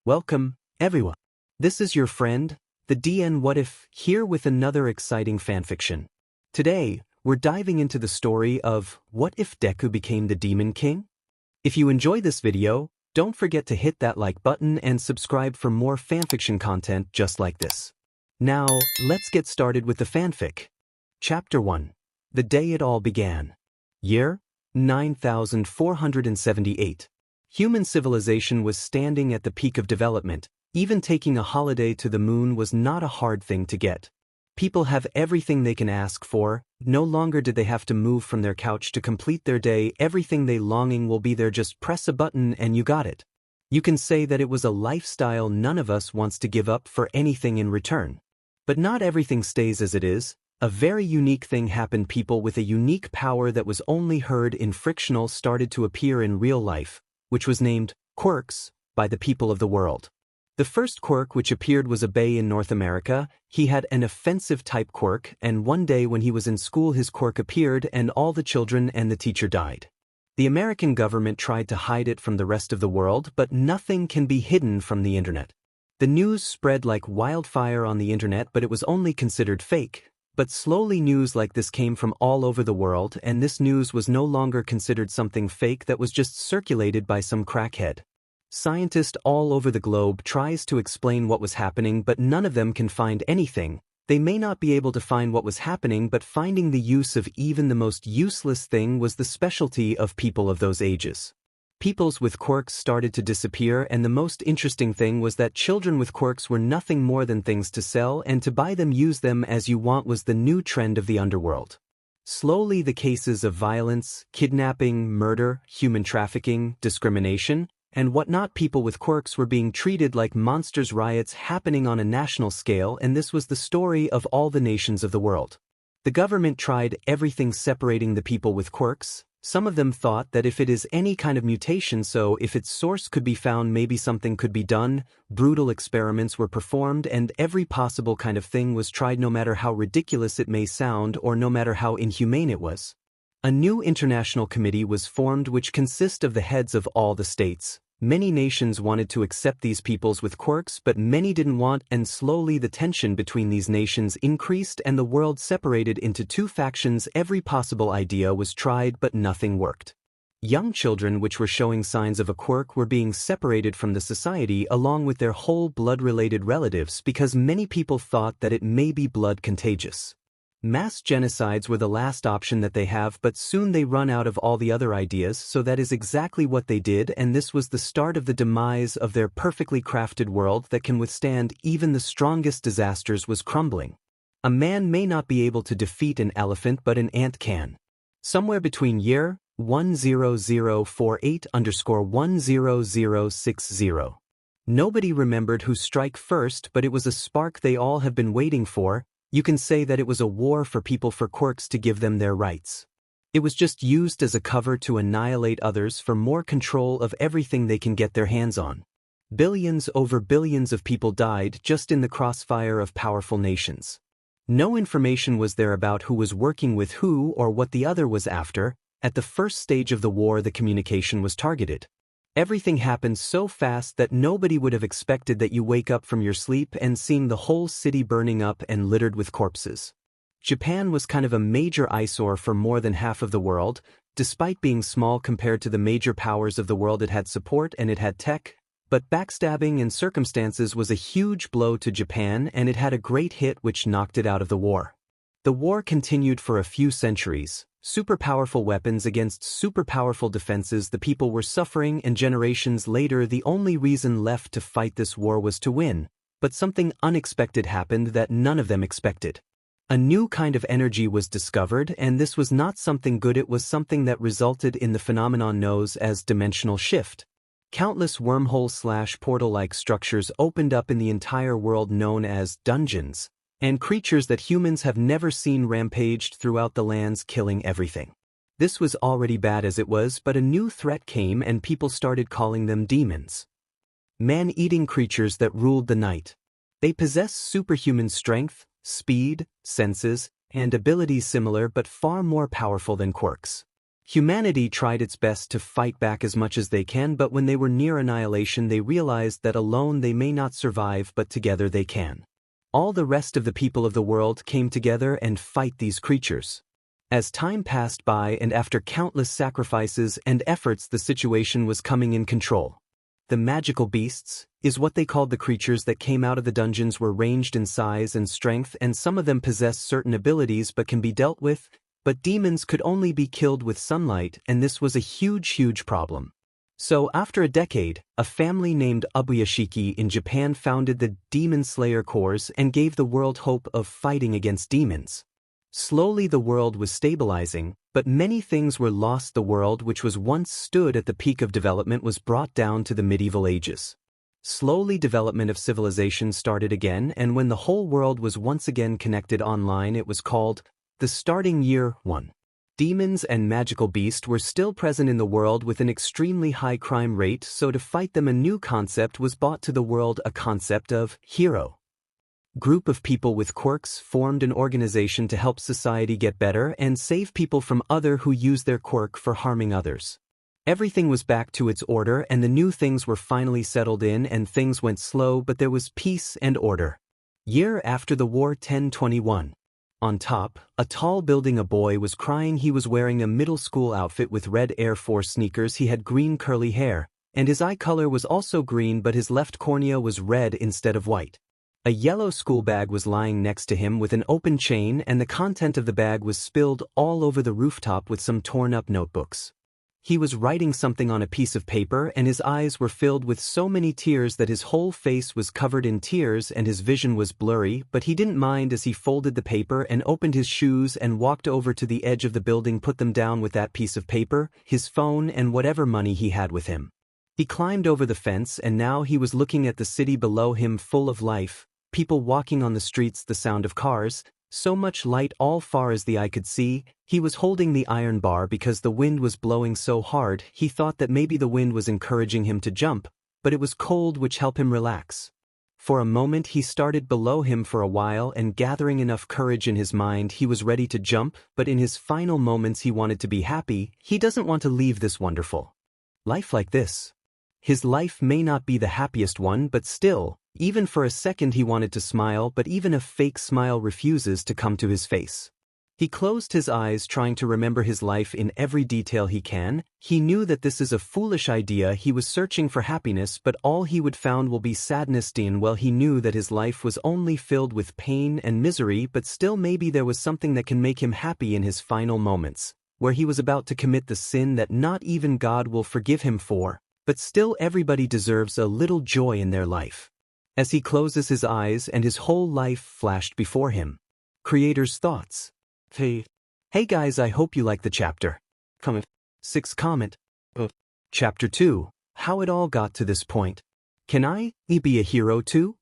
Welcome, everyone. This is your friend, the DN What If, here with another exciting fanfiction. Today, we're diving into the story of What If Deku Became the Demon King? If you enjoy this video, don't forget to hit that like button and subscribe for more fanfiction content just like this. Now, let's get started with the fanfic. Chapter 1. The Day It All Began. Year: 9478. Human civilization was standing at the peak of development. Even taking a holiday to the moon was not a hard thing to get. People have everything they can ask for. No longer did they have to move from their couch to complete their day. Everything they longing will be there. Just press a button and you got it. You can say that it was a lifestyle none of us wants to give up for anything in return. But not everything stays as it is. A very unique thing happened. People with a unique power that was only heard in frictional started to appear in real life, which was named quirks by the people of the world. The first quirk which appeared was a bay in North America. He had an offensive type quirk, and one day when he was in school his quirk appeared and all the children and the teacher died. The American government tried to hide it from the rest of the world, but nothing can be hidden from the internet. The news spread like wildfire on the internet, but it was only considered fake. But slowly news like this came from all over the world, and this news was no longer considered something fake that was just circulated by some crackhead. Scientists all over the globe tries to explain what was happening, but none of them can find anything. They may not be able to find what was happening, but finding the use of even the most useless thing was the specialty of people of those ages. Peoples with quirks started to disappear, and the most interesting thing was that children with quirks were nothing more than things to sell, and to buy them, use them as you want was the new trend of the underworld. Slowly the cases of violence, kidnapping, murder, human trafficking, discrimination, and whatnot, people with quirks were being treated like monsters, riots happening on a national scale, and this was the story of all the nations of the world. The government tried everything separating the people with quirks. Some of them thought that if it is any kind of mutation, so if its source could be found, maybe something could be done. Brutal experiments were performed and every possible kind of thing was tried, no matter how ridiculous it may sound or no matter how inhumane it was. A new international committee was formed which consists of the heads of all the states. Many nations wanted to accept these peoples with quirks, but many didn't want, and slowly the tension between these nations increased and the world separated into two factions. Every possible idea was tried, but nothing worked. Young children which were showing signs of a quirk were being separated from the society along with their whole blood-related relatives because many people thought that it may be blood contagious. Mass genocides were the last option that they have, but soon they run out of all the other ideas, so that is exactly what they did, and this was the start of the demise of their perfectly crafted world that can withstand even the strongest disasters was crumbling. A man may not be able to defeat an elephant, but an ant can. Somewhere between year 10048_10060. Nobody remembered who strike first, but it was a spark they all have been waiting for. You can say that it was a war for people for quirks to give them their rights. It was just used as a cover to annihilate others for more control of everything they can get their hands on. Billions over billions of people died just in the crossfire of powerful nations. No information was there about who was working with who or what the other was after. At the first stage of the war, the communication was targeted. Everything happened so fast that nobody would have expected that you wake up from your sleep and seeing the whole city burning up and littered with corpses. Japan was kind of a major eyesore for more than half of the world. Despite being small compared to the major powers of the world, it had support and it had tech, but backstabbing and circumstances was a huge blow to Japan, and it had a great hit which knocked it out of the war. The war continued for a few centuries. Super powerful weapons against super powerful defenses. The people were suffering, and generations later the only reason left to fight this war was to win. But something unexpected happened that none of them expected. A new kind of energy was discovered, and this was not something good. It was something that resulted in the phenomenon known as dimensional shift. Countless wormhole/portal-like structures opened up in the entire world known as dungeons. And creatures that humans have never seen rampaged throughout the lands, killing everything. This was already bad as it was, but a new threat came and people started calling them demons. Man-eating creatures that ruled the night. They possess superhuman strength, speed, senses, and abilities similar but far more powerful than quirks. Humanity tried its best to fight back as much as they can, but when they were near annihilation they realized that alone they may not survive, but together they can. All the rest of the people of the world came together and fight these creatures. As time passed by and after countless sacrifices and efforts, the situation was coming in control. The magical beasts, is what they called the creatures that came out of the dungeons, were ranged in size and strength, and some of them possessed certain abilities but can be dealt with, but demons could only be killed with sunlight, and this was a huge problem. So after a decade, a family named Ubuyashiki in Japan founded the Demon Slayer Corps and gave the world hope of fighting against demons. Slowly the world was stabilizing, but many things were lost. The world, which was once stood at the peak of development, was brought down to the medieval ages. Slowly development of civilization started again, and when the whole world was once again connected online, it was called the starting year 1. Demons and magical beasts were still present in the world with an extremely high crime rate, so to fight them a new concept was brought to the world, a concept of hero. Group of people with quirks formed an organization to help society get better and save people from other who use their quirk for harming others. Everything was back to its order and the new things were finally settled in, and things went slow, but there was peace and order. Year after the war, 1021. On top, a tall building, a boy was crying. He was wearing a middle school outfit with red Air Force sneakers. He had green curly hair, and his eye color was also green, but his left cornea was red instead of white. A yellow school bag was lying next to him with an open chain, and the content of the bag was spilled all over the rooftop with some torn-up notebooks. He was writing something on a piece of paper, and his eyes were filled with so many tears that his whole face was covered in tears and his vision was blurry, but he didn't mind as he folded the paper and opened his shoes and walked over to the edge of the building, put them down with that piece of paper, his phone, and whatever money he had with him. He climbed over the fence, and now he was looking at the city below him, full of life, people walking on the streets, the sound of cars, so much light all far as the eye could see. He was holding the iron bar because the wind was blowing so hard. He thought that maybe the wind was encouraging him to jump, but it was cold, which helped him relax. For a moment he started below him for a while, and gathering enough courage in his mind, he was ready to jump, but in his final moments he wanted to be happy. He doesn't want to leave this wonderful life like this. His life may not be the happiest one, but still, even for a second he wanted to smile, but even a fake smile refuses to come to his face. He closed his eyes, trying to remember his life in every detail he can. He knew that this is a foolish idea. He was searching for happiness, but all he would found will be sadness. Well, he knew that his life was only filled with pain and misery, but still maybe there was something that can make him happy in his final moments, where he was about to commit the sin that not even God will forgive him for, but still everybody deserves a little joy in their life. As he closes his eyes and his whole life flashed before him. Creator's thoughts. Hey guys, I hope you like the chapter. 6 comment. Chapter 2. How it all got to this point. Can I be a hero too?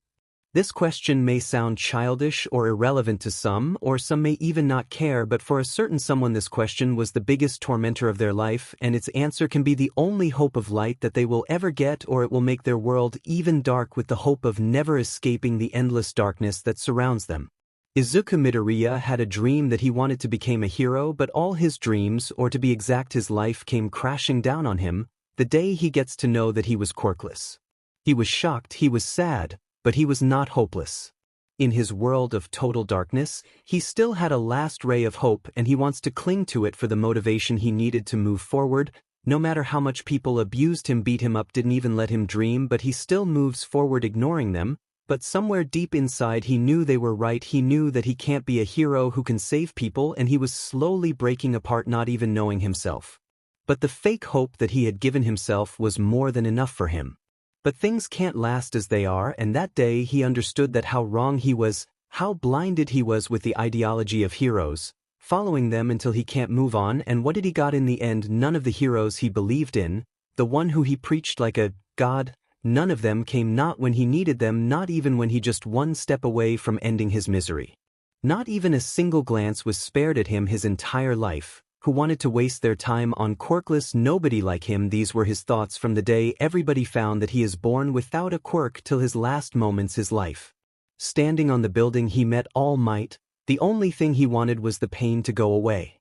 This question may sound childish or irrelevant to some, or some may even not care, but for a certain someone this question was the biggest tormentor of their life, and its answer can be the only hope of light that they will ever get, or it will make their world even dark with the hope of never escaping the endless darkness that surrounds them. Izuku Midoriya had a dream that he wanted to become a hero, but all his dreams, or to be exact his life, came crashing down on him the day he gets to know that he was quirkless. He was shocked, he was sad, but he was not hopeless. In his world of total darkness, he still had a last ray of hope, and he wants to cling to it for the motivation he needed to move forward. No matter how much people abused him, beat him up, didn't even let him dream, but he still moves forward ignoring them. But somewhere deep inside he knew they were right. He knew that he can't be a hero who can save people, and he was slowly breaking apart, not even knowing himself. But the fake hope that he had given himself was more than enough for him. But things can't last as they are, and that day he understood that how wrong he was, how blinded he was with the ideology of heroes, following them until he can't move on. And what did he got in the end? None of the heroes he believed in, the one who he preached like a god, none of them came, not when he needed them, not even when he just one step away from ending his misery. Not even a single glance was spared at him his entire life. Who wanted to waste their time on Quirkless? Nobody like him. These were his thoughts from the day everybody found that he is born without a quirk till his last moments his life. Standing on the building he met All Might, the only thing he wanted was the pain to go away.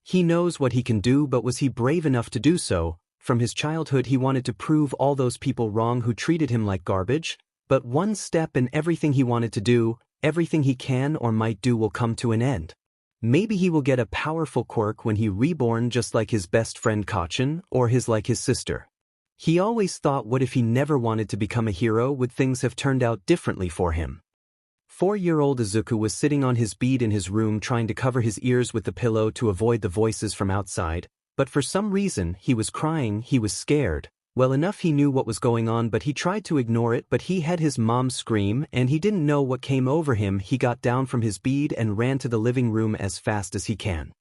He knows what he can do, but was he brave enough to do so? From his childhood he wanted to prove all those people wrong who treated him like garbage, but one step and everything he wanted to do, everything he can or might do will come to an end. Maybe he will get a powerful quirk when he reborn just like his best friend Kachin, or like his sister. He always thought, what if he never wanted to become a hero, would things have turned out differently for him? 4-year-old Izuku was sitting on his bed in his room trying to cover his ears with the pillow to avoid the voices from outside, but for some reason he was crying. He was scared. Well enough he knew what was going on, but he tried to ignore it, but he had his mom scream and he didn't know what came over him. He got down from his bed and ran to the living room as fast as he can.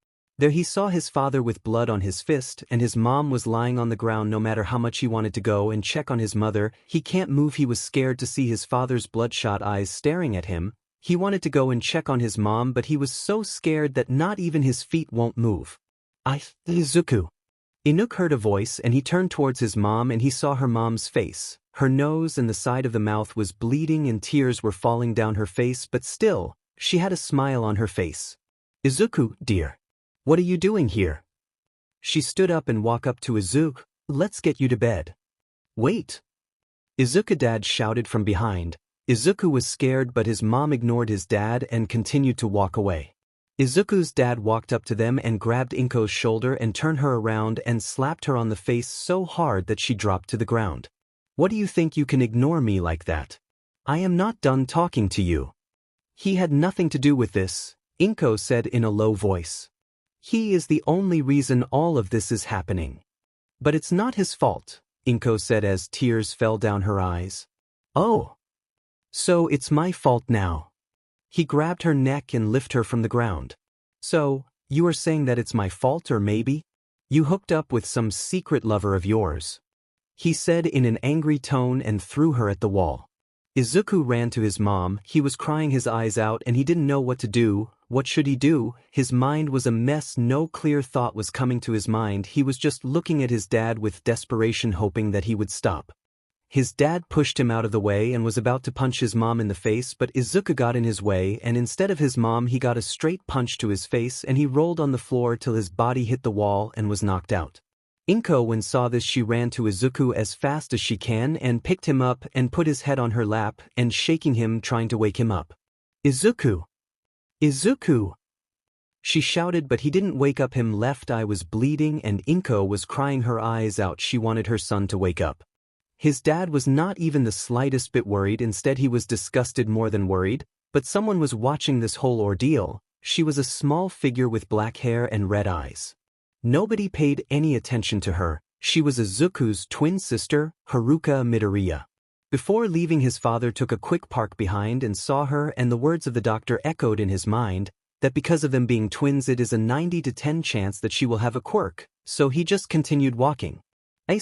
There he saw his father with blood on his fist, and his mom was lying on the ground. No matter how much he wanted to go and check on his mother, he can't move. He was scared to see his father's bloodshot eyes staring at him. He wanted to go and check on his mom, but he was so scared that not even his feet won't move. Izuku. Inuk heard a voice and he turned towards his mom and he saw her mom's face. Her nose and the side of the mouth was bleeding and tears were falling down her face, but still, she had a smile on her face. Izuku, dear. What are you doing here? She stood up and walked up to Izuku. Let's get you to bed. Wait. Izuku dad shouted from behind. Izuku was scared, but his mom ignored his dad and continued to walk away. Izuku's dad walked up to them and grabbed Inko's shoulder and turned her around and slapped her on the face so hard that she dropped to the ground. What do you think you can ignore me like that? I am not done talking to you. He had nothing to do with this, Inko said in a low voice. He is the only reason all of this is happening. But it's not his fault, Inko said as tears fell down her eyes. Oh. So it's my fault now. He grabbed her neck and lifted her from the ground. So, you are saying that it's my fault, or maybe you hooked up with some secret lover of yours? He said in an angry tone and threw her at the wall. Izuku ran to his mom. He was crying his eyes out and he didn't know what to do. What should he do? His mind was a mess. No clear thought was coming to his mind. He was just looking at his dad with desperation, hoping that he would stop. His dad pushed him out of the way and was about to punch his mom in the face, but Izuku got in his way and instead of his mom he got a straight punch to his face and he rolled on the floor till his body hit the wall and was knocked out. Inko, when saw this, she ran to Izuku as fast as she can and picked him up and put his head on her lap and shaking him, trying to wake him up. Izuku! Izuku! She shouted, but he didn't wake up. Him left eye was bleeding and Inko was crying her eyes out. She wanted her son to wake up. His dad was not even the slightest bit worried. Instead he was disgusted more than worried, but someone was watching this whole ordeal. She was a small figure with black hair and red eyes. Nobody paid any attention to her. She was Izuku's twin sister, Haruka Midoriya. Before leaving, his father took a quick park behind and saw her, and the words of the doctor echoed in his mind, that because of them being twins it is a 90 to 10 chance that she will have a quirk, so he just continued walking. I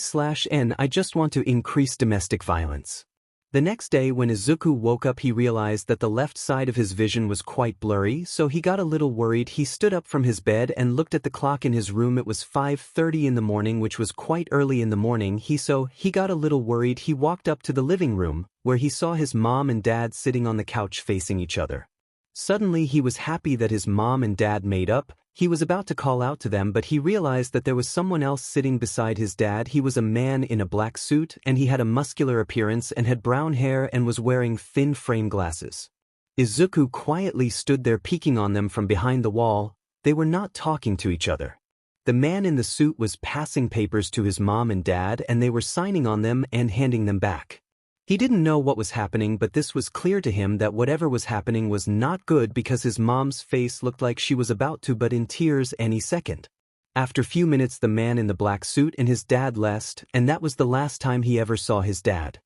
just want to increase domestic violence. The next day when Izuku woke up he realized that the left side of his vision was quite blurry, so he got a little worried. He stood up from his bed and looked at the clock in his room. It was 5:30 in the morning, which was quite early in the morning. He got a little worried. He walked up to the living room, where he saw his mom and dad sitting on the couch facing each other. Suddenly he was happy that his mom and dad made up. He was about to call out to them, but he realized that there was someone else sitting beside his dad. He was a man in a black suit and he had a muscular appearance and had brown hair and was wearing thin frame glasses. Izuku quietly stood there peeking on them from behind the wall. They were not talking to each other. The man in the suit was passing papers to his mom and dad and they were signing on them and handing them back. He didn't know what was happening, but this was clear to him that whatever was happening was not good because his mom's face looked like she was about to butt in tears any second. After few minutes the man in the black suit and his dad left, and that was the last time he ever saw his dad.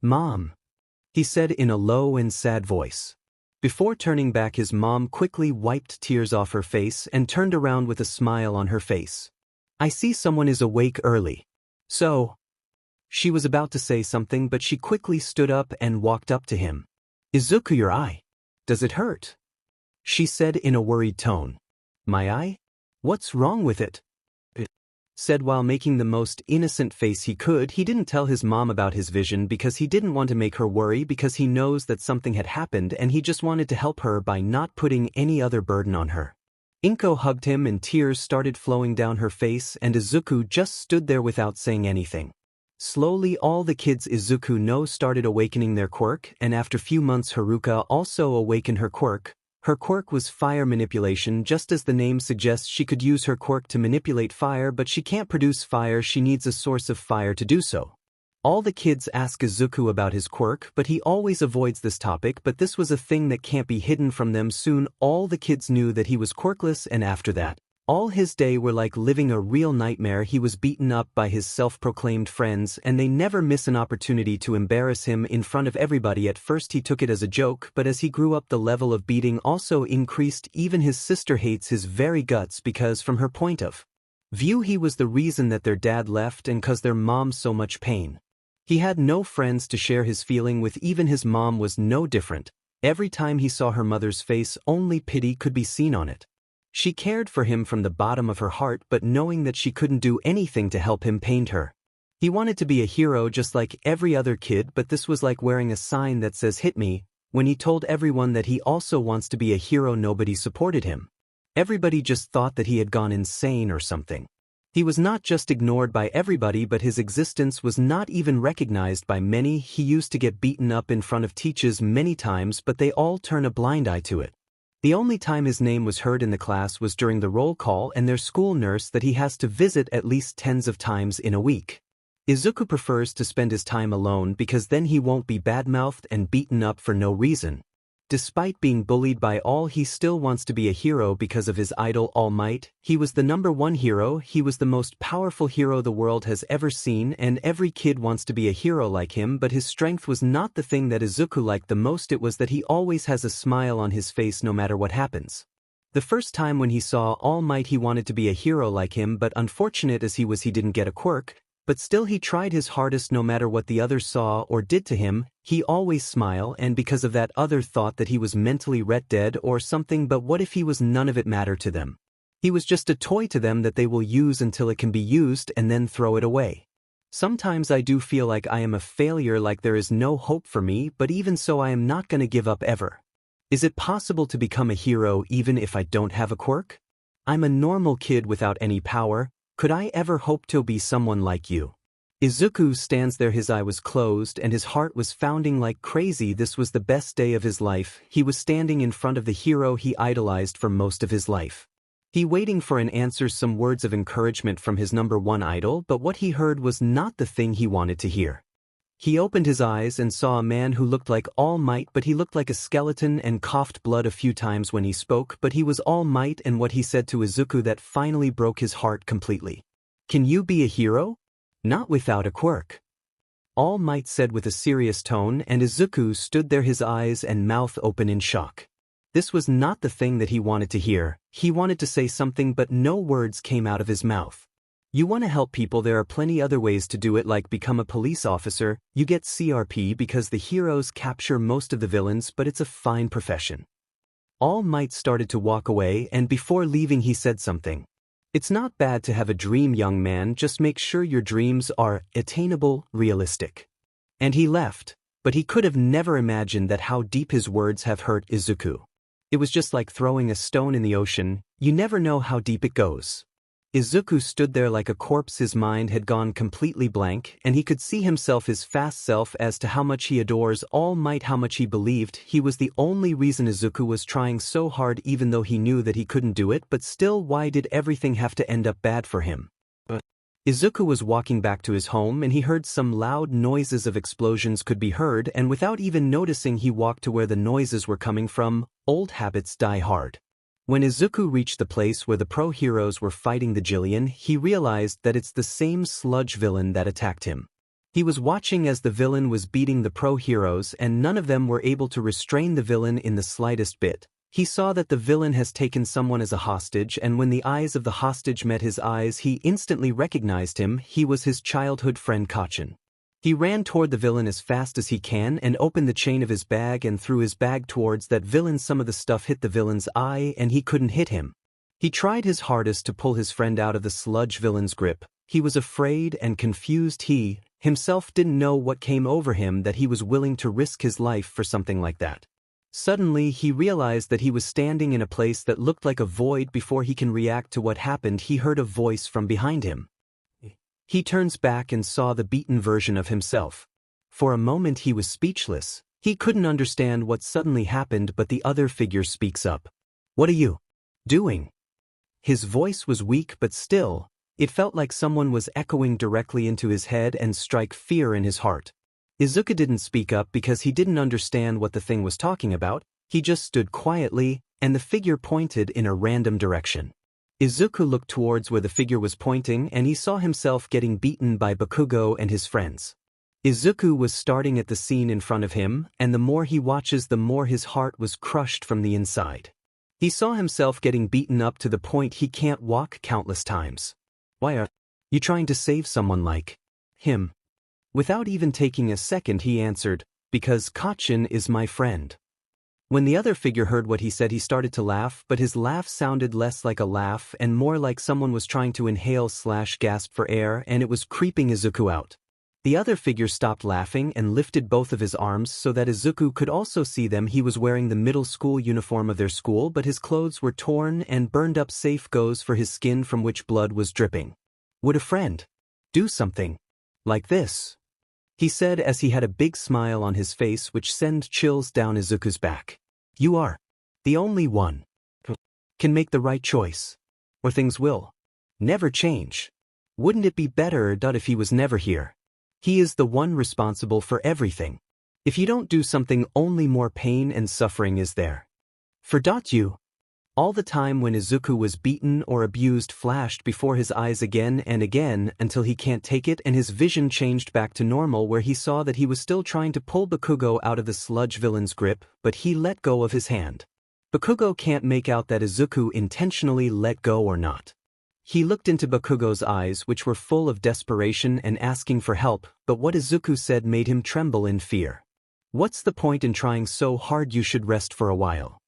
"Mom," he said in a low and sad voice. Before turning back, his mom quickly wiped tears off her face and turned around with a smile on her face. "I see someone is awake early. So..." She was about to say something, but she quickly stood up and walked up to him. "Izuku, your eye. Does it hurt?" she said in a worried tone. "My eye? What's wrong with it?" said while making the most innocent face he could. He didn't tell his mom about his vision because he didn't want to make her worry, because he knows that something had happened and he just wanted to help her by not putting any other burden on her. Inko hugged him and tears started flowing down her face, and Izuku just stood there without saying anything. Slowly all the kids Izuku knows started awakening their quirk, and after few months Haruka also awakened her quirk. Her quirk was fire manipulation. Just as the name suggests, she could use her quirk to manipulate fire, but she can't produce fire, she needs a source of fire to do so. All the kids ask Izuku about his quirk, but he always avoids this topic, but this was a thing that can't be hidden from them. Soon all the kids knew that he was quirkless, and after that, all his day were like living a real nightmare. He was beaten up by his self-proclaimed friends, and they never miss an opportunity to embarrass him in front of everybody. At first he took it as a joke, but as he grew up the level of beating also increased. Even his sister hates his very guts because from her point of view he was the reason that their dad left and caused their mom so much pain. He had no friends to share his feeling with. Even his mom was no different. Every time he saw her mother's face, only pity could be seen on it. She cared for him from the bottom of her heart, but knowing that she couldn't do anything to help him pained her. He wanted to be a hero just like every other kid, but this was like wearing a sign that says "hit me." When he told everyone that he also wants to be a hero, nobody supported him. Everybody just thought that he had gone insane or something. He was not just ignored by everybody, but his existence was not even recognized by many. He used to get beaten up in front of teachers many times, but they all turn a blind eye to it. The only time his name was heard in the class was during the roll call and their school nurse that he has to visit at least tens of times in a week. Izuku prefers to spend his time alone because then he won't be badmouthed and beaten up for no reason. Despite being bullied by all, he still wants to be a hero because of his idol All Might. He was the #1 hero, he was the most powerful hero the world has ever seen, and every kid wants to be a hero like him, but his strength was not the thing that Izuku liked the most. It was that he always has a smile on his face no matter what happens. The first time when he saw All Might he wanted to be a hero like him, but unfortunate as he was he didn't get a quirk. But still he tried his hardest no matter what the others saw or did to him. He always smiled, and because of that other thought that he was mentally dead or something. But what if he was? None of it mattered to them. He was just a toy to them that they will use until it can be used and then throw it away. Sometimes I do feel like I am a failure, like there is no hope for me, but even so I am not gonna give up ever. Is it possible to become a hero even if I don't have a quirk? I'm a normal kid without any power. Could I ever hope to be someone like you? Izuku stands there, his eye was closed and his heart was pounding like crazy. This was the best day of his life. He was standing in front of the hero he idolized for most of his life. He waiting for an answer, some words of encouragement from his #1 idol, but what he heard was not the thing he wanted to hear. He opened his eyes and saw a man who looked like All Might, but he looked like a skeleton and coughed blood a few times when he spoke, but he was All Might, and what he said to Izuku that finally broke his heart completely. Can you be a hero? Not without a quirk. All Might said with a serious tone, and Izuku stood there, his eyes and mouth open in shock. This was not the thing that he wanted to hear. He wanted to say something, but no words came out of his mouth. You want to help people, there are plenty other ways to do it, like become a police officer. You get CRP because the heroes capture most of the villains, but it's a fine profession. All Might started to walk away, and before leaving he said something. It's not bad to have a dream, young man, just make sure your dreams are attainable, realistic. And he left, but he could have never imagined that how deep his words have hurt Izuku. It was just like throwing a stone in the ocean, you never know how deep it goes. Izuku stood there like a corpse, his mind had gone completely blank, and he could see himself, his fast self, as to how much he adores All Might, how much he believed he was the only reason Izuku was trying so hard even though he knew that he couldn't do it, but still, why did everything have to end up bad for him? Izuku was walking back to his home and he heard some loud noises of explosions could be heard, and without even noticing he walked to where the noises were coming from. Old habits die hard. When Izuku reached the place where the pro heroes were fighting the Jillian, he realized that it's the same sludge villain that attacked him. He was watching as the villain was beating the pro heroes, and none of them were able to restrain the villain in the slightest bit. He saw that the villain has taken someone as a hostage, and when the eyes of the hostage met his eyes, he instantly recognized him. He was his childhood friend Kachin. He ran toward the villain as fast as he can and opened the chain of his bag and threw his bag towards that villain. Some of the stuff hit the villain's eye and he couldn't hit him. He tried his hardest to pull his friend out of the sludge villain's grip. He was afraid and confused. He himself didn't know what came over him that he was willing to risk his life for something like that. Suddenly he realized that he was standing in a place that looked like a void. Before he can react to what happened, he heard a voice from behind him. He turns back and saw the beaten version of himself. For a moment he was speechless. He couldn't understand what suddenly happened, but the other figure speaks up. "What are you doing?" His voice was weak, but still, it felt like someone was echoing directly into his head and struck fear in his heart. Izuku didn't speak up because he didn't understand what the thing was talking about. He just stood quietly, and the figure pointed in a random direction. Izuku looked towards where the figure was pointing, and he saw himself getting beaten by Bakugo and his friends. Izuku was starting at the scene in front of him, and the more he watches, the more his heart was crushed from the inside. He saw himself getting beaten up to the point he can't walk countless times. "Why are you trying to save someone like him?" Without even taking a second, he answered, "Because Kachin is my friend." When the other figure heard what he said, he started to laugh, but his laugh sounded less like a laugh and more like someone was trying to inhale/gasp for air, and it was creeping Izuku out. The other figure stopped laughing and lifted both of his arms so that Izuku could also see them. He was wearing the middle school uniform of their school, but his clothes were torn and burned up. Safe goes for his skin from which blood was dripping. "Would a friend do something like this?" he said as he had a big smile on his face which sent chills down Izuku's back. "You are the only one who can make the right choice, or things will never change. Wouldn't it be better if he was never here? He is the one responsible for everything. If you don't do something, only more pain and suffering is there. For you." All the time when Izuku was beaten or abused flashed before his eyes again and again until he can't take it, and his vision changed back to normal, where he saw that he was still trying to pull Bakugo out of the sludge villain's grip, but he let go of his hand. Bakugo can't make out that Izuku intentionally let go or not. He looked into Bakugo's eyes, which were full of desperation and asking for help, but what Izuku said made him tremble in fear. "What's the point in trying so hard? You should rest for a while."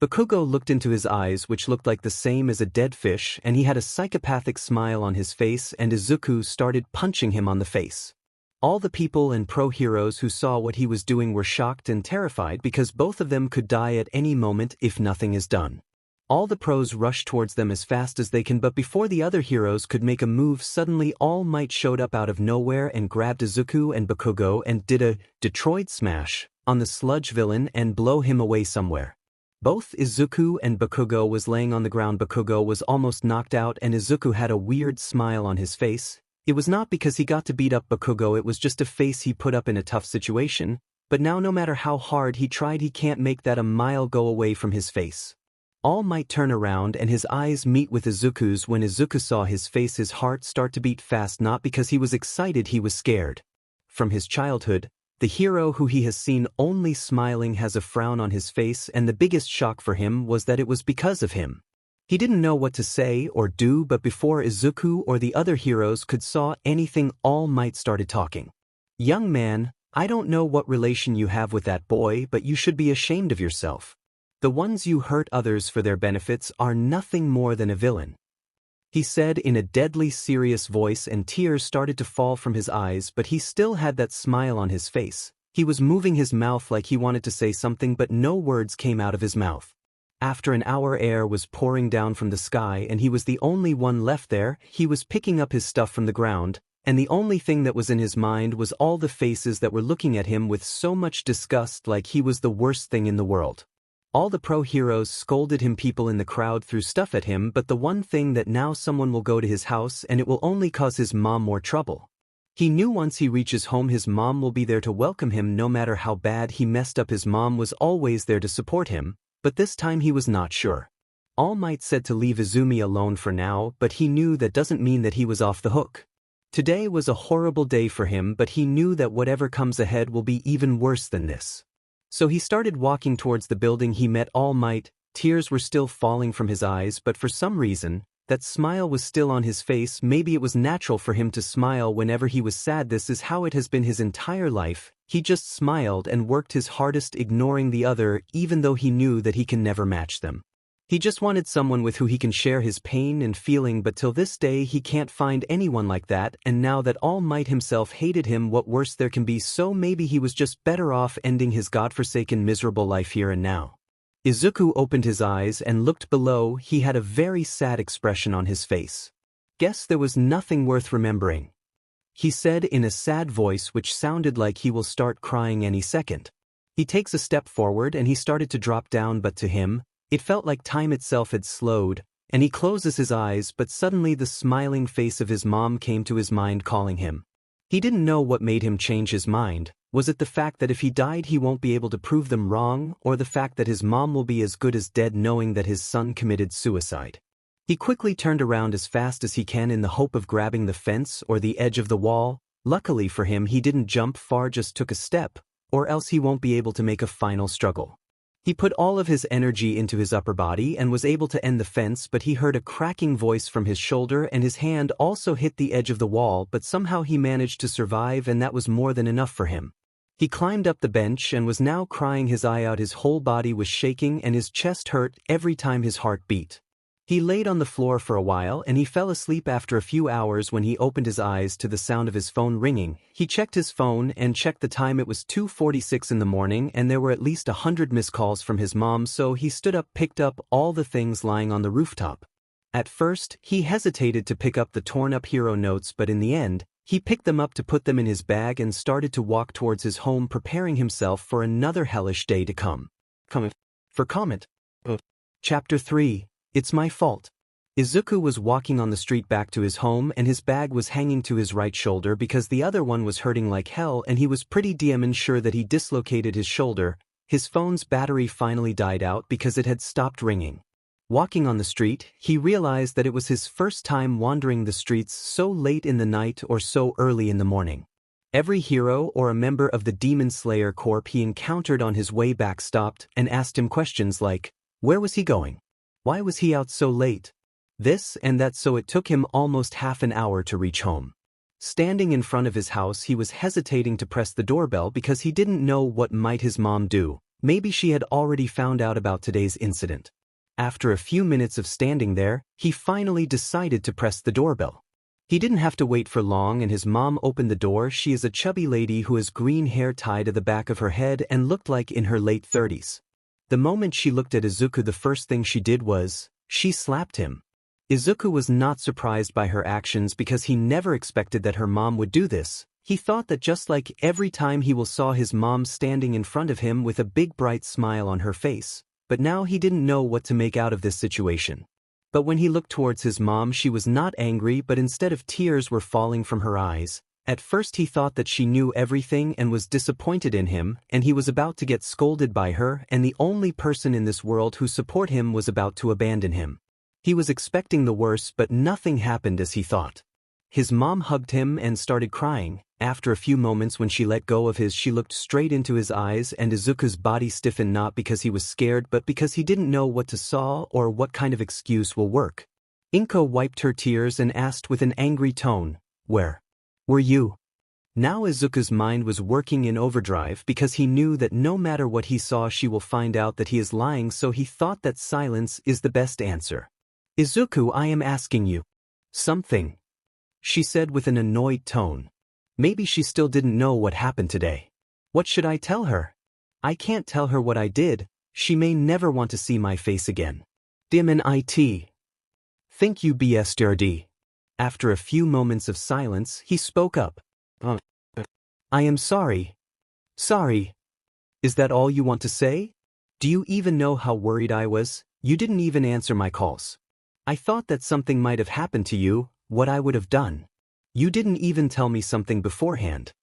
Bakugo looked into his eyes, which looked like the same as a dead fish, and he had a psychopathic smile on his face, and Izuku started punching him on the face. All the people and pro-heroes who saw what he was doing were shocked and terrified because both of them could die at any moment if nothing is done. All the pros rushed towards them as fast as they can, but before the other heroes could make a move, suddenly All Might showed up out of nowhere and grabbed Izuku and Bakugo and did a Detroit smash on the sludge villain and blow him away somewhere. Both Izuku and Bakugo was laying on the ground. Bakugo was almost knocked out and Izuku had a weird smile on his face. It was not because he got to beat up Bakugo, it was just a face he put up in a tough situation, but now no matter how hard he tried, he can't make that a mile go away from his face. All Might turn around and his eyes meet with Izuku's. When Izuku saw his face, his heart start to beat fast, not because he was excited, he was scared. From his childhood, the hero who he has seen only smiling has a frown on his face, and the biggest shock for him was that it was because of him. He didn't know what to say or do, but before Izuku or the other heroes could saw anything, All Might started talking. "Young man, I don't know what relation you have with that boy, but you should be ashamed of yourself. The ones you hurt others for their benefits are nothing more than a villain," he said in a deadly serious voice, and tears started to fall from his eyes, but he still had that smile on his face. He was moving his mouth like he wanted to say something, but no words came out of his mouth. After an hour, air was pouring down from the sky and he was the only one left there. He was picking up his stuff from the ground, and the only thing that was in his mind was all the faces that were looking at him with so much disgust, like he was the worst thing in the world. All the pro-heroes scolded him, people in the crowd threw stuff at him, but the one thing that now someone will go to his house and it will only cause his mom more trouble. He knew once he reaches home his mom will be there to welcome him. No matter how bad he messed up, his mom was always there to support him, but this time he was not sure. All Might said to leave Izumi alone for now, but he knew that doesn't mean that he was off the hook. Today was a horrible day for him, but he knew that whatever comes ahead will be even worse than this. So he started walking towards the building. He met All Might. Tears were still falling from his eyes, but for some reason, that smile was still on his face. Maybe it was natural for him to smile whenever he was sad. This is how it has been his entire life. He just smiled and worked his hardest, ignoring the other, even though he knew that he can never match them. He just wanted someone with who he can share his pain and feeling, but till this day he can't find anyone like that, and now that All Might himself hated him, what worse there can be, so maybe he was just better off ending his godforsaken miserable life here and now. Izuku opened his eyes and looked below. He had a very sad expression on his face. Guess there was nothing worth remembering, he said in a sad voice which sounded like he will start crying any second. He takes a step forward and he started to drop down, but to him, it felt like time itself had slowed, and he closes his eyes, but suddenly the smiling face of his mom came to his mind, calling him. He didn't know what made him change his mind. Was it the fact that if he died he won't be able to prove them wrong, or the fact that his mom will be as good as dead knowing that his son committed suicide? He quickly turned around as fast as he can in the hope of grabbing the fence or the edge of the wall. Luckily for him he didn't jump far, just took a step, or else he won't be able to make a final struggle. He put all of his energy into his upper body and was able to end the fence, but he heard a cracking voice from his shoulder and his hand also hit the edge of the wall, but somehow he managed to survive, and that was more than enough for him. He climbed up the bench and was now crying his eye out. His whole body was shaking and his chest hurt every time his heart beat. He laid on the floor for a while and he fell asleep after a few hours. When he opened his eyes to the sound of his phone ringing, he checked his phone and checked the time. It was 2:46 in the morning and there were at least 100 missed calls from his mom, so he stood up, picked up all the things lying on the rooftop. At first, he hesitated to pick up the torn-up hero notes, but in the end, he picked them up to put them in his bag and started to walk towards his home, preparing himself for another hellish day to come. For comment. Chapter 3. It's my fault. Izuku was walking on the street back to his home and his bag was hanging to his right shoulder because the other one was hurting like hell, and he was pretty damn sure that he dislocated his shoulder. His phone's battery finally died out because it had stopped ringing. Walking on the street, he realized that it was his first time wandering the streets so late in the night or so early in the morning. Every hero or a member of the Demon Slayer Corps he encountered on his way back stopped and asked him questions like, where was he going? Why was he out so late? This and that, so it took him almost half an hour to reach home. Standing in front of his house, he was hesitating to press the doorbell because he didn't know what might his mom do. Maybe she had already found out about today's incident. After a few minutes of standing there, he finally decided to press the doorbell. He didn't have to wait for long and his mom opened the door. She is a chubby lady who has green hair tied to the back of her head and looked like in her late 30s. The moment she looked at Izuku, the first thing she did was, she slapped him. Izuku was not surprised by her actions because he never expected that her mom would do this. He thought that just like every time he saw his mom standing in front of him with a big bright smile on her face, but now he didn't know what to make out of this situation. But when he looked towards his mom, she was not angry, but instead of tears were falling from her eyes. At first he thought that she knew everything and was disappointed in him, and he was about to get scolded by her, and the only person in this world who support him was about to abandon him. He was expecting the worst, but nothing happened as he thought. His mom hugged him and started crying. After a few moments, when she let go of his, she looked straight into his eyes, and Izuku's body stiffened, not because he was scared but because he didn't know what to say or what kind of excuse will work. Inko wiped her tears and asked with an angry tone, where were you? Now Izuku's mind was working in overdrive because he knew that no matter what he saw she will find out that he is lying, so he thought that silence is the best answer. Izuku, I am asking you something, she said with an annoyed tone. Maybe she still didn't know what happened today. What should I tell her? I can't tell her what I did. She may never want to see my face again. Demon it. Think you bsrd. After a few moments of silence, he spoke up. I am sorry. Sorry. Is that all you want to say? Do you even know how worried I was? You didn't even answer my calls. I thought that something might have happened to you, what I would have done. You didn't even tell me something beforehand.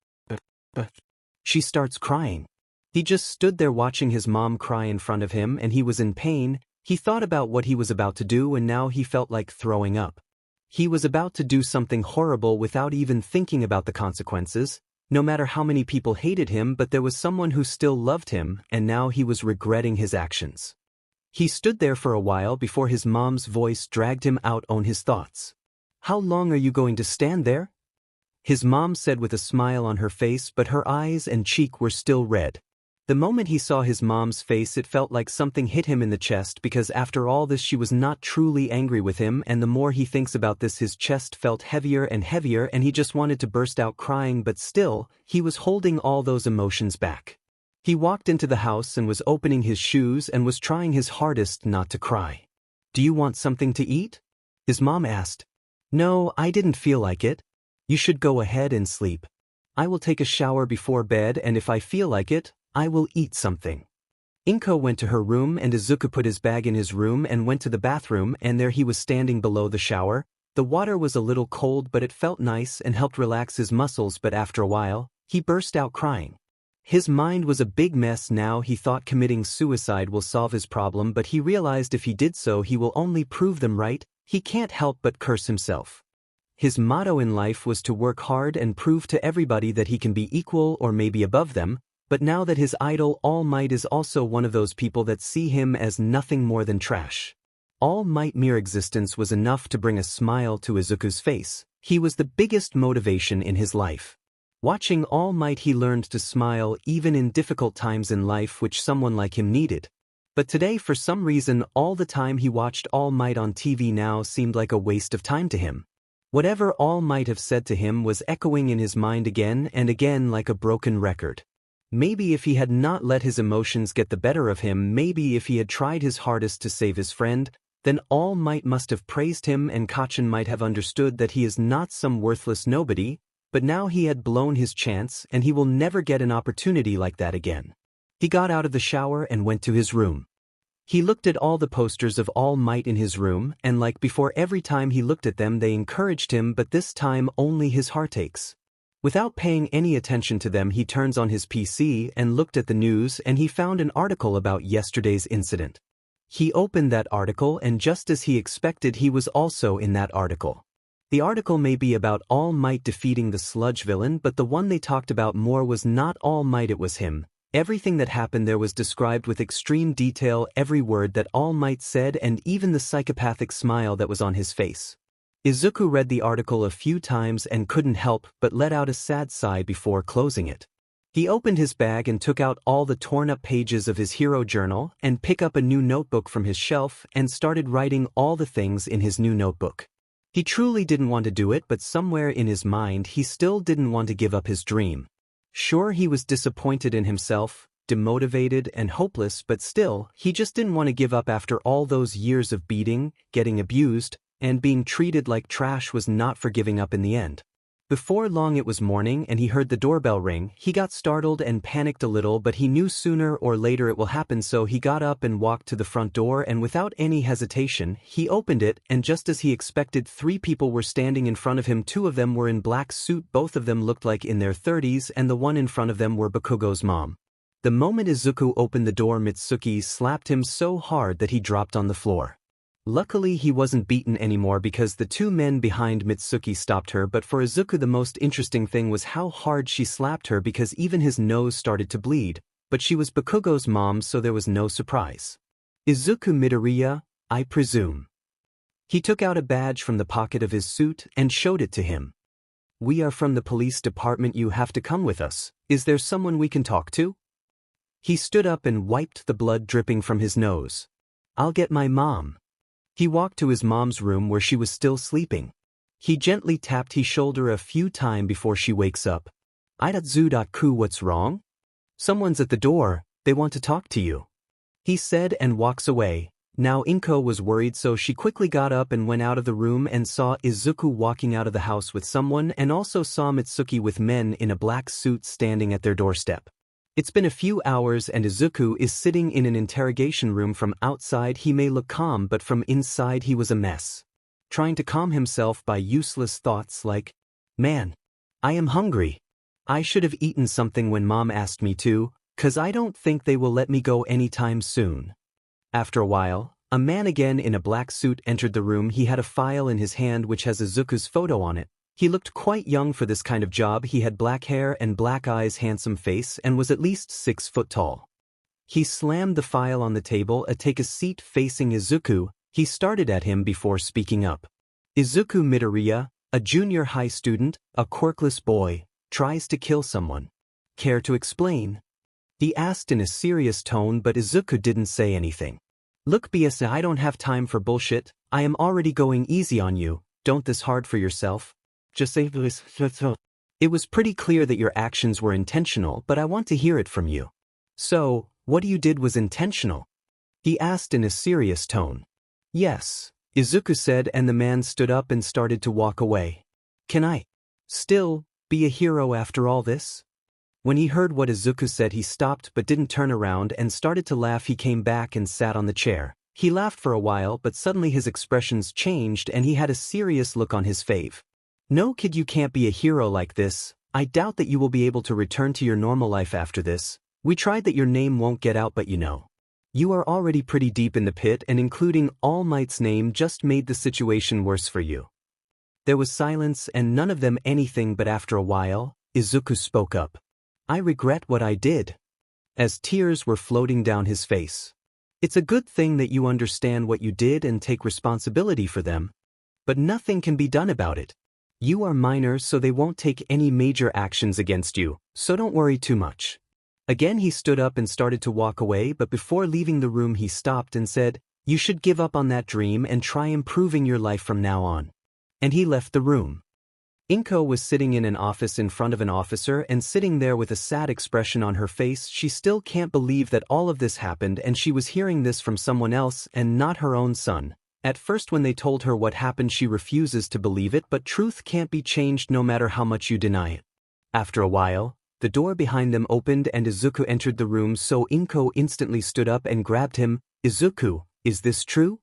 She starts crying. He just stood there watching his mom cry in front of him, and he was in pain. He thought about what he was about to do, and now he felt like throwing up. He was about to do something horrible without even thinking about the consequences. No matter how many people hated him, but there was someone who still loved him, and now he was regretting his actions. He stood there for a while before his mom's voice dragged him out on his thoughts. How long are you going to stand there? His mom said with a smile on her face, but her eyes and cheek were still red. The moment he saw his mom's face, it felt like something hit him in the chest, because after all this she was not truly angry with him, and the more he thinks about this his chest felt heavier and heavier and he just wanted to burst out crying, but still, he was holding all those emotions back. He walked into the house and was opening his shoes and was trying his hardest not to cry. "Do you want something to eat?" his mom asked. "No, I didn't feel like it. You should go ahead and sleep. I will take a shower before bed, and if I feel like it, I will eat something." Inko went to her room and Izuku put his bag in his room and went to the bathroom, and there he was standing below the shower. The water was a little cold, but it felt nice and helped relax his muscles, but after a while, he burst out crying. His mind was a big mess now. He thought committing suicide will solve his problem, but he realized if he did so he will only prove them right. He can't help but curse himself. His motto in life was to work hard and prove to everybody that he can be equal or maybe above them, but now that his idol All Might is also one of those people that see him as nothing more than trash. All Might's mere existence was enough to bring a smile to Izuku's face. He was the biggest motivation in his life. Watching All Might, he learned to smile even in difficult times in life, which someone like him needed. But today, for some reason, all the time he watched All Might on TV now seemed like a waste of time to him. Whatever All Might have said to him was echoing in his mind again and again like a broken record. Maybe if he had not let his emotions get the better of him, maybe if he had tried his hardest to save his friend, then All Might must have praised him and Kachin might have understood that he is not some worthless nobody, but now he had blown his chance and he will never get an opportunity like that again. He got out of the shower and went to his room. He looked at all the posters of All Might in his room, and like before, every time he looked at them they encouraged him, but this time only his heart aches. Without paying any attention to them, he turns on his PC and looked at the news, and he found an article about yesterday's incident. He opened that article, and just as he expected, he was also in that article. The article may be about All Might defeating the sludge villain, but the one they talked about more was not All Might, it was him. Everything that happened there was described with extreme detail, every word that All Might said and even the psychopathic smile that was on his face. Izuku read the article a few times and couldn't help but let out a sad sigh before closing it. He opened his bag and took out all the torn-up pages of his hero journal and picked up a new notebook from his shelf and started writing all the things in his new notebook. He truly didn't want to do it, but somewhere in his mind he still didn't want to give up his dream. Sure, he was disappointed in himself, demotivated and hopeless, but still, he just didn't want to give up after all those years of beating, getting abused, and being treated like trash was not for giving up in the end. Before long it was morning and he heard the doorbell ring. He got startled and panicked a little, but he knew sooner or later it will happen, so he got up and walked to the front door, and without any hesitation, he opened it, and just as he expected, 3 people were standing in front of him. 2 of them were in black suit, both of them looked like in their 30s, and the one in front of them were Bakugo's mom. The moment Izuku opened the door, Mitsuki slapped him so hard that he dropped on the floor. Luckily he wasn't beaten anymore because the 2 men behind Mitsuki stopped her, but for Izuku the most interesting thing was how hard she slapped her, because even his nose started to bleed, but she was Bakugo's mom, so there was no surprise. "Izuku Midoriya, I presume." He took out a badge from the pocket of his suit and showed it to him. "We are from the police department, you have to come with us. Is there someone we can talk to?" He stood up and wiped the blood dripping from his nose. "I'll get my mom." He walked to his mom's room where she was still sleeping. He gently tapped her shoulder a few times before she wakes up. "Idatsu-ku, what's wrong?" "Someone's at the door, they want to talk to you," he said and walks away. Now Inko was worried, so she quickly got up and went out of the room and saw Izuku walking out of the house with someone, and also saw Mitsuki with men in a black suit standing at their doorstep. It's been a few hours and Izuku is sitting in an interrogation room. From outside he may look calm, but from inside he was a mess. Trying to calm himself by useless thoughts like, "Man, I am hungry. I should have eaten something when mom asked me to, 'cause I don't think they will let me go anytime soon." After a while, a man again in a black suit entered the room. He had a file in his hand which has Izuku's photo on it. He looked quite young for this kind of job. He had black hair and black eyes, handsome face, and was at least 6 foot tall. He slammed the file on the table. Take a seat facing Izuku. He started at him before speaking up. "Izuku Midoriya, a junior high student, a quirkless boy, tries to kill someone. Care to explain?" He asked in a serious tone, but Izuku didn't say anything. Look, BS, I don't have time for bullshit. I am already going easy on you. Don't this hard for yourself. Just say this. It was pretty clear that your actions were intentional, but I want to hear it from you. So, what you did was intentional? He asked in a serious tone. Yes, Izuku said, and the man stood up and started to walk away. Can I still be a hero after all this? When he heard what Izuku said, he stopped but didn't turn around and started to laugh. He came back and sat on the chair. He laughed for a while, but suddenly his expressions changed and he had a serious look on his face. No, kid, you can't be a hero like this. I doubt that you will be able to return to your normal life after this. We tried that, your name won't get out, but you know. You are already pretty deep in the pit, and including All Might's name just made the situation worse for you. There was silence and none of them anything, but after a while, Izuku spoke up. I regret what I did. As tears were floating down his face. It's a good thing that you understand what you did and take responsibility for them. But nothing can be done about it. You are minor, so they won't take any major actions against you, so don't worry too much. Again he stood up and started to walk away, but before leaving the room he stopped and said, you should give up on that dream and try improving your life from now on. And he left the room. Inko was sitting in an office in front of an officer and sitting there with a sad expression on her face. She still can't believe that all of this happened and she was hearing this from someone else and not her own son. At first when they told her what happened she refuses to believe it, but truth can't be changed no matter how much you deny it. After a while, the door behind them opened and Izuku entered the room, so Inko instantly stood up and grabbed him. Izuku, is this true?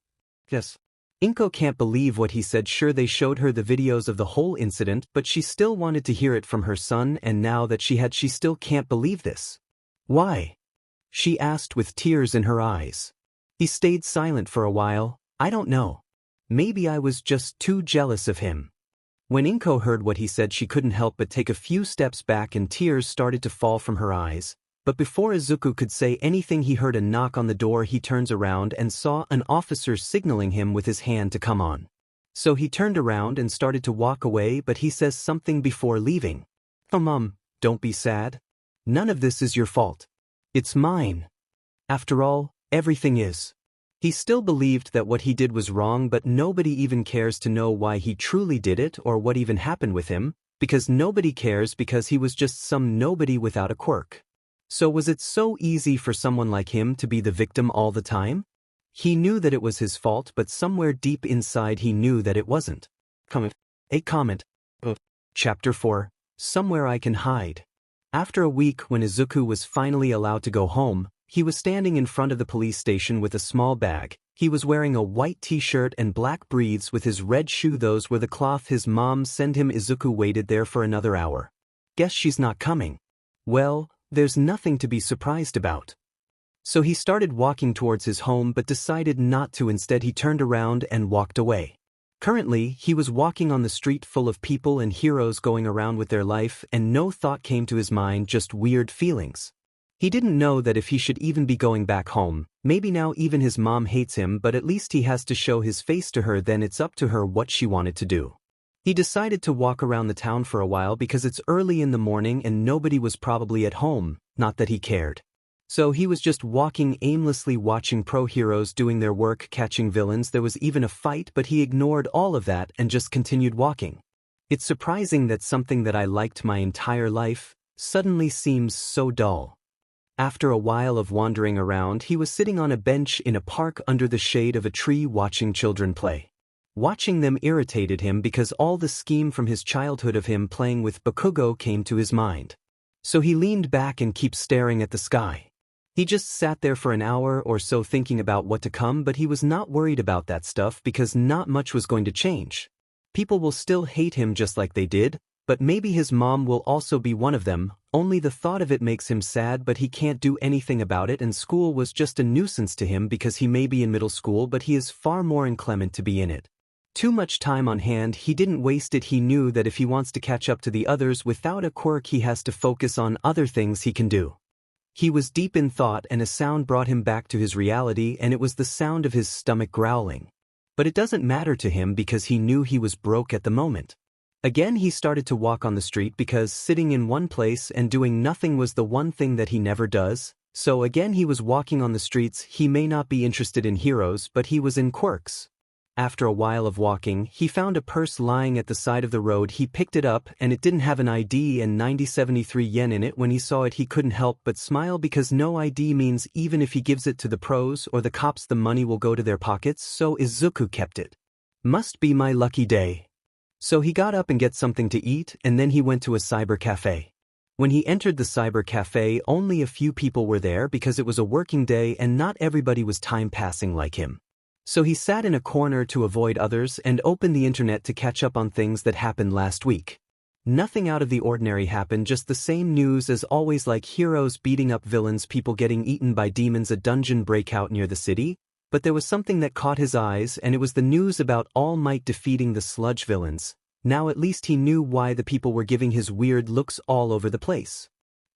Yes. Inko can't believe what he said. Sure, they showed her the videos of the whole incident, but she still wanted to hear it from her son, and now that she still can't believe this. Why? She asked with tears in her eyes. He stayed silent for a while. I don't know. Maybe I was just too jealous of him. When Inko heard what he said, she couldn't help but take a few steps back and tears started to fall from her eyes. But before Izuku could say anything, he heard a knock on the door. He turns around and saw an officer signaling him with his hand to come on. So he turned around and started to walk away, but he says something before leaving. Oh, Mom, don't be sad. None of this is your fault. It's mine. After all, everything is. He still believed that what he did was wrong, but nobody even cares to know why he truly did it or what even happened with him, because nobody cares, because he was just some nobody without a quirk. So was it so easy for someone like him to be the victim all the time? He knew that it was his fault, but somewhere deep inside he knew that it wasn't. A comment. Chapter 4. Somewhere I Can Hide. After a week, when Izuku was finally allowed to go home, he was standing in front of the police station with a small bag. He was wearing a white t-shirt and black briefs with his red shoe. Those were the cloth his mom sent him. Izuku waited there for another hour. Guess she's not coming. Well, there's nothing to be surprised about. So he started walking towards his home but decided not to. Instead, he turned around and walked away. Currently, he was walking on the street full of people and heroes going around with their life, and no thought came to his mind, just weird feelings. He didn't know that if he should even be going back home. Maybe now even his mom hates him, but at least he has to show his face to her. Then it's up to her what she wanted to do. He decided to walk around the town for a while because it's early in the morning and nobody was probably at home, not that he cared. So he was just walking aimlessly, watching pro heroes doing their work, catching villains. There was even a fight, but he ignored all of that and just continued walking. It's surprising that something that I liked my entire life suddenly seems so dull. After a while of wandering around, he was sitting on a bench in a park under the shade of a tree watching children play. Watching them irritated him because all the scheme from his childhood of him playing with Bakugo came to his mind. So he leaned back and kept staring at the sky. He just sat there for an hour or so thinking about what to come, but he was not worried about that stuff because not much was going to change. People will still hate him just like they did, but maybe his mom will also be one of them. Only the thought of it makes him sad, but he can't do anything about it, and school was just a nuisance to him because he may be in middle school, but he is far more inclement to be in it. Too much time on hand, he didn't waste it. He knew that if he wants to catch up to the others without a quirk, he has to focus on other things he can do. He was deep in thought and a sound brought him back to his reality, and it was the sound of his stomach growling. But it doesn't matter to him because he knew he was broke at the moment. Again he started to walk on the street because sitting in one place and doing nothing was the one thing that he never does, so again he was walking on the streets. He may not be interested in heroes, but he was in quirks. After a while of walking, he found a purse lying at the side of the road. He picked it up and it didn't have an ID and 9073 yen in it. When he saw it he couldn't help but smile because no ID means even if he gives it to the pros or the cops the money will go to their pockets, so Izuku kept it. Must be my lucky day. So he got up and get something to eat and then he went to a cyber cafe. When he entered the cyber cafe only a few people were there because it was a working day and not everybody was time passing like him. So he sat in a corner to avoid others and opened the internet to catch up on things that happened last week. Nothing out of the ordinary happened, just the same news as always, like heroes beating up villains, people getting eaten by demons, a dungeon breakout near the city. But there was something that caught his eyes and it was the news about All Might defeating the sludge villains. Now at least he knew why the people were giving his weird looks all over the place.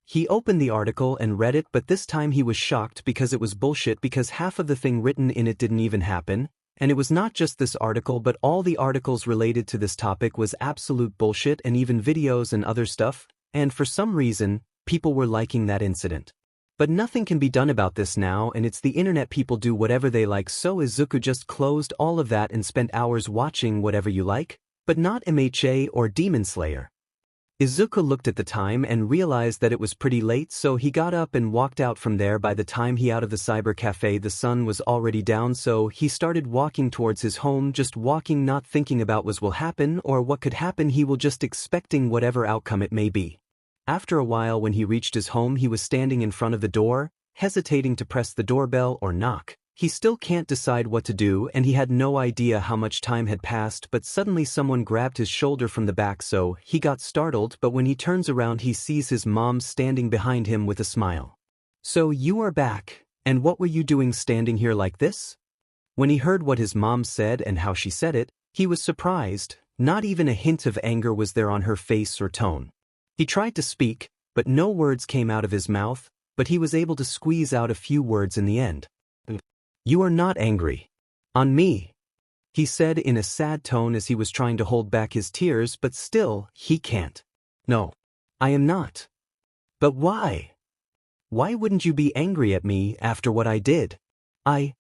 He opened the article and read it, but this time he was shocked because it was bullshit, because half of the thing written in it didn't even happen, and it was not just this article but all the articles related to this topic was absolute bullshit, and even videos and other stuff, and for some reason, people were liking that incident. But nothing can be done about this now, and it's the internet, people do whatever they like, so Izuku just closed all of that and spent hours watching whatever you like, but not MHA or Demon Slayer. Izuku looked at the time and realized that it was pretty late, so he got up and walked out from there. By the time he out of the cyber cafe the sun was already down, so he started walking towards his home, just walking, not thinking about what will happen or what could happen, he will just expecting whatever outcome it may be. After a while when he reached his home he was standing in front of the door, hesitating to press the doorbell or knock. He still can't decide what to do and he had no idea how much time had passed, but suddenly someone grabbed his shoulder from the back, so he got startled, but when he turns around he sees his mom standing behind him with a smile. "So you are back, and what were you doing standing here like this?" When he heard what his mom said and how she said it, he was surprised. Not even a hint of anger was there on her face or tone. He tried to speak, but no words came out of his mouth, but he was able to squeeze out a few words in the end. "You are not angry on me," he said in a sad tone as he was trying to hold back his tears, but still, he can't. "No, I am not." "But why? Why wouldn't you be angry at me after what I did?" I.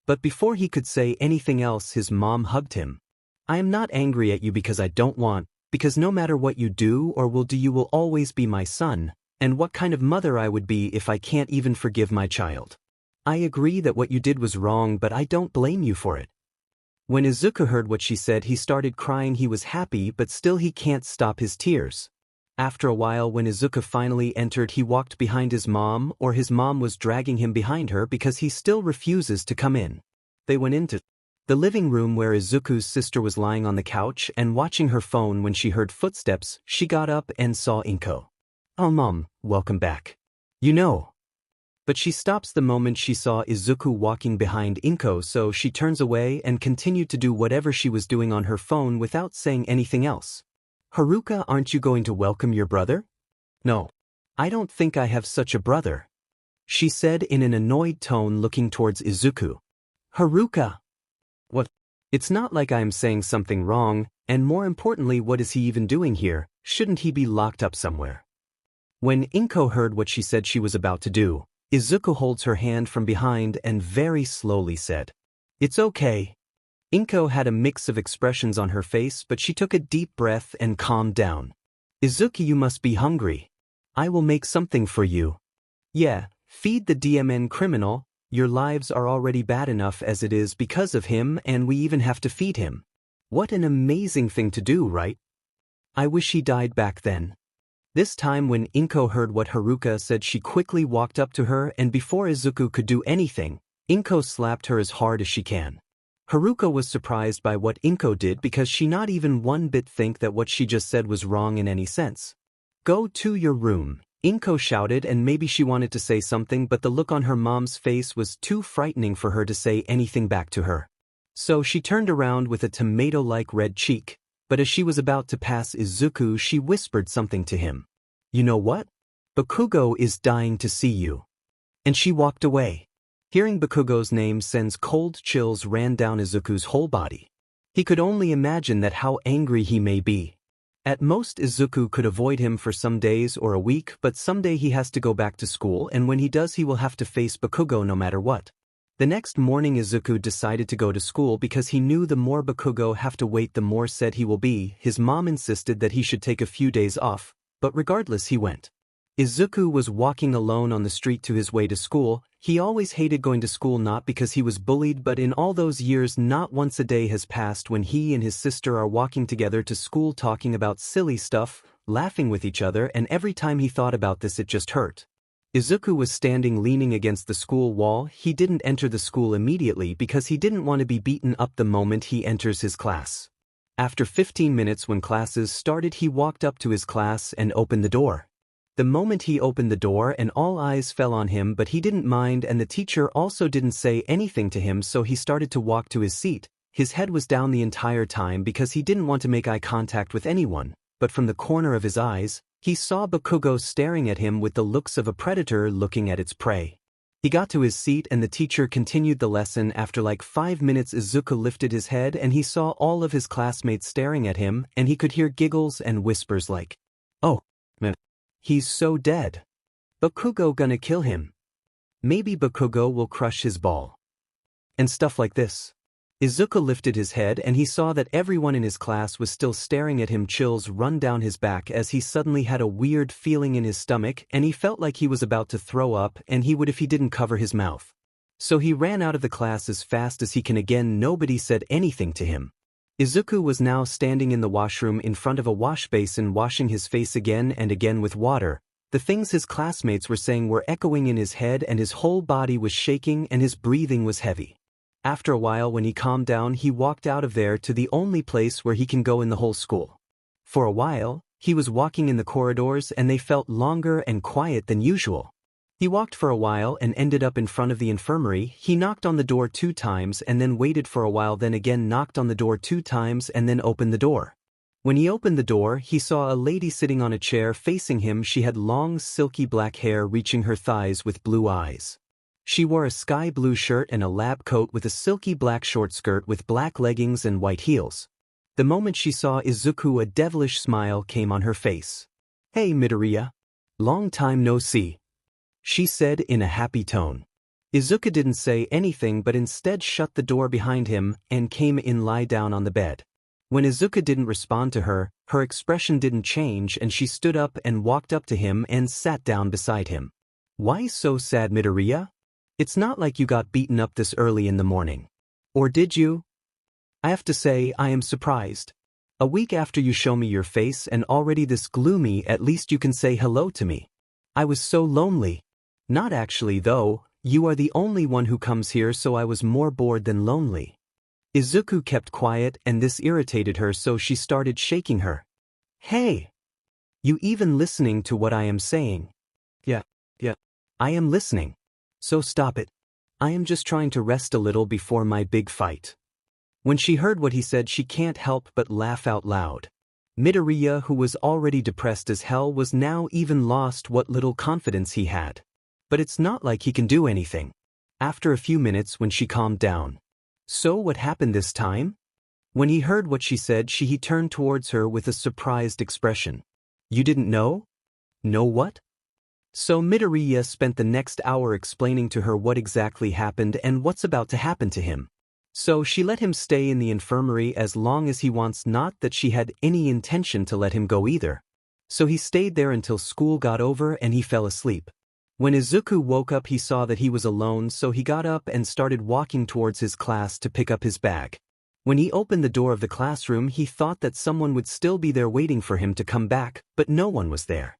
But before he could say anything else his mom hugged him. "I am not angry at you because I don't want, because no matter what you do or will do you will always be my son, and what kind of mother I would be if I can't even forgive my child. I agree that what you did was wrong, but I don't blame you for it." When Izuku heard what she said he started crying. He was happy, but still he can't stop his tears. After a while when Izuku finally entered he walked behind his mom, or his mom was dragging him behind her because he still refuses to come in. They went into the living room where Izuku's sister was lying on the couch and watching her phone. When she heard footsteps, she got up and saw Inko. "Oh Mom, welcome back. You know." But she stops the moment she saw Izuku walking behind Inko, so she turns away and continued to do whatever she was doing on her phone without saying anything else. "Haruka, aren't you going to welcome your brother?" "No. I don't think I have such a brother," she said in an annoyed tone, looking towards Izuku. "Haruka! What? It's not like I am saying something wrong, and more importantly, what is he even doing here? Shouldn't he be locked up somewhere?" When Inko heard what she said she was about to do, Izuku holds her hand from behind and very slowly said, "It's okay." Inko had a mix of expressions on her face, but she took a deep breath and calmed down. "Izuku, you must be hungry. I will make something for you." "Yeah, feed the DMN criminal. Your lives are already bad enough as it is because of him, and we even have to feed him. What an amazing thing to do, right? I wish he died back then." This time when Inko heard what Haruka said she quickly walked up to her, and before Izuku could do anything, Inko slapped her as hard as she can. Haruka was surprised by what Inko did because she not even one bit think that what she just said was wrong in any sense. "Go to your room," Inko shouted, and maybe she wanted to say something, but the look on her mom's face was too frightening for her to say anything back to her. So she turned around with a tomato-like red cheek, but as she was about to pass Izuku she whispered something to him. "You know what? Bakugo is dying to see you." And she walked away. Hearing Bakugo's name sends cold chills ran down Izuku's whole body. He could only imagine that how angry he may be. At most Izuku could avoid him for some days or a week, but someday he has to go back to school, and when he does he will have to face Bakugo no matter what. The next morning Izuku decided to go to school because he knew the more Bakugo have to wait the more sad he will be. His mom insisted that he should take a few days off, but regardless he went. Izuku was walking alone on the street to his way to school. He always hated going to school, not because he was bullied, but in all those years not once a day has passed when he and his sister are walking together to school talking about silly stuff, laughing with each other, and every time he thought about this it just hurt. Izuku was standing leaning against the school wall. He didn't enter the school immediately because he didn't want to be beaten up the moment he enters his class. After 15 minutes when classes started he walked up to his class and opened the door. The moment he opened the door and all eyes fell on him, but he didn't mind, and the teacher also didn't say anything to him, so he started to walk to his seat. His head was down the entire time because he didn't want to make eye contact with anyone, but from the corner of his eyes, he saw Bakugo staring at him with the looks of a predator looking at its prey. He got to his seat and the teacher continued the lesson. After like 5 minutes Izuku lifted his head and he saw all of his classmates staring at him, and he could hear giggles and whispers like, "Oh, man. He's so dead. Bakugo gonna kill him. Maybe Bakugo will crush his ball." And stuff like this. Izuku lifted his head and he saw that everyone in his class was still staring at him. Chills run down his back as he suddenly had a weird feeling in his stomach, and he felt like he was about to throw up, and he would if he didn't cover his mouth. So he ran out of the class as fast as he can. Again nobody said anything to him. Izuku was now standing in the washroom in front of a wash basin washing his face again and again with water. The things his classmates were saying were echoing in his head and his whole body was shaking and his breathing was heavy. After a while when he calmed down he walked out of there to the only place where he can go in the whole school. For a while, he was walking in the corridors and they felt longer and quiet than usual. He walked for a while and ended up in front of the infirmary. He knocked on the door 2 times and then waited for a while, then again knocked on the door 2 times and then opened the door. When he opened the door, he saw a lady sitting on a chair facing him. She had long silky black hair reaching her thighs with blue eyes. She wore a sky blue shirt and a lab coat with a silky black short skirt with black leggings and white heels. The moment she saw Izuku a devilish smile came on her face. "Hey Midoriya. Long time no see," she said in a happy tone. Izuku didn't say anything but instead shut the door behind him and came in lie down on the bed. When Izuku didn't respond to her, her expression didn't change and she stood up and walked up to him and sat down beside him. "Why so sad, Midoriya? It's not like you got beaten up this early in the morning. Or did you? I have to say I am surprised. A week after you show me your face and already this gloomy. At least you can say hello to me. I was so lonely." "Not actually though, you are the only one who comes here, so I was more bored than lonely." Izuku kept quiet and this irritated her, so she started shaking her. "Hey! You even listening to what I am saying?" Yeah. I am listening. So stop it. I am just trying to rest a little before my big fight." When she heard what he said she can't help but laugh out loud. Midoriya, who was already depressed as hell, was now even lost what little confidence he had. But it's not like he can do anything. After a few minutes when she calmed down. "So what happened this time?" When he heard what she said he turned towards her with a surprised expression. "You didn't know?" "Know what?" So Midoriya spent the next hour explaining to her what exactly happened and what's about to happen to him. So she let him stay in the infirmary as long as he wants, not that she had any intention to let him go either. So he stayed there until school got over and he fell asleep. When Izuku woke up he saw that he was alone, so he got up and started walking towards his class to pick up his bag. When he opened the door of the classroom he thought that someone would still be there waiting for him to come back, but no one was there.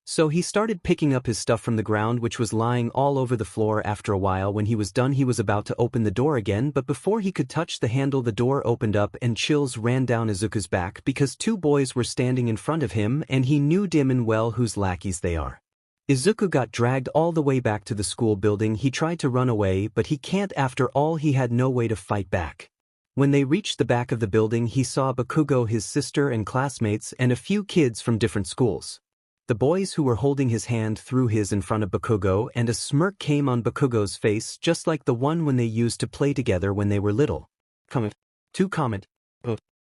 So he started picking up his stuff from the ground, which was lying all over the floor. After a while when he was done he was about to open the door again, but before he could touch the handle the door opened up and chills ran down Izuku's back because 2 boys were standing in front of him and he knew dim and well whose lackeys they are. Izuku got dragged all the way back to the school building. He tried to run away but he can't. After all he had no way to fight back. When they reached the back of the building he saw Bakugo, his sister and classmates, and a few kids from different schools. The boys who were holding his hand threw his in front of Bakugo and a smirk came on Bakugo's face just like the one when they used to play together when they were little. Comment.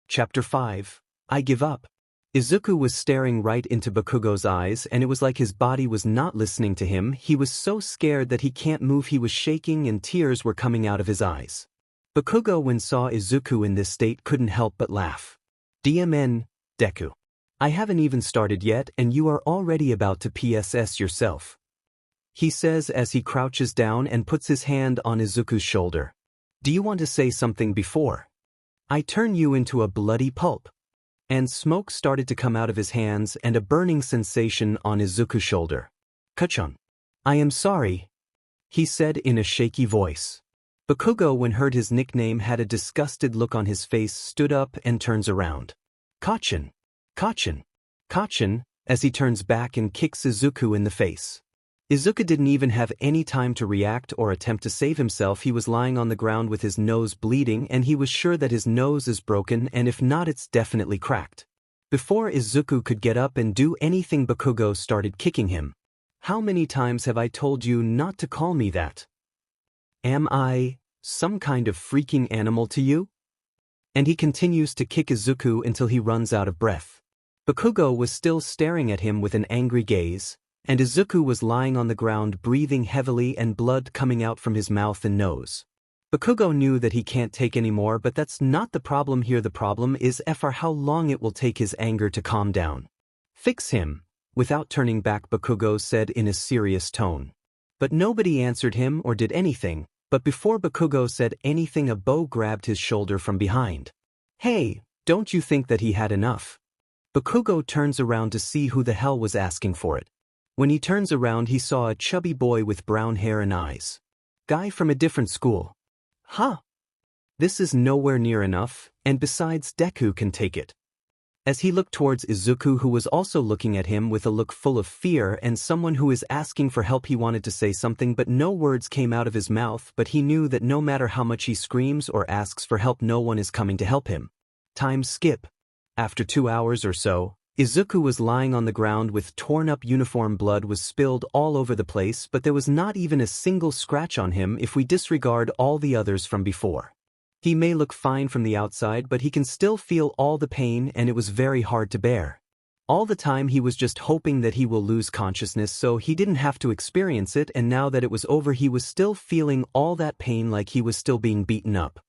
Chapter 5. I Give Up. Izuku was staring right into Bakugo's eyes and it was like his body was not listening to him. He was so scared that he can't move. He was shaking and tears were coming out of his eyes. Bakugo, when saw Izuku in this state, couldn't help but laugh. DMN, Deku. I haven't even started yet and you are already about to PSS yourself, he says as he crouches down and puts his hand on Izuku's shoulder. Do you want to say something before I turn you into a bloody pulp? And smoke started to come out of his hands and a burning sensation on Izuku's shoulder. Kachun. I am sorry, he said in a shaky voice. Bakugo, when heard his nickname, had a disgusted look on his face, stood up and turns around. Kachun. Kachun. Kachun, as he turns back and kicks Izuku in the face. Izuku didn't even have any time to react or attempt to save himself. He was lying on the ground with his nose bleeding and he was sure that his nose is broken, and if not, it's definitely cracked. Before Izuku could get up and do anything, Bakugo started kicking him. How many times have I told you not to call me that? Am I some kind of freaking animal to you? And he continues to kick Izuku until he runs out of breath. Bakugo was still staring at him with an angry gaze, and Izuku was lying on the ground breathing heavily and blood coming out from his mouth and nose. Bakugo knew that he can't take any more, but that's not the problem here. The problem is for how long it will take his anger to calm down. Fix him, without turning back, Bakugo said in a serious tone. But nobody answered him or did anything, but before Bakugo said anything, a bow grabbed his shoulder from behind. Hey, don't you think that he had enough? Bakugo turns around to see who the hell was asking for it. When he turns around, he saw a chubby boy with brown hair and eyes. Guy from a different school. Huh? This is nowhere near enough, and besides, Deku can take it. As he looked towards Izuku, who was also looking at him with a look full of fear, and someone who is asking for help, he wanted to say something but no words came out of his mouth, but he knew that no matter how much he screams or asks for help, no one is coming to help him. Time skip. After 2 hours or so, Izuku was lying on the ground with torn-up uniform. Blood was spilled all over the place, but there was not even a single scratch on him if we disregard all the others from before. He may look fine from the outside, but he can still feel all the pain, and it was very hard to bear. All the time he was just hoping that he will lose consciousness so he didn't have to experience it, and now that it was over, he was still feeling all that pain, like he was still being beaten up.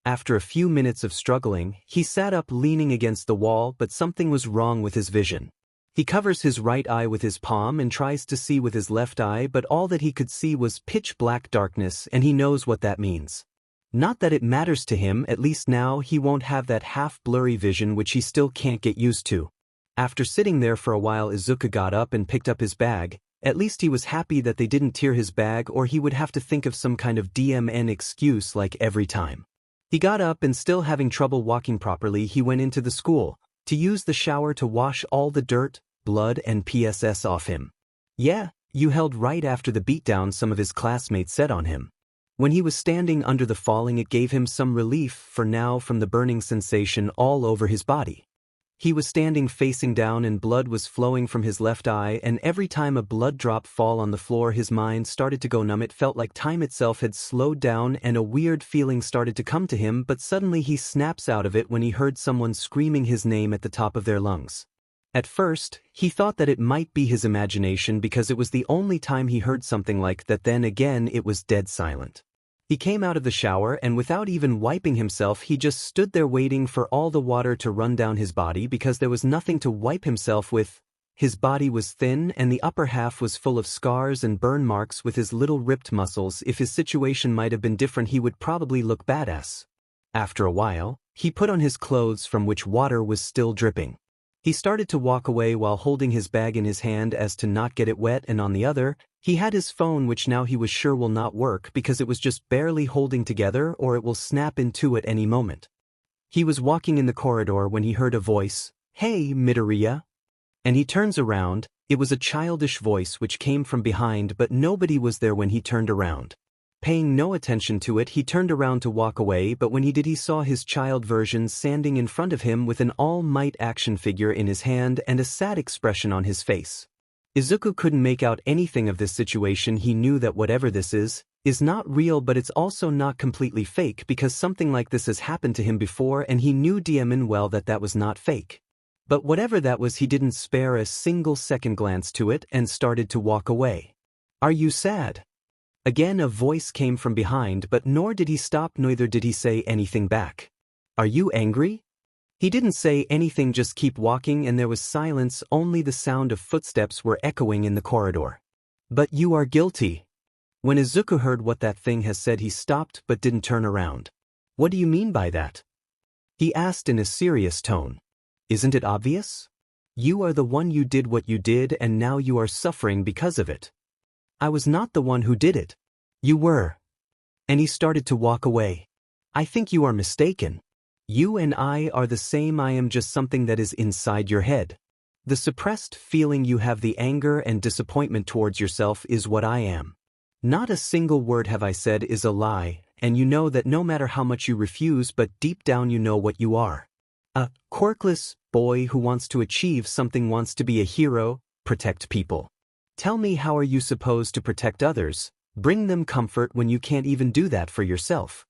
After a few minutes of struggling, he sat up leaning against the wall, but something was wrong with his vision. He covers his right eye with his palm and tries to see with his left eye, but all that he could see was pitch black darkness, and he knows what that means. Not that it matters to him, at least now he won't have that half-blurry vision which he still can't get used to. After sitting there for a while, Izuku got up and picked up his bag. At least he was happy that they didn't tear his bag, or he would have to think of some kind of DMN excuse like every time. He got up and, still having trouble walking properly, he went into the school to use the shower to wash all the dirt, blood and PSS off him. Yeah, you held right after the beatdown some of his classmates said on him. When he was standing under the falling, it gave him some relief for now from the burning sensation all over his body. He was standing facing down and blood was flowing from his left eye, and every time a blood drop fall on the floor, his mind started to go numb. It felt like time itself had slowed down and a weird feeling started to come to him, but suddenly he snaps out of it when he heard someone screaming his name at the top of their lungs. At first, he thought that it might be his imagination because it was the only time he heard something like that, then again it was dead silent. He came out of the shower and without even wiping himself, he just stood there waiting for all the water to run down his body because there was nothing to wipe himself with. His body was thin and the upper half was full of scars and burn marks with his little ripped muscles. If his situation might have been different, he would probably look badass. After a while, he put on his clothes from which water was still dripping. He started to walk away while holding his bag in his hand as to not get it wet, and on the other, he had his phone, which now he was sure will not work because it was just barely holding together or it will snap in two at any moment. He was walking in the corridor when he heard a voice, "Hey, Midoriya." And he turns around. It was a childish voice which came from behind, but nobody was there when he turned around. Paying no attention to it, he turned around to walk away, but when he did, he saw his child version standing in front of him with an All Might action figure in his hand and a sad expression on his face. Izuku couldn't make out anything of this situation. He knew that whatever this is, is not real, but it's also not completely fake because something like this has happened to him before and he knew Diamin well that was not fake. But whatever that was, he didn't spare a single second glance to it and started to walk away. Are you sad? Again a voice came from behind, but nor did he stop, neither did he say anything back. Are you angry? He didn't say anything, just keep walking, and there was silence, only the sound of footsteps were echoing in the corridor. But you are guilty. When Izuku heard what that thing has said, he stopped but didn't turn around. What do you mean by that? He asked in a serious tone. Isn't it obvious? You are the one, you did what you did and now you are suffering because of it. I was not the one who did it. You were. And he started to walk away. I think you are mistaken. You and I are the same. I am just something that is inside your head. The suppressed feeling you have, the anger and disappointment towards yourself, is what I am. Not a single word have I said is a lie, and you know that no matter how much you refuse, but deep down you know what you are. A quirkless boy who wants to achieve something, wants to be a hero, protect people. Tell me, how are you supposed to protect others, bring them comfort when you can't even do that for yourself?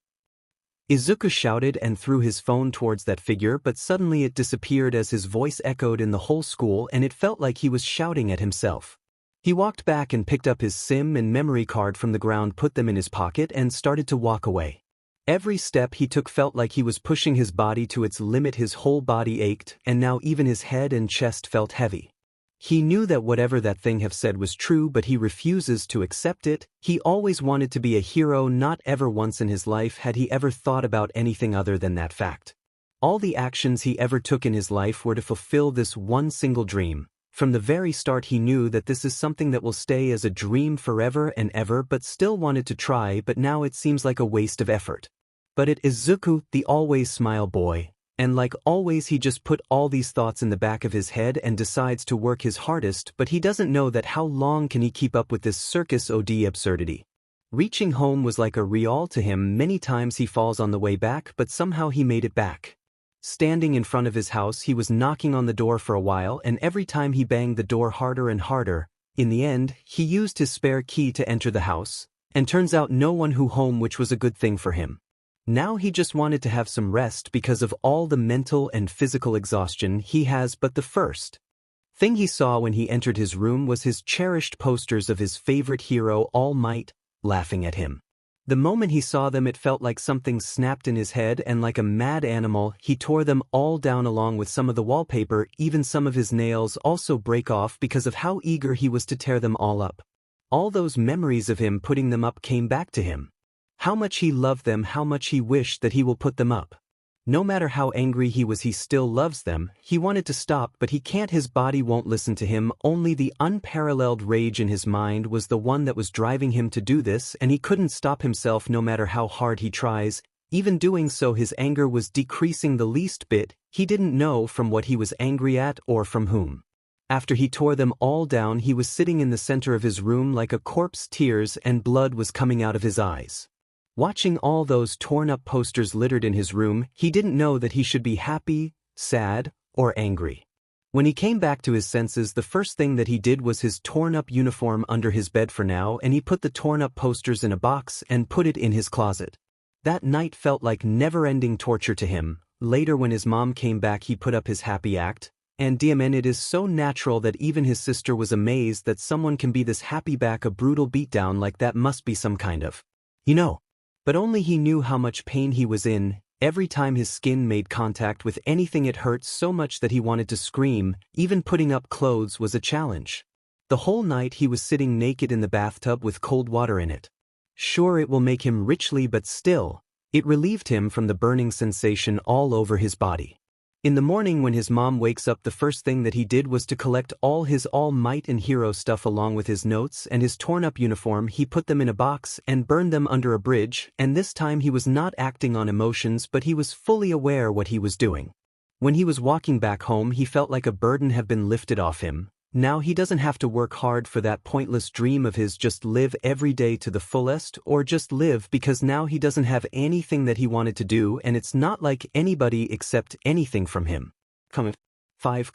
Izuku shouted and threw his phone towards that figure, but suddenly it disappeared as his voice echoed in the whole school and it felt like he was shouting at himself. He walked back and picked up his SIM and memory card from the ground, put them in his pocket and started to walk away. Every step he took felt like he was pushing his body to its limit. His whole body ached, and now even his head and chest felt heavy. He knew that whatever that thing have said was true, but he refuses to accept it. He always wanted to be a hero. Not ever once in his life had he ever thought about anything other than that fact. All the actions he ever took in his life were to fulfill this one single dream. From the very start he knew that this is something that will stay as a dream forever and ever, but still wanted to try, but now it seems like a waste of effort. But it is Izuku, the always smile boy. And like always, he just put all these thoughts in the back of his head and decides to work his hardest, but he doesn't know that how long can he keep up with this circus OD absurdity. Reaching home was like a real to him. Many times he falls on the way back, but somehow he made it back. Standing in front of his house, he was knocking on the door for a while, and every time he banged the door harder and harder. In the end, he used his spare key to enter the house, and turns out no one who home, which was a good thing for him. Now he just wanted to have some rest because of all the mental and physical exhaustion he has. But the first thing he saw when he entered his room was his cherished posters of his favorite hero, All Might, laughing at him. The moment he saw them, it felt like something snapped in his head, and like a mad animal, he tore them all down along with some of the wallpaper. Even some of his nails also break off because of how eager he was to tear them all up. All those memories of him putting them up came back to him. How much he loved them, how much he wished that he will put them up. No matter how angry he was, he still loves them. He wanted to stop, but he can't. His body won't listen to him. Only the unparalleled rage in his mind was the one that was driving him to do this, and he couldn't stop himself no matter how hard he tries. Even doing so, his anger was decreasing the least bit. He didn't know from what he was angry at or from whom. After he tore them all down, he was sitting in the center of his room like a corpse. Tears and blood was coming out of his eyes. Watching all those torn-up posters littered in his room, he didn't know that he should be happy, sad, or angry. When he came back to his senses, the first thing that he did was his torn-up uniform under his bed for now, and he put the torn-up posters in a box and put it in his closet. That night felt like never-ending torture to him. Later, when his mom came back, he put up his happy act, and it is so natural that even his sister was amazed that someone can be this happy. Back a brutal beatdown like that must be some kind of, But only he knew how much pain he was in. Every time his skin made contact with anything, it hurt so much that he wanted to scream. Even putting up clothes was a challenge. The whole night he was sitting naked in the bathtub with cold water in it. Sure, it will make him richly, but still, it relieved him from the burning sensation all over his body. In the morning, when his mom wakes up, the first thing that he did was to collect all his All Might and hero stuff along with his notes and his torn-up uniform. He put them in a box and burned them under a bridge, and this time he was not acting on emotions, but he was fully aware what he was doing. When he was walking back home, he felt like a burden had been lifted off him. Now he doesn't have to work hard for that pointless dream of his, just live every day to the fullest, or just live, because now he doesn't have anything that he wanted to do, and it's not like anybody accept anything from him. Comment 5.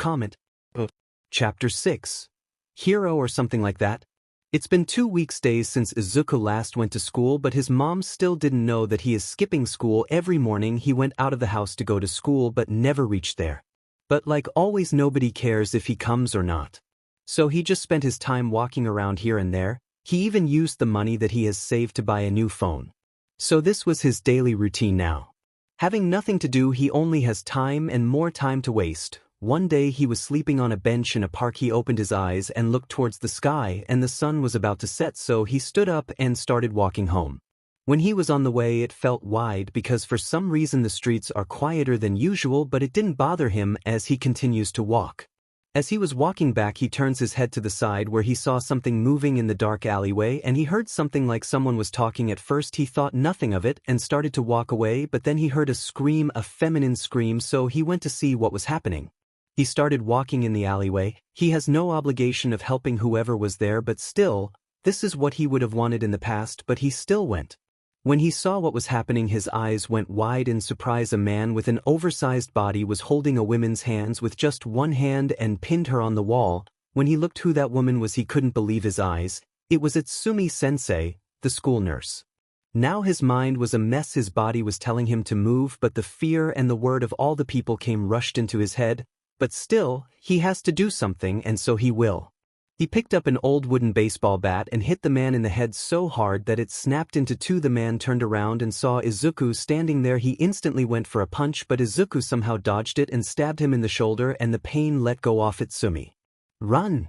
Chapter 6. Hero or something like that? It's been 2 weeks days since Izuku last went to school, but his mom still didn't know that he is skipping school every morning. He went out of the house to go to school but never reached there. But like always, nobody cares if he comes or not. So he just spent his time walking around here and there. He even used the money that he has saved to buy a new phone. So this was his daily routine now. Having nothing to do, he only has time and more time to waste. One day he was sleeping on a bench in a park. He opened his eyes and looked towards the sky, and the sun was about to set, so he stood up and started walking home. When he was on the way, it felt wide because for some reason the streets are quieter than usual, but it didn't bother him as he continues to walk. As he was walking back, he turns his head to the side where he saw something moving in the dark alleyway, and he heard something like someone was talking. At first he thought nothing of it and started to walk away, but then he heard a scream, a feminine scream, so he went to see what was happening. He started walking in the alleyway. He has no obligation of helping whoever was there, but still, this is what he would have wanted in the past, but he still went. When he saw what was happening, his eyes went wide in surprise. A man with an oversized body was holding a woman's hands with just one hand and pinned her on the wall. When he looked who that woman was, he couldn't believe his eyes. It was Itsumi-sensei, the school nurse. Now his mind was a mess. His body was telling him to move, but the fear and the word of all the people came rushed into his head. But still, he has to do something, and so he will. He picked up an old wooden baseball bat and hit the man in the head so hard that it snapped into two. The man turned around and saw Izuku standing there. He instantly went for a punch, but Izuku somehow dodged it and stabbed him in the shoulder, and the pain let go off Itsumi. "Run!"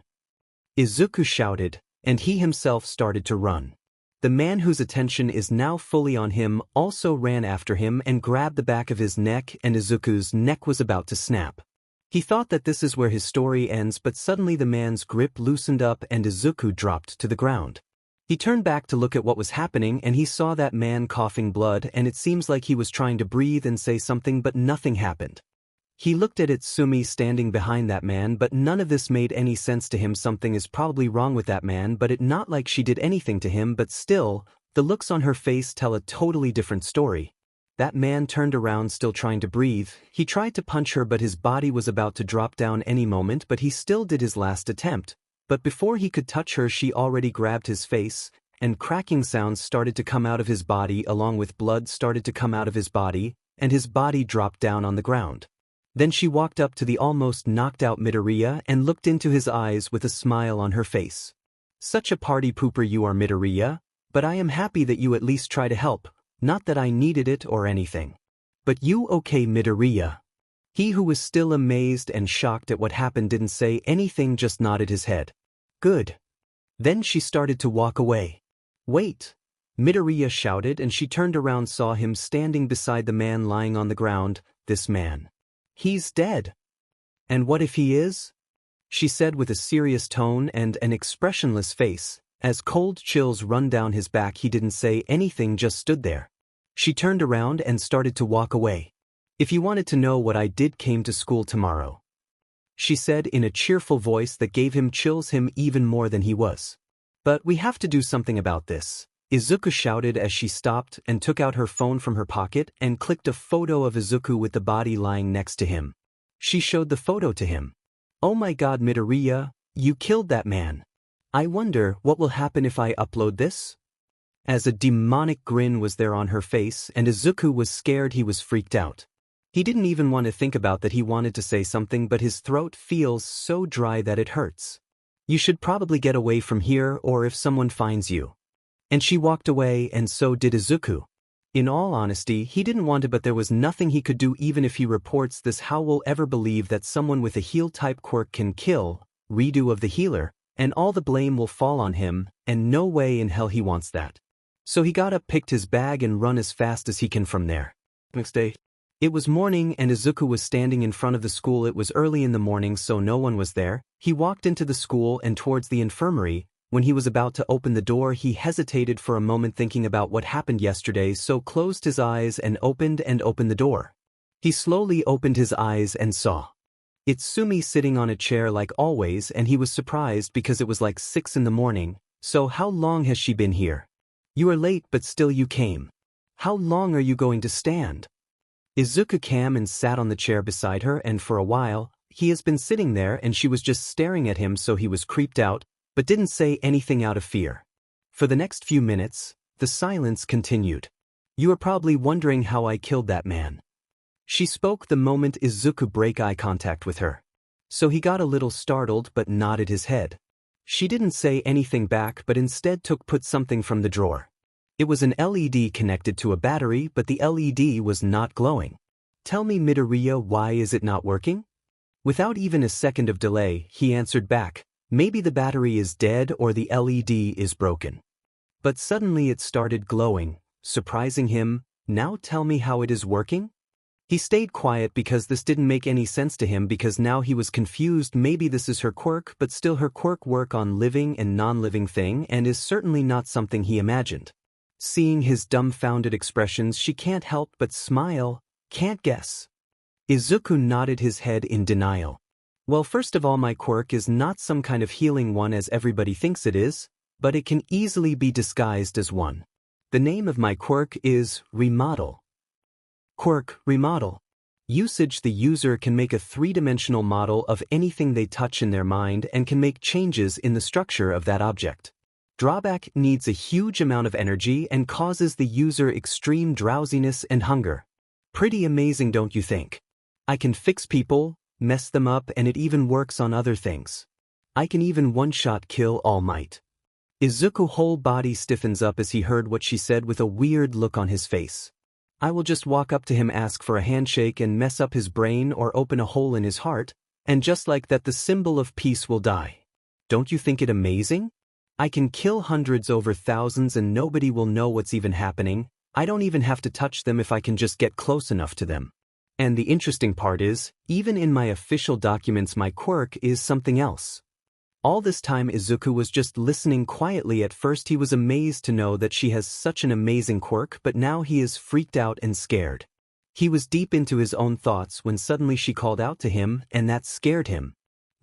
Izuku shouted, and he himself started to run. The man whose attention is now fully on him also ran after him and grabbed the back of his neck, and Izuku's neck was about to snap. He thought that this is where his story ends, but suddenly the man's grip loosened up and Izuku dropped to the ground. He turned back to look at what was happening, and he saw that man coughing blood, and it seems like he was trying to breathe and say something, but nothing happened. He looked at Itsumi standing behind that man, but none of this made any sense to him. Something is probably wrong with that man, but it not like she did anything to him, but still, the looks on her face tell a totally different story. That man turned around still trying to breathe. He tried to punch her, but his body was about to drop down any moment, but he still did his last attempt. But before he could touch her, she already grabbed his face, and cracking sounds started to come out of his body along with blood started to come out of his body, and his body dropped down on the ground. Then she walked up to the almost knocked out Midoriya and looked into his eyes with a smile on her face. "Such a party pooper you are, Midoriya, but I am happy that you at least try to help. Not that I needed it or anything. But you okay, Midoriya?" He, who was still amazed and shocked at what happened, didn't say anything, just nodded his head. "Good." Then she started to walk away. "Wait!" Midoriya shouted, and she turned around, saw him standing beside the man lying on the ground. "This man. He's dead." "And what if he is?" she said with a serious tone and an expressionless face. As cold chills run down his back, he didn't say anything, just stood there. She turned around and started to walk away. "If you wanted to know what I did, came to school tomorrow," she said in a cheerful voice that gave him chills, him even more than he was. "But we have to do something about this," Izuku shouted as she stopped and took out her phone from her pocket and clicked a photo of Izuku with the body lying next to him. She showed the photo to him. "Oh my God, Midoriya, you killed that man. I wonder what will happen if I upload this?" As a demonic grin was there on her face, and Izuku was scared. He was freaked out. He didn't even want to think about that. He wanted to say something, but his throat feels so dry that it hurts. "You should probably get away from here, or if someone finds you." And she walked away, and so did Izuku. In all honesty, he didn't want to, but there was nothing he could do. Even if he reports this, how will ever believe that someone with a heal-type quirk can kill Redo of the healer, and all the blame will fall on him, and no way in hell he wants that. So he got up, picked his bag, and run as fast as he can from there. Next day. It was morning, and Izuku was standing in front of the school. It was early in the morning, so no one was there. He walked into the school and towards the infirmary. When he was about to open the door, he hesitated for a moment, thinking about what happened yesterday, so closed his eyes and opened the door. He slowly opened his eyes and saw Itsumi sitting on a chair like always, and he was surprised because it was like 6 in the morning. "So how long has she been here? You are late, but still you came. How long are you going to stand?" Izuku came and sat on the chair beside her, and for a while, he has been sitting there, and she was just staring at him, so he was creeped out, but didn't say anything out of fear. For the next few minutes, the silence continued. You are probably wondering how I killed that man. She spoke the moment Izuku broke eye contact with her. So he got a little startled but nodded his head. She didn't say anything back but instead put something from the drawer. It was an LED connected to a battery, but the LED was not glowing. Tell me, Midoriya, why is it not working? Without even a second of delay, he answered back, maybe the battery is dead or the LED is broken. But suddenly it started glowing, surprising him. Now tell me how it is working? He stayed quiet because this didn't make any sense to him, because now he was confused. Maybe this is her quirk, but still her quirk work on living and non-living thing and is certainly not something he imagined. Seeing his dumbfounded expressions, she can't help but smile. Can't guess. Izuku nodded his head in denial. Well, first of all, my quirk is not some kind of healing one as everybody thinks it is, but it can easily be disguised as one. The name of my quirk is Remodel. Quirk, Remodel. Usage: the user can make a three-dimensional model of anything they touch in their mind and can make changes in the structure of that object. Drawback: needs a huge amount of energy and causes the user extreme drowsiness and hunger. Pretty amazing, don't you think? I can fix people, mess them up, and it even works on other things. I can even one-shot kill All Might. Izuku's whole body stiffens up as he heard what she said with a weird look on his face. I will just walk up to him, ask for a handshake, and mess up his brain or open a hole in his heart, and just like that the symbol of peace will die. Don't you think it amazing? I can kill hundreds over thousands and nobody will know what's even happening. I don't even have to touch them if I can just get close enough to them. And the interesting part is, even in my official documents my quirk is something else. All this time Izuku was just listening quietly. At first he was amazed to know that she has such an amazing quirk, but now he is freaked out and scared. He was deep into his own thoughts when suddenly she called out to him, and that scared him.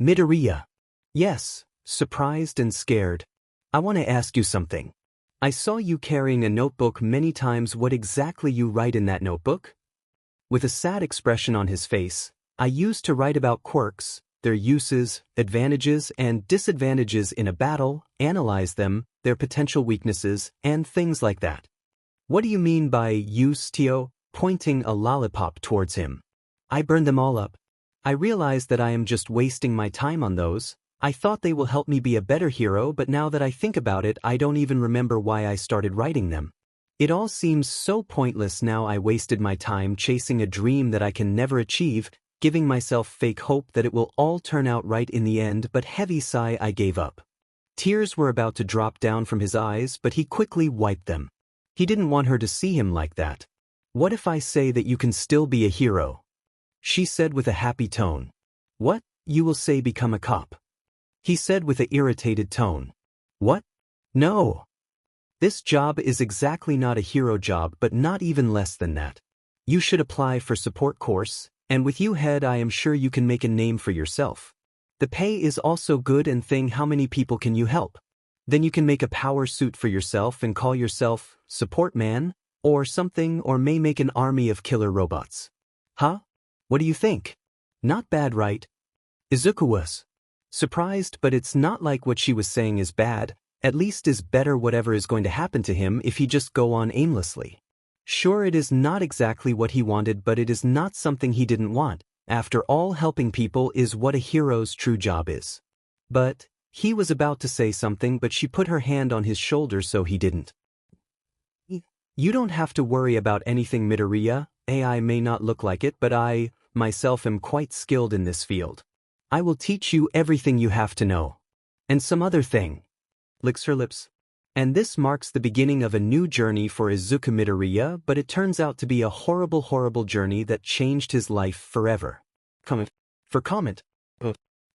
Midoriya. Yes, surprised and scared. I want to ask you something. I saw you carrying a notebook many times. What exactly you write in that notebook? With a sad expression on his face, I used to write about quirks, their uses, advantages and disadvantages in a battle, analyze them, their potential weaknesses, and things like that. What do you mean by use, Tio? Pointing a lollipop towards him. I burned them all up. I realized that I am just wasting my time on those. I thought they will help me be a better hero, but now that I think about it, I don't even remember why I started writing them. It all seems so pointless now. I wasted my time chasing a dream that I can never achieve, giving myself fake hope that it will all turn out right in the end, but heavy sigh, I gave up. Tears were about to drop down from his eyes, but he quickly wiped them. He didn't want her to see him like that. What if I say that you can still be a hero? She said with a happy tone. What? You will say become a cop? He said with an irritated tone. What? No. This job is exactly not a hero job, but not even less than that. You should apply for support course. And with you head, I am sure you can make a name for yourself. The pay is also good, and thing, how many people can you help? Then you can make a power suit for yourself and call yourself Support Man, or something, or may make an army of killer robots. Huh? What do you think? Not bad, right? Izuku was surprised, but it's not like what she was saying is bad, at least is better whatever is going to happen to him if he just go on aimlessly. Sure, it is not exactly what he wanted, but it is not something he didn't want. After all, helping people is what a hero's true job is. But he was about to say something, but she put her hand on his shoulder so he didn't. You don't have to worry about anything, Midoriya. I may not look like it, but I, myself, am quite skilled in this field. I will teach you everything you have to know. And some other thing. Licks her lips. And this marks the beginning of a new journey for Izuku Midoriya, but it turns out to be a horrible, horrible journey that changed his life forever. Comment.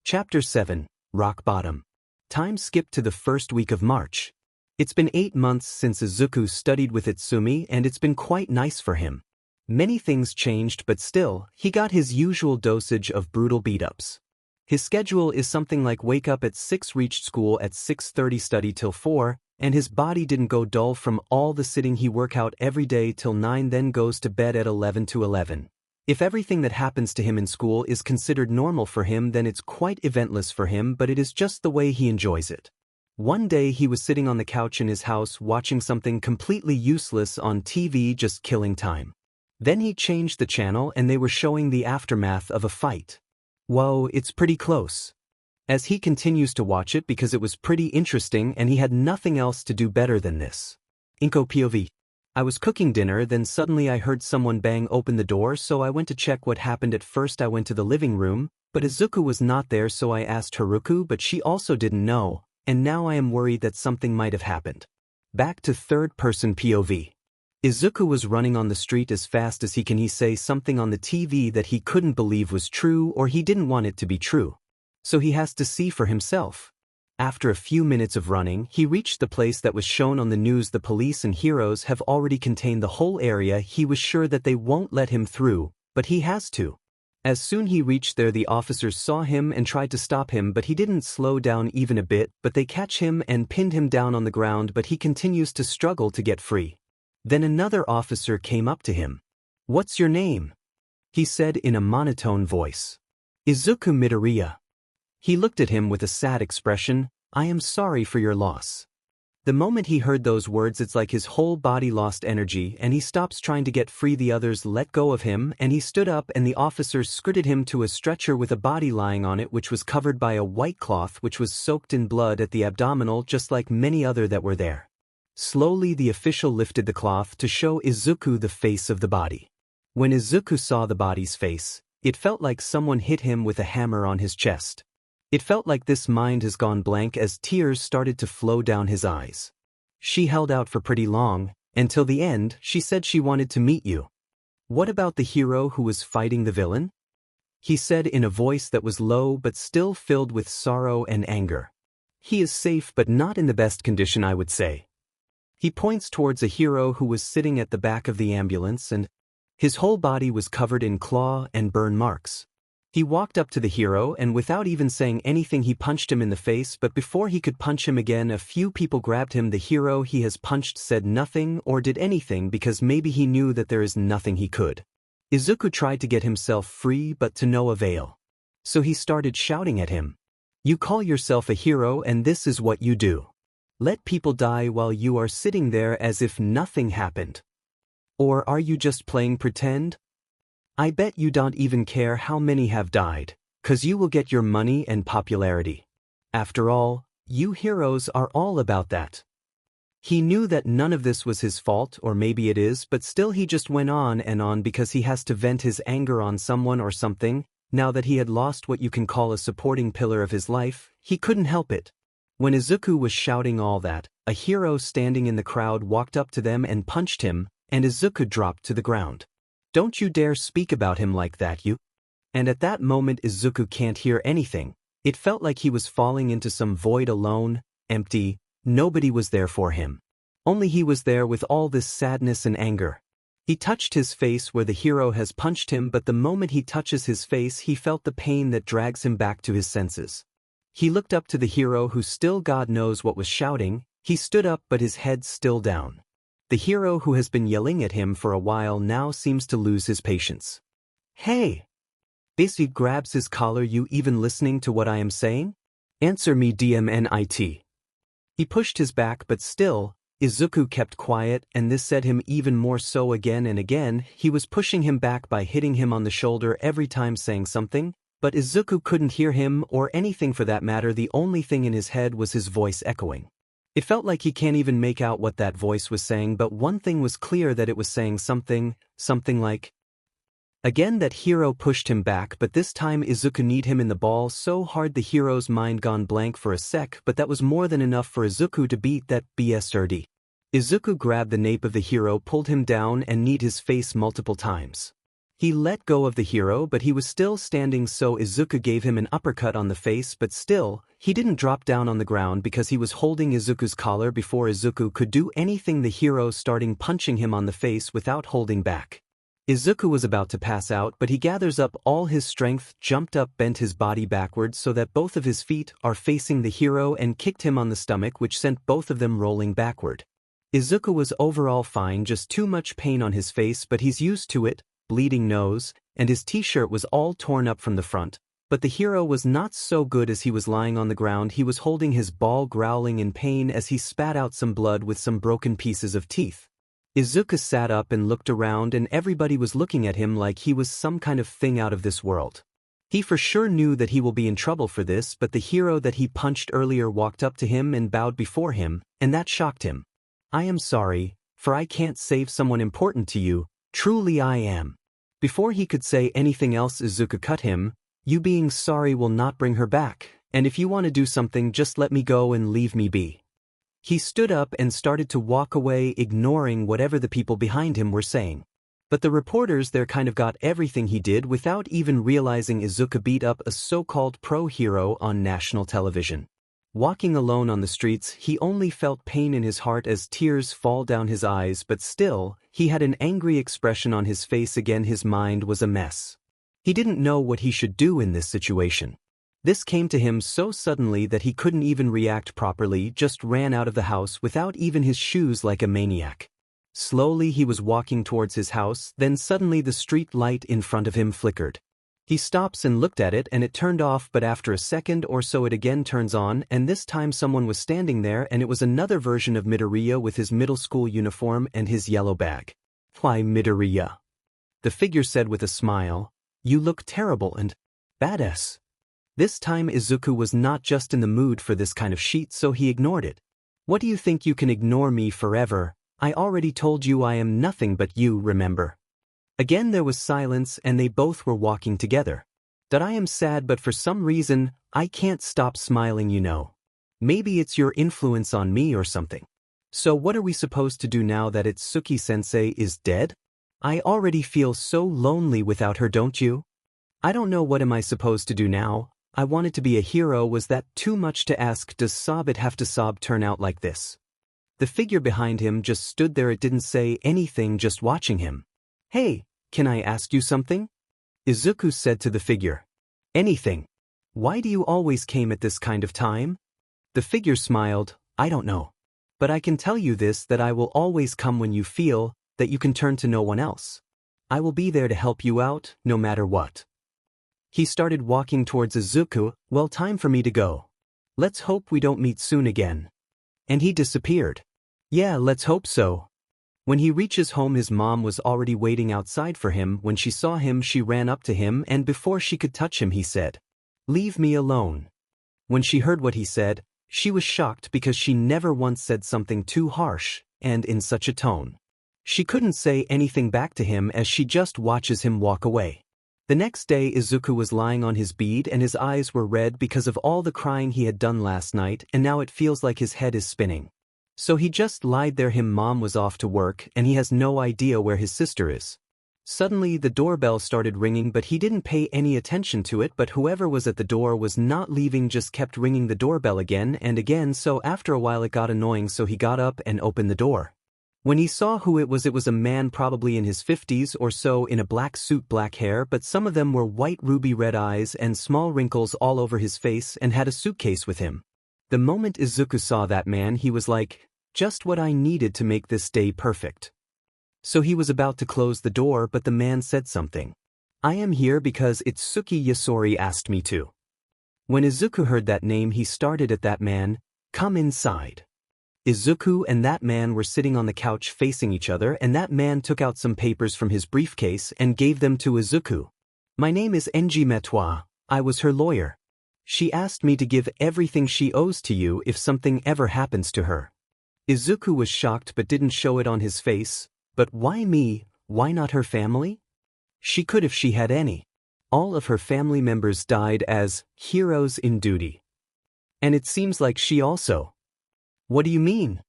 Chapter 7, Rock Bottom. Time skipped to the first week of March. It's been 8 months since Izuku studied with Itsumi, and it's been quite nice for him. Many things changed, but still, he got his usual dosage of brutal beat-ups. His schedule is something like wake up at 6, reach school at 6:30, study till 4, and his body didn't go dull from all the sitting. He work out every day till 9, then goes to bed at 11 to 11. If everything that happens to him in school is considered normal for him, then it's quite eventless for him, but it is just the way he enjoys it. One day he was sitting on the couch in his house watching something completely useless on TV, just killing time. Then he changed the channel and they were showing the aftermath of a fight. Whoa, it's pretty close. As he continues to watch it because it was pretty interesting and he had nothing else to do better than this. Inko POV. I was cooking dinner, then suddenly I heard someone bang open the door, so I went to check what happened. At first I went to the living room, but Izuku was not there, so I asked Haruko, but she also didn't know, and now I am worried that something might have happened. Back to third-person POV. Izuku was running on the street as fast as he can. He say something on the TV that he couldn't believe was true, or he didn't want it to be true. So he has to see for himself. After a few minutes of running, he reached the place that was shown on the news. The police and heroes have already contained the whole area. He was sure that they won't let him through, but he has to. As soon he reached there, the officers saw him and tried to stop him, but he didn't slow down even a bit, but they catch him and pinned him down on the ground, but he continues to struggle to get free. Then another officer came up to him. "What's your name?" he said in a monotone voice. "Izuku Midoriya." He looked at him with a sad expression. "I am sorry for your loss." The moment he heard those words, it's like his whole body lost energy and he stops trying to get free. The others let go of him and he stood up and the officers skirted him to a stretcher with a body lying on it, which was covered by a white cloth which was soaked in blood at the abdominal, just like many other that were there. Slowly the official lifted the cloth to show Izuku the face of the body. When Izuku saw the body's face, it felt like someone hit him with a hammer on his chest. It felt like this mind has gone blank as tears started to flow down his eyes. She held out for pretty long, until the end. She said she wanted to meet you. "What about the hero who was fighting the villain?" he said in a voice that was low but still filled with sorrow and anger. "He is safe but not in the best condition, I would say." He points towards a hero who was sitting at the back of the ambulance and his whole body was covered in claw and burn marks. He walked up to the hero and without even saying anything he punched him in the face, but before he could punch him again a few people grabbed him. The hero he has punched said nothing or did anything because maybe he knew that there is nothing he could. Izuku tried to get himself free but to no avail. So he started shouting at him. "You call yourself a hero and this is what you do. Let people die while you are sitting there as if nothing happened. Or are you just playing pretend? I bet you don't even care how many have died, 'cause you will get your money and popularity. After all, you heroes are all about that." He knew that none of this was his fault, or maybe it is, but still he just went on and on because he has to vent his anger on someone or something. Now that he had lost what you can call a supporting pillar of his life, he couldn't help it. When Izuku was shouting all that, a hero standing in the crowd walked up to them and punched him, and Izuku dropped to the ground. "Don't you dare speak about him like that, you." And at that moment Izuku can't hear anything. It felt like he was falling into some void alone, empty. Nobody was there for him. Only he was there with all this sadness and anger. He touched his face where the hero has punched him, but the moment he touches his face he felt the pain that drags him back to his senses. He looked up to the hero who still God knows what was shouting. He stood up but his head still down. The hero who has been yelling at him for a while now seems to lose his patience. "Hey!" He grabs his collar. "You even listening to what I am saying? Answer me, DMNIT. He pushed his back but still, Izuku kept quiet, and this set him even more so. Again and again, he was pushing him back by hitting him on the shoulder every time saying something, but Izuku couldn't hear him or anything for that matter. The only thing in his head was his voice echoing. It felt like he can't even make out what that voice was saying, but one thing was clear, that it was saying something like. Again that hero pushed him back, but this time Izuku kneed him in the ball so hard the hero's mind gone blank for a sec, but that was more than enough for Izuku to beat that BS Urdi. Izuku grabbed the nape of the hero, pulled him down and kneed his face multiple times. He let go of the hero but he was still standing, so Izuku gave him an uppercut on the face, but still, he didn't drop down on the ground because he was holding Izuku's collar. Before Izuku could do anything, the hero started punching him on the face without holding back. Izuku was about to pass out, but he gathers up all his strength, jumped up, bent his body backwards so that both of his feet are facing the hero and kicked him on the stomach, which sent both of them rolling backward. Izuku was overall fine, just too much pain on his face, but he's used to it, bleeding nose, and his t-shirt was all torn up from the front, But the hero was not so good. As he was lying on the ground, he was holding his ball, growling in pain as he spat out some blood with some broken pieces of teeth. Izuku sat up and looked around, and everybody was looking at him like he was some kind of thing out of this world. He for sure knew that he will be in trouble for this, but the hero that he punched earlier walked up to him and bowed before him, and that shocked him. "I am sorry, for I can't save someone important to you, truly I am." Before he could say anything else, Izuku cut him. "You being sorry will not bring her back, and if you want to do something, just let me go and leave me be." He stood up and started to walk away, ignoring whatever the people behind him were saying. But the reporters there kind of got everything he did without even realizing Izuku beat up a so-called pro-hero on national television. Walking alone on the streets, he only felt pain in his heart as tears fall down his eyes, but still, he had an angry expression on his face again. His mind was a mess. He didn't know what he should do in this situation. This came to him so suddenly that he couldn't even react properly, just ran out of the house without even his shoes like a maniac. Slowly he was walking towards his house, then suddenly the street light in front of him flickered. He stops and looked at it, and it turned off, but after a second or so it again turns on, and this time someone was standing there, and it was another version of Midoriya with his middle school uniform and his yellow bag. "Why, Midoriya?" the figure said with a smile. "You look terrible and badass." This time Izuku was not just in the mood for this kind of shit, so he ignored it. "What do you think you can ignore me forever? I already told you I am nothing but you, remember?" Again there was silence, and they both were walking together. "That I am sad, but for some reason, I can't stop smiling, you know. Maybe it's your influence on me or something. So what are we supposed to do now that Itsuki-sensei is dead? I already feel so lonely without her, don't you? I don't know, what am I supposed to do now? I wanted to be a hero. Was that too much to ask? Does Sob have to sob turn out like this?" The figure behind him just stood there. It didn't say anything, just watching him. "Hey, can I ask you something?" Izuku said to the figure. "Anything. Why do you always came at this kind of time?" The figure smiled. "I don't know. But I can tell you this, that I will always come when you feel that you can turn to no one else. I will be there to help you out, no matter what." He started walking towards Izuku. "Well, time for me to go. Let's hope we don't meet soon again." And he disappeared. "Yeah, let's hope so." When he reaches home, his mom was already waiting outside for him. When she saw him, she ran up to him, and before she could touch him, he said, "Leave me alone." When she heard what he said, she was shocked because she never once said something too harsh, and in such a tone. She couldn't say anything back to him as she just watches him walk away. The next day Izuku was lying on his bed, and his eyes were red because of all the crying he had done last night, and now it feels like his head is spinning. So he just lied there. His mom was off to work, and he has no idea where his sister is. Suddenly the doorbell started ringing, but he didn't pay any attention to it. But whoever was at the door was not leaving, just kept ringing the doorbell again and again. So after a while it got annoying, so he got up and opened the door. When he saw who it was a man probably in his 50s or so, in a black suit, black hair, but some of them were white, ruby red eyes and small wrinkles all over his face, and had a suitcase with him. The moment Izuku saw that man, he was like, just what I needed to make this day perfect. So he was about to close the door, but the man said something. "I am here because Itsuki Yasori asked me to." When Izuku heard that name, he started at that man. "Come inside." Izuku and that man were sitting on the couch facing each other, and that man took out some papers from his briefcase and gave them to Izuku. "My name is Enji Metois. I was her lawyer. She asked me to give everything she owes to you if something ever happens to her." Izuku was shocked but didn't show it on his face. But why me? Why not her family? She could if she had any. All of her family members died as heroes in duty. And it seems like she also. "What do you mean?"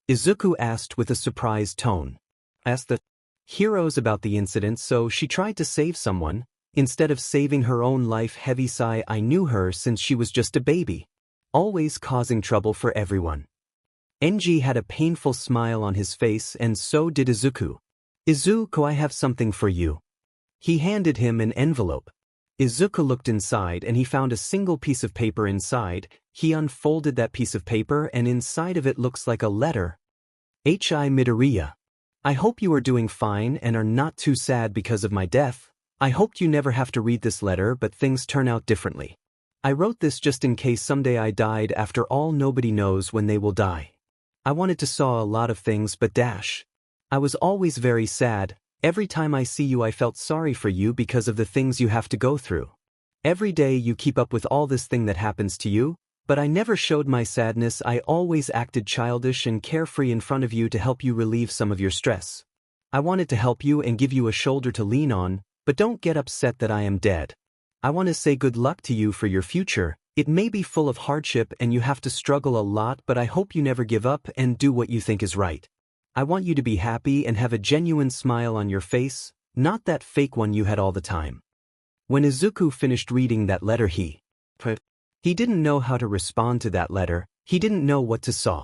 Izuku asked with a surprised tone. Asked the heroes about the incident, so she tried to save someone, instead of saving her own life. Heavy sigh. "I knew her since she was just a baby. Always causing trouble for everyone." Enji had a painful smile on his face, and so did Izuku. "Izuku, I have something for you." He handed him an envelope. Izuku looked inside and he found a single piece of paper inside. He unfolded that piece of paper, and inside of it looks like a letter. "Hi Midoriya. I hope you are doing fine and are not too sad because of my death. I hoped you never have to read this letter, but things turn out differently. I wrote this just in case someday I died. After all, nobody knows when they will die. I wanted to saw a lot of things, but I was always very sad. Every time I see you I felt sorry for you because of the things you have to go through. Every day you keep up with all this thing that happens to you, but I never showed my sadness. I always acted childish and carefree in front of you to help you relieve some of your stress. I wanted to help you and give you a shoulder to lean on, but don't get upset that I am dead. I want to say good luck to you for your future. It may be full of hardship and you have to struggle a lot, but I hope you never give up and do what you think is right. I want you to be happy and have a genuine smile on your face, not that fake one you had all the time. When Izuku finished reading that letter he didn't know how to respond to that letter. He didn't know what to say.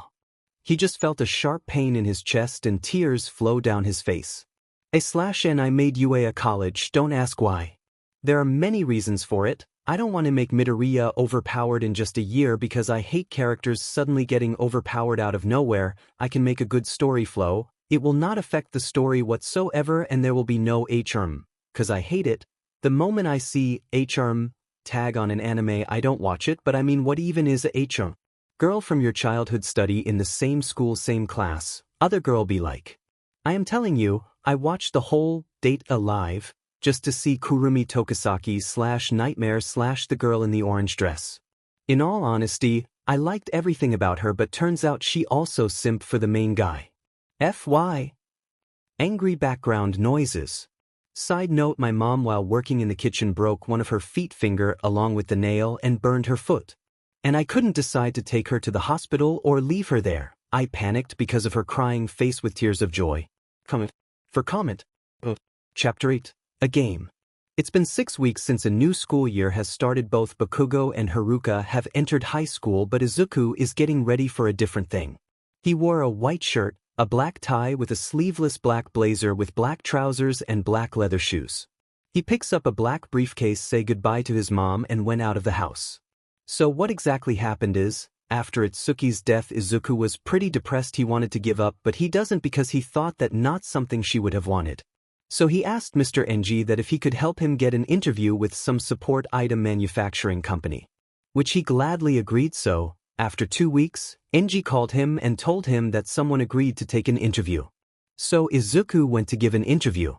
He just felt a sharp pain in his chest and tears flow down his face. And I made UA a college, don't ask why. There are many reasons for it. I don't want to make Midoriya overpowered in just a year because I hate characters suddenly getting overpowered out of nowhere. I can make a good story flow. It will not affect the story whatsoever and there will be no HRM. Cause I hate it. The moment I see HRM tag on an anime I don't watch it, but I mean what even is a HRM? Girl from your childhood study in the same school same class, other girl be like. I am telling you, I watched the whole Date Alive just to see Kurumi Tokisaki / Nightmare / the girl in the orange dress. In all honesty, I liked everything about her, but turns out she also simp for the main guy. FY. Angry background noises. Side note, my mom while working in the kitchen broke one of her feet finger along with the nail and burned her foot. And I couldn't decide to take her to the hospital or leave her there. I panicked because of her crying face with tears of joy. Comment. Chapter 8. A game. It's been 6 weeks since a new school year has started. Both Bakugo and Haruka have entered high school, but Izuku is getting ready for a different thing. He wore a white shirt, a black tie with a sleeveless black blazer with black trousers and black leather shoes. He picks up a black briefcase, say goodbye to his mom and went out of the house. So what exactly happened is, after Itsuki's death Izuku was pretty depressed. He wanted to give up, but he doesn't because he thought that not something she would have wanted. So he asked Mr. Enji that if he could help him get an interview with some support item manufacturing company. Which he gladly agreed. So, after 2 weeks, Enji called him and told him that someone agreed to take an interview. So Izuku went to give an interview.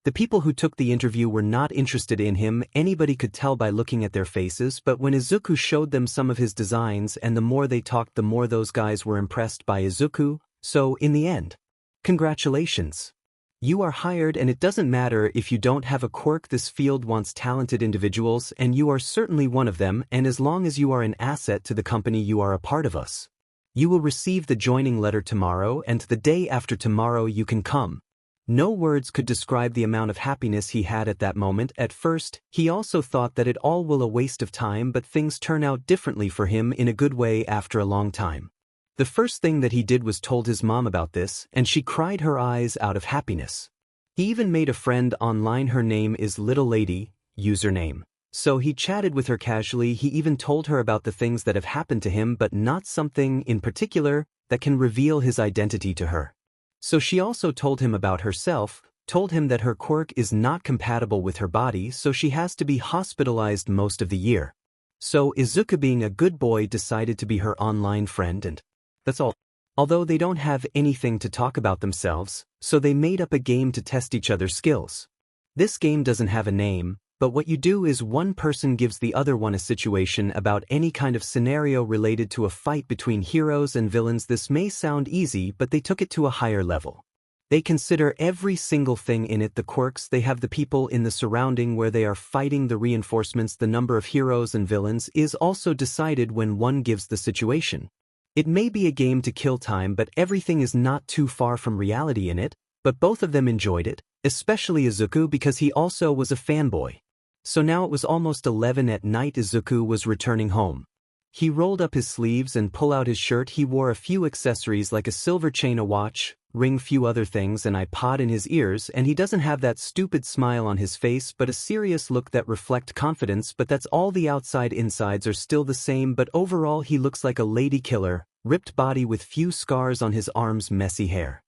The people who took the interview were not interested in him, anybody could tell by looking at their faces, but when Izuku showed them some of his designs and the more they talked the more those guys were impressed by Izuku. So in the end, congratulations. You are hired, and it doesn't matter if you don't have a quirk. This field wants talented individuals and you are certainly one of them, and as long as you are an asset to the company you are a part of us. You will receive the joining letter tomorrow, and the day after tomorrow you can come. No words could describe the amount of happiness he had at that moment. At first, he also thought that it all will a waste of time, but things turn out differently for him in a good way after a long time. The first thing that he did was told his mom about this, and she cried her eyes out of happiness. He even made a friend online. Her name is Little Lady, username. So he chatted with her casually. He even told her about the things that have happened to him, but not something in particular that can reveal his identity to her. So she also told him about herself, told him that her quirk is not compatible with her body, so she has to be hospitalized most of the year. So Izuku, being a good boy, decided to be her online friend, and that's all. Although they don't have anything to talk about themselves, so they made up a game to test each other's skills. This game doesn't have a name, but what you do is one person gives the other one a situation about any kind of scenario related to a fight between heroes and villains. This may sound easy, but they took it to a higher level. They consider every single thing in it, the quirks they have, the people in the surrounding where they are fighting, the reinforcements, the number of heroes and villains is also decided when one gives the situation. It may be a game to kill time, but everything is not too far from reality in it, but both of them enjoyed it, especially Izuku because he also was a fanboy. So now it was almost 11 at night. Izuku was returning home. He rolled up his sleeves and pulled out his shirt. He wore a few accessories like a silver chain, a watch, ring, few other things, an iPod in his ears, and he doesn't have that stupid smile on his face but a serious look that reflect confidence, but that's all. The outside insides are still the same, but overall he looks like a lady killer, ripped body with few scars on his arms, messy hair.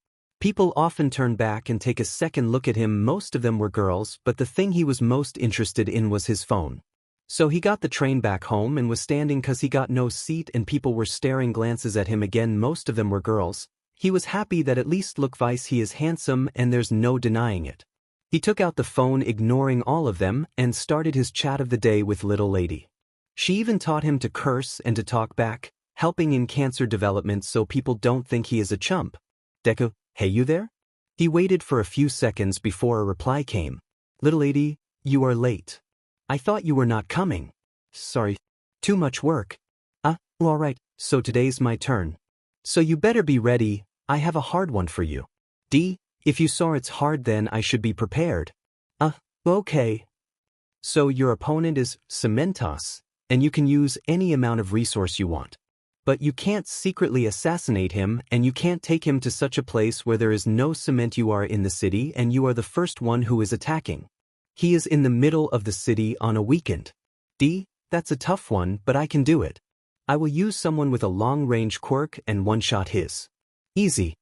People often turn back and take a second look at him. Most of them were girls, but the thing he was most interested in was his phone. So he got the train back home and was standing cause he got no seat and people were staring glances at him again. Most of them were girls. He was happy that at least look wise he is handsome and there's no denying it. He took out the phone ignoring all of them and started his chat of the day with little lady. She even taught him to curse and to talk back, helping in cancer development so people don't think he is a chump. Deku, hey you there? He waited for a few seconds before a reply came. Little lady, you are late. I thought you were not coming. Sorry. Too much work. Alright, so today's my turn. So you better be ready, I have a hard one for you. If you saw it's hard then I should be prepared. Okay. So your opponent is Cementos, and you can use any amount of resource you want. But you can't secretly assassinate him and you can't take him to such a place where there is no cement. You are in the city and you are the first one who is attacking. He is in the middle of the city on a weekend. That's a tough one, but I can do it. I will use someone with a long-range quirk and one-shot his. Easy.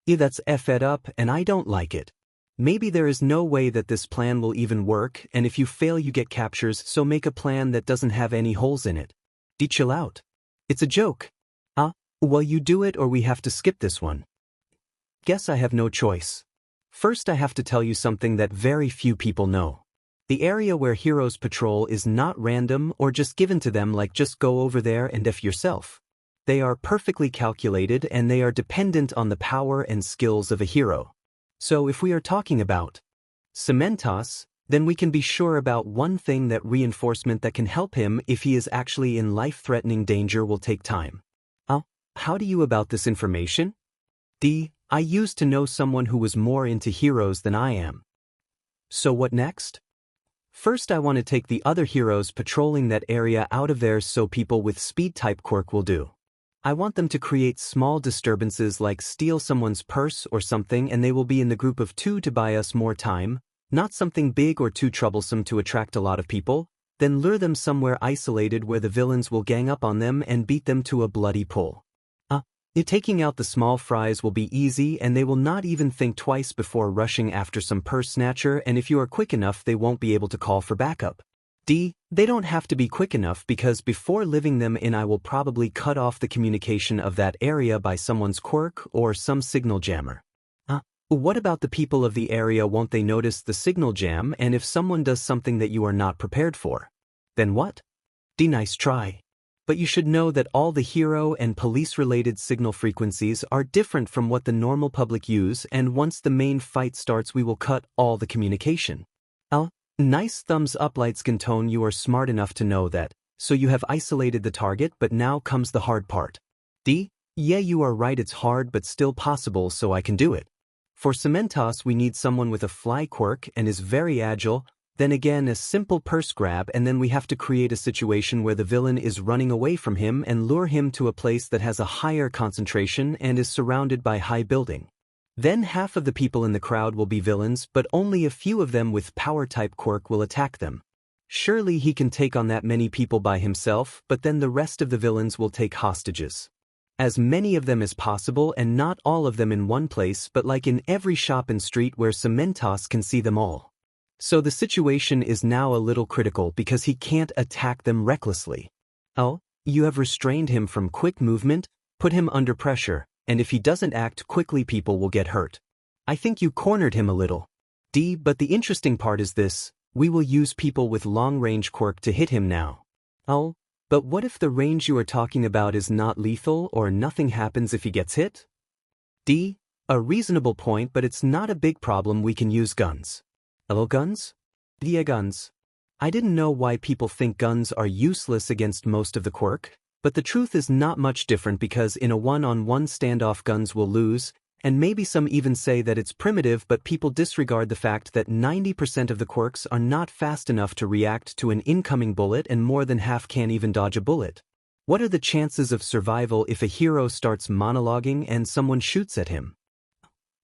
That's effed up and I don't like it. Maybe there is no way that this plan will even work and if you fail you get captures, so make a plan that doesn't have any holes in it. Chill out. It's a joke. Well you do it or we have to skip this one. Guess I have no choice. First I have to tell you something that very few people know. The area where heroes patrol is not random or just given to them like just go over there and F yourself. They are perfectly calculated and they are dependent on the power and skills of a hero. So if we are talking about Cementos, then we can be sure about one thing, that reinforcement that can help him if he is actually in life-threatening danger will take time. How do you about this information? I used to know someone who was more into heroes than I am. So what next? First I want to take the other heroes patrolling that area out of there so people with speed-type quirk will do. I want them to create small disturbances like steal someone's purse or something and they will be in the group of 2 to buy us more time, not something big or too troublesome to attract a lot of people, then lure them somewhere isolated where the villains will gang up on them and beat them to a bloody pulp. Taking out the small fries will be easy and they will not even think twice before rushing after some purse snatcher, and if you are quick enough they won't be able to call for backup. They don't have to be quick enough because before living them in I will probably cut off the communication of that area by someone's quirk or some signal jammer. What about the people of the area? Won't they notice the signal jam, and if someone does something that you are not prepared for? Then what? Nice try. But you should know that all the hero and police-related signal frequencies are different from what the normal public use, and once the main fight starts we will cut all the communication. Nice thumbs up Lightskin Tone, you are smart enough to know that, so you have isolated the target, but now comes the hard part. Yeah you are right, it's hard but still possible, so I can do it. For Cementos we need someone with a fly quirk and is very agile, then again a simple purse grab, and then we have to create a situation where the villain is running away from him and lure him to a place that has a higher concentration and is surrounded by high building. Then half of the people in the crowd will be villains, but only a few of them with power-type quirk will attack them. Surely he can take on that many people by himself, but then the rest of the villains will take hostages. As many of them as possible, and not all of them in one place, but like in every shop and street where Cementos can see them all. So the situation is now a little critical because he can't attack them recklessly. You have restrained him from quick movement, put him under pressure, and if he doesn't act quickly people will get hurt. I think you cornered him a little. But the interesting part is this, we will use people with long-range quirk to hit him now. But what if the range you are talking about is not lethal or nothing happens if he gets hit? A reasonable point, but it's not a big problem, we can use guns. Guns? Guns. I didn't know why people think guns are useless against most of the quirk, but the truth is not much different because in a one-on-one standoff guns will lose, and maybe some even say that it's primitive, but people disregard the fact that 90% of the quirks are not fast enough to react to an incoming bullet and more than half can't even dodge a bullet. What are the chances of survival if a hero starts monologuing and someone shoots at him?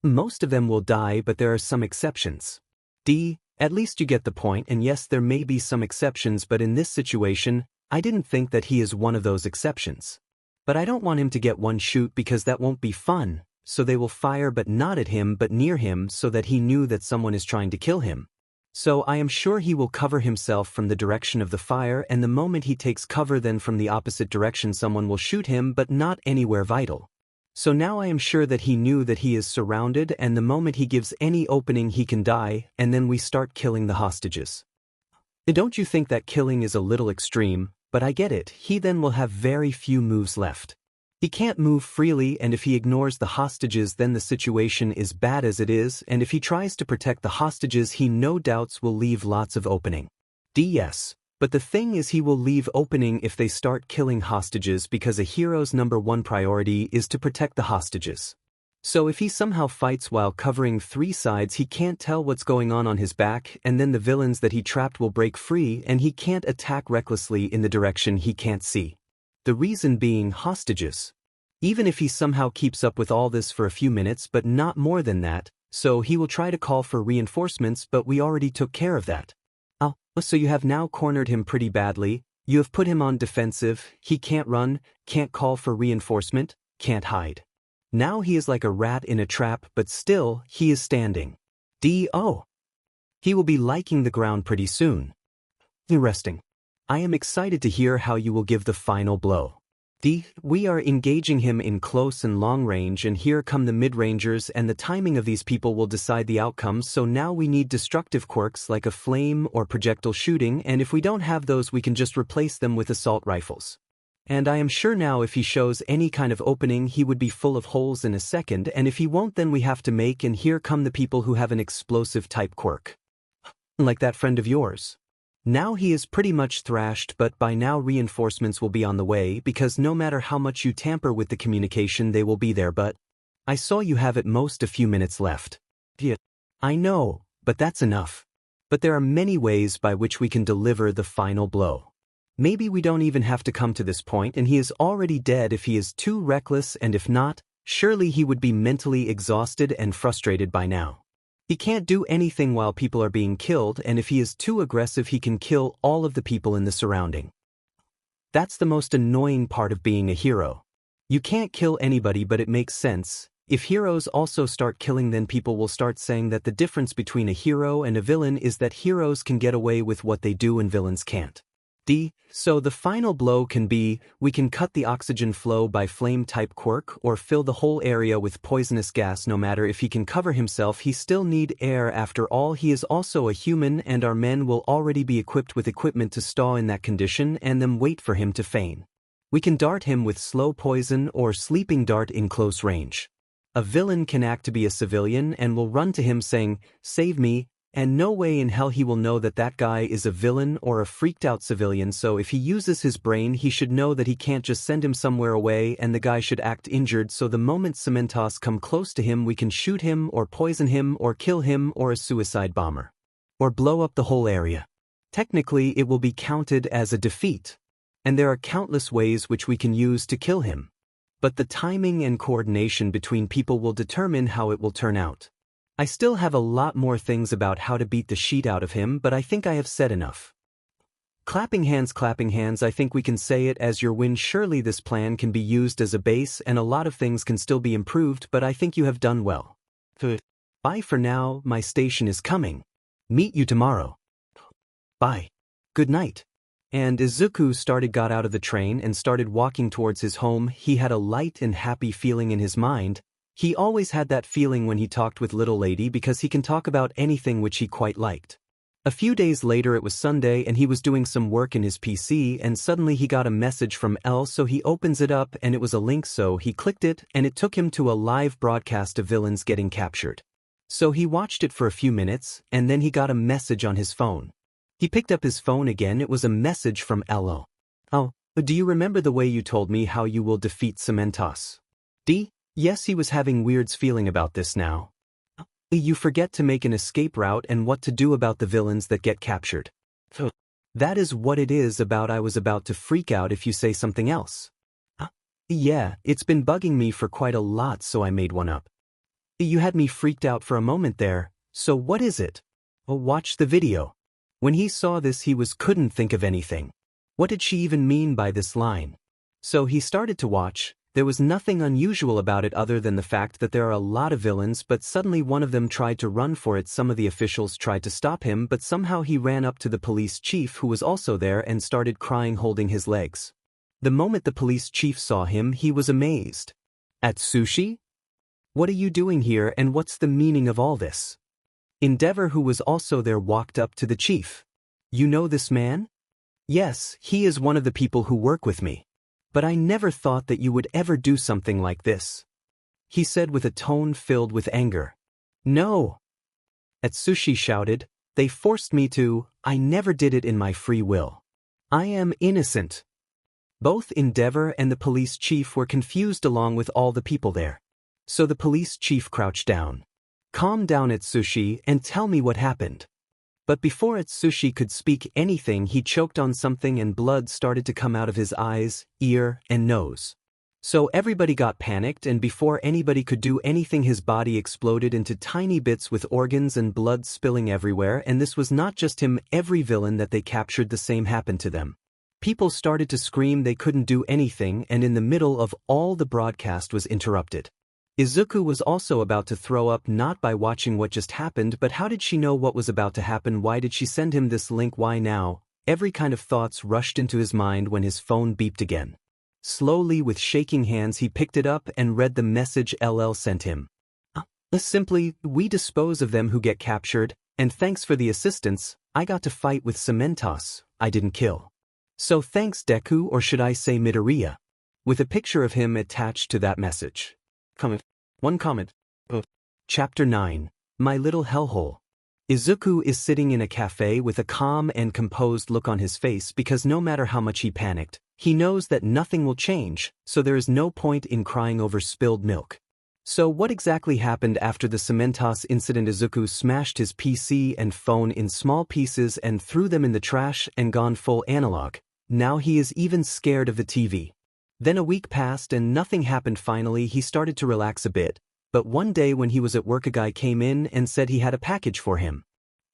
Most of them will die, but there are some exceptions. At least you get the point, and yes, there may be some exceptions, but in this situation, I didn't think that he is one of those exceptions. But I don't want him to get one shoot because that won't be fun, so they will fire but not at him but near him so that he knew that someone is trying to kill him. So I am sure he will cover himself from the direction of the fire, and the moment he takes cover then from the opposite direction someone will shoot him but not anywhere vital. So now I am sure that he knew that he is surrounded, and the moment he gives any opening he can die, and then we start killing the hostages. Don't you think that killing is a little extreme? But I get it, he then will have very few moves left. He can't move freely, and if he ignores the hostages then the situation is bad as it is, and if he tries to protect the hostages he no doubts will leave lots of opening. Yes. But the thing is he will leave opening if they start killing hostages because a hero's #1 priority is to protect the hostages. So if he somehow fights while covering 3 sides he can't tell what's going on his back, and then the villains that he trapped will break free and he can't attack recklessly in the direction he can't see. The reason being hostages. Even if he somehow keeps up with all this for a few minutes but not more than that, so he will try to call for reinforcements, but we already took care of that. Oh, so you have now cornered him pretty badly, you have put him on defensive, he can't run, can't call for reinforcement, can't hide. Now he is like a rat in a trap, but still, he is standing. Oh. He will be liking the ground pretty soon. Resting. I am excited to hear how you will give the final blow. We are engaging him in close and long range, and here come the mid-rangers, and the timing of these people will decide the outcome, so now we need destructive quirks like a flame or projectile shooting, and if we don't have those we can just replace them with assault rifles. And I am sure now if he shows any kind of opening he would be full of holes in a second, and if he won't then we have to make, and here come the people who have an explosive type quirk. Like that friend of yours. Now he is pretty much thrashed, but by now reinforcements will be on the way because no matter how much you tamper with the communication they will be there, but I saw you have at most a few minutes left. Yeah, I know, but that's enough. But there are many ways by which we can deliver the final blow. Maybe we don't even have to come to this point and he is already dead if he is too reckless, and if not, surely he would be mentally exhausted and frustrated by now. He can't do anything while people are being killed, and if he is too aggressive he can kill all of the people in the surrounding. That's the most annoying part of being a hero. You can't kill anybody, but it makes sense. If heroes also start killing then people will start saying that the difference between a hero and a villain is that heroes can get away with what they do and villains can't. So the final blow can be, we can cut the oxygen flow by flame-type quirk or fill the whole area with poisonous gas. No matter if he can cover himself he still need air, after all he is also a human, and our men will already be equipped with equipment to stall in that condition and then wait for him to feign. We can dart him with slow poison or sleeping dart in close range. A villain can act to be a civilian and will run to him saying, "Save me," and no way in hell he will know that that guy is a villain or a freaked out civilian, so if he uses his brain he should know that he can't just send him somewhere away and the guy should act injured, so the moment Cementos come close to him we can shoot him or poison him or kill him or a suicide bomber. Or blow up the whole area. Technically it will be counted as a defeat. And there are countless ways which we can use to kill him. But the timing and coordination between people will determine how it will turn out. I still have a lot more things about how to beat the shit out of him, but I think I have said enough. Clapping hands, I think we can say it as your win. Surely this plan can be used as a base and a lot of things can still be improved, but I think you have done well. Bye for now, my station is coming. Meet you tomorrow. Bye. Good night. And Izuku got out of the train and started walking towards his home. He had a light and happy feeling in his mind. He always had that feeling when he talked with Little Lady because he can talk about anything, which he quite liked. A few days later it was Sunday and he was doing some work in his PC and suddenly he got a message from L, so he opens it up and it was a link, so he clicked it and it took him to a live broadcast of villains getting captured. So he watched it for a few minutes and then he got a message on his phone. He picked up his phone again. It was a message from Elo. "Oh, do you remember the way you told me how you will defeat Cementos?" Yes, he was having weird feeling about this now. "You forget to make an escape route and what to do about the villains that get captured." "That is what it is about. I was about to freak out if you say something else." "Yeah, it's been bugging me for quite a lot, so I made one up." "You had me freaked out for a moment there, so what is it?" "Watch the video." When he saw this he couldn't think of anything. What did she even mean by this line? So he started to watch, There was nothing unusual about it other than the fact that there are a lot of villains, but suddenly one of them tried to run for it. Some of the officials tried to stop him, but somehow he ran up to the police chief who was also there and started crying holding his legs. The moment the police chief saw him, he was amazed. "Atsushi? What are you doing here and what's the meaning of all this?" Endeavor, who was also there, walked up to the chief. "You know this man?" "Yes, he is one of the people who work with me. But I never thought that you would ever do something like this," he said with a tone filled with anger. "No," Atsushi shouted, "they forced me to. I never did it in my free will. I am innocent." Both Endeavor and the police chief were confused along with all the people there. So the police chief crouched down. "Calm down, Atsushi, and tell me what happened." But before Atsushi could speak anything, he choked on something and blood started to come out of his eyes, ear, and nose. So everybody got panicked, and before anybody could do anything, his body exploded into tiny bits with organs and blood spilling everywhere. And this was not just him, every villain that they captured, the same happened to them. People started to scream, they couldn't do anything, and in the middle of all the broadcast was interrupted. Izuku was also about to throw up, not by watching what just happened, but how did she know what was about to happen? Why did she send him this link? Why now? Every kind of thoughts rushed into his mind when his phone beeped again. Slowly, with shaking hands, he picked it up and read the message LL sent him. Simply, "We dispose of them who get captured, and thanks for the assistance. I got to fight with Cementos. I didn't kill. So thanks, Deku, or should I say Midoriya?" With a picture of him attached to that message. One comment. Chapter 9. My Little Hellhole. Izuku is sitting in a cafe with a calm and composed look on his face because no matter how much he panicked, he knows that nothing will change, so there is no point in crying over spilled milk. So what exactly happened after the Cementos incident? Izuku smashed his PC and phone in small pieces and threw them in the trash and gone full analog. Now he is even scared of the TV. Then a week passed and nothing happened. Finally, he started to relax a bit, but one day when he was at work, a guy came in and said he had a package for him.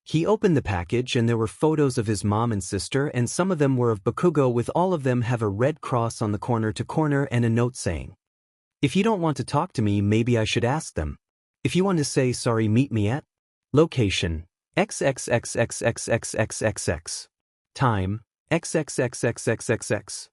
He opened the package and there were photos of his mom and sister, and some of them were of Bakugo, with all of them have a red cross on the corner to corner and a note saying, "If you don't want to talk to me, maybe I should ask them. If you want to say sorry, meet me at location XXXXXXXXX. Time XXXXXXX.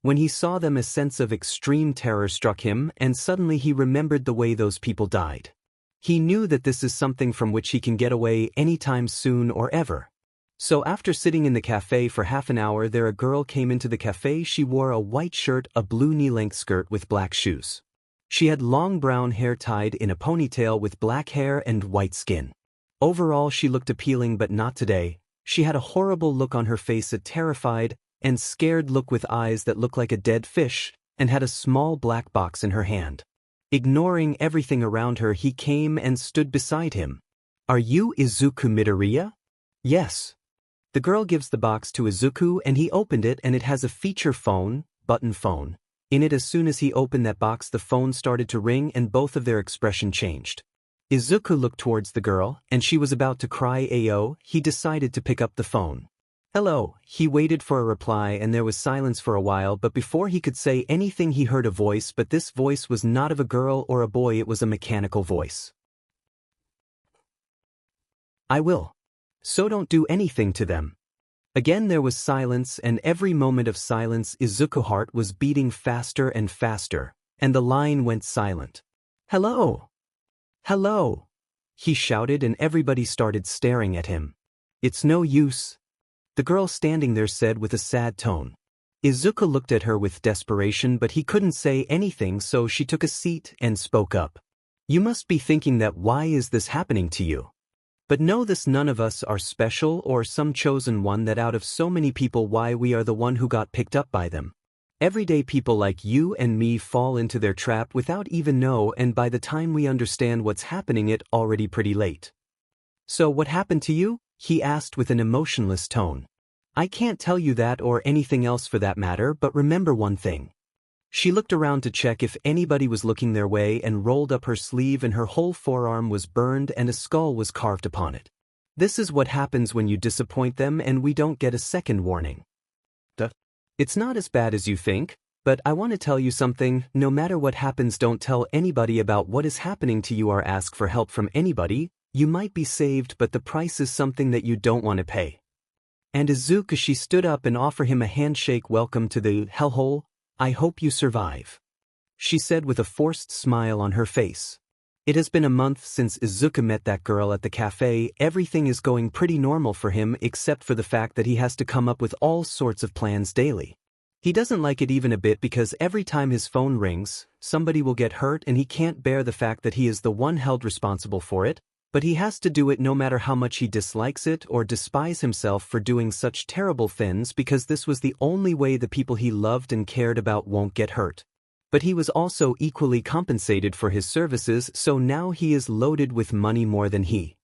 When he saw them, a sense of extreme terror struck him, and suddenly he remembered the way those people died. He knew that this is something from which he can get away anytime soon or ever. So after sitting in the cafe for half an hour, there a girl came into the cafe. She wore a white shirt, a blue knee-length skirt with black shoes. She had long brown hair tied in a ponytail with black hair and white skin. Overall, she looked appealing, but not today. She had a horrible look on her face, a terrified and scared look with eyes that looked like a dead fish, and had a small black box in her hand. Ignoring everything around her, he came and stood beside him. "Are you Izuku Midoriya?" "Yes." The girl gives the box to Izuku and he opened it, and it has a feature phone, button phone. In it, as soon as he opened that box, the phone started to ring and both of their expression changed. Izuku looked towards the girl and she was about to cry. He decided to pick up the phone. "Hello." He waited for a reply and there was silence for a while, but before he could say anything he heard a voice, but this voice was not of a girl or a boy, it was a mechanical voice. "I will. So don't do anything to them." Again there was silence, and every moment of silence Izuku's heart was beating faster and faster, and the line went silent. "Hello! Hello!" he shouted, and everybody started staring at him. "It's no use," the girl standing there said with a sad tone. Izuku looked at her with desperation, but he couldn't say anything, so she took a seat and spoke up. "You must be thinking that why is this happening to you? But know this, none of us are special or some chosen one, that out of so many people, why we are the one who got picked up by them. Everyday people like you and me fall into their trap without even know, and by the time we understand what's happening, it already pretty late." "So what happened to you?" he asked with an emotionless tone. "I can't tell you that or anything else for that matter, but remember one thing." She looked around to check if anybody was looking their way and rolled up her sleeve, and her whole forearm was burned and a skull was carved upon it. "This is what happens when you disappoint them and we don't get a second warning. It's not as bad as you think. But I want to tell you something, no matter what happens, don't tell anybody about what is happening to you or ask for help from anybody. You might be saved, but the price is something that you don't want to pay. And Izuku, she stood up and offered him a handshake. Welcome to the hellhole. I hope you survive, she said with a forced smile on her face. It has been a month since Izuku met that girl at the cafe. Everything is going pretty normal for him except for the fact that he has to come up with all sorts of plans daily. He doesn't like it even a bit because every time his phone rings, somebody will get hurt and he can't bear the fact that he is the one held responsible for it, but he has to do it no matter how much he dislikes it or despise himself for doing such terrible things, because this was the only way the people he loved and cared about won't get hurt. But he was also equally compensated for his services, so now he is loaded with money, more than he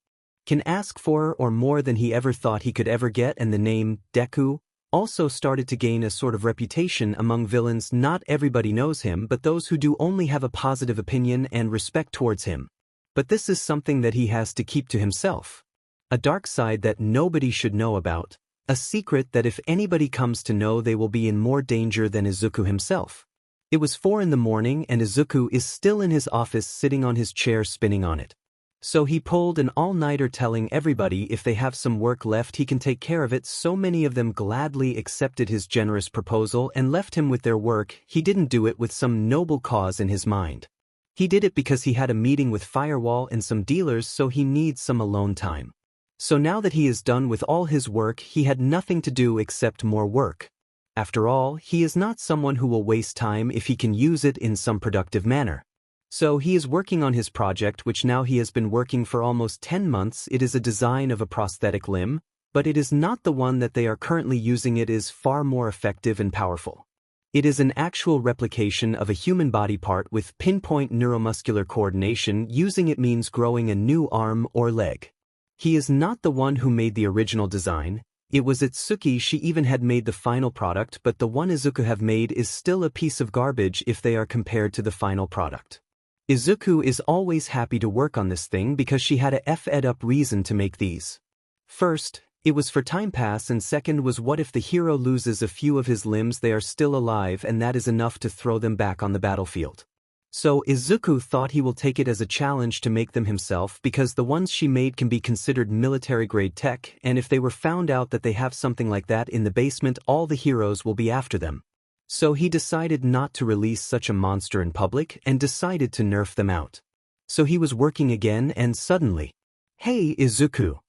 can ask for or more than he ever thought he could ever get, and the name Deku also started to gain a sort of reputation among villains. Not everybody knows him, but those who do only have a positive opinion and respect towards him. But this is something that he has to keep to himself. A dark side that nobody should know about, a secret that if anybody comes to know, they will be in more danger than Izuku himself. It was 4 in the morning and Izuku is still in his office sitting on his chair spinning on it. So he pulled an all-nighter, telling everybody if they have some work left he can take care of it. So many of them gladly accepted his generous proposal and left him with their work. He didn't do it with some noble cause in his mind. He did it because he had a meeting with Firewall and some dealers, so he needs some alone time. So now that he is done with all his work, he had nothing to do except more work. After all, he is not someone who will waste time if he can use it in some productive manner. So he is working on his project, which now he has been working for almost 10 months. It is a design of a prosthetic limb, but it is not the one that they are currently using. It is far more effective and powerful. It is an actual replication of a human body part with pinpoint neuromuscular coordination. Using it means growing a new arm or leg. He is not the one who made the original design. It was Itsuki. She even had made the final product, but the one Izuku have made is still a piece of garbage if they are compared to the final product. Izuku is always happy to work on this thing because she had a fed up reason to make these. First, it was for time pass, and second was, what if the hero loses a few of his limbs? They are still alive and that is enough to throw them back on the battlefield. So Izuku thought he will take it as a challenge to make them himself, because the ones she made can be considered military-grade tech, and if they were found out that they have something like that in the basement, all the heroes will be after them. So he decided not to release such a monster in public and decided to nerf them out. So he was working again and suddenly, "Hey, Izuku!"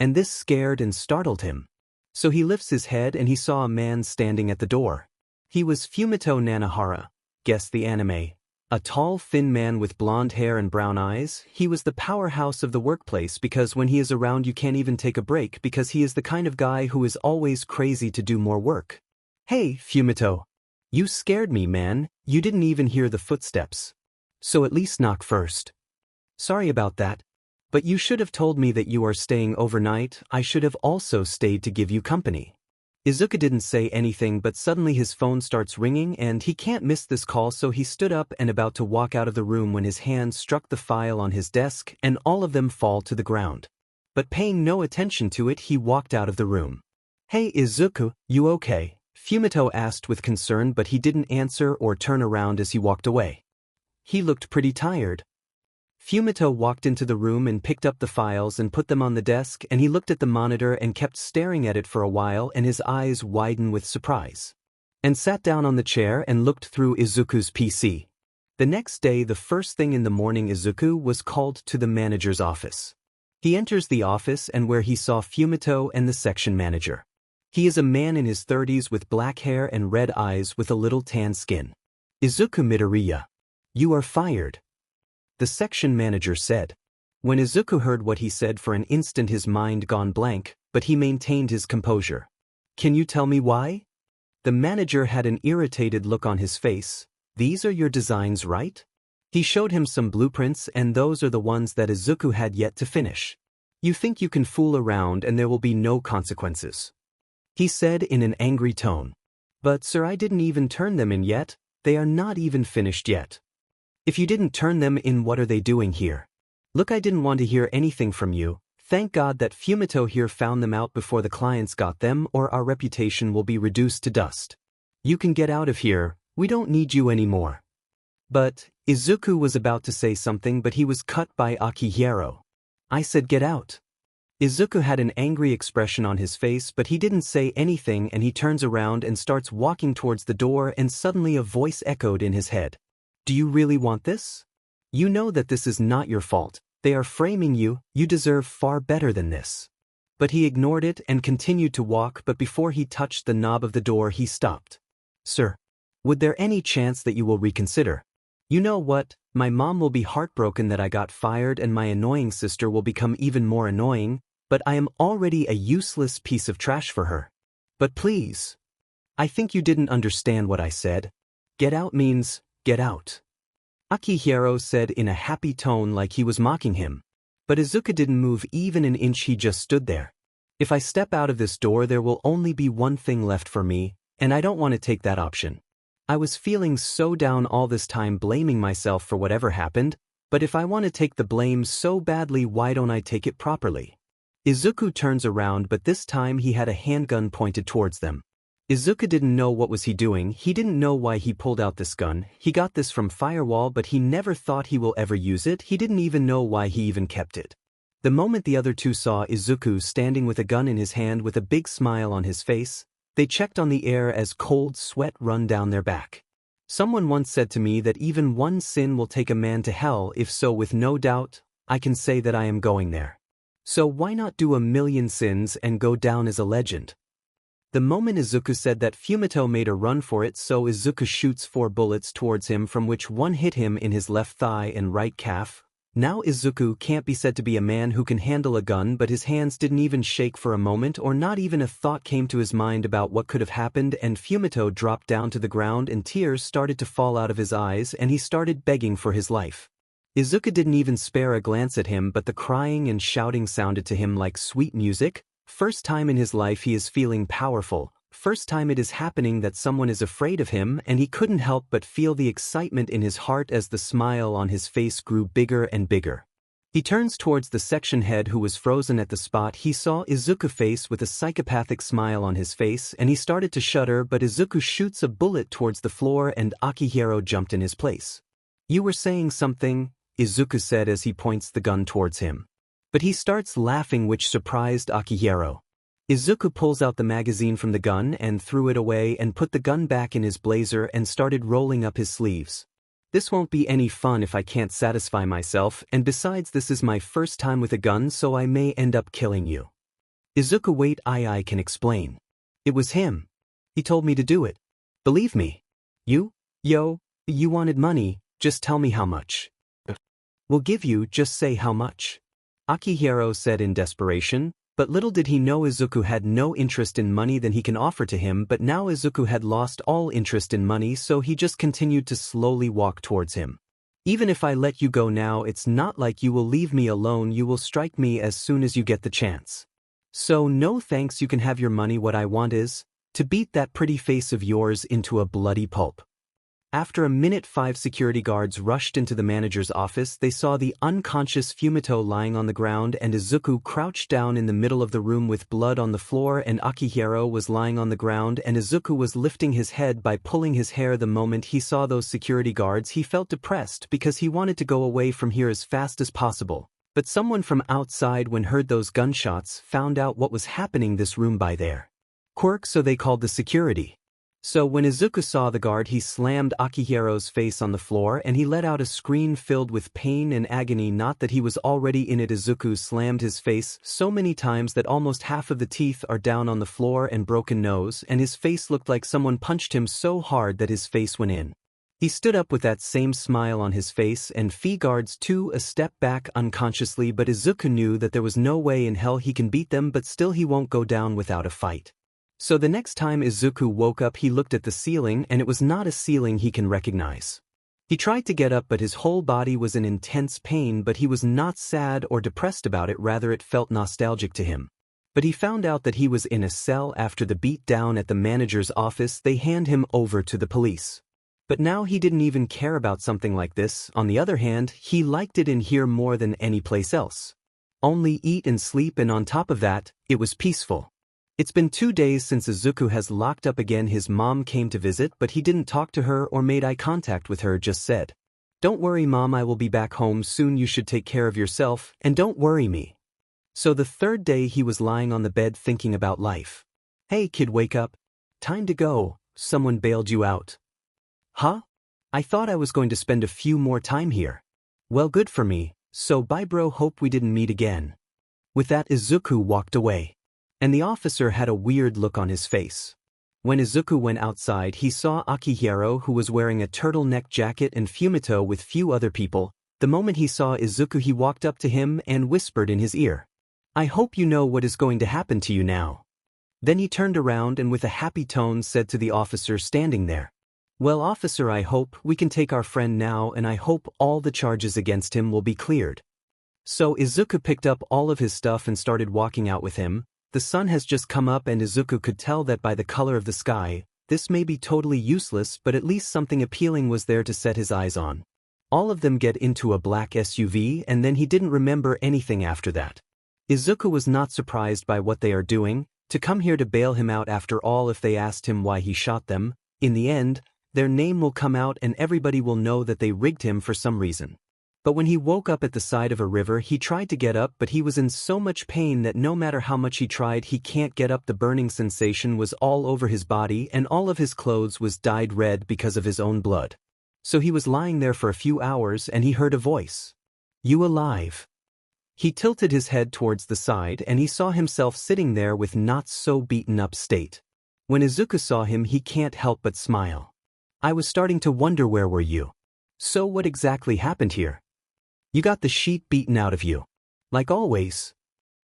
And this scared and startled him. So he lifts his head and he saw a man standing at the door. He was Fumito Nanahara, guess the anime. A tall, thin man with blonde hair and brown eyes. He was the powerhouse of the workplace because when he is around you can't even take a break, because he is the kind of guy who is always crazy to do more work. "Hey, Fumito. You scared me, man. You didn't even hear the footsteps. So at least knock first." "Sorry about that. But you should have told me that you are staying overnight. I should have also stayed to give you company." Izuku didn't say anything, but suddenly his phone starts ringing and he can't miss this call, so he stood up and about to walk out of the room when his hand struck the file on his desk and all of them fall to the ground. But paying no attention to it, he walked out of the room. "Hey Izuku, you okay?" Fumito asked with concern, but he didn't answer or turn around as he walked away. He looked pretty tired. Fumito walked into the room and picked up the files and put them on the desk, and he looked at the monitor and kept staring at it for a while, and his eyes widened with surprise. And sat down on the chair and looked through Izuku's PC. The next day, the first thing in the morning, Izuku was called to the manager's office. He enters the office and where he saw Fumito and the section manager. He is a man in his 30s with black hair and red eyes with a little tan skin. "Izuku Midoriya, you are fired," the section manager said. When Izuku heard what he said, for an instant his mind gone blank, but he maintained his composure. "Can you tell me why?" The manager had an irritated look on his face. "These are your designs, right?" He showed him some blueprints, and those are the ones that Izuku had yet to finish. "You think you can fool around and there will be no consequences," he said in an angry tone. "But sir, I didn't even turn them in yet. They are not even finished yet." "If you didn't turn them in, what are they doing here?" "Look, I didn't want to hear anything from you. Thank God that Fumito here found them out before the clients got them, or our reputation will be reduced to dust. You can get out of here We don't need you anymore. But, Izuku was about to say something but he was cut by Akihiro. I said get out. Izuku had an angry expression on his face but he didn't say anything and he turns around and starts walking towards the door and suddenly a voice echoed in his head. Do you really want this? You know that this is not your fault, they are framing you, you deserve far better than this. But he ignored it and continued to walk but before he touched the knob of the door he stopped. Sir, would there any chance that you will reconsider? You know what, my mom will be heartbroken that I got fired and my annoying sister will become even more annoying, but I am already a useless piece of trash for her. But please. I think you didn't understand what I said. Get out means, get out. Akihiro said in a happy tone like he was mocking him. But Izuku didn't move even an inch, he just stood there. If I step out of this door there will only be one thing left for me, and I don't want to take that option. I was feeling so down all this time blaming myself for whatever happened, but if I want to take the blame so badly why don't I take it properly? Izuku turns around but this time he had a handgun pointed towards them. Izuku didn't know what was he doing, he didn't know why he pulled out this gun, he got this from Firewall but he never thought he will ever use it, he didn't even know why he even kept it. The moment the other two saw Izuku standing with a gun in his hand with a big smile on his face, they checked on the air as cold sweat run down their back. Someone once said to me that even one sin will take a man to hell, if so with no doubt, I can say that I am going there. So why not do 1,000,000 sins and go down as a legend? The moment Izuku said that Fumito made a run for it so Izuku shoots 4 bullets towards him from which one hit him in his left thigh and right calf. Now Izuku can't be said to be a man who can handle a gun but his hands didn't even shake for a moment or not even a thought came to his mind about what could have happened and Fumito dropped down to the ground and tears started to fall out of his eyes and he started begging for his life. Izuku didn't even spare a glance at him but the crying and shouting sounded to him like sweet music. First time in his life he is feeling powerful, first time it is happening that someone is afraid of him and he couldn't help but feel the excitement in his heart as the smile on his face grew bigger and bigger. He turns towards the section head who was frozen at the spot he saw Izuku face with a psychopathic smile on his face and he started to shudder but Izuku shoots a bullet towards the floor and Akihiro jumped in his place. You were saying something, Izuku said as he points the gun towards him. But he starts laughing which surprised Akihiro. Izuku pulls out the magazine from the gun and threw it away and put the gun back in his blazer and started rolling up his sleeves. This won't be any fun if I can't satisfy myself and besides this is my first time with a gun so I may end up killing you. Izuku wait I can explain. It was him. He told me to do it. Believe me. You wanted money, just tell me how much. We'll give you, just say how much. Akihiro said in desperation. But little did he know Izuku had no interest in money than he can offer to him but now Izuku had lost all interest in money so he just continued to slowly walk towards him. Even if I let you go now it's not like you will leave me alone, you will strike me as soon as you get the chance. So no thanks, you can have your money. What I want is to beat that pretty face of yours into a bloody pulp. After a minute 5 security guards rushed into the manager's office. They saw the unconscious Fumito lying on the ground and Izuku crouched down in the middle of the room with blood on the floor and Akihiro was lying on the ground and Izuku was lifting his head by pulling his hair. The moment he saw those security guards he felt depressed because he wanted to go away from here as fast as possible. But someone from outside when heard those gunshots found out what was happening this room by there. Quirk, so they called the security. So when Izuku saw the guard he slammed Akihiro's face on the floor and he let out a scream filled with pain and agony. Not that he was already in it. Izuku slammed his face so many times that almost half of the teeth are down on the floor and broken nose and his face looked like someone punched him so hard that his face went in. He stood up with that same smile on his face and Fee guards too a step back unconsciously but Izuku knew that there was no way in hell he can beat them but still he won't go down without a fight. So the next time Izuku woke up he looked at the ceiling and it was not a ceiling he can recognize. He tried to get up but his whole body was in intense pain but he was not sad or depressed about it, rather it felt nostalgic to him. But he found out that he was in a cell after the beat down at the manager's office. They hand him over to the police. But now he didn't even care about something like this. On the other hand, he liked it in here more than any place else. Only eat and sleep and on top of that, it was peaceful. It's been 2 days since Izuku has locked up again. His mom came to visit, but he didn't talk to her or made eye contact with her, just said, "Don't worry mom, I will be back home soon, you should take care of yourself, and don't worry me." So the third day he was lying on the bed thinking about life. "Hey kid, wake up. Time to go, someone bailed you out." "Huh? I thought I was going to spend a few more time here." "Well, good for me, so bye bro, hope we didn't meet again." With that, Izuku walked away. And the officer had a weird look on his face. When Izuku went outside, he saw Akihiro, who was wearing a turtleneck jacket, and Fumito with few other people. The moment he saw Izuku, he walked up to him and whispered in his ear, "I hope you know what is going to happen to you now." Then he turned around and with a happy tone said to the officer standing there, "Well officer, I hope we can take our friend now, and I hope all the charges against him will be cleared." So Izuku picked up all of his stuff and started walking out with him. The sun has just come up and Izuku could tell that by the color of the sky. This may be totally useless, but at least something appealing was there to set his eyes on. All of them get into a black SUV, and then he didn't remember anything after that. Izuku was not surprised by what they are doing, to come here to bail him out. After all, if they asked him why he shot them, in the end, their name will come out and everybody will know that they rigged him for some reason. But when he woke up at the side of a river, he tried to get up, but he was in so much pain that no matter how much he tried, he can't get up. The burning sensation was all over his body and all of his clothes was dyed red because of his own blood. So he was lying there for a few hours and he heard a voice. "You alive?" He tilted his head towards the side and he saw himself sitting there with not so beaten up state. When Izuku saw him, he can't help but smile. "I was starting to wonder, where were you? So what exactly happened here? You got the sheet beaten out of you. Like always."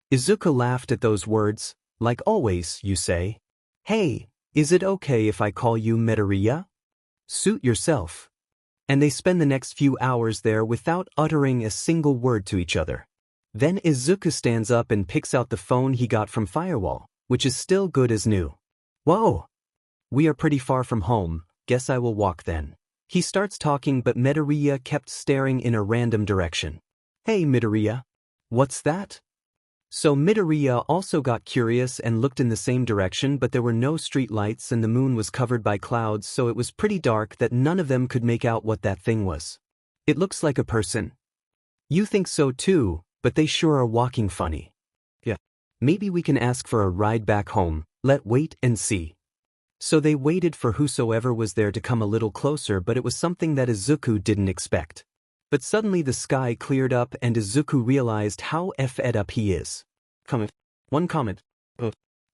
Izuku laughed at those words. "Like always, you say? Hey, is it okay if I call you Midoriya? Suit yourself." And they spend the next few hours there without uttering a single word to each other. Then Izuku stands up and picks out the phone he got from Firewall, which is still good as new. "Whoa! We are pretty far from home, guess I will walk then." He starts talking, but Midoriya kept staring in a random direction. "Hey Midoriya, what's that?" So Midoriya also got curious and looked in the same direction, but there were no street lights and the moon was covered by clouds, so it was pretty dark that none of them could make out what that thing was. "It looks like a person." "You think so too, but they sure are walking funny." "Yeah. Maybe we can ask for a ride back home, let's wait and see." So they waited for whosoever was there to come a little closer, but it was something that Izuku didn't expect. But suddenly the sky cleared up and Izuku realized how fed up he is. One comment.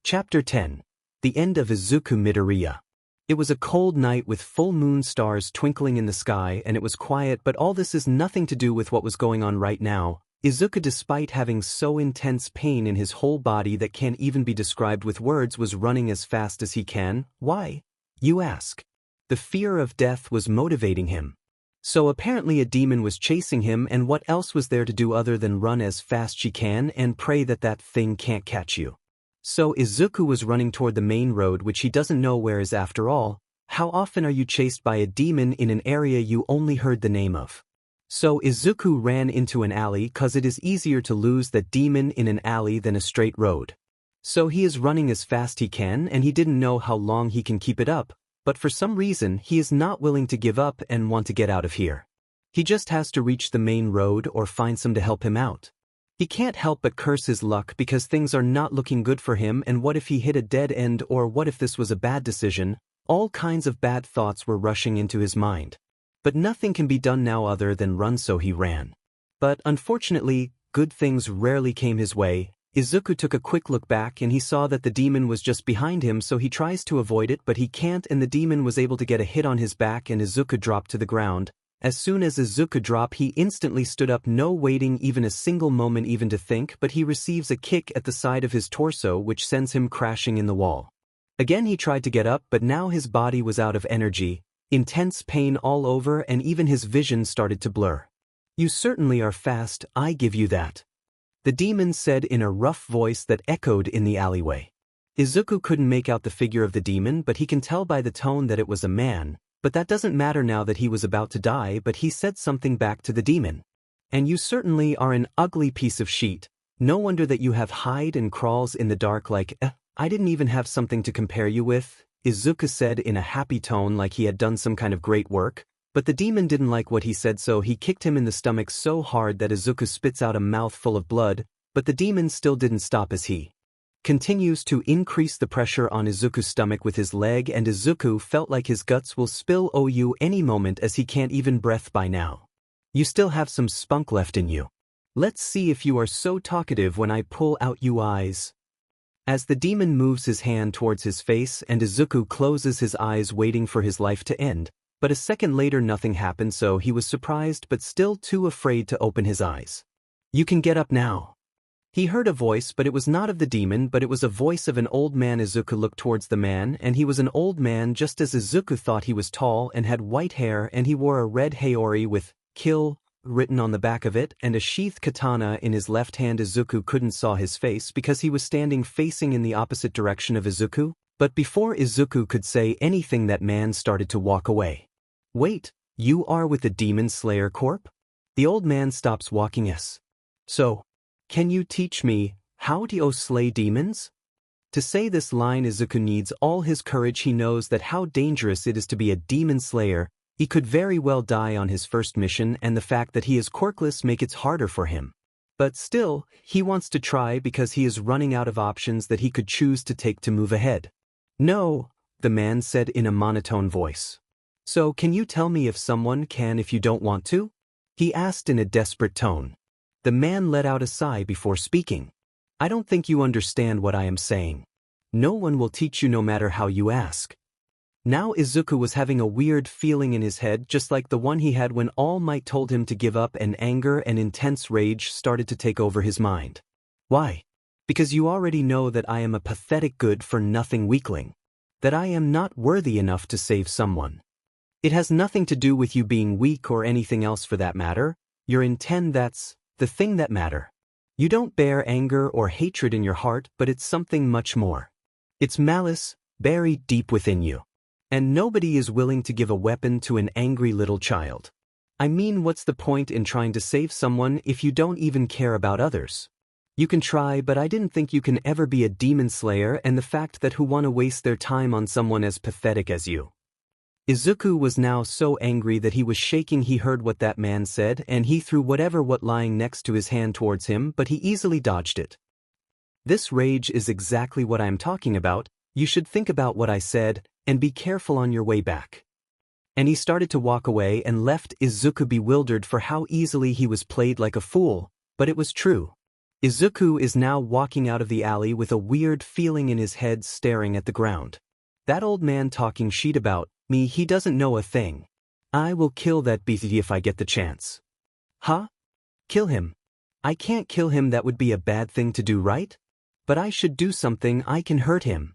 Chapter 10. The End of Izuku Midoriya. It was a cold night with full moon, stars twinkling in the sky, and it was quiet, but all this is nothing to do with what was going on right now. Izuku, despite having so intense pain in his whole body that can't even be described with words, was running as fast as he can. Why? You ask. The fear of death was motivating him. So apparently a demon was chasing him, and what else was there to do other than run as fast she can and pray that that thing can't catch you? So Izuku was running toward the main road, which he doesn't know where is. After all, how often are you chased by a demon in an area you only heard the name of? So Izuku ran into an alley, cause it is easier to lose that demon in an alley than a straight road. So he is running as fast he can, and he didn't know how long he can keep it up, but for some reason he is not willing to give up and want to get out of here. He just has to reach the main road or find some to help him out. He can't help but curse his luck because things are not looking good for him, and what if he hit a dead end, or what if this was a bad decision? All kinds of bad thoughts were rushing into his mind. But nothing can be done now other than run, so he ran. But unfortunately, good things rarely came his way. Izuku took a quick look back and he saw that the demon was just behind him, so he tries to avoid it, but he can't, and the demon was able to get a hit on his back and Izuku dropped to the ground. As soon as Izuku dropped, he instantly stood up, no waiting even a single moment even to think, but he receives a kick at the side of his torso which sends him crashing in the wall. Again he tried to get up, but now his body was out of energy. Intense pain all over, and even his vision started to blur. "You certainly are fast, I give you that," the demon said in a rough voice that echoed in the alleyway. Izuku couldn't make out the figure of the demon, but he can tell by the tone that it was a man, but that doesn't matter now that he was about to die. But he said something back to the demon. "And you certainly are an ugly piece of shit. No wonder that you have hide and crawls in the dark like, I didn't even have something to compare you with, Izuku said in a happy tone like he had done some kind of great work, but the demon didn't like what he said, so he kicked him in the stomach so hard that Izuku spits out a mouthful of blood, but the demon still didn't stop as he continues to increase the pressure on Izuku's stomach with his leg, and Izuku felt like his guts will spill out any moment as he can't even breathe by now. You still have some spunk left in you. Let's see if you are so talkative when I pull out you eyes. As the demon moves his hand towards his face and Izuku closes his eyes waiting for his life to end, but a second later nothing happened, so he was surprised but still too afraid to open his eyes. You can get up now. He heard a voice, but it was not of the demon, but it was a voice of an old man. Izuku looked towards the man, and he was an old man just as Izuku thought. He was tall and had white hair, and he wore a red haori with "Kill" written on the back of it and a sheathed katana in his left hand. Izuku couldn't saw his face because he was standing facing in the opposite direction of Izuku, but before Izuku could say anything that man started to walk away. Wait, you are with the Demon Slayer Corp? The old man stops walking. Yes. So, can you teach me how to slay demons? To say this line, Izuku needs all his courage. He knows that how dangerous it is to be a demon slayer. He could very well die on his first mission, and the fact that he is quirkless makes it harder for him. But still, he wants to try because he is running out of options that he could choose to take to move ahead. No, the man said in a monotone voice. So can you tell me if someone can if you don't want to? He asked in a desperate tone. The man let out a sigh before speaking. I don't think you understand what I am saying. No one will teach you no matter how you ask. Now Izuku was having a weird feeling in his head, just like the one he had when All Might told him to give up, and anger and intense rage started to take over his mind. Why? Because you already know that I am a pathetic good-for-nothing weakling. That I am not worthy enough to save someone. It has nothing to do with you being weak or anything else for that matter. You're in 10, that's the thing that matter. You don't bear anger or hatred in your heart, but it's something much more. It's malice, buried deep within you. And nobody is willing to give a weapon to an angry little child. I mean, what's the point in trying to save someone if you don't even care about others? You can try, but I didn't think you can ever be a demon slayer, and the fact that who want to waste their time on someone as pathetic as you. Izuku was now so angry that he was shaking. He heard what that man said, and he threw whatever was lying next to his hand towards him, but he easily dodged it. This rage is exactly what I am talking about. You should think about what I said, and be careful on your way back. And he started to walk away and left Izuku bewildered for how easily he was played like a fool, but it was true. Izuku is now walking out of the alley with a weird feeling in his head, staring at the ground. That old man talking shit about me, he doesn't know a thing. I will kill that beastie if I get the chance. Huh? Kill him? I can't kill him, that would be a bad thing to do, right? But I should do something. I can hurt him.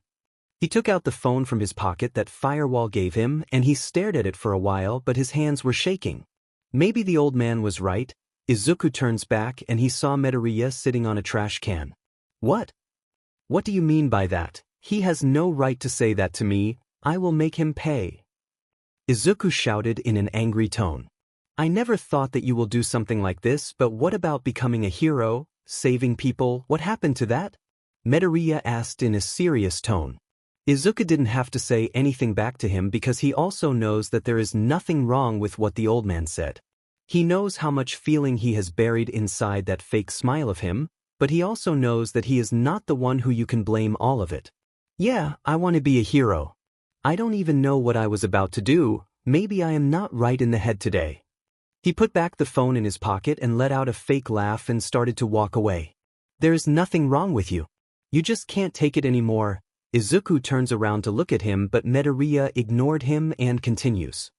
He took out the phone from his pocket that Firewall gave him, and he stared at it for a while, but his hands were shaking. Maybe the old man was right. Izuku turns back and he saw Midoriya sitting on a trash can. What? What do you mean by that? He has no right to say that to me. I will make him pay. Izuku shouted in an angry tone. I never thought that you will do something like this, but what about becoming a hero, saving people? What happened to that? Midoriya asked in a serious tone. Izuku didn't have to say anything back to him because he also knows that there is nothing wrong with what the old man said. He knows how much feeling he has buried inside that fake smile of him, but he also knows that he is not the one who you can blame all of it. Yeah, I want to be a hero. I don't even know what I was about to do. Maybe I am not right in the head today. He put back the phone in his pocket and let out a fake laugh and started to walk away. There is nothing wrong with you. You just can't take it anymore. Izuku turns around to look at him, but Midoriya ignored him and continues.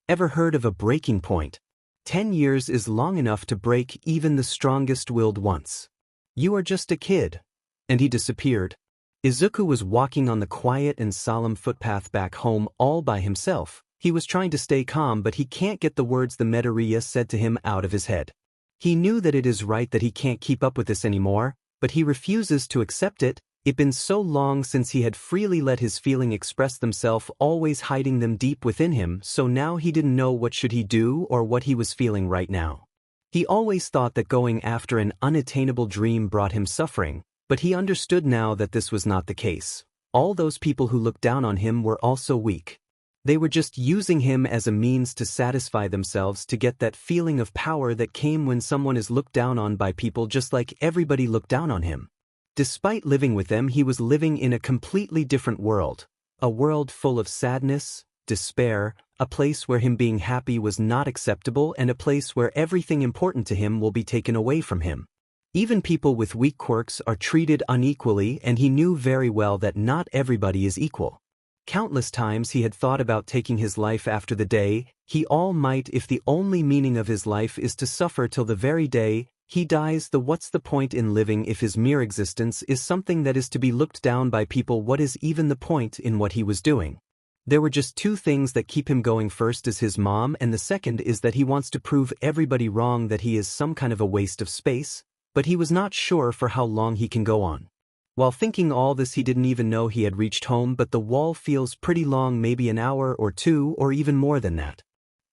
Ever heard of a breaking point? 10 years is long enough to break even the strongest-willed once. You are just a kid. And he disappeared. Izuku was walking on the quiet and solemn footpath back home all by himself. He was trying to stay calm, but he can't get the words the Midoriya said to him out of his head. He knew that it is right that he can't keep up with this anymore, but he refuses to accept it. It'd been so long since he had freely let his feeling express themselves, always hiding them deep within him, so now he didn't know what should he do or what he was feeling right now. He always thought that going after an unattainable dream brought him suffering, But he understood now that this was not the case. All those people who looked down on him were also weak. They were just using him as a means to satisfy themselves, to get that feeling of power that came when someone is looked down on by people, just like everybody looked down on him. Despite living with them, he was living in a completely different world. A world full of sadness, despair, a place where him being happy was not acceptable, and a place where everything important to him will be taken away from him. Even people with weak quirks are treated unequally, and he knew very well that not everybody is equal. Countless times he had thought about taking his life after the day he all might, if the only meaning of his life is to suffer till the very day he dies. What's the point in living if his mere existence is something that is to be looked down by people? What is even the point in what he was doing? There were just two things that keep him going. First is his mom, and the second is that he wants to prove everybody wrong, that he is some kind of a waste of space, but he was not sure for how long he can go on. While thinking all this, he didn't even know he had reached home, but the wall feels pretty long, maybe an hour or two, or even more than that.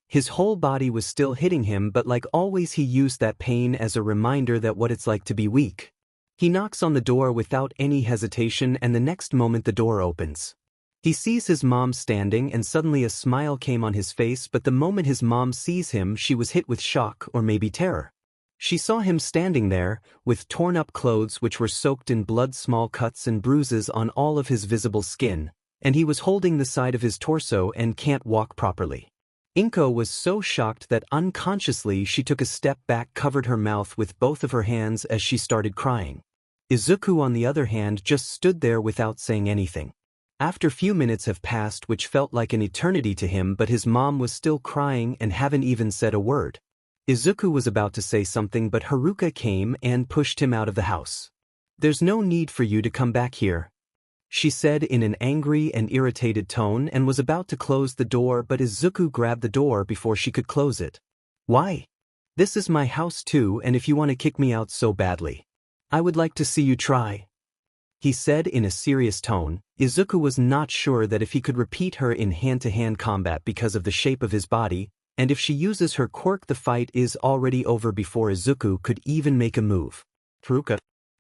His whole body was still hitting him, but like always he used that pain as a reminder that what it's like to be weak. He knocks on the door without any hesitation, and the next moment the door opens. He sees his mom standing, and suddenly a smile came on his face, but the moment his mom sees him, she was hit with shock, or maybe terror. She saw him standing there, with torn-up clothes which were soaked in blood, small cuts and bruises on all of his visible skin, and he was holding the side of his torso and can't walk properly. Inko was so shocked that unconsciously she took a step back, covered her mouth with both of her hands as she started crying. Izuku, on the other hand, just stood there without saying anything. After few minutes have passed, which felt like an eternity to him, but his mom was still crying and haven't even said a word. Izuku was about to say something, but Haruka came and pushed him out of the house. "There's no need for you to come back here," she said in an angry and irritated tone, and was about to close the door, but Izuku grabbed the door before she could close it. "Why? This is my house too, and if you want to kick me out so badly, I would like to see you try," he said in a serious tone. Izuku was not sure that if he could repeat her in hand-to-hand combat because of the shape of his body, and if she uses her quirk, the fight is already over before Izuku could even make a move. Haruka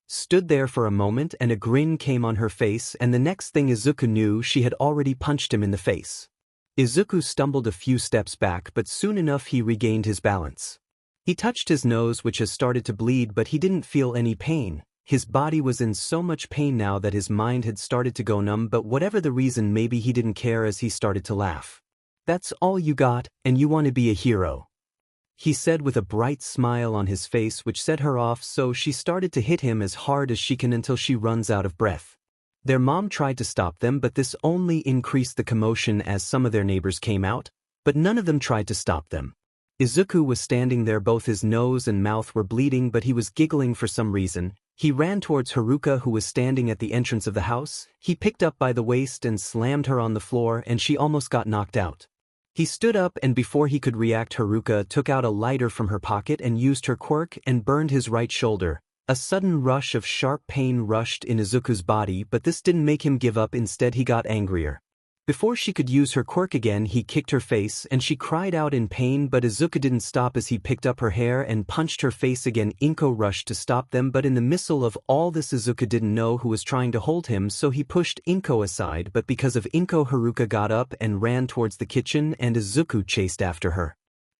stood there for a moment, and a grin came on her face, and the next thing Izuku knew, she had already punched him in the face. Izuku stumbled a few steps back, but soon enough he regained his balance. He touched his nose, which has started to bleed, but he didn't feel any pain. His body was in so much pain now that his mind had started to go numb, but whatever the reason, maybe he didn't care as he started to laugh. "That's all you got, and you want to be a hero?" he said with a bright smile on his face, which set her off, so she started to hit him as hard as she can until she runs out of breath. Their mom tried to stop them, but this only increased the commotion as some of their neighbors came out, but none of them tried to stop them. Izuku was standing there, both his nose and mouth were bleeding, but he was giggling for some reason. He ran towards Haruka, who was standing at the entrance of the house. He picked up by the waist and slammed her on the floor, and she almost got knocked out. He stood up, and before he could react, Haruka took out a lighter from her pocket and used her quirk and burned his right shoulder. A sudden rush of sharp pain rushed in Izuku's body, but this didn't make him give up. Instead, he got angrier. Before she could use her quirk again, he kicked her face and she cried out in pain, but Izuku didn't stop as he picked up her hair and punched her face again. Inko rushed to stop them, but in the middle of all this, Izuku didn't know who was trying to hold him, so he pushed Inko aside, but because of Inko, Haruka got up and ran towards the kitchen, and Izuku chased after her.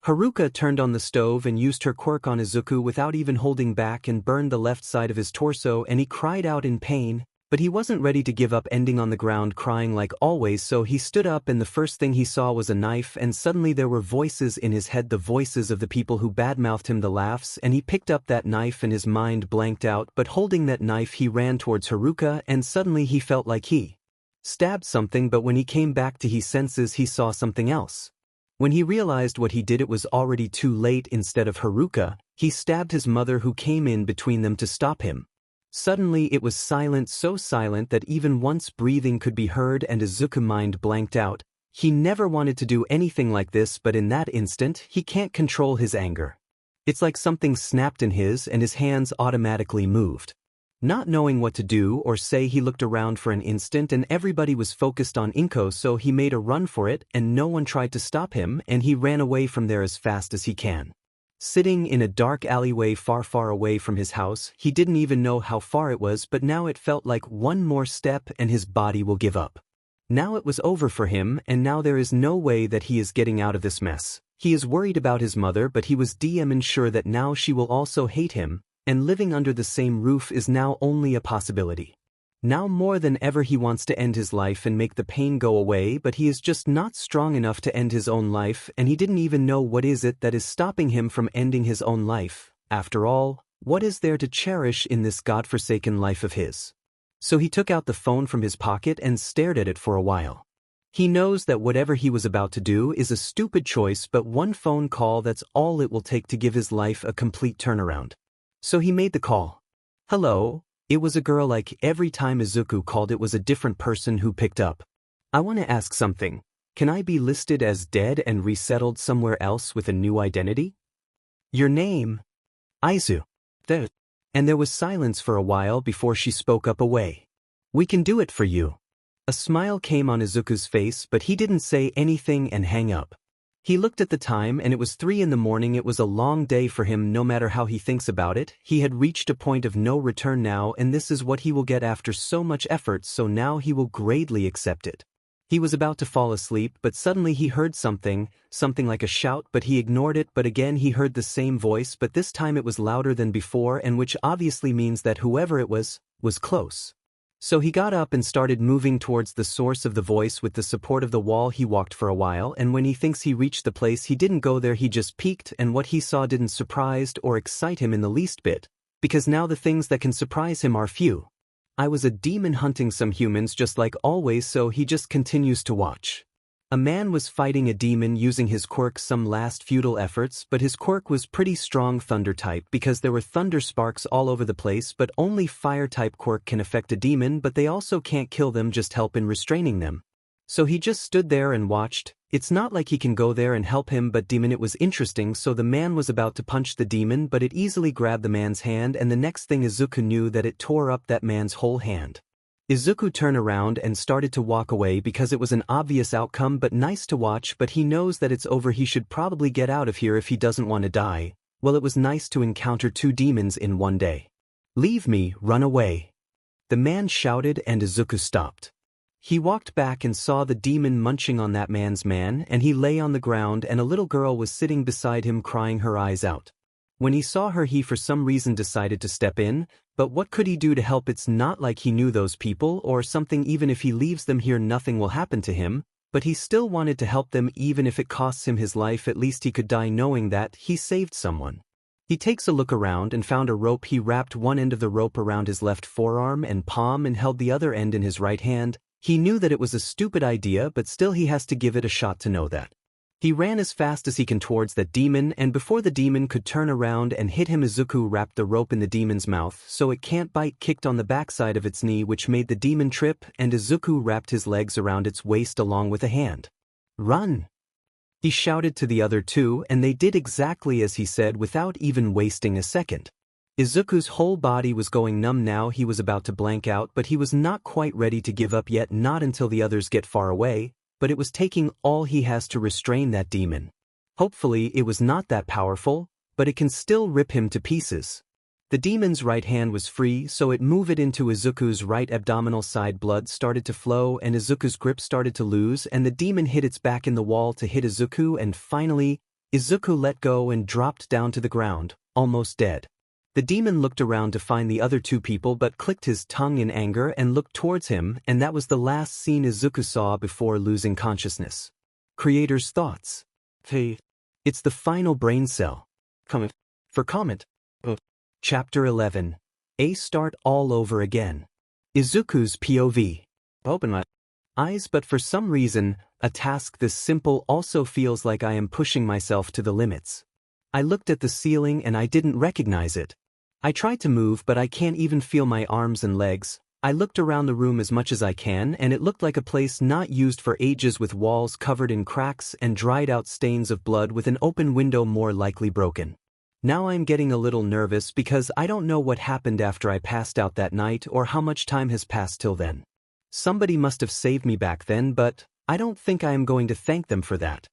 Haruka turned on the stove and used her quirk on Izuku without even holding back and burned the left side of his torso, and he cried out in pain. But he wasn't ready to give up, ending on the ground crying like always, so he stood up, and the first thing he saw was a knife, and suddenly there were voices in his head, the voices of the people who badmouthed him, the laughs, and he picked up that knife and his mind blanked out, but holding that knife he ran towards Haruka, and suddenly he felt like he stabbed something, but when he came back to his senses he saw something else. When he realized what he did, it was already too late. Instead of Haruka, he stabbed his mother, who came in between them to stop him. Suddenly it was silent, so silent that even once breathing could be heard, and Izuku's mind blanked out. He never wanted to do anything like this, but in that instant, he can't control his anger. It's like something snapped in his, and his hands automatically moved. Not knowing what to do or say, he looked around for an instant, and everybody was focused on Inko, so he made a run for it, and no one tried to stop him, and he ran away from there as fast as he can. Sitting in a dark alleyway far, far away from his house, he didn't even know how far it was, but now it felt like one more step and his body will give up. Now it was over for him, and now there is no way that he is getting out of this mess. He is worried about his mother, but he was damn sure that now she will also hate him, and living under the same roof is now only a possibility. Now more than ever he wants to end his life and make the pain go away, but he is just not strong enough to end his own life, and he didn't even know what is it that is stopping him from ending his own life. After all, what is there to cherish in this godforsaken life of his? So he took out the phone from his pocket and stared at it for a while. He knows that whatever he was about to do is a stupid choice, but one phone call, that's all it will take to give his life a complete turnaround. So he made the call. Hello? It was a girl. Like every time Izuku called, it was a different person who picked up. I want to ask something. Can I be listed as dead and resettled somewhere else with a new identity? Your name? Aizu. And there was silence for a while before she spoke up away. We can do it for you. A smile came on Izuku's face, but he didn't say anything and hang up. He looked at the time and it was 3 a.m. It was a long day for him. No matter how he thinks about it, he had reached a point of no return now, and this is what he will get after so much effort, so now he will gladly accept it. He was about to fall asleep, but suddenly he heard something like a shout, but he ignored it. But again he heard the same voice, but this time it was louder than before, and which obviously means that whoever it was close. So he got up and started moving towards the source of the voice with the support of the wall. He walked for a while, and when he thinks he reached the place, he didn't go there, he just peeked, and what he saw didn't surprise or excite him in the least bit, because now the things that can surprise him are few. I was a demon hunting some humans just like always, so he just continues to watch. A man was fighting a demon using his quirk, some last futile efforts, but his quirk was pretty strong thunder type because there were thunder sparks all over the place, but only fire type quirk can affect a demon, but they also can't kill them, just help in restraining them. So he just stood there and watched. It's not like he can go there and help him, but demon, it was interesting. So the man was about to punch the demon, but it easily grabbed the man's hand, and the next thing Izuku knew that it tore up that man's whole hand. Izuku turned around and started to walk away because it was an obvious outcome, but nice to watch, but he knows that it's over. He should probably get out of here if he doesn't want to die. Well, it was nice to encounter 2 demons in one day. Leave me, run away. The man shouted, and Izuku stopped. He walked back and saw the demon munching on that man's man, and he lay on the ground, and a little girl was sitting beside him crying her eyes out. When he saw her, he for some reason decided to step in, but what could he do to help? It's not like he knew those people or something. Even if he leaves them here, nothing will happen to him, but he still wanted to help them even if it costs him his life. At least he could die knowing that he saved someone. He takes a look around and found a rope. He wrapped one end of the rope around his left forearm and palm and held the other end in his right hand. He knew that it was a stupid idea, but still he has to give it a shot to know that. He ran as fast as he can towards that demon, and before the demon could turn around and hit him, Izuku wrapped the rope in the demon's mouth so it can't bite, kicked on the backside of its knee, which made the demon trip, and Izuku wrapped his legs around its waist along with a hand. Run! He shouted to the other 2, and they did exactly as he said without even wasting a second. Izuku's whole body was going numb now. He was about to blank out, but he was not quite ready to give up yet, not until the others get far away. But it was taking all he has to restrain that demon. Hopefully it was not that powerful, but it can still rip him to pieces. The demon's right hand was free, so it moved into Izuku's right abdominal side. Blood started to flow, and Izuku's grip started to lose, and the demon hit its back in the wall to hit Izuku, and finally, Izuku let go and dropped down to the ground, almost dead. The demon looked around to find the other 2 people, but clicked his tongue in anger and looked towards him, and that was the last scene Izuku saw before losing consciousness. Creator's thoughts. Hey. It's the final brain cell. Comment. For comment. Chapter 11. A start all over again. Izuku's POV. Open my eyes, but for some reason, a task this simple also feels like I am pushing myself to the limits. I looked at the ceiling and I didn't recognize it. I tried to move, but I can't even feel my arms and legs. I looked around the room as much as I can, and it looked like a place not used for ages, with walls covered in cracks and dried out stains of blood, with an open window more likely broken. Now I'm getting a little nervous because I don't know what happened after I passed out that night or how much time has passed till then. Somebody must have saved me back then, but I don't think I am going to thank them for that.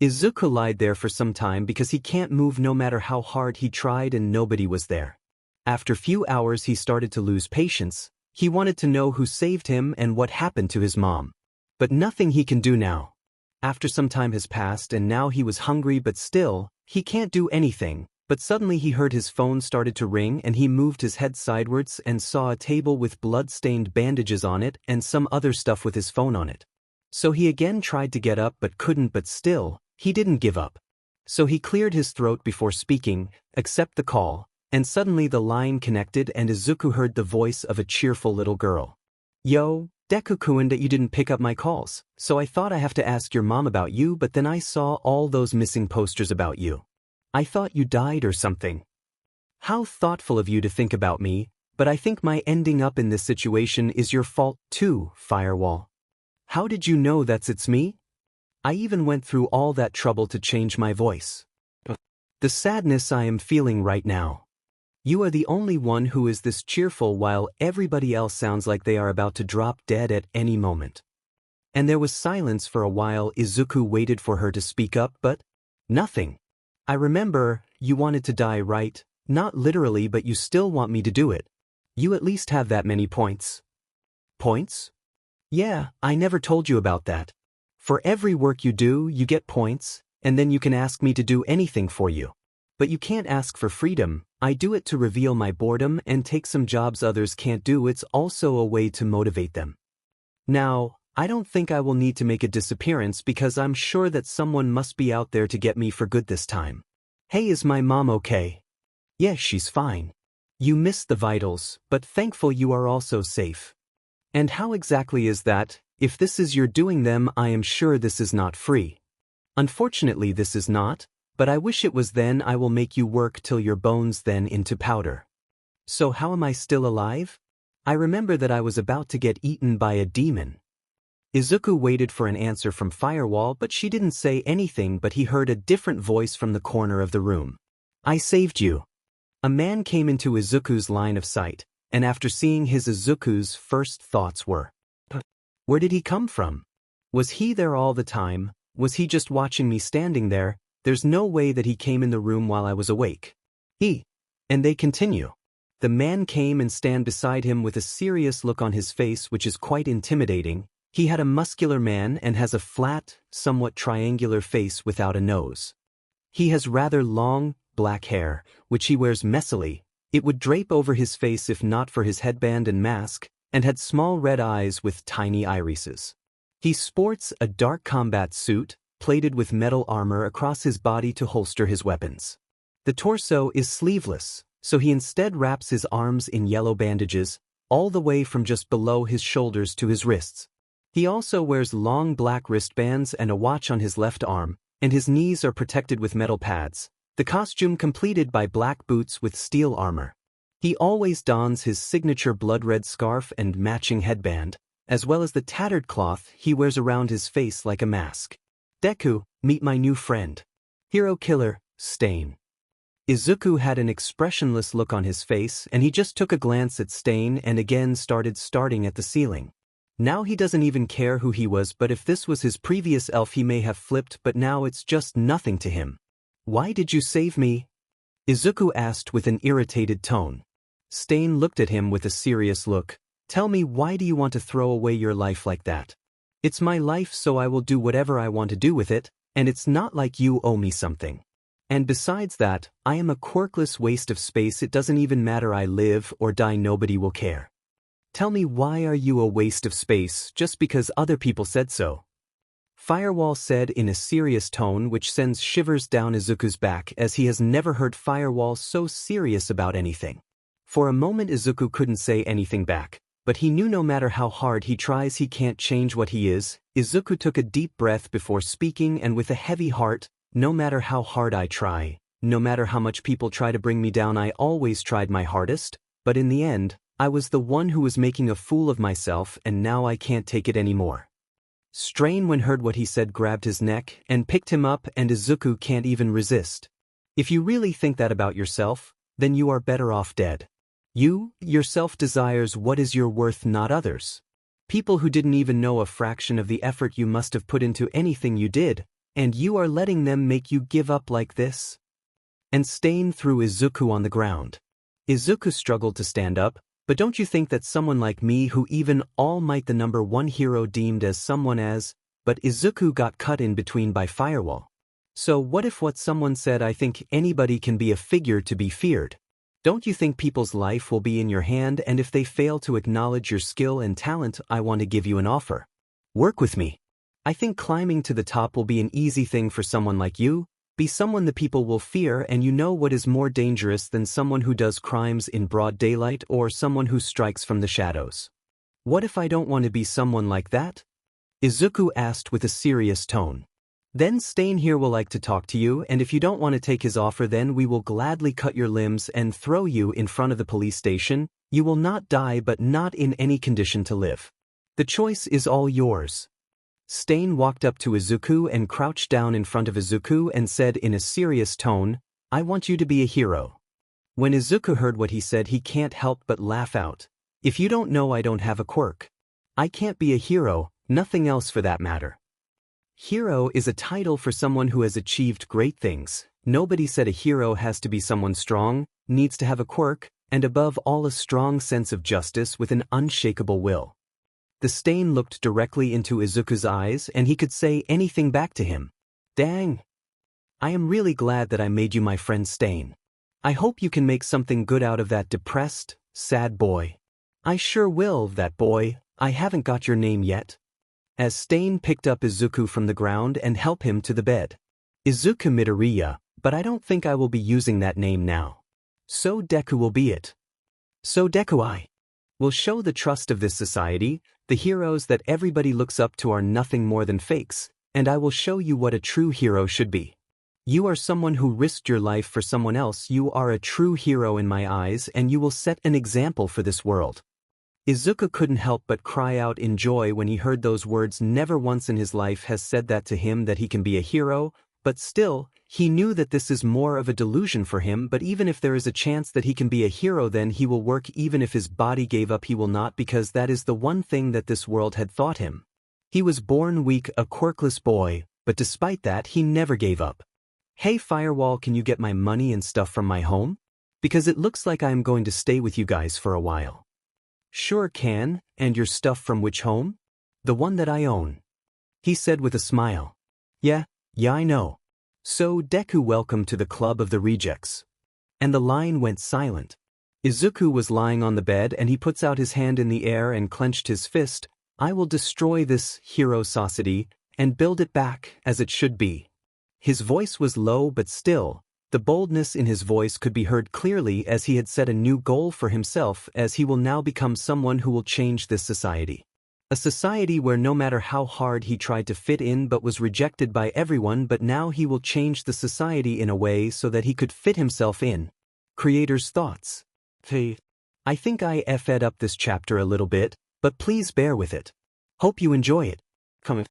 Izuku lied there for some time because he can't move no matter how hard he tried and nobody was there. After few hours he started to lose patience. He wanted to know who saved him and what happened to his mom. But nothing he can do now. After some time has passed and now he was hungry but still, he can't do anything. But suddenly he heard his phone started to ring and he moved his head sidewards and saw a table with blood-stained bandages on it and some other stuff with his phone on it. So he again tried to get up but couldn't, but still, he didn't give up. So he cleared his throat before speaking, accept the call, and suddenly the line connected and Izuku heard the voice of a cheerful little girl. Yo, Deku-kun, that you didn't pick up my calls, so I thought I have to ask your mom about you, but then I saw all those missing posters about you. I thought you died or something. How thoughtful of you to think about me, but I think my ending up in this situation is your fault too, Firewall. How did you know it's me? I even went through all that trouble to change my voice. The sadness I am feeling right now. You are the only one who is this cheerful while everybody else sounds like they are about to drop dead at any moment. And there was silence for a while. Izuku waited for her to speak up, but nothing. I remember, you wanted to die, right? Not literally, but you still want me to do it. You at least have that many points. Points? Yeah, I never told you about that. For every work you do, you get points, and then you can ask me to do anything for you. But you can't ask for freedom. I do it to reveal my boredom and take some jobs others can't do. It's also a way to motivate them. Now, I don't think I will need to make a disappearance because I'm sure that someone must be out there to get me for good this time. Hey, is my mom okay? Yes, she's fine. You missed the vitals, but thankful you are also safe. And how exactly is that? If this is your doing them, I am sure this is not free. Unfortunately this is not, but I wish it was. Then I will make you work till your bones then into powder. So how am I still alive? I remember that I was about to get eaten by a demon. Izuku waited for an answer from Firewall, but she didn't say anything, but he heard a different voice from the corner of the room. I saved you. A man came into Izuku's line of sight, and after seeing Izuku's first thoughts were, where did he come from? Was he there all the time? Was he just watching me standing there? There's no way that he came in the room while I was awake. And they continue. The man came and stand beside him with a serious look on his face which is quite intimidating. He had a muscular man and has a flat, somewhat triangular face without a nose. He has rather long, black hair, which he wears messily. It would drape over his face if not for his headband and mask, and had small red eyes with tiny irises. He sports a dark combat suit, plated with metal armor across his body to holster his weapons. The torso is sleeveless, so he instead wraps his arms in yellow bandages, all the way from just below his shoulders to his wrists. He also wears long black wristbands and a watch on his left arm, and his knees are protected with metal pads, the costume completed by black boots with steel armor. He always dons his signature blood-red scarf and matching headband, as well as the tattered cloth he wears around his face like a mask. Deku, meet my new friend. Hero killer, Stain. Izuku had an expressionless look on his face and he just took a glance at Stain and again started staring at the ceiling. Now he doesn't even care who he was, but if this was his previous elf he may have flipped, but now it's just nothing to him. Why did you save me? Izuku asked with an irritated tone. Stain looked at him with a serious look. Tell me, why do you want to throw away your life like that? It's my life, so I will do whatever I want to do with it, and it's not like you owe me something. And besides that, I am a quirkless waste of space. It doesn't even matter I live or die, nobody will care. Tell me, why are you a waste of space just because other people said so? Firewall said in a serious tone which sends shivers down Izuku's back, as he has never heard Firewall so serious about anything. For a moment Izuku couldn't say anything back, but he knew no matter how hard he tries he can't change what he is. Izuku took a deep breath before speaking, and with a heavy heart, no matter how hard I try, no matter how much people try to bring me down, I always tried my hardest, but in the end, I was the one who was making a fool of myself, and now I can't take it anymore. Strain, when heard what he said, grabbed his neck and picked him up, and Izuku can't even resist. If you really think that about yourself, then you are better off dead. You, yourself, desires what is your worth, not others. People who didn't even know a fraction of the effort you must have put into anything you did, And you are letting them make you give up like this? And Stain threw Izuku on the ground. Izuku struggled to stand up, but don't you think that someone like me who even All Might the #1 hero deemed as someone as, but Izuku got cut in between by Firewall. So what if what someone said I think anybody can be a figure to be feared? Don't you think people's life will be in your hand and if they fail to acknowledge your skill and talent I want to give you an offer. Work with me. I think climbing to the top will be an easy thing for someone like you. Be someone the people will fear and you know what is more dangerous than someone who does crimes in broad daylight or someone who strikes from the shadows. What if I don't want to be someone like that? Izuku asked with a serious tone. Then Stain here will like to talk to you and if you don't want to take his offer then we will gladly cut your limbs and throw you in front of the police station. You will not die but not in any condition to live. The choice is all yours. Stain walked up to Izuku and crouched down in front of Izuku and said in a serious tone, I want you to be a hero. When Izuku heard what he said he can't help but laugh out. If you don't know I don't have a quirk. I can't be a hero, nothing else for that matter. Hero is a title for someone who has achieved great things. Nobody said a hero has to be someone strong, needs to have a quirk, and above all a strong sense of justice with an unshakable will. The Stain looked directly into Izuku's eyes and he could say anything back to him. Dang! I am really glad that I made you my friend Stain. I hope you can make something good out of that depressed, sad boy. I sure will, that boy. I haven't got your name yet. As Stain picked up Izuku from the ground and helped him to the bed. Izuku Midoriya, but I don't think I will be using that name now. So Deku will be it. So Deku I will show the trust of this society, the heroes that everybody looks up to are nothing more than fakes, and I will show you what a true hero should be. You are someone who risked your life for someone else. You are a true hero in my eyes and you will set an example for this world. Izuku couldn't help but cry out in joy when he heard those words. Never once in his life has said that to him that he can be a hero, but still, he knew that this is more of a delusion for him. But even if there is a chance that he can be a hero then he will work. Even if his body gave up he will not, because that is the one thing that this world had taught him. He was born weak, a quirkless boy, but despite that he never gave up. Hey Firewall, can you get my money and stuff from my home? Because it looks like I am going to stay with you guys for a while. Sure can, and your stuff from which home? The one that I own. He said with a smile. Yeah, I know. So Deku, welcome to the club of the rejects. And the line went silent. Izuku was lying on the bed and he puts out his hand in the air and clenched his fist. I will destroy this hero society and build it back as it should be. His voice was low but still. The boldness in his voice could be heard clearly as he had set a new goal for himself, as he will now become someone who will change this society. A society where no matter how hard he tried to fit in but was rejected by everyone, but now he will change the society in a way so that he could fit himself in. Creator's thoughts. Hey, I think I f'd up this chapter a little bit, but please bear with it. Hope you enjoy it. Comment.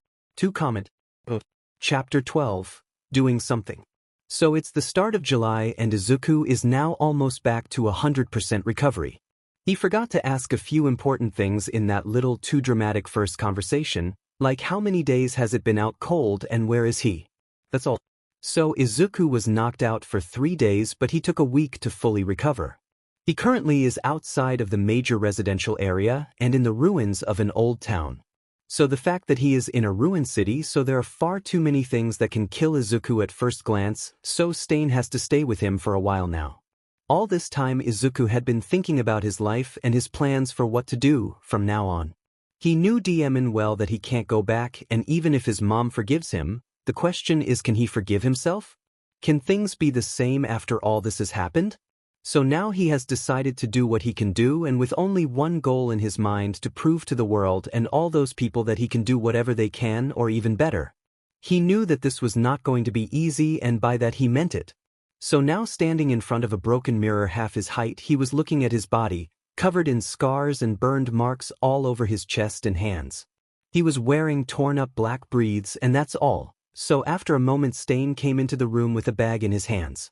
Chapter 12, Doing Something. So it's the start of July and Izuku is now almost back to 100% recovery. He forgot to ask a few important things in that little too dramatic first conversation, like how many days has it been out cold and where is he? That's all. So Izuku was knocked out for 3 days but he took a week to fully recover. He currently is outside of the major residential area and in the ruins of an old town. So the fact that he is in a ruined city, so there are far too many things that can kill Izuku at first glance, so Stain has to stay with him for a while now. All this time Izuku had been thinking about his life and his plans for what to do from now on. He knew DMN well that he can't go back, and even if his mom forgives him, the question is, can he forgive himself? Can things be the same after all this has happened? So now he has decided to do what he can do, and with only one goal in his mind, to prove to the world and all those people that he can do whatever they can or even better. He knew that this was not going to be easy, and by that he meant it. So now standing in front of a broken mirror half his height, he was looking at his body, covered in scars and burned marks all over his chest and hands. He was wearing torn up black breeds and that's all. So after a moment Stain came into the room with a bag in his hands.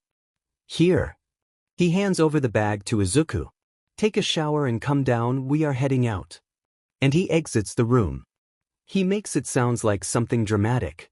Here. He hands over the bag to Izuku. Take a shower and come down, we are heading out. And he exits the room. He makes it sound like something dramatic.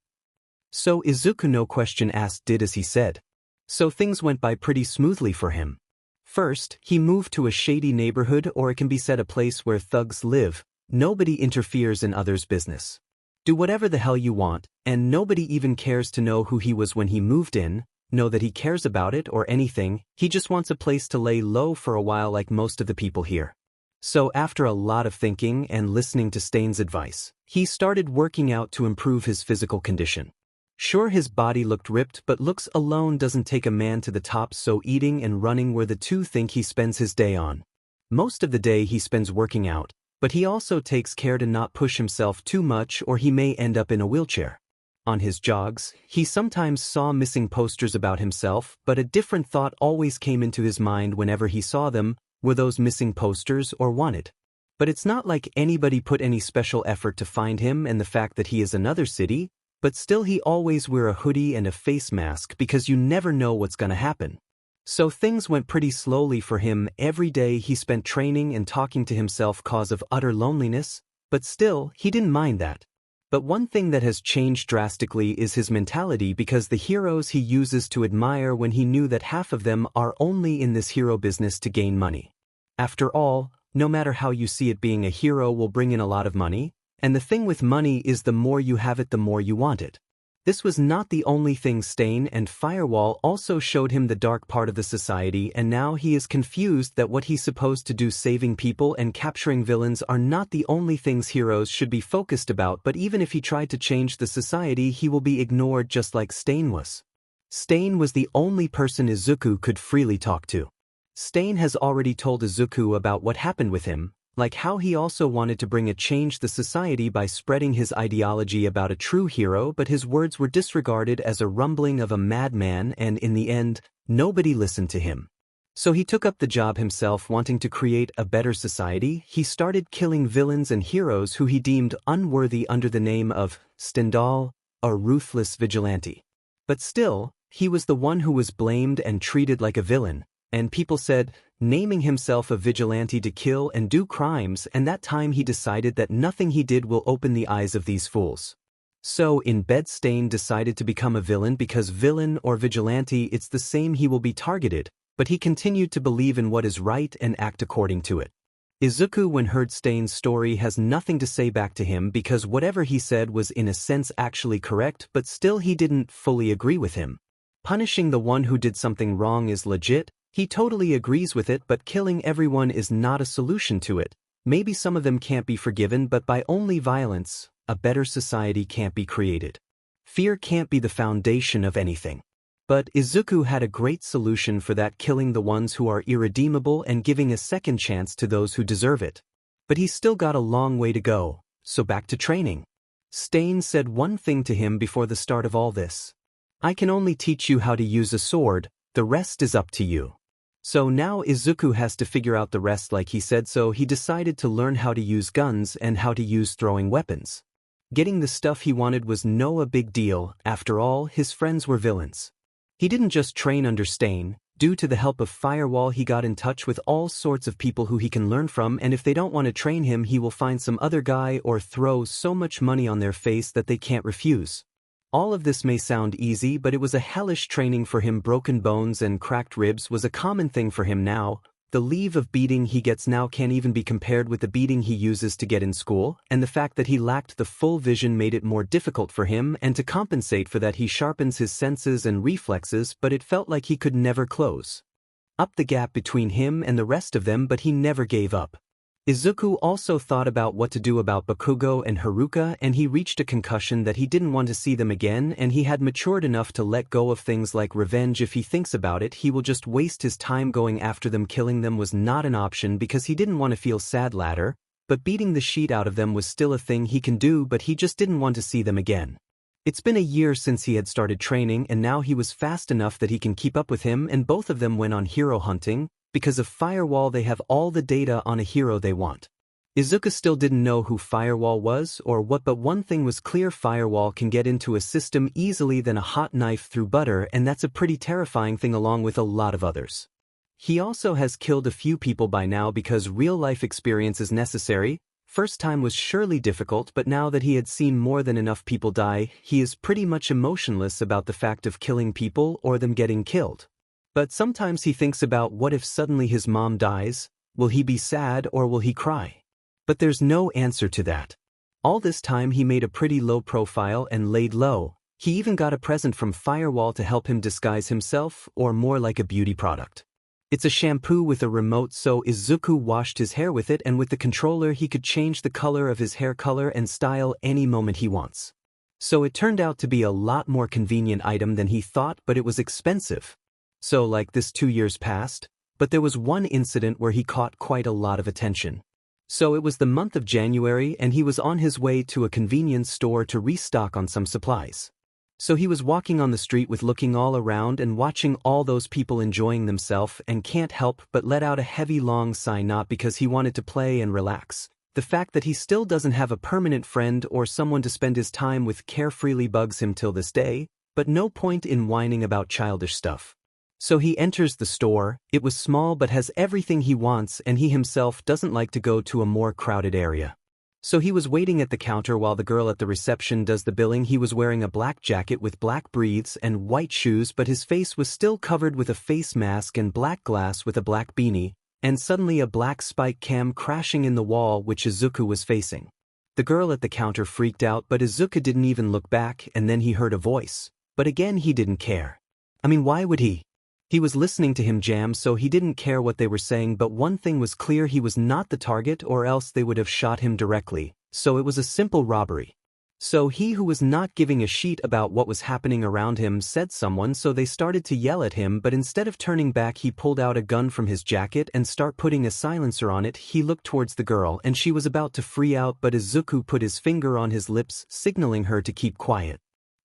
So Izuku no question asked did as he said. So things went by pretty smoothly for him. First, he moved to a shady neighborhood, or it can be said a place where thugs live. Nobody interferes in others' business. Do whatever the hell you want, and nobody even cares to know who he was when he moved in, know that he cares about it or anything. He just wants a place to lay low for a while like most of the people here. So after a lot of thinking and listening to Stain's advice, he started working out to improve his physical condition. Sure, his body looked ripped, but looks alone doesn't take a man to the top, so eating and running were the two things he spends his day on. Most of the day he spends working out, but he also takes care to not push himself too much or he may end up in a wheelchair. On his jogs, he sometimes saw missing posters about himself, but a different thought always came into his mind whenever he saw them: were those missing posters or wanted? But it's not like anybody put any special effort to find him, and the fact that he is another city, but still he always wear a hoodie and a face mask because you never know what's gonna happen. So things went pretty slowly for him. Every day he spent training and talking to himself cause of utter loneliness, but still, he didn't mind that. But one thing that has changed drastically is his mentality, because the heroes he uses to admire when he knew that half of them are only in this hero business to gain money. After all, no matter how you see it, being a hero will bring in a lot of money, and the thing with money is the more you have it, the more you want it. This was not the only thing. Stain and Firewall also showed him the dark part of the society, and now he is confused that what he's supposed to do, saving people and capturing villains, are not the only things heroes should be focused about. But even if he tried to change the society, he will be ignored just like Stain was. Stain was the only person Izuku could freely talk to. Stain has already told Izuku about what happened with him, like how he also wanted to bring a change the society by spreading his ideology about a true hero, but his words were disregarded as a rumbling of a madman, and in the end, nobody listened to him. So he took up the job himself, wanting to create a better society. He started killing villains and heroes who he deemed unworthy under the name of Stendhal, a ruthless vigilante. But still, he was the one who was blamed and treated like a villain, and people said, naming himself a vigilante to kill and do crimes, and that time he decided that nothing he did will open the eyes of these fools. So in bed, Stain decided to become a villain, because villain or vigilante, it's the same, he will be targeted, but he continued to believe in what is right and act according to it. Izuku, when heard Stain's story, has nothing to say back to him, because whatever he said was in a sense actually correct, but still he didn't fully agree with him. Punishing the one who did something wrong is legit. He totally agrees with it, but killing everyone is not a solution to it. Maybe some of them can't be forgiven, but by only violence, a better society can't be created. Fear can't be the foundation of anything. But Izuku had a great solution for that: killing the ones who are irredeemable and giving a second chance to those who deserve it. But he's still got a long way to go, so back to training. Stain said one thing to him before the start of all this: I can only teach you how to use a sword, the rest is up to you. So now Izuku has to figure out the rest, like he said, so he decided to learn how to use guns and how to use throwing weapons. Getting the stuff he wanted was no a big deal. After all, his friends were villains. He didn't just train under Stain. Due to the help of Firewall, he got in touch with all sorts of people who he can learn from, and if they don't want to train him, he will find some other guy or throw so much money on their face that they can't refuse. All of this may sound easy, but it was a hellish training for him. Broken bones and cracked ribs was a common thing for him now. The level of beating he gets now can't even be compared with the beating he uses to get in school, and the fact that he lacked the full vision made it more difficult for him, and to compensate for that he sharpens his senses and reflexes, but it felt like he could never close up the gap between him and the rest of them, but he never gave up. Izuku also thought about what to do about Bakugo and Haruka, and he reached a conclusion that he didn't want to see them again, and he had matured enough to let go of things like revenge. If he thinks about it, he will just waste his time going after them. Killing them was not an option because he didn't want to feel sad later, but beating the shit out of them was still a thing he can do, but he just didn't want to see them again. It's been a year since he had started training, and now he was fast enough that he can keep up with him, and both of them went on hero hunting. Because of Firewall, they have all the data on a hero they want. Izuku still didn't know who Firewall was or what, but one thing was clear: Firewall can get into a system easily than a hot knife through butter, and that's a pretty terrifying thing, along with a lot of others. He also has killed a few people by now because real-life experience is necessary. First time was surely difficult, but now that he had seen more than enough people die, he is pretty much emotionless about the fact of killing people or them getting killed. But sometimes he thinks about what if suddenly his mom dies, will he be sad or will he cry? But there's no answer to that. All this time he made a pretty low profile and laid low. He even got a present from Firewall to help him disguise himself, or more like a beauty product. It's a shampoo with a remote, so Izuku washed his hair with it, and with the controller he could change the color of his hair color and style any moment he wants. So it turned out to be a lot more convenient item than he thought, but it was expensive. So like this 2 years passed, but there was one incident where he caught quite a lot of attention. So it was the month of January and he was on his way to a convenience store to restock on some supplies. So he was walking on the street with looking all around and watching all those people enjoying themselves and can't help but let out a heavy long sigh, not because he wanted to play and relax. The fact that he still doesn't have a permanent friend or someone to spend his time with carefreely bugs him till this day, but no point in whining about childish stuff. So he enters the store. It was small but has everything he wants, and he himself doesn't like to go to a more crowded area. So he was waiting at the counter while the girl at the reception does the billing. He was wearing a black jacket with black breathes and white shoes, but his face was still covered with a face mask and black glass with a black beanie, and suddenly a black spike came crashing in the wall which Izuku was facing. The girl at the counter freaked out, but Izuku didn't even look back, and then he heard a voice. But again he didn't care. I mean, why would he? He was listening to him jam, so he didn't care what they were saying, but one thing was clear: he was not the target, or else they would have shot him directly, so it was a simple robbery. So he, who was not giving a shit about what was happening around him, said someone, so they started to yell at him, but instead of turning back he pulled out a gun from his jacket and start putting a silencer on it. He looked towards the girl and she was about to free out, but Izuku put his finger on his lips, signaling her to keep quiet.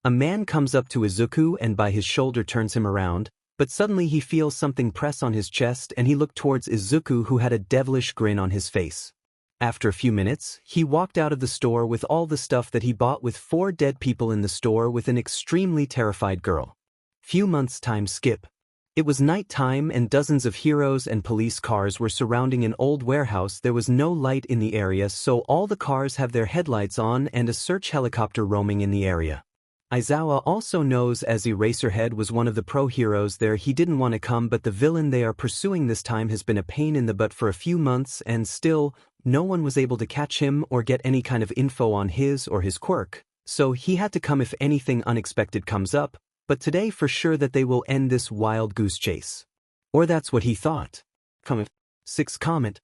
A man comes up to Izuku and by his shoulder turns him around. But suddenly he feels something press on his chest and he looked towards Izuku, who had a devilish grin on his face. After a few minutes, he walked out of the store with all the stuff that he bought, with 4 dead people in the store with an extremely terrified girl. Few months time skip. It was night time and dozens of heroes and police cars were surrounding an old warehouse. There was no light in the area, so all the cars have their headlights on and a search helicopter roaming in the area. Aizawa, also known as Eraserhead, was one of the pro heroes there. He didn't want to come, but the villain they are pursuing this time has been a pain in the butt for a few months, and still, no one was able to catch him or get any kind of info on his or his quirk, so he had to come if anything unexpected comes up, but today for sure that they will end this wild goose chase. Or that's what he thought. Comment. 6 comment.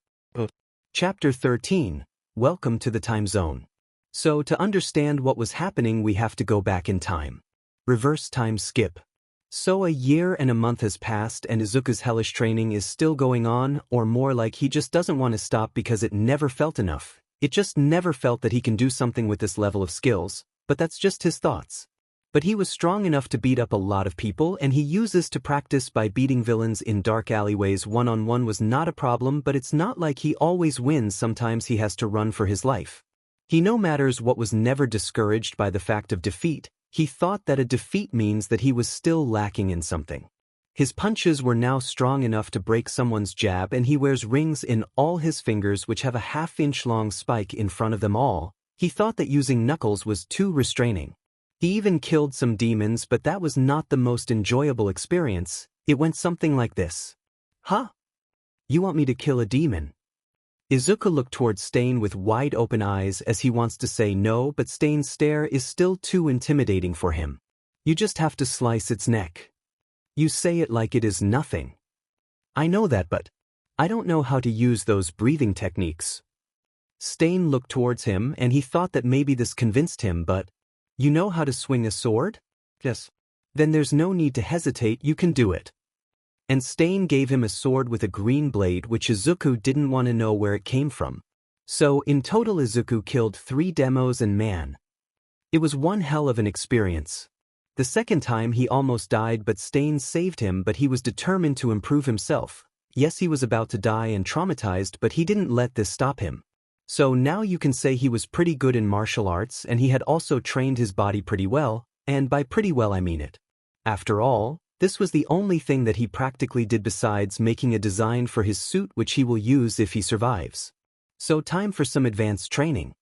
Chapter 13. Welcome to the time zone. So to understand what was happening we have to go back in time. Reverse time skip. So a year and a month has passed and Izuku's hellish training is still going on, or more like he just doesn't want to stop because it never felt enough. It just never felt that he can do something with this level of skills, but that's just his thoughts. But he was strong enough to beat up a lot of people, and he uses to practice by beating villains in dark alleyways. One-on-one was not a problem, but it's not like he always wins. Sometimes he has to run for his life. He, no matters what, was never discouraged by the fact of defeat. He thought that a defeat means that he was still lacking in something. His punches were now strong enough to break someone's jab, and he wears rings in all his fingers which have a half-inch long spike in front of them all. He thought that using knuckles was too restraining. He even killed some demons, but that was not the most enjoyable experience. It went something like this. Huh? You want me to kill a demon? Izuku looked towards Stain with wide open eyes as he wants to say no, but Stain's stare is still too intimidating for him. You just have to slice its neck. You say it like it is nothing. I know that, but I don't know how to use those breathing techniques. Stain looked towards him and he thought that maybe this convinced him, but you know how to swing a sword? Yes. Then there's no need to hesitate, you can do it. And Stain gave him a sword with a green blade, which Izuku didn't want to know where it came from. So in total Izuku killed 3 demos, and man, it was one hell of an experience. The second time he almost died, but Stain saved him, but he was determined to improve himself. Yes, he was about to die and traumatized, but he didn't let this stop him. So now you can say he was pretty good in martial arts, and he had also trained his body pretty well, and by pretty well I mean it. After all, this was the only thing that he practically did besides making a design for his suit which he will use if he survives. So time for some advanced training.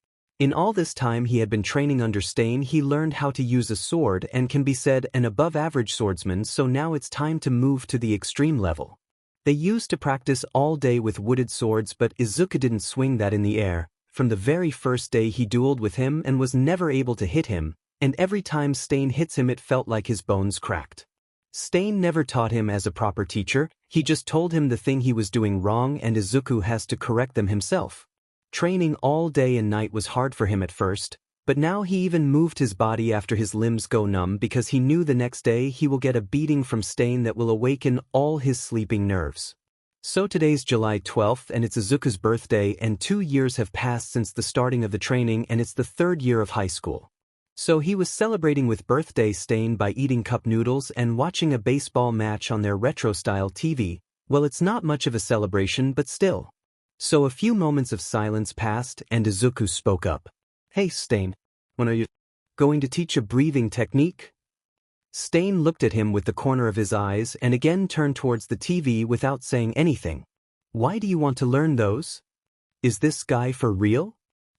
In all this time he had been training under Stain, he learned how to use a sword and can be said an above-average swordsman, so now it's time to move to the extreme level. They used to practice all day with wooded swords, but Izuku didn't swing that in the air. From the very first day he dueled with him and was never able to hit him, and every time Stain hits him it felt like his bones cracked. Stain never taught him as a proper teacher, he just told him the thing he was doing wrong and Izuku has to correct them himself. Training all day and night was hard for him at first, but now he even moved his body after his limbs go numb because he knew the next day he will get a beating from Stain that will awaken all his sleeping nerves. So today's July 12th and it's Izuku's birthday, and 2 years have passed since the starting of the training and it's the 3rd year of high school. So he was celebrating with birthday Stain by eating cup noodles and watching a baseball match on their retro-style TV. Well, it's not much of a celebration, but still. So a few moments of silence passed and Izuku spoke up. "Hey Stain, when are you going to teach a breathing technique?" Stain looked at him with the corner of his eyes and again turned towards the TV without saying anything. "Why do you want to learn those? Is this guy for real?"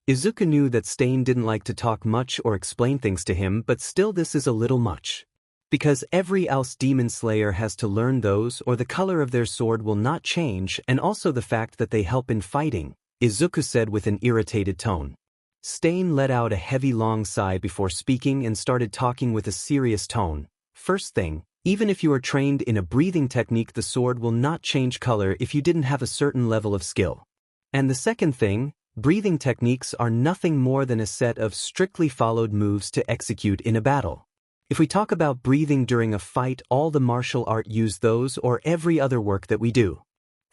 Izuku knew that Stain didn't like to talk much or explain things to him, but still this is a little much. Because every else demon slayer has to learn those or the color of their sword will not change, and also the fact that they help in fighting, Izuku said with an irritated tone. Stain let out a heavy long sigh before speaking and started talking with a serious tone. "First thing, even if you are trained in a breathing technique, the sword will not change color if you didn't have a certain level of skill. And the second thing, breathing techniques are nothing more than a set of strictly followed moves to execute in a battle. If we talk about breathing during a fight, all the martial art use those or every other work that we do.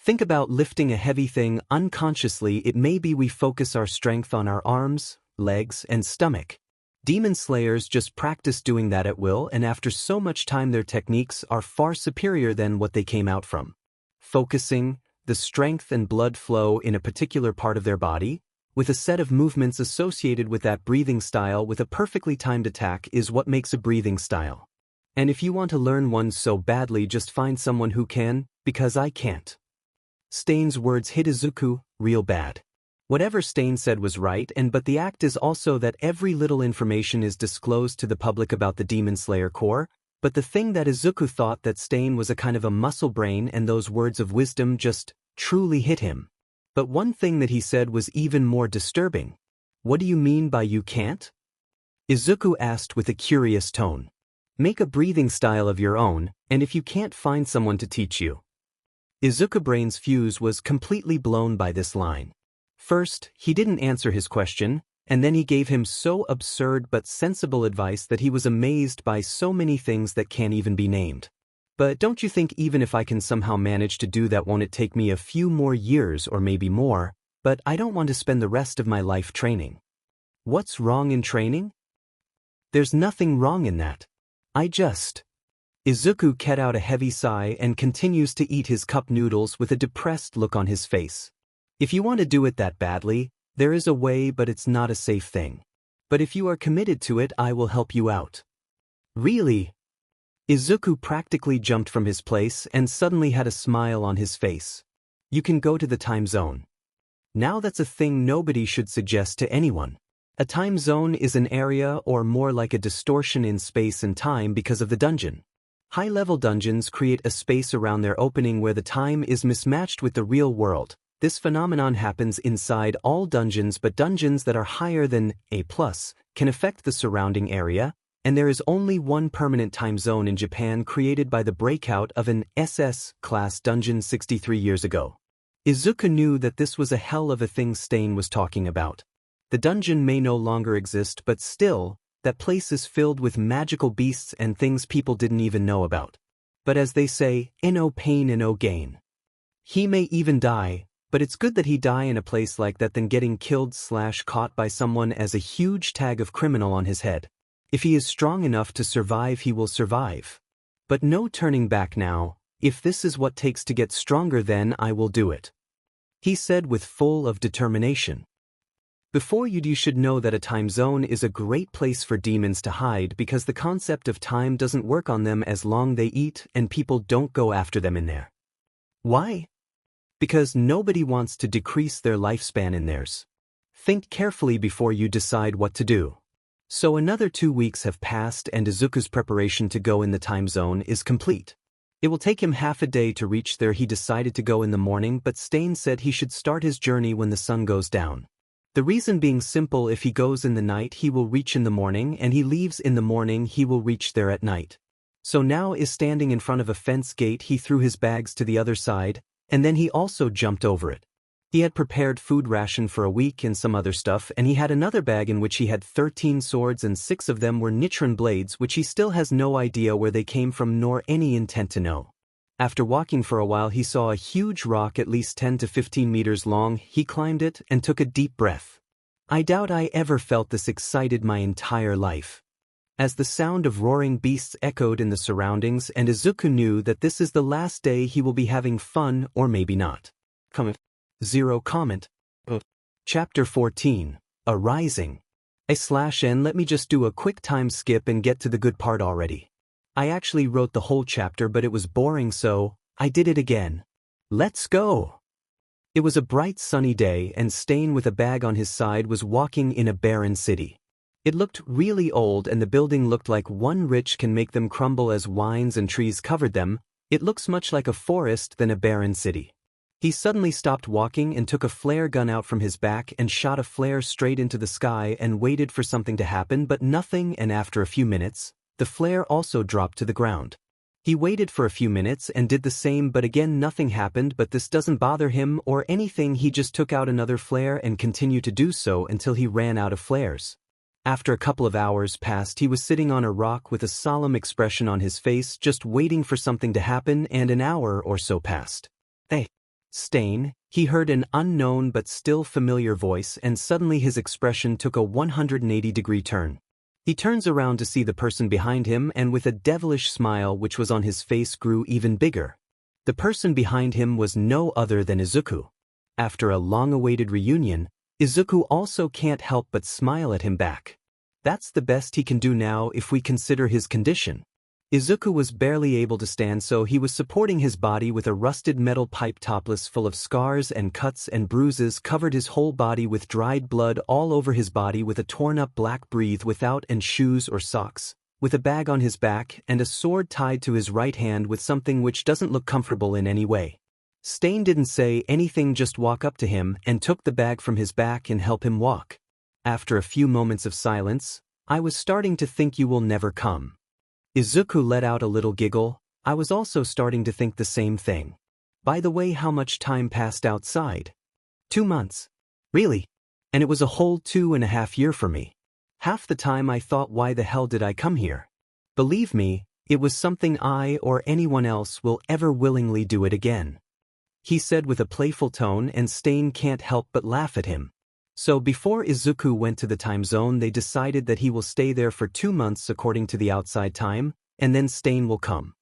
Think about lifting a heavy thing unconsciously. It may be we focus our strength on our arms, legs, and stomach. Demon slayers just practice doing that at will, and after so much time their techniques are far superior than what they came out from. Focusing the strength and blood flow in a particular part of their body, with a set of movements associated with that breathing style with a perfectly timed attack is what makes a breathing style. And if you want to learn one so badly, just find someone who can, because I can't." Stain's words hit Izuku real bad. Whatever Stain said was right, but the act is also that every little information is disclosed to the public about the Demon Slayer Corps, but the thing that Izuku thought that Stain was a kind of a muscle brain, and those words of wisdom just truly hit him. But one thing that he said was even more disturbing. "What do you mean by you can't?" Izuku asked with a curious tone. "Make a breathing style of your own, and if you can't find someone to teach you." Izuku's brain's fuse was completely blown by this line. First, he didn't answer his question, and then he gave him so absurd but sensible advice that he was amazed by so many things that can't even be named. "But don't you think even if I can somehow manage to do that, won't it take me a few more years or maybe more? But I don't want to spend the rest of my life training." "What's wrong in training?" "There's nothing wrong in that. Izuku let out a heavy sigh and continues to eat his cup noodles with a depressed look on his face. "If you want to do it that badly, there is a way, but it's not a safe thing. But if you are committed to it, I will help you out." "Really?" Izuku practically jumped from his place and suddenly had a smile on his face. "You can go to the time zone." Now that's a thing nobody should suggest to anyone. A time zone is an area, or more like a distortion in space and time, because of the dungeon. High-level dungeons create a space around their opening where the time is mismatched with the real world. This phenomenon happens inside all dungeons, but dungeons that are higher than A+, can affect the surrounding area, and there is only one permanent time zone in Japan created by the breakout of an SS-class dungeon 63 years ago. Izuku knew that this was a hell of a thing Stain was talking about. The dungeon may no longer exist, but still, that place is filled with magical beasts and things people didn't even know about. But as they say, no pain and no gain. He may even die, but it's good that he die in a place like that than getting killed/caught by someone as a huge tag of criminal on his head. If he is strong enough to survive, he will survive. But no turning back now. If this is what takes to get stronger, then I will do it," he said with full of determination. "Before you should know that a time zone is a great place for demons to hide, because the concept of time doesn't work on them as long they eat and people don't go after them in there." "Why?" Because nobody wants to decrease their lifespan in theirs. Think carefully before you decide what to do. So another 2 weeks have passed and Izuku's preparation to go in the time zone is complete. It will take him half a day to reach there. He decided to go in the morning, but Stain said he should start his journey when the sun goes down. The reason being simple: if he goes in the night he will reach in the morning, and he leaves in the morning he will reach there at night. So now is standing in front of a fence gate. He threw his bags to the other side, and then he also jumped over it. He had prepared food ration for a week and some other stuff, and he had another bag in which he had 13 swords, and 6 of them were Nichiren blades, which he still has no idea where they came from nor any intent to know. After walking for a while he saw a huge rock at least 10 to 15 meters long. He climbed it and took a deep breath. I doubt I ever felt this excited my entire life. As the sound of roaring beasts echoed in the surroundings, and Izuku knew that this is the last day he will be having fun, or maybe not. Zero comment. Chapter 14. A Rising. /n. Let me just do a quick time skip and get to the good part already. I actually wrote the whole chapter, but it was boring, so I did it again. Let's go! It was a bright sunny day, and Stain with a bag on his side was walking in a barren city. It looked really old, and the building looked like one rich can make them crumble as vines and trees covered them. It looks much like a forest than a barren city. He suddenly stopped walking and took a flare gun out from his back and shot a flare straight into the sky and waited for something to happen, but nothing, and after a few minutes, the flare also dropped to the ground. He waited for a few minutes and did the same, but again nothing happened. But this doesn't bother him or anything. He just took out another flare and continued to do so until he ran out of flares. After a couple of hours passed, he was sitting on a rock with a solemn expression on his face, just waiting for something to happen, and an hour or so passed. Hey, Stain, he heard an unknown but still familiar voice, and suddenly his expression took a 180-degree turn. He turns around to see the person behind him, and with a devilish smile which was on his face grew even bigger. The person behind him was no other than Izuku. After a long-awaited reunion, Izuku also can't help but smile at him back. That's the best he can do now if we consider his condition. Izuku was barely able to stand, so he was supporting his body with a rusted metal pipe, topless, full of scars and cuts and bruises, covered his whole body with dried blood all over his body, with a torn-up black breathe without and shoes or socks, with a bag on his back and a sword tied to his right hand with something which doesn't look comfortable in any way. Stain didn't say anything, just walk up to him and took the bag from his back and help him walk. After a few moments of silence, I was starting to think you will never come. Izuku let out a little giggle. I was also starting to think the same thing. By the way, how much time passed outside? 2 months. Really? And it was a whole 2.5 years for me. Half the time I thought, why the hell did I come here? Believe me, it was something I or anyone else will ever willingly do it again. He said with a playful tone, and Stain can't help but laugh at him. So before Izuku went to the time zone, they decided that he will stay there for 2 months according to the outside time, and then Stain will come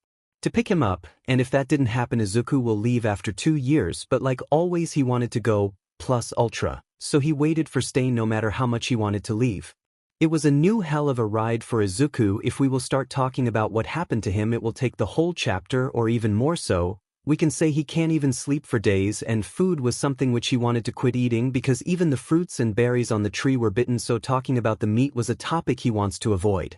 to pick him up, and if that didn't happen, Izuku will leave after 2 years, but like always he wanted to go plus ultra, so he waited for Stain no matter how much he wanted to leave. It was a new hell of a ride for Izuku. If we will start talking about what happened to him, it will take the whole chapter, or even more so. We can say he can't even sleep for days, and food was something which he wanted to quit eating because even the fruits and berries on the tree were bitten, so talking about the meat was a topic he wants to avoid.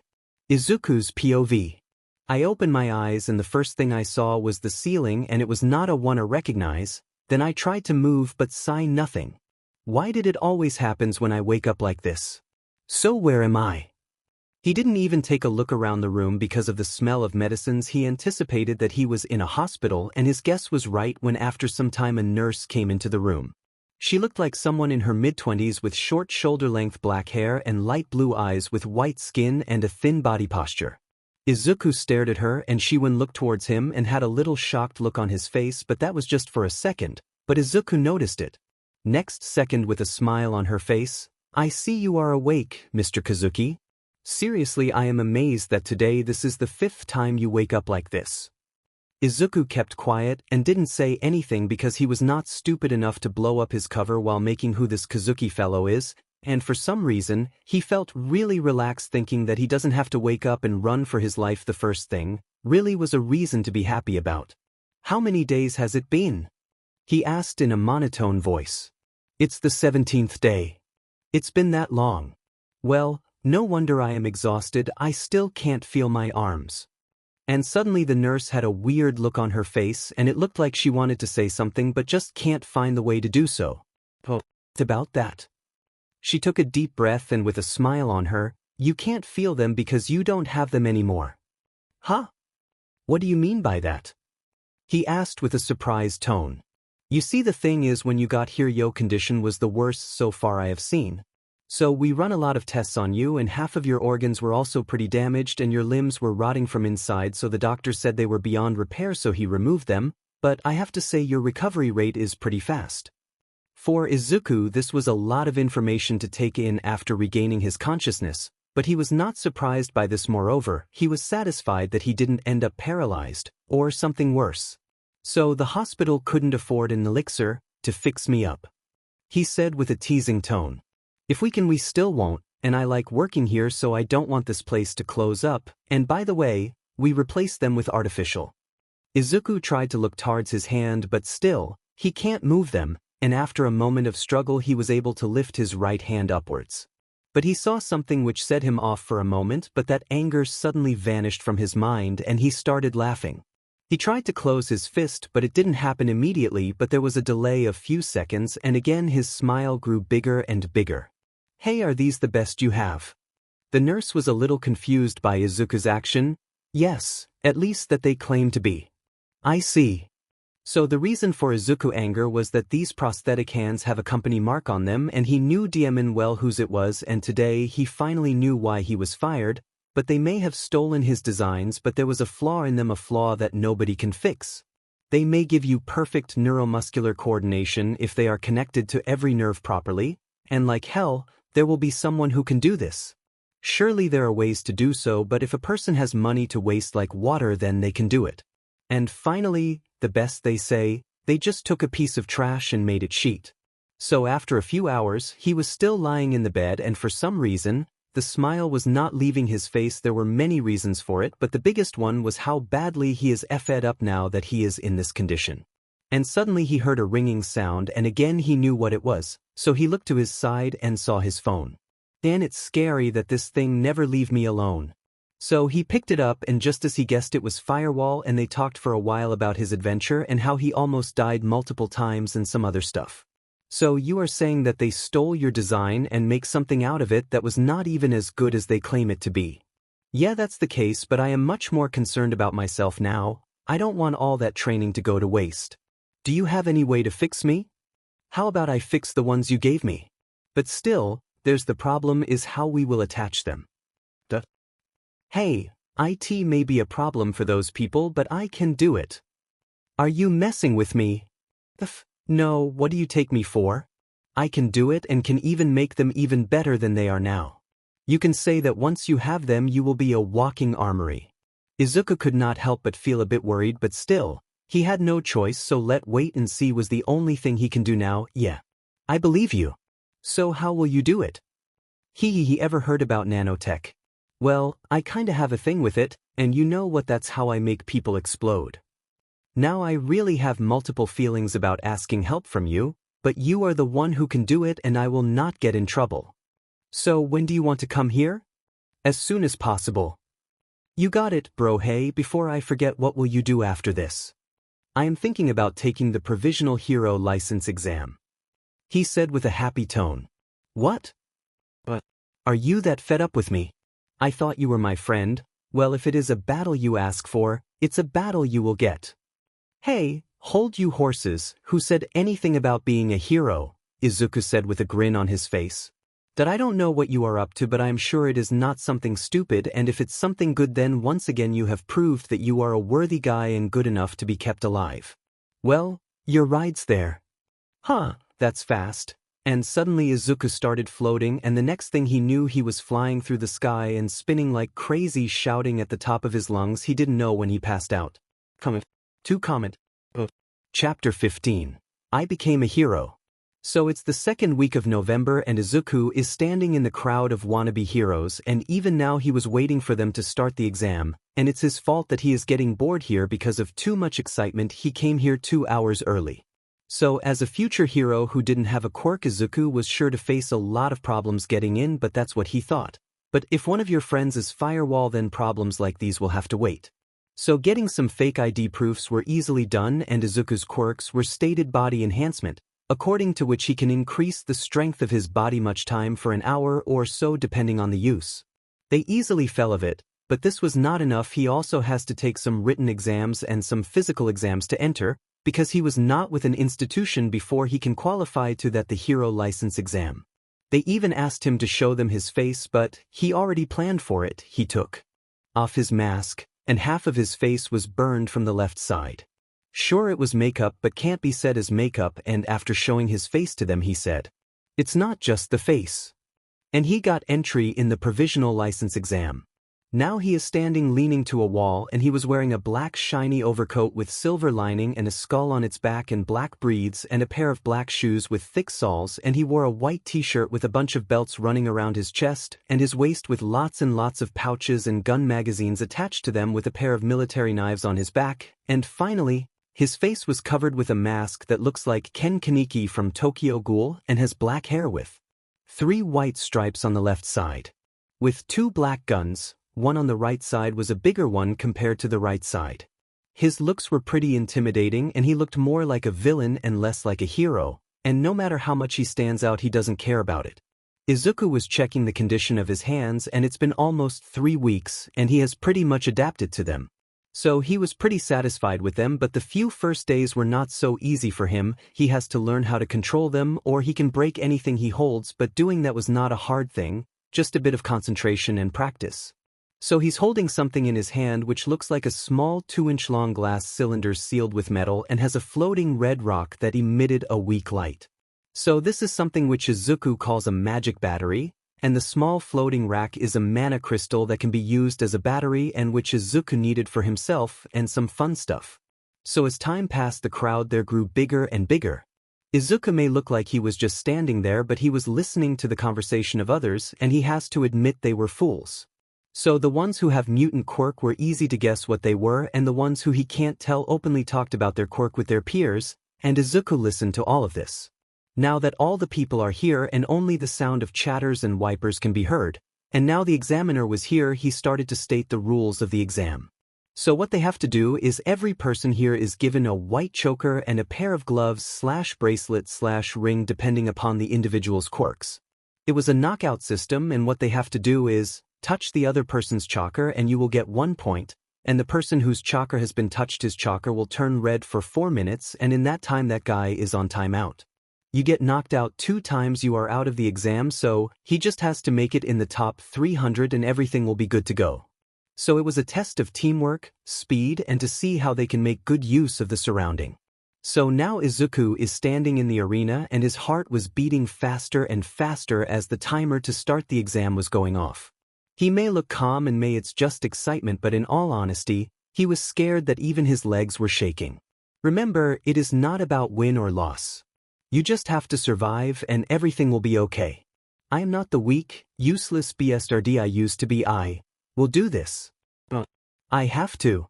Izuku's POV. I opened my eyes and the first thing I saw was the ceiling, and it was not a one I recognize. Then I tried to move but saw nothing. Why did it always happens when I wake up like this? So where am I? He didn't even take a look around the room because of the smell of medicines. He anticipated that he was in a hospital, and his guess was right when after some time a nurse came into the room. She looked like someone in her mid-20s with short shoulder-length black hair and light blue eyes with white skin and a thin body posture. Izuku stared at her, and she looked towards him and had a little shocked look on his face, but that was just for a second, but Izuku noticed it. Next second, with a smile on her face, "I see you are awake, Mr. Kazuki. Seriously, I am amazed that today this is the 5th time you wake up like this." Izuku kept quiet and didn't say anything because he was not stupid enough to blow up his cover while making who this Kazuki fellow is, and for some reason, he felt really relaxed thinking that he doesn't have to wake up and run for his life. The first thing really was a reason to be happy about. How many days has it been? He asked in a monotone voice. It's the 17th day. It's been that long. Well, no wonder I am exhausted, I still can't feel my arms. And suddenly the nurse had a weird look on her face and it looked like she wanted to say something but just can't find the way to do so. Oh, it's about that. She took a deep breath and with a smile on her, you can't feel them because you don't have them anymore. Huh? What do you mean by that? He asked with a surprised tone. You see, the thing is, when you got here your condition was the worst so far I have seen. So we run a lot of tests on you and half of your organs were also pretty damaged and your limbs were rotting from inside, so the doctor said they were beyond repair, so he removed them, but I have to say your recovery rate is pretty fast. For Izuku, this was a lot of information to take in after regaining his consciousness, but he was not surprised by this. Moreover, he was satisfied that he didn't end up paralyzed, or something worse. So the hospital couldn't afford an elixir to fix me up. He said with a teasing tone. If we can, we still won't, and I like working here, so I don't want this place to close up, and by the way, we replaced them with artificial. Izuku tried to look towards his hand, but still, he can't move them, and after a moment of struggle he was able to lift his right hand upwards. But he saw something which set him off for a moment, but that anger suddenly vanished from his mind and he started laughing. He tried to close his fist, but it didn't happen immediately, but there was a delay of few seconds and again his smile grew bigger and bigger. Hey, are these the best you have? The nurse was a little confused by Izuku's action. Yes, at least that they claim to be. I see. So the reason for Izuku's anger was that these prosthetic hands have a company mark on them and he knew damn well whose it was, and today he finally knew why he was fired, but they may have stolen his designs, but there was a flaw in them, a flaw that nobody can fix. They may give you perfect neuromuscular coordination if they are connected to every nerve properly, and like hell, there will be someone who can do this. Surely there are ways to do so, but if a person has money to waste like water, then they can do it. And finally, the best, they say, they just took a piece of trash and made it sheet. So after a few hours, he was still lying in the bed, and for some reason, the smile was not leaving his face. There were many reasons for it, but the biggest one was how badly he is effed up now that he is in this condition. And suddenly he heard a ringing sound, and again he knew what it was, so he looked to his side and saw his phone. Dan, it's scary that this thing never leave me alone. So he picked it up, and just as he guessed, it was Firewall, and they talked for a while about his adventure and how he almost died multiple times and some other stuff. So you are saying that they stole your design and make something out of it that was not even as good as they claim it to be? Yeah, that's the case, but I am much more concerned about myself now. I don't want all that training to go to waste. Do you have any way to fix me? How about I fix the ones you gave me? But still, there's the problem is how we will attach them. Duh. Hey, IT may be a problem for those people, but I can do it. Are you messing with me? No, what do you take me for? I can do it and can even make them even better than they are now. You can say that once you have them you will be a walking armory. Izuku could not help but feel a bit worried, but still, he had no choice, so let wait and see was the only thing he can do now. Yeah. I believe you. So how will you do it? He ever heard about nanotech? Well, I kinda have a thing with it, and you know what, that's how I make people explode. Now I really have multiple feelings about asking help from you, but you are the one who can do it and I will not get in trouble. So when do you want to come here? As soon as possible. You got it, bro. Hey, before I forget, what will you do after this? I am thinking about taking the provisional hero license exam. He said with a happy tone. What? But are you that fed up with me? I thought you were my friend. Well, if it is a battle you ask for, it's a battle you will get. Hey, hold you horses, who said anything about being a hero? Izuku said with a grin on his face. That I don't know what you are up to, but I am sure it is not something stupid, and if it's something good, then once again you have proved that you are a worthy guy and good enough to be kept alive. Well, your ride's there. Huh, that's fast. And suddenly Izuku started floating, and the next thing he knew he was flying through the sky and spinning like crazy, shouting at the top of his lungs. He didn't know when he passed out. Comment. Chapter 15. I became a hero. So it's the second week of November and Izuku is standing in the crowd of wannabe heroes, and even now he was waiting for them to start the exam, and it's his fault that he is getting bored here because of too much excitement. He came here 2 hours early. So as a future hero who didn't have a quirk, Izuku was sure to face a lot of problems getting in, but that's what he thought. But if one of your friends is firewall, then problems like these will have to wait. So getting some fake ID proofs were easily done, and Izuku's quirks were stated body enhancement, according to which he can increase the strength of his body much time for an hour or so depending on the use. They easily fell of it, but this was not enough. He also has to take some written exams and some physical exams to enter, because he was not with an institution before he can qualify to that the hero license exam. They even asked him to show them his face, but he already planned for it. He took off his mask, and half of his face was burned from the left side. Sure, it was makeup, but can't be said as makeup, and after showing his face to them he said, "It's not just the face." And he got entry in the provisional license exam. Now he is standing leaning to a wall, and he was wearing a black shiny overcoat with silver lining and a skull on its back and black breeds and a pair of black shoes with thick soles, and he wore a white t-shirt with a bunch of belts running around his chest and his waist with lots and lots of pouches and gun magazines attached to them, with a pair of military knives on his back, and finally, his face was covered with a mask that looks like Ken Kaneki from Tokyo Ghoul and has black hair with 3 white stripes on the left side. With 2 black guns, one on the right side was a bigger one compared to the right side. His looks were pretty intimidating, and he looked more like a villain and less like a hero, and no matter how much he stands out, he doesn't care about it. Izuku was checking the condition of his hands, and it's been almost 3 weeks, and he has pretty much adapted to them. So he was pretty satisfied with them, but the few first days were not so easy for him. He has to learn how to control them, or he can break anything he holds, but doing that was not a hard thing, just a bit of concentration and practice. So he's holding something in his hand which looks like a small 2-inch long glass cylinder sealed with metal and has a floating red rock that emitted a weak light. So this is something which Izuku calls a magic battery, and the small floating rack is a mana crystal that can be used as a battery and which Izuku needed for himself and some fun stuff. So as time passed, the crowd there grew bigger and bigger. Izuku may look like he was just standing there, but he was listening to the conversation of others, and he has to admit they were fools. So the ones who have mutant quirk were easy to guess what they were, and the ones who he can't tell openly talked about their quirk with their peers, and Izuku listened to all of this. Now that all the people are here and only the sound of chatters and wipers can be heard, and now the examiner was here, he started to state the rules of the exam. So what they have to do is every person here is given a white choker and a pair of gloves/bracelet/ring depending upon the individual's quirks. It was a knockout system, and what they have to do is touch the other person's choker and you will get 1 point, and the person whose choker has been touched, his choker will turn red for 4 minutes, and in that time that guy is on timeout. You get knocked out 2 times, you are out of the exam, so he just has to make it in the top 300 and everything will be good to go. So it was a test of teamwork, speed, and to see how they can make good use of the surrounding. So now Izuku is standing in the arena and his heart was beating faster and faster as the timer to start the exam was going off. He may look calm and may it's just excitement, but in all honesty, he was scared that even his legs were shaking. Remember, it is not about win or loss. You just have to survive and everything will be okay. I am not the weak, useless bastard I used to be. I will do this. I have to.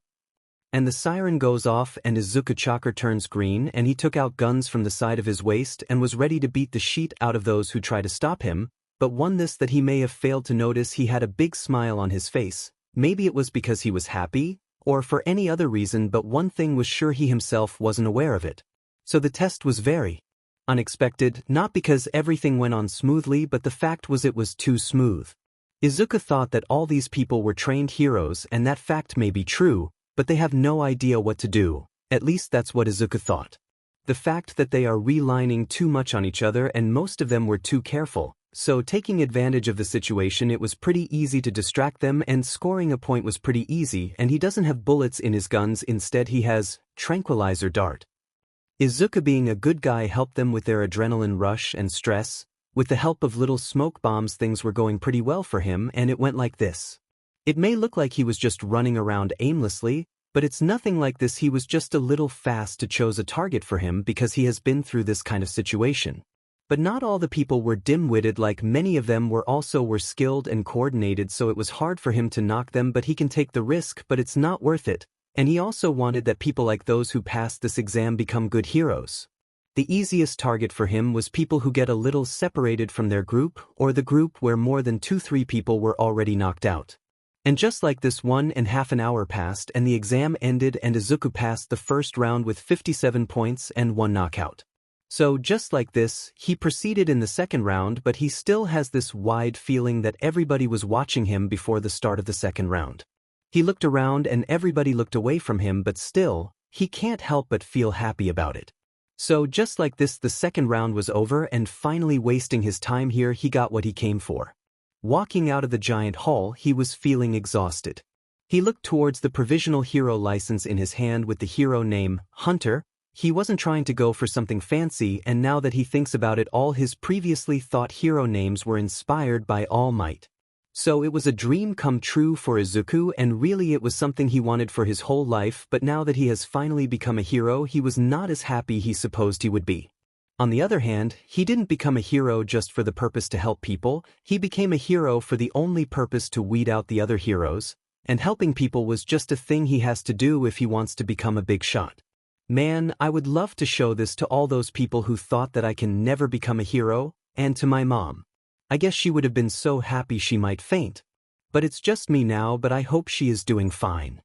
And the siren goes off and Izuku choker turns green, and he took out guns from the side of his waist and was ready to beat the sheet out of those who try to stop him, but one this that he may have failed to notice, he had a big smile on his face. Maybe it was because he was happy, or for any other reason, but one thing was sure, he himself wasn't aware of it. So the test was very unexpected, not because everything went on smoothly, but the fact was it was too smooth. Izuku thought that all these people were trained heroes, and that fact may be true, but they have no idea what to do. At least that's what Izuku thought. The fact that they are relining too much on each other, and most of them were too careful. So taking advantage of the situation, it was pretty easy to distract them, and scoring a point was pretty easy, and he doesn't have bullets in his guns, instead he has tranquilizer dart. Izuku, being a good guy, helped them with their adrenaline rush and stress. With the help of little smoke bombs, things were going pretty well for him, and it went like this. It may look like he was just running around aimlessly, but it's nothing like this. He was just a little fast to choose a target for him because he has been through this kind of situation. But not all the people were dim-witted, like many of them were skilled and coordinated, so it was hard for him to knock them, but he can take the risk, but it's not worth it. And he also wanted that people like those who passed this exam become good heroes. The easiest target for him was people who get a little separated from their group or the group where more than 2-3 people were already knocked out. And just like this, 1.5 hours passed and the exam ended and Izuku passed the first round with 57 points and 1 knockout. So just like this, he proceeded in the second round, but he still has this wide feeling that everybody was watching him before the start of the second round. He looked around and everybody looked away from him, but still, he can't help but feel happy about it. So just like this, the second round was over and finally wasting his time here, he got what he came for. Walking out of the giant hall, he was feeling exhausted. He looked towards the provisional hero license in his hand with the hero name, Hunter. He wasn't trying to go for something fancy, and now that he thinks about it, all his previously thought hero names were inspired by All Might. So it was a dream come true for Izuku, and really it was something he wanted for his whole life, but now that he has finally become a hero, he was not as happy he supposed he would be. On the other hand, he didn't become a hero just for the purpose to help people, he became a hero for the only purpose to weed out the other heroes, and helping people was just a thing he has to do if he wants to become a big shot. Man, I would love to show this to all those people who thought that I can never become a hero, and to my mom. I guess she would have been so happy she might faint. But it's just me now, but I hope she is doing fine.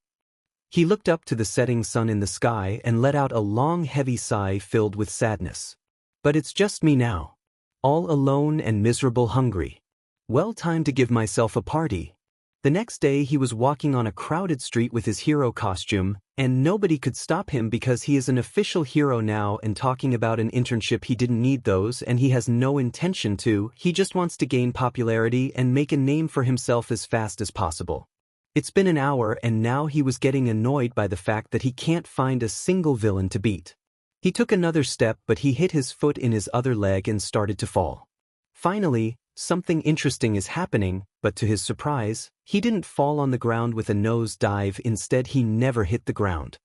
He looked up to the setting sun in the sky and let out a long heavy sigh filled with sadness. But it's just me now. All alone and miserable, hungry. Well, time to give myself a party. The next day he was walking on a crowded street with his hero costume, and nobody could stop him because he is an official hero now and talking about an internship. He didn't need those and he has no intention to, he just wants to gain popularity and make a name for himself as fast as possible. It's been an hour and now he was getting annoyed by the fact that he can't find a single villain to beat. He took another step, but he hit his foot in his other leg and started to fall. Finally, something interesting is happening, but to his surprise, he didn't fall on the ground with a nose dive. Instead, he never hit the ground.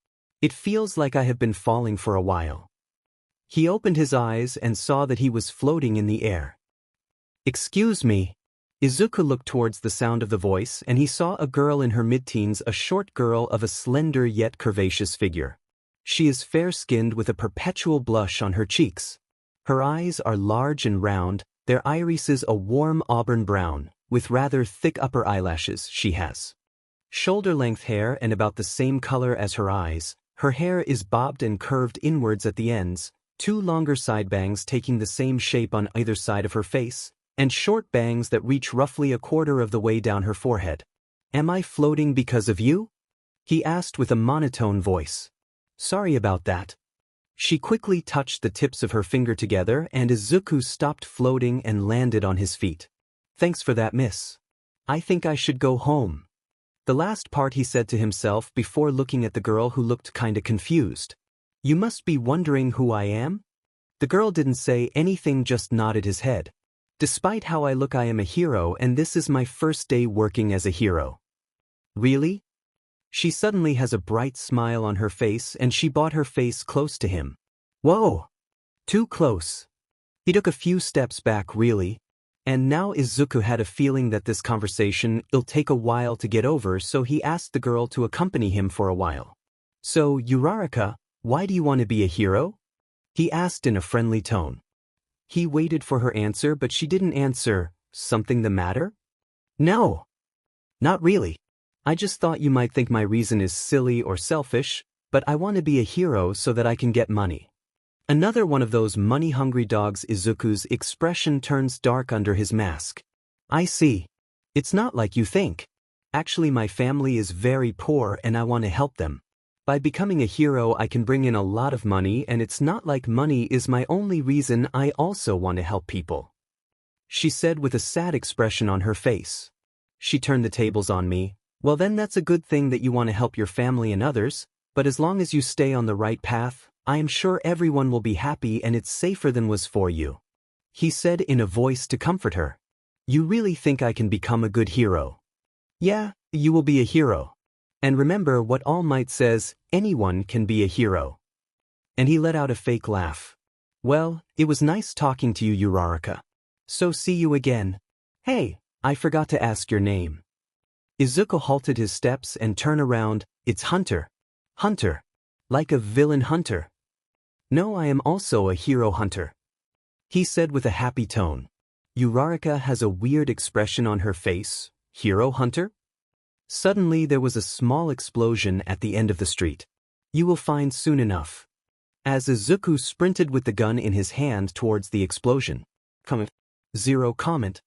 It feels like I have been falling for a while. He opened his eyes and saw that he was floating in the air. Excuse me. Izuku looked towards the sound of the voice and he saw a girl in her mid-teens, a short girl of a slender yet curvaceous figure. She is fair-skinned with a perpetual blush on her cheeks. Her eyes are large and round, their irises a warm auburn brown, with rather thick upper eyelashes. She has shoulder-length hair and about the same color as her eyes. Her hair is bobbed and curved inwards at the ends, 2 longer side bangs taking the same shape on either side of her face, and short bangs that reach roughly a quarter of the way down her forehead. Am I floating because of you? He asked with a monotone voice. Sorry about that. She quickly touched the tips of her finger together and Izuku stopped floating and landed on his feet. Thanks for that, miss. I think I should go home. The last part he said to himself before looking at the girl who looked kinda confused. You must be wondering who I am? The girl didn't say anything, just nodded his head. Despite how I look, I am a hero and this is my first day working as a hero. Really? She suddenly has a bright smile on her face and she brought her face close to him. Whoa! Too close. He took a few steps back. Really? And now Izuku had a feeling that this conversation will take a while to get over, so he asked the girl to accompany him for a while. So, Uraraka, why do you want to be a hero? He asked in a friendly tone. He waited for her answer, but she didn't answer. Something the matter? No. Not really. I just thought you might think my reason is silly or selfish, but I want to be a hero so that I can get money. Another one of those money-hungry dogs. Izuku's expression turns dark under his mask. I see. It's not like you think. Actually, my family is very poor and I want to help them. By becoming a hero, I can bring in a lot of money, and it's not like money is my only reason. I also want to help people. She said with a sad expression on her face. She turned the tables on me. Well, then that's a good thing that you want to help your family and others, but as long as you stay on the right path, I am sure everyone will be happy and it's safer than was for you. He said in a voice to comfort her. You really think I can become a good hero? Yeah, you will be a hero. And remember what All Might says, anyone can be a hero. And he let out a fake laugh. Well, it was nice talking to you, Uraraka. So see you again. Hey, I forgot to ask your name. Izuku halted his steps and turned around. It's Hunter. Hunter. Like a villain hunter. No, I am also a hero hunter, he said with a happy tone. Uraraka has a weird expression on her face. Hero hunter? Suddenly there was a small explosion at the end of the street. You will find soon enough. As Izuku sprinted with the gun in his hand towards the explosion. Zero comment.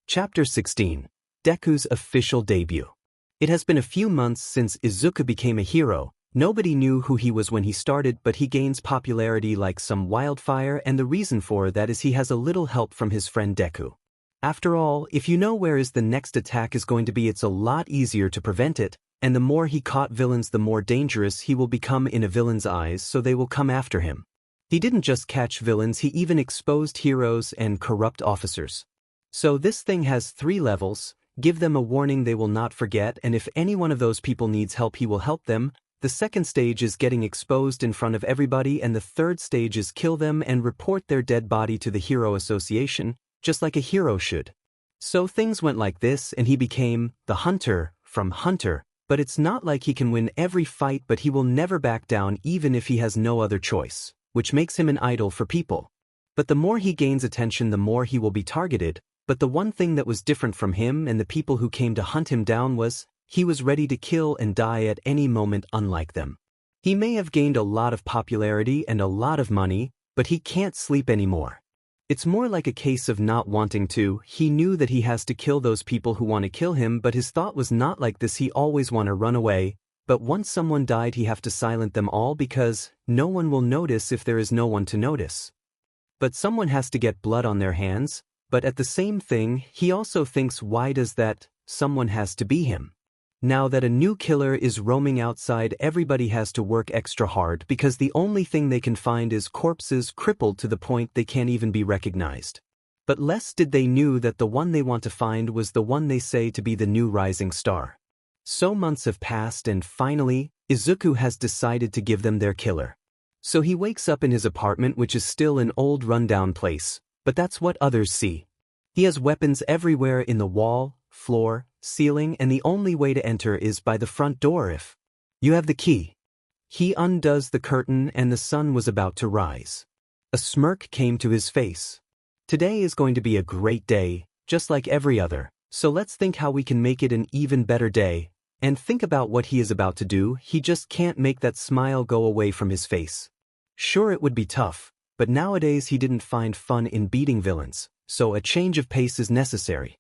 Chapter 16. Deku's official debut. It has been a few months since Izuku became a hero. Nobody knew who he was when he started, but he gains popularity like some wildfire, and the reason for that is he has a little help from his friend Deku. After all, if you know where the next attack is going to be, it's a lot easier to prevent it, and the more he caught villains, the more dangerous he will become in a villain's eyes, so they will come after him. He didn't just catch villains, he even exposed heroes and corrupt officers. So this thing has 3 levels. Give them a warning they will not forget, and if any one of those people needs help, he will help them. The second stage is getting exposed in front of everybody, and the third stage is kill them and report their dead body to the Hero Association, just like a hero should. So things went like this, and he became the Hunter from Hunter, but it's not like he can win every fight, but he will never back down even if he has no other choice, which makes him an idol for people. But the more he gains attention, the more he will be targeted, but the one thing that was different from him and the people who came to hunt him down was, he was ready to kill and die at any moment, unlike them. He may have gained a lot of popularity and a lot of money, but he can't sleep anymore. It's more like a case of not wanting to. He knew that he has to kill those people who want to kill him, but his thought was not like this. He always want to run away, but once someone died he have to silence them all because no one will notice if there is no one to notice. But someone has to get blood on their hands, but at the same thing, he also thinks, why does that someone has to be him? Now that a new killer is roaming outside, everybody has to work extra hard because the only thing they can find is corpses crippled to the point they can't even be recognized. But less did they knew that the one they want to find was the one they say to be the new rising star. So months have passed, and finally, Izuku has decided to give them their killer. So he wakes up in his apartment, which is still an old rundown place, but that's what others see. He has weapons everywhere in the wall, floor, ceiling, and the only way to enter is by the front door if you have the key. He undoes the curtain and the sun was about to rise. A smirk came to his face. Today is going to be a great day, just like every other, so let's think how we can make it an even better day, and think about what he is about to do. He just can't make that smile go away from his face. Sure, it would be tough, but nowadays he didn't find fun in beating villains, so a change of pace is necessary.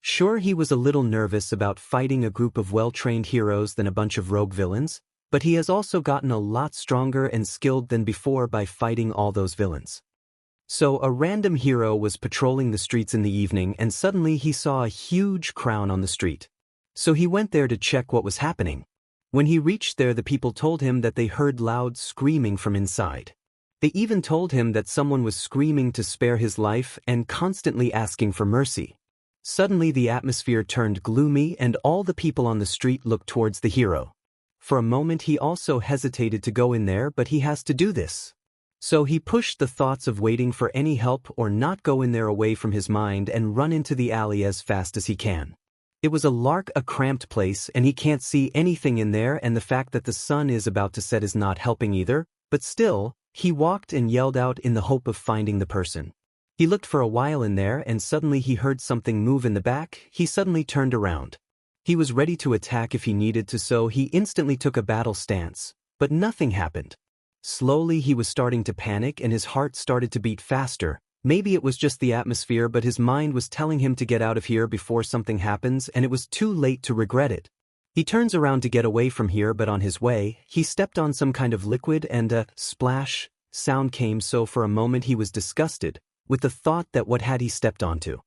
Sure, he was a little nervous about fighting a group of well-trained heroes than a bunch of rogue villains, but he has also gotten a lot stronger and skilled than before by fighting all those villains. So a random hero was patrolling the streets in the evening, and suddenly he saw a huge crown on the street. So he went there to check what was happening. When he reached there, the people told him that they heard loud screaming from inside. They even told him that someone was screaming to spare his life and constantly asking for mercy. Suddenly the atmosphere turned gloomy and all the people on the street looked towards the hero. For a moment he also hesitated to go in there, but he has to do this. So he pushed the thoughts of waiting for any help or not go in there away from his mind and run into the alley as fast as he can. It was a cramped place, and he can't see anything in there, and the fact that the sun is about to set is not helping either, but still, he walked and yelled out in the hope of finding the person. He looked for a while in there and suddenly he heard something move in the back. He suddenly turned around. He was ready to attack if he needed to, so he instantly took a battle stance, but nothing happened. Slowly he was starting to panic and his heart started to beat faster. Maybe it was just the atmosphere, but his mind was telling him to get out of here before something happens, and it was too late to regret it. He turns around to get away from here, but on his way, he stepped on some kind of liquid and a splash sound came, so for a moment he was disgusted with the thought that what had he stepped onto.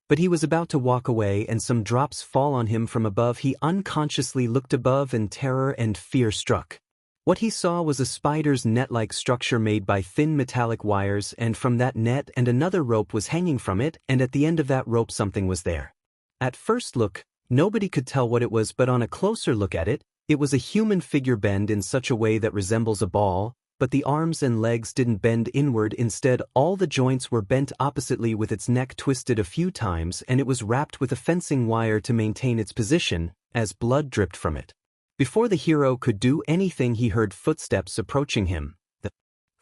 But he was about to walk away and some drops fall on him from above. He unconsciously looked above and terror and fear struck. What he saw was a spider's net-like structure made by thin metallic wires, and from that net and another rope was hanging from it, and at the end of that rope something was there. At first look, nobody could tell what it was, but on a closer look at it, it was a human figure bent in such a way that resembles a ball, but the arms and legs didn't bend inward. Instead, all the joints were bent oppositely, with its neck twisted a few times, and it was wrapped with a fencing wire to maintain its position, as blood dripped from it. Before the hero could do anything, he heard footsteps approaching him. The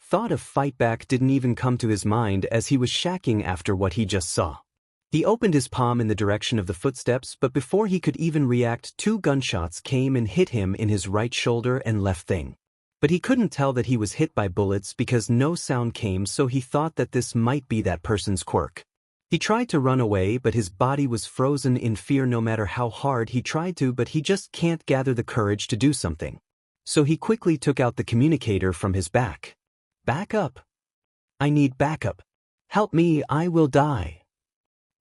Thought of fight back didn't even come to his mind as he was shacking after what he just saw. He opened his palm in the direction of the footsteps, but before he could even react, 2 gunshots came and hit him in his right shoulder and left thing. But he couldn't tell that he was hit by bullets because no sound came, so he thought that this might be that person's quirk. He tried to run away, but his body was frozen in fear no matter how hard he tried to, but he just can't gather the courage to do something. So he quickly took out the communicator from his back. Backup. I need backup. Help me, I will die.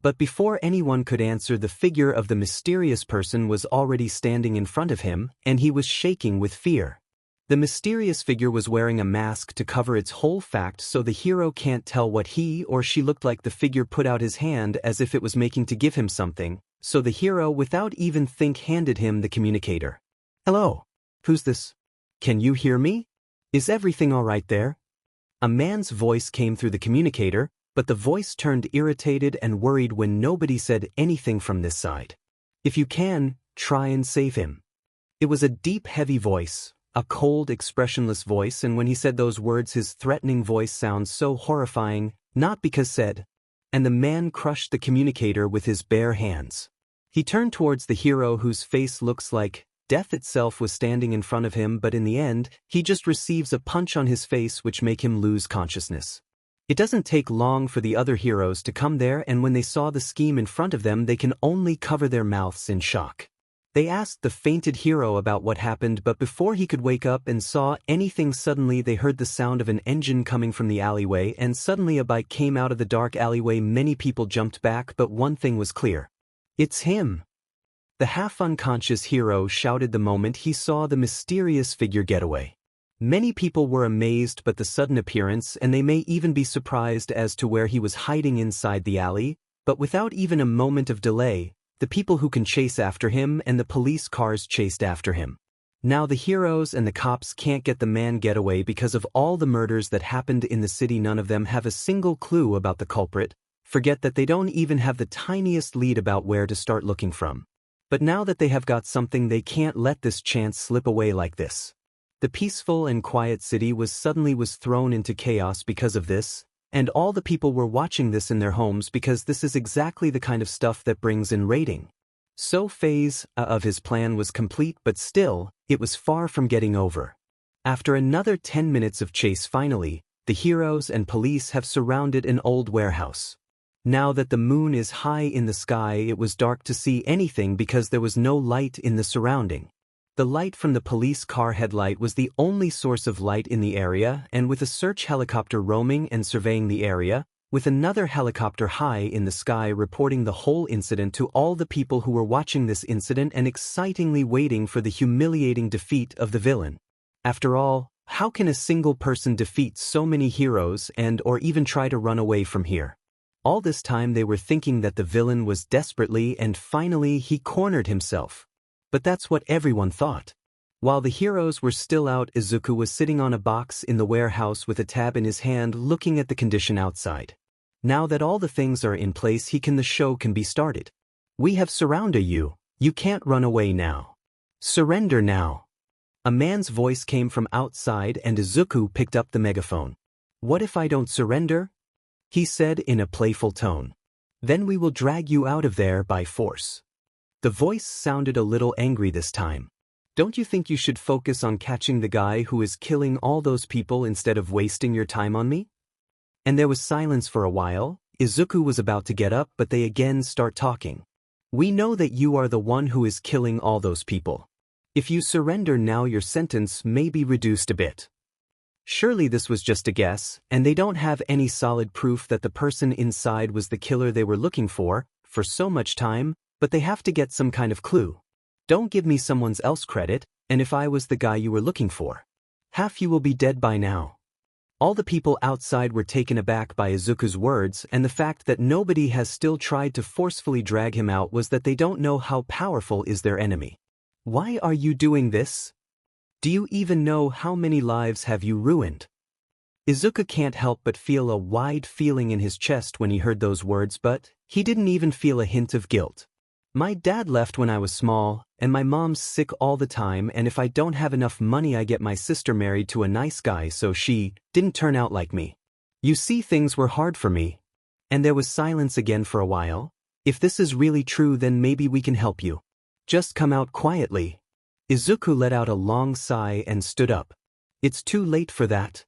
But before anyone could answer, the figure of the mysterious person was already standing in front of him, and he was shaking with fear. The mysterious figure was wearing a mask to cover its whole face, so the hero can't tell what he or she looked like. The figure put out his hand as if it was making to give him something, so the hero, without even think, handed him the communicator. Hello. Who's this? Can you hear me? Is everything all right there? A man's voice came through the communicator, but the voice turned irritated and worried when nobody said anything from this side. If you can, try and save him. It was a deep, heavy voice, a cold, expressionless voice, and when he said those words, his threatening voice sounds so horrifying, not because said. And the man crushed the communicator with his bare hands. He turned towards the hero, whose face looks like death itself was standing in front of him, but in the end, he just receives a punch on his face which make him lose consciousness. It doesn't take long for the other heroes to come there, and when they saw the scheme in front of them, they can only cover their mouths in shock. They asked the fainted hero about what happened, but before he could wake up and saw anything, suddenly they heard the sound of an engine coming from the alleyway, and suddenly a bike came out of the dark alleyway. Many people jumped back, but one thing was clear. It's him. The half-unconscious hero shouted the moment he saw the mysterious figure get away. Many people were amazed by the sudden appearance, and they may even be surprised as to where he was hiding inside the alley, but without even a moment of delay, the people who can chase after him and the police cars chased after him. Now the heroes and the cops can't get the man getaway because of all the murders that happened in the city. None of them have a single clue about the culprit. Forget that they don't even have the tiniest lead about where to start looking from. But now that they have got something, they can't let this chance slip away like this. The peaceful and quiet city was thrown into chaos because of this, and all the people were watching this in their homes because this is exactly the kind of stuff that brings in rating. So phase of his plan was complete, but still, it was far from getting over. After another 10 minutes of chase, finally, the heroes and police have surrounded an old warehouse. Now that the moon is high in the sky, it was dark to see anything because there was no light in the surrounding. The light from the police car headlight was the only source of light in the area, and with a search helicopter roaming and surveying the area, with another helicopter high in the sky reporting the whole incident to all the people who were watching this incident and excitingly waiting for the humiliating defeat of the villain. After all, how can a single person defeat so many heroes or even try to run away from here? All this time they were thinking that the villain was desperately, and finally he cornered himself. But that's what everyone thought. While the heroes were still out, Izuku was sitting on a box in the warehouse with a tab in his hand, looking at the condition outside. Now that all the things are in place, the show can be started. We have surrounded you. You can't run away now. Surrender now. A man's voice came from outside, and Izuku picked up the megaphone. What if I don't surrender? He said in a playful tone. Then we will drag you out of there by force. The voice sounded a little angry this time. Don't you think you should focus on catching the guy who is killing all those people instead of wasting your time on me? And there was silence for a while. Izuku was about to get up, but they again start talking. We know that you are the one who is killing all those people. If you surrender now, your sentence may be reduced a bit. Surely this was just a guess, and they don't have any solid proof that the person inside was the killer they were looking for so much time, but they have to get some kind of clue. Don't give me someone else's credit, and if I was the guy you were looking for, half you will be dead by now. All the people outside were taken aback by Izuku's words, and the fact that nobody has still tried to forcefully drag him out was that they don't know how powerful is their enemy. Why are you doing this? Do you even know how many lives have you ruined? Izuku can't help but feel a wide feeling in his chest when he heard those words, but he didn't even feel a hint of guilt. My dad left when I was small, and my mom's sick all the time, and if I don't have enough money I get my sister married to a nice guy, so she didn't turn out like me. You see, things were hard for me. And there was silence again for a while. If this is really true, then maybe we can help you. Just come out quietly. Izuku let out a long sigh and stood up. It's too late for that,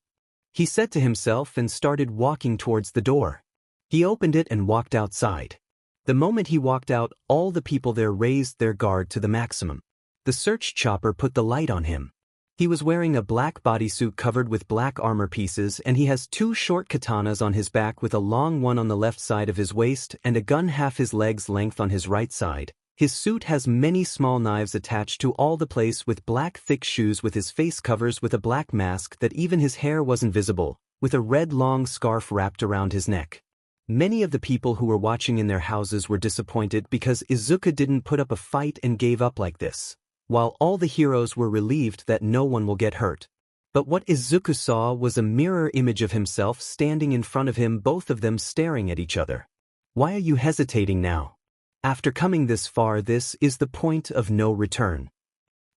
he said to himself and started walking towards the door. He opened it and walked outside. The moment he walked out, all the people there raised their guard to the maximum. The search chopper put the light on him. He was wearing a black bodysuit covered with black armor pieces, and he has 2 short katanas on his back with a long one on the left side of his waist and a gun half his leg's length on his right side. His suit has many small knives attached to all the place, with black thick shoes, with his face covers with a black mask that even his hair wasn't visible, with a red long scarf wrapped around his neck. Many of the people who were watching in their houses were disappointed because Izuku didn't put up a fight and gave up like this, while all the heroes were relieved that no one will get hurt. But what Izuku saw was a mirror image of himself standing in front of him, both of them staring at each other. Why are you hesitating now? After coming this far, this is the point of no return.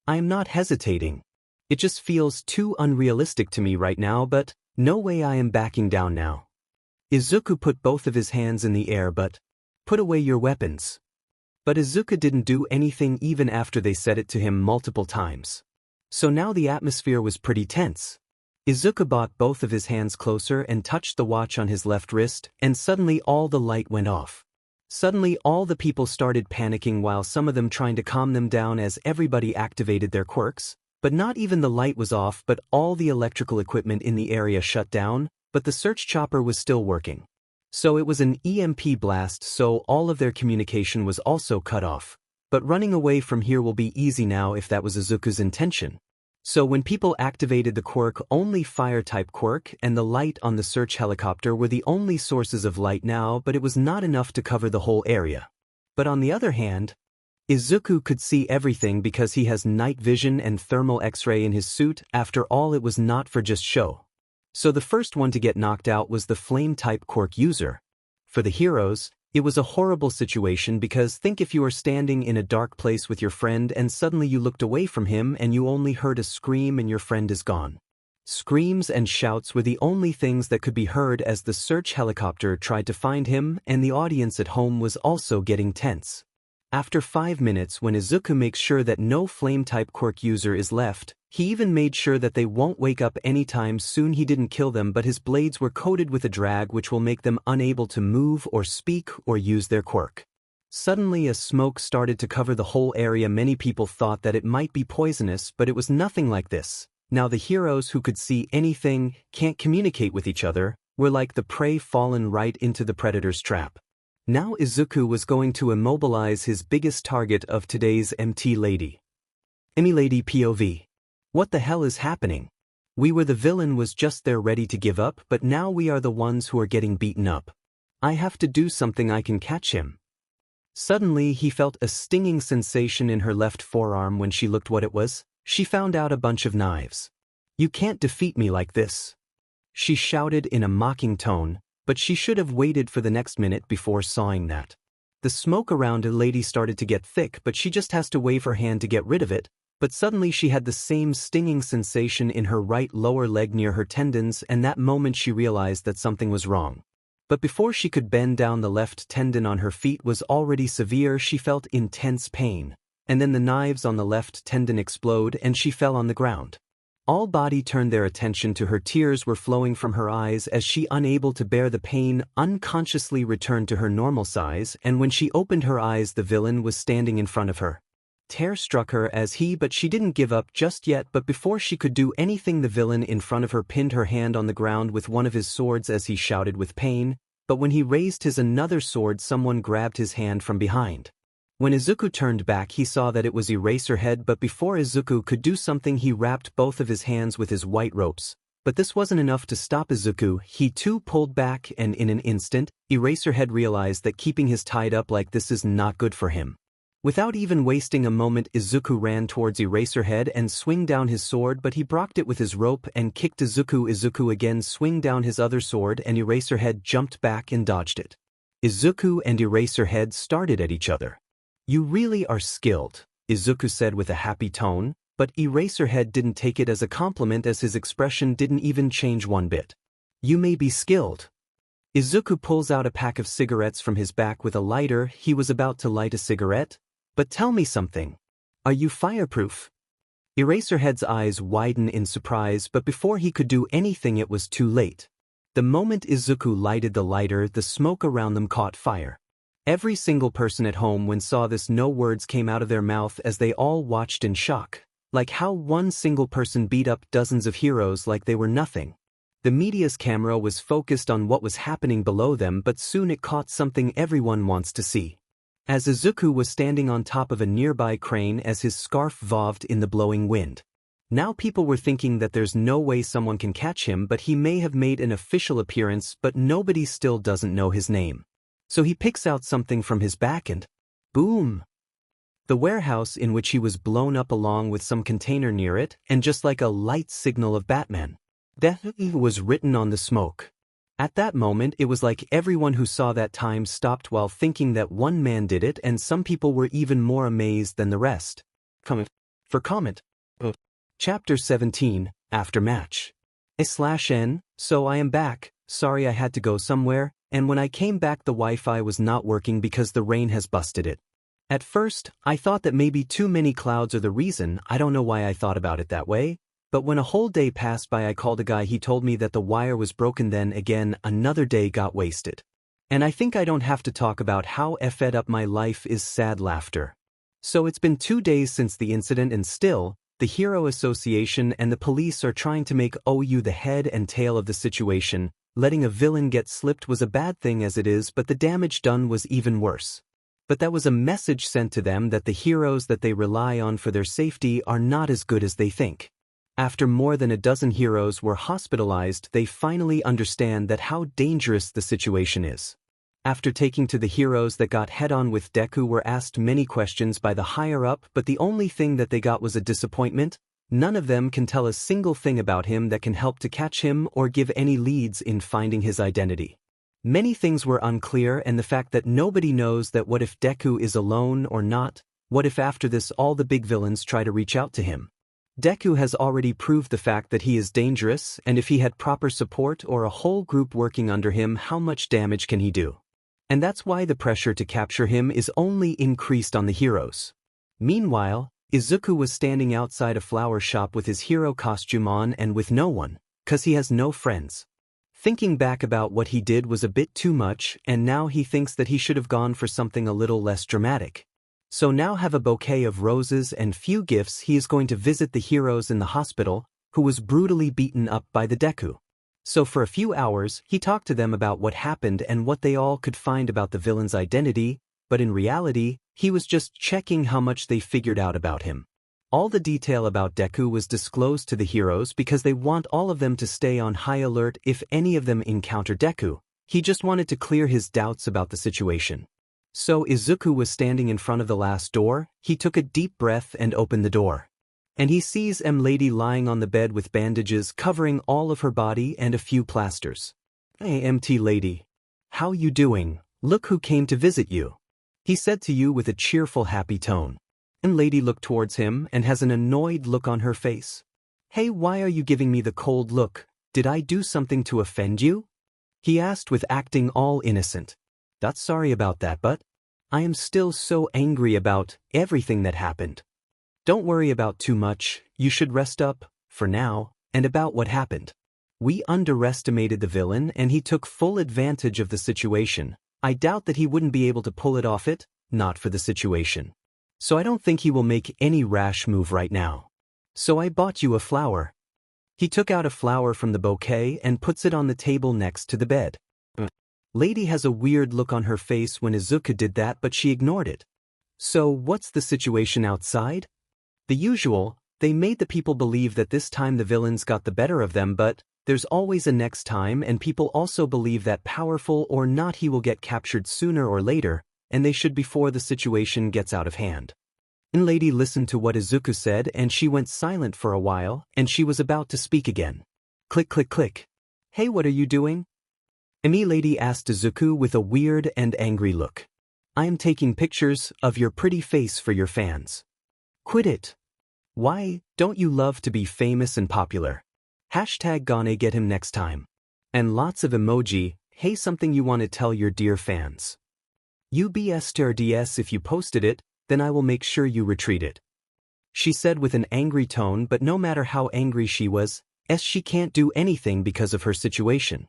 I am not hesitating. It just feels too unrealistic to me right now, but no way I am backing down now. Izuku put both of his hands in the air, but put away your weapons. But Izuku didn't do anything even after they said it to him multiple times. So now the atmosphere was pretty tense. Izuku brought both of his hands closer and touched the watch on his left wrist, and suddenly all the light went off. Suddenly all the people started panicking, while some of them trying to calm them down as everybody activated their quirks. But not even the light was off, but all the electrical equipment in the area shut down, but the search chopper was still working. So it was an EMP blast, so all of their communication was also cut off. But running away from here will be easy now if that was Izuku's intention. So when people activated the quirk, only fire-type quirk and the light on the search helicopter were the only sources of light now, but it was not enough to cover the whole area. But on the other hand, Izuku could see everything because he has night vision and thermal X-ray in his suit. After all, it was not for just show. So the first one to get knocked out was the flame-type quirk user. For the heroes, it was a horrible situation, because think if you are standing in a dark place with your friend and suddenly you looked away from him and you only heard a scream and your friend is gone. Screams and shouts were the only things that could be heard as the search helicopter tried to find him, and the audience at home was also getting tense. After 5 minutes, when Izuku makes sure that no flame-type quirk user is left, he even made sure that they won't wake up anytime soon. He didn't kill them, but his blades were coated with a drag which will make them unable to move or speak or use their quirk. Suddenly a smoke started to cover the whole area. Many people thought that it might be poisonous, but it was nothing like this. Now the heroes, who could see anything, can't communicate with each other, were like the prey fallen right into the predator's trap. Now Izuku was going to immobilize his biggest target of today's MT Lady. MT Lady POV. What the hell is happening? We were the villain was just there ready to give up, but now we are the ones who are getting beaten up. I have to do something. I can catch him. Suddenly he felt a stinging sensation in her left forearm. When she looked what it was, she found out a bunch of knives. You can't defeat me like this, she shouted in a mocking tone, but she should have waited for the next minute before sawing that. The smoke around a lady started to get thick, but she just has to wave her hand to get rid of it. But suddenly she had the same stinging sensation in her right lower leg near her tendons, and that moment she realized that something was wrong. But before she could bend down, the left tendon on her feet was already severe. She felt intense pain, and then the knives on the left tendon explode and she fell on the ground. All body turned their attention to her. Tears were flowing from her eyes as she, unable to bear the pain, unconsciously returned to her normal size, and when she opened her eyes, the villain was standing in front of her. Terror struck her but she didn't give up just yet. But before she could do anything, the villain in front of her pinned her hand on the ground with one of his swords as he shouted with pain, but when he raised his another sword, someone grabbed his hand from behind. When Izuku turned back, he saw that it was Eraserhead, but before Izuku could do something, he wrapped both of his hands with his white ropes. But this wasn't enough to stop Izuku. He too pulled back, and in an instant, Eraserhead realized that keeping his tied up like this is not good for him. Without even wasting a moment, Izuku ran towards Eraserhead and swung down his sword, but he blocked it with his rope and kicked Izuku. Izuku again swung down his other sword, and Eraserhead jumped back and dodged it. Izuku and Eraserhead started at each other. You really are skilled, Izuku said with a happy tone, but Eraserhead didn't take it as a compliment as his expression didn't even change one bit. You may be skilled. Izuku pulls out a pack of cigarettes from his back with a lighter. He was about to light a cigarette. But tell me something. Are you fireproof? Eraserhead's eyes widen in surprise, but before he could do anything it was too late. The moment Izuku lighted the lighter, the smoke around them caught fire. Every single person at home when saw this, no words came out of their mouth as they all watched in shock. Like how one single person beat up dozens of heroes like they were nothing. The media's camera was focused on what was happening below them, but soon it caught something everyone wants to see. As Izuku was standing on top of a nearby crane as his scarf waved in the blowing wind. Now people were thinking that there's no way someone can catch him, but he may have made an official appearance, but nobody still doesn't know his name. So he picks out something from his back and boom! The warehouse in which he was blown up along with some container near it, and just like a light signal of Batman. Deku was written on the smoke. At that moment it was like everyone who saw that time stopped while thinking that one man did it, and some people were even more amazed than the rest. Comment. Chapter 17, Aftermatch. /N, so I am back, sorry I had to go somewhere, and when I came back the Wi-Fi was not working because the rain has busted it. At first, I thought that maybe too many clouds are the reason. I don't know why I thought about it that way, but when a whole day passed by I called a guy, he told me that the wire was broken. Then again, another day got wasted. And I think I don't have to talk about how effed up my life is. Sad laughter. So it's been 2 days since the incident and still, the Hero Association and the police are trying to make OU the head and tail of the situation. Letting a villain get slipped was a bad thing as it is, but the damage done was even worse. But that was a message sent to them that the heroes that they rely on for their safety are not as good as they think. After more than a dozen heroes were hospitalized, they finally understand that how dangerous the situation is. After taking to the heroes that got head-on with Deku were asked many questions by the higher-up, but the only thing that they got was a disappointment. None of them can tell a single thing about him that can help to catch him or give any leads in finding his identity. Many things were unclear, and the fact that nobody knows that what if Deku is alone or not, what if after this all the big villains try to reach out to him. Deku has already proved the fact that he is dangerous, and if he had proper support or a whole group working under him, how much damage can he do? And that's why the pressure to capture him is only increased on the heroes. Meanwhile, Izuku was standing outside a flower shop with his hero costume on and with no one, 'cause he has no friends. Thinking back about what he did was a bit too much, and now he thinks that he should have gone for something a little less dramatic. So now have a bouquet of roses and few gifts. He is going to visit the heroes in the hospital, who was brutally beaten up by the Deku. So for a few hours, he talked to them about what happened and what they all could find about the villain's identity, but in reality, he was just checking how much they figured out about him. All the detail about Deku was disclosed to the heroes because they want all of them to stay on high alert if any of them encounter Deku. He just wanted to clear his doubts about the situation. So Izuku was standing in front of the last door. He took a deep breath and opened the door. And he sees Lady lying on the bed with bandages covering all of her body and a few plasters. "Hey Lady. How you doing? Look who came to visit you," he said to you with a cheerful happy tone. Lady looked towards him and has an annoyed look on her face. "Hey, why are you giving me the cold look? Did I do something to offend you?" he asked with acting all innocent. "That's sorry about that, but I am still so angry about everything that happened. Don't worry about too much, you should rest up, for now, and about what happened. We underestimated the villain and he took full advantage of the situation. I doubt that he wouldn't be able to pull it off not for the situation. So I don't think he will make any rash move right now. So I bought you a flower." He took out a flower from the bouquet and puts it on the table next to the bed. Lady has a weird look on her face when Izuku did that, but she ignored it. "So what's the situation outside?" "The usual, they made the people believe that this time the villains got the better of them, but there's always a next time, and people also believe that powerful or not he will get captured sooner or later, and they should before the situation gets out of hand." Lady listened to what Izuku said and she went silent for a while, and she was about to speak again. Click click click. "Hey, what are you doing?" Lady asked Izuku with a weird and angry look. I am taking pictures of your pretty face for your fans. Quit it. Why, don't you love to be famous and popular? Hashtag gonna get him next time. And lots of emoji, hey something you want to tell your dear fans. UBSTRDS if you posted it, then I will make sure you retweet it. She said with an angry tone, but no matter how angry she was, she can't do anything because of her situation.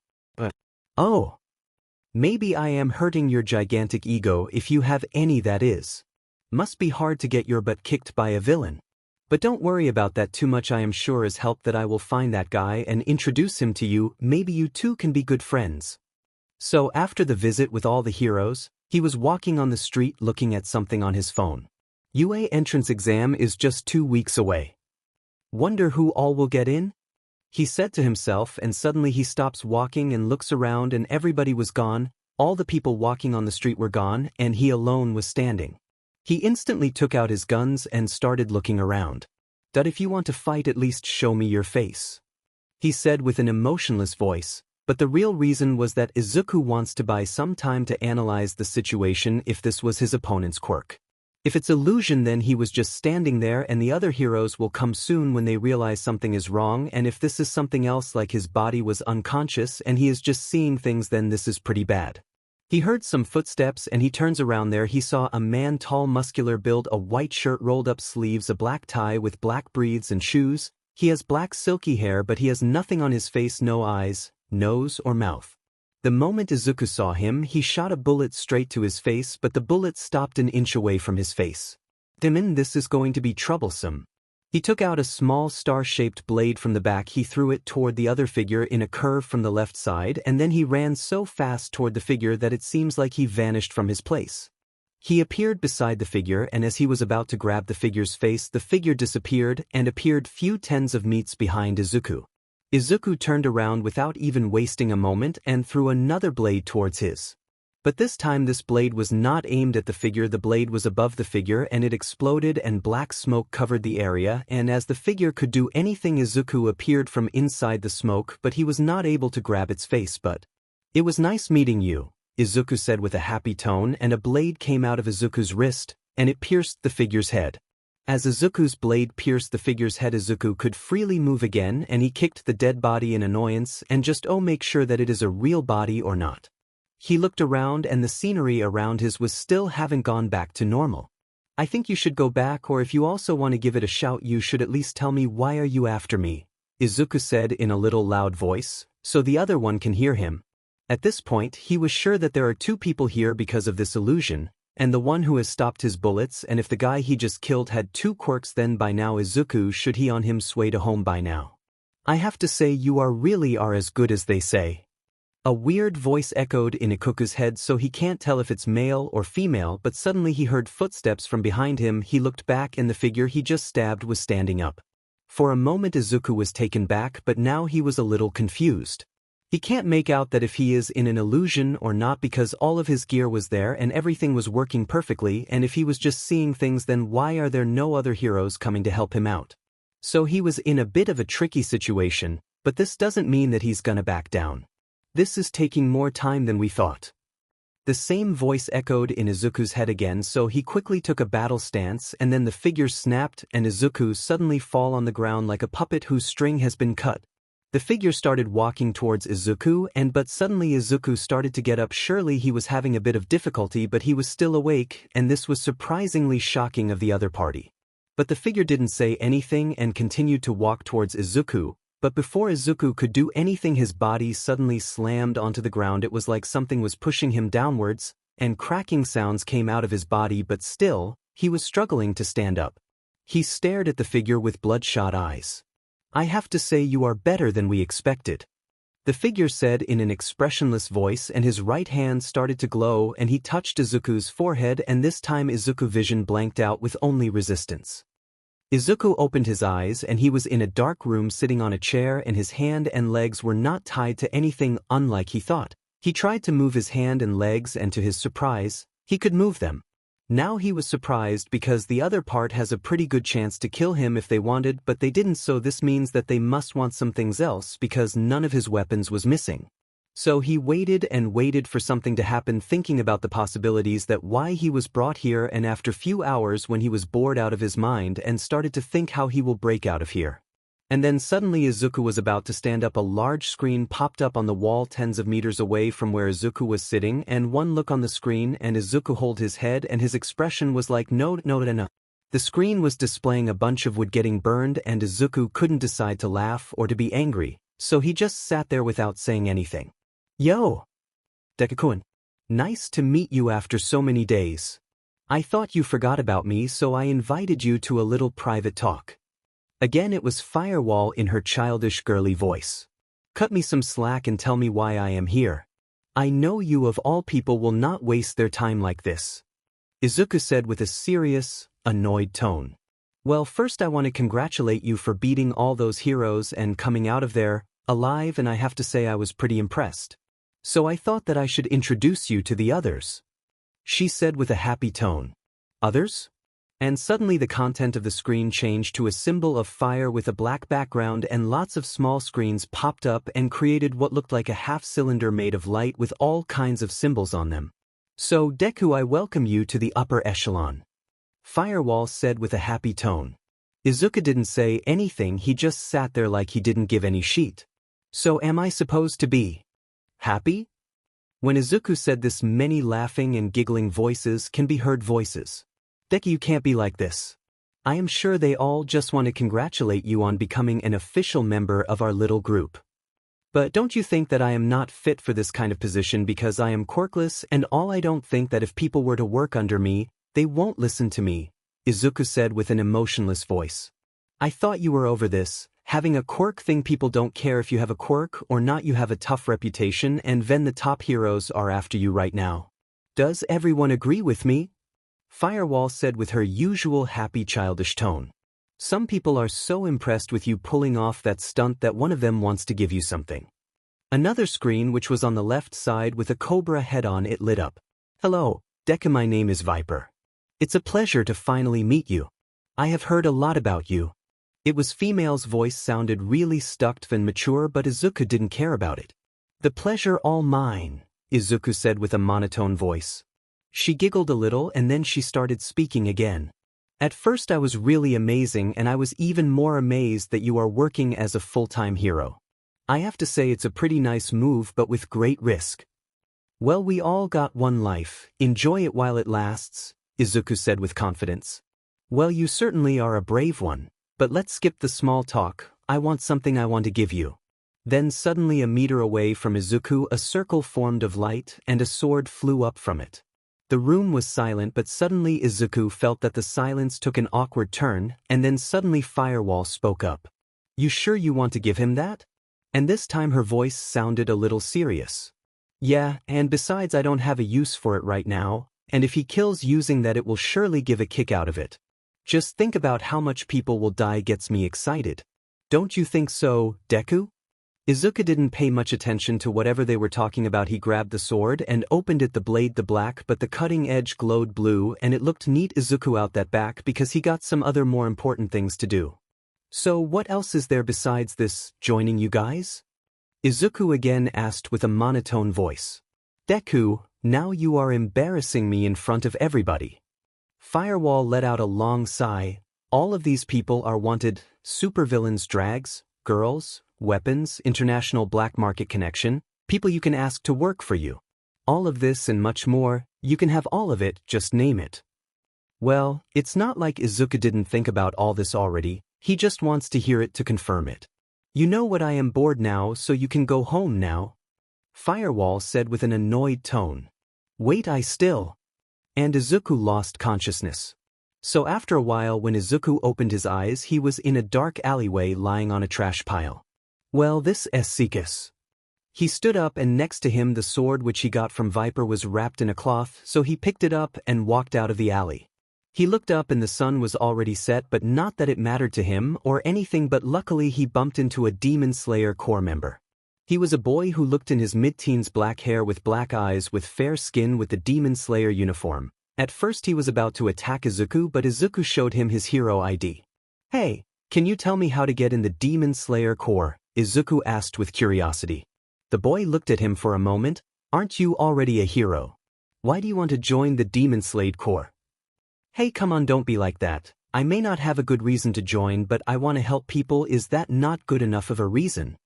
Oh. Maybe I am hurting your gigantic ego if you have any that is. Must be hard to get your butt kicked by a villain. But don't worry about that too much. I am sure as help that I will find that guy and introduce him to you, maybe you two can be good friends. So after the visit with all the heroes, he was walking on the street looking at something on his phone. UA entrance exam is just 2 weeks away. Wonder who all will get in? He said to himself, and suddenly he stops walking and looks around and everybody was gone, all the people walking on the street were gone and he alone was standing. He instantly took out his guns and started looking around. "Dud, if you want to fight at least show me your face," he said with an emotionless voice, but the real reason was that Izuku wants to buy some time to analyze the situation if this was his opponent's quirk. If it's illusion then he was just standing there and the other heroes will come soon when they realize something is wrong, and if this is something else like his body was unconscious and he is just seeing things, then this is pretty bad. He heard some footsteps and he turns around. There he saw a man, tall, muscular build, a white shirt, rolled up sleeves, a black tie with black breeds and shoes. He has black silky hair but he has nothing on his face, no eyes, nose or mouth. The moment Izuku saw him, he shot a bullet straight to his face, but the bullet stopped an inch away from his face. Demon, this is going to be troublesome. He took out a small star-shaped blade from the back. He threw it toward the other figure in a curve from the left side, and then he ran so fast toward the figure that it seems like he vanished from his place. He appeared beside the figure, and as he was about to grab the figure's face, the figure disappeared and appeared few tens of meters behind Izuku. Izuku turned around without even wasting a moment and threw another blade towards his. But this time this blade was not aimed at the figure. The blade was above the figure and it exploded and black smoke covered the area, and as the figure could do anything, Izuku appeared from inside the smoke, but he was not able to grab its face. "But it was nice meeting you," Izuku said with a happy tone, and a blade came out of Izuku's wrist and it pierced the figure's head. As Izuku's blade pierced the figure's head, Izuku could freely move again and he kicked the dead body in annoyance and just make sure that it is a real body or not. He looked around and the scenery around his was still haven't gone back to normal. "I think you should go back, or if you also want to give it a shout you should at least tell me why are you after me," Izuku said in a little loud voice, so the other one can hear him. At this point he was sure that there are 2 people here because of this illusion, and the one who has stopped his bullets, and if the guy he just killed had 2 quirks then by now Izuku should he on him sway to home by now. "I have to say you are really are as good as they say." A weird voice echoed in Ikuku's head, so he can't tell if it's male or female, but suddenly he heard footsteps from behind him. He looked back and the figure he just stabbed was standing up. For a moment Izuku was taken back, but now he was a little confused. He can't make out that if he is in an illusion or not because all of his gear was there and everything was working perfectly, and if he was just seeing things then why are there no other heroes coming to help him out? So he was in a bit of a tricky situation, but this doesn't mean that he's gonna back down. "This is taking more time than we thought." The same voice echoed in Izuku's head again, so he quickly took a battle stance and then the figure snapped and Izuku suddenly fall on the ground like a puppet whose string has been cut. The figure started walking towards Izuku but suddenly Izuku started to get up. Surely he was having a bit of difficulty, but he was still awake, and this was surprisingly shocking of the other party. But the figure didn't say anything and continued to walk towards Izuku, but before Izuku could do anything his body suddenly slammed onto the ground. It was like something was pushing him downwards, and cracking sounds came out of his body, but still, he was struggling to stand up. He stared at the figure with bloodshot eyes. "I have to say you are better than we expected," the figure said in an expressionless voice, and his right hand started to glow and he touched Izuku's forehead, and this time Izuku's vision blanked out with only resistance. Izuku opened his eyes and he was in a dark room sitting on a chair, and his hand and legs were not tied to anything unlike he thought. He tried to move his hand and legs and to his surprise, he could move them. Now he was surprised because the other part has a pretty good chance to kill him if they wanted, but they didn't, so this means that they must want some things else because none of his weapons was missing. So he waited and waited for something to happen, thinking about the possibilities that why he was brought here, and after few hours when he was bored out of his mind and started to think how he will break out of here. And then suddenly Izuku was about to stand up. A large screen popped up on the wall tens of meters away from where Izuku was sitting, and one look on the screen and Izuku hold his head and his expression was like no. The screen was displaying a bunch of wood getting burned and Izuku couldn't decide to laugh or to be angry, so he just sat there without saying anything. Yo! Deku-kun. Nice to meet you after so many days. I thought you forgot about me, so I invited you to a little private talk. Again it was Firewall in her childish girly voice. Cut me some slack and tell me why I am here. I know you of all people will not waste their time like this. Izuku said with a serious, annoyed tone. Well, first I want to congratulate you for beating all those heroes and coming out of there alive, and I have to say I was pretty impressed. So I thought that I should introduce you to the others. She said with a happy tone. Others? And suddenly the content of the screen changed to a symbol of fire with a black background, and lots of small screens popped up and created what looked like a half-cylinder made of light with all kinds of symbols on them. So Deku, I welcome you to the upper echelon. Firewall said with a happy tone. Izuku didn't say anything, he just sat there like he didn't give any shit. So am I supposed to be happy? When Izuku said this, many laughing and giggling voices can be heard. Voices. Deku, you can't be like this. I am sure they all just want to congratulate you on becoming an official member of our little group. But don't you think that I am not fit for this kind of position because I am quirkless and all? I don't think that if people were to work under me, they won't listen to me, Izuku said with an emotionless voice. I thought you were over this. Having a quirk thing, people don't care if you have a quirk or not, you have a tough reputation and then the top heroes are after you right now. Does everyone agree with me? Firewall said with her usual happy childish tone. Some people are so impressed with you pulling off that stunt that one of them wants to give you something. Another screen, which was on the left side with a cobra head on it, lit up. Hello, Deku, my name is Viper. It's a pleasure to finally meet you. I have heard a lot about you. It was female's voice, sounded really stuck and mature, but Izuku didn't care about it. The pleasure all mine, Izuku said with a monotone voice. She giggled a little and then she started speaking again. At first I was really amazing, and I was even more amazed that you are working as a full-time hero. I have to say it's a pretty nice move, but with great risk. Well, we all got one life, enjoy it while it lasts, Izuku said with confidence. Well, you certainly are a brave one, but let's skip the small talk, I want something I want to give you. Then suddenly a meter away from Izuku a circle formed of light and a sword flew up from it. The room was silent, but suddenly Izuku felt that the silence took an awkward turn, and then suddenly Firewall spoke up. You sure you want to give him that? And this time her voice sounded a little serious. Yeah, and besides I don't have a use for it right now, and if he kills using that it will surely give a kick out of it. Just think about how much people will die gets me excited. Don't you think so, Deku? Izuku didn't pay much attention to whatever they were talking about. He grabbed the sword and opened it, the blade the black, but the cutting edge glowed blue and it looked neat. Izuku out that back because he got some other more important things to do. So what else is there besides this, joining you guys? Izuku again asked with a monotone voice. Deku, now you are embarrassing me in front of everybody. Firewall let out a long sigh. All of these people are wanted, supervillains, drags, girls, weapons, international black market connection, people you can ask to work for you. All of this and much more, you can have all of it, just name it. Well, it's not like Izuku didn't think about all this already, he just wants to hear it to confirm it. You know what, I am bored now, so you can go home now. Firewall said with an annoyed tone. Wait, I still. And Izuku lost consciousness. So after a while when Izuku opened his eyes, he was in a dark alleyway lying on a trash pile. Well, this is Seekus. He stood up and next to him the sword which he got from Viper was wrapped in a cloth, so he picked it up and walked out of the alley. He looked up and the sun was already set, but not that it mattered to him or anything, but luckily he bumped into a Demon Slayer Corps member. He was a boy who looked in his mid-teens, black hair with black eyes with fair skin with the Demon Slayer uniform. At first he was about to attack Izuku, but Izuku showed him his hero ID. Hey, can you tell me how to get in the Demon Slayer Corps? Izuku asked with curiosity. The boy looked at him for a moment. Aren't you already a hero? Why do you want to join the Demon Slade Corps? Hey, come on, don't be like that. I may not have a good reason to join, but I want to help people. Is that not good enough of a reason?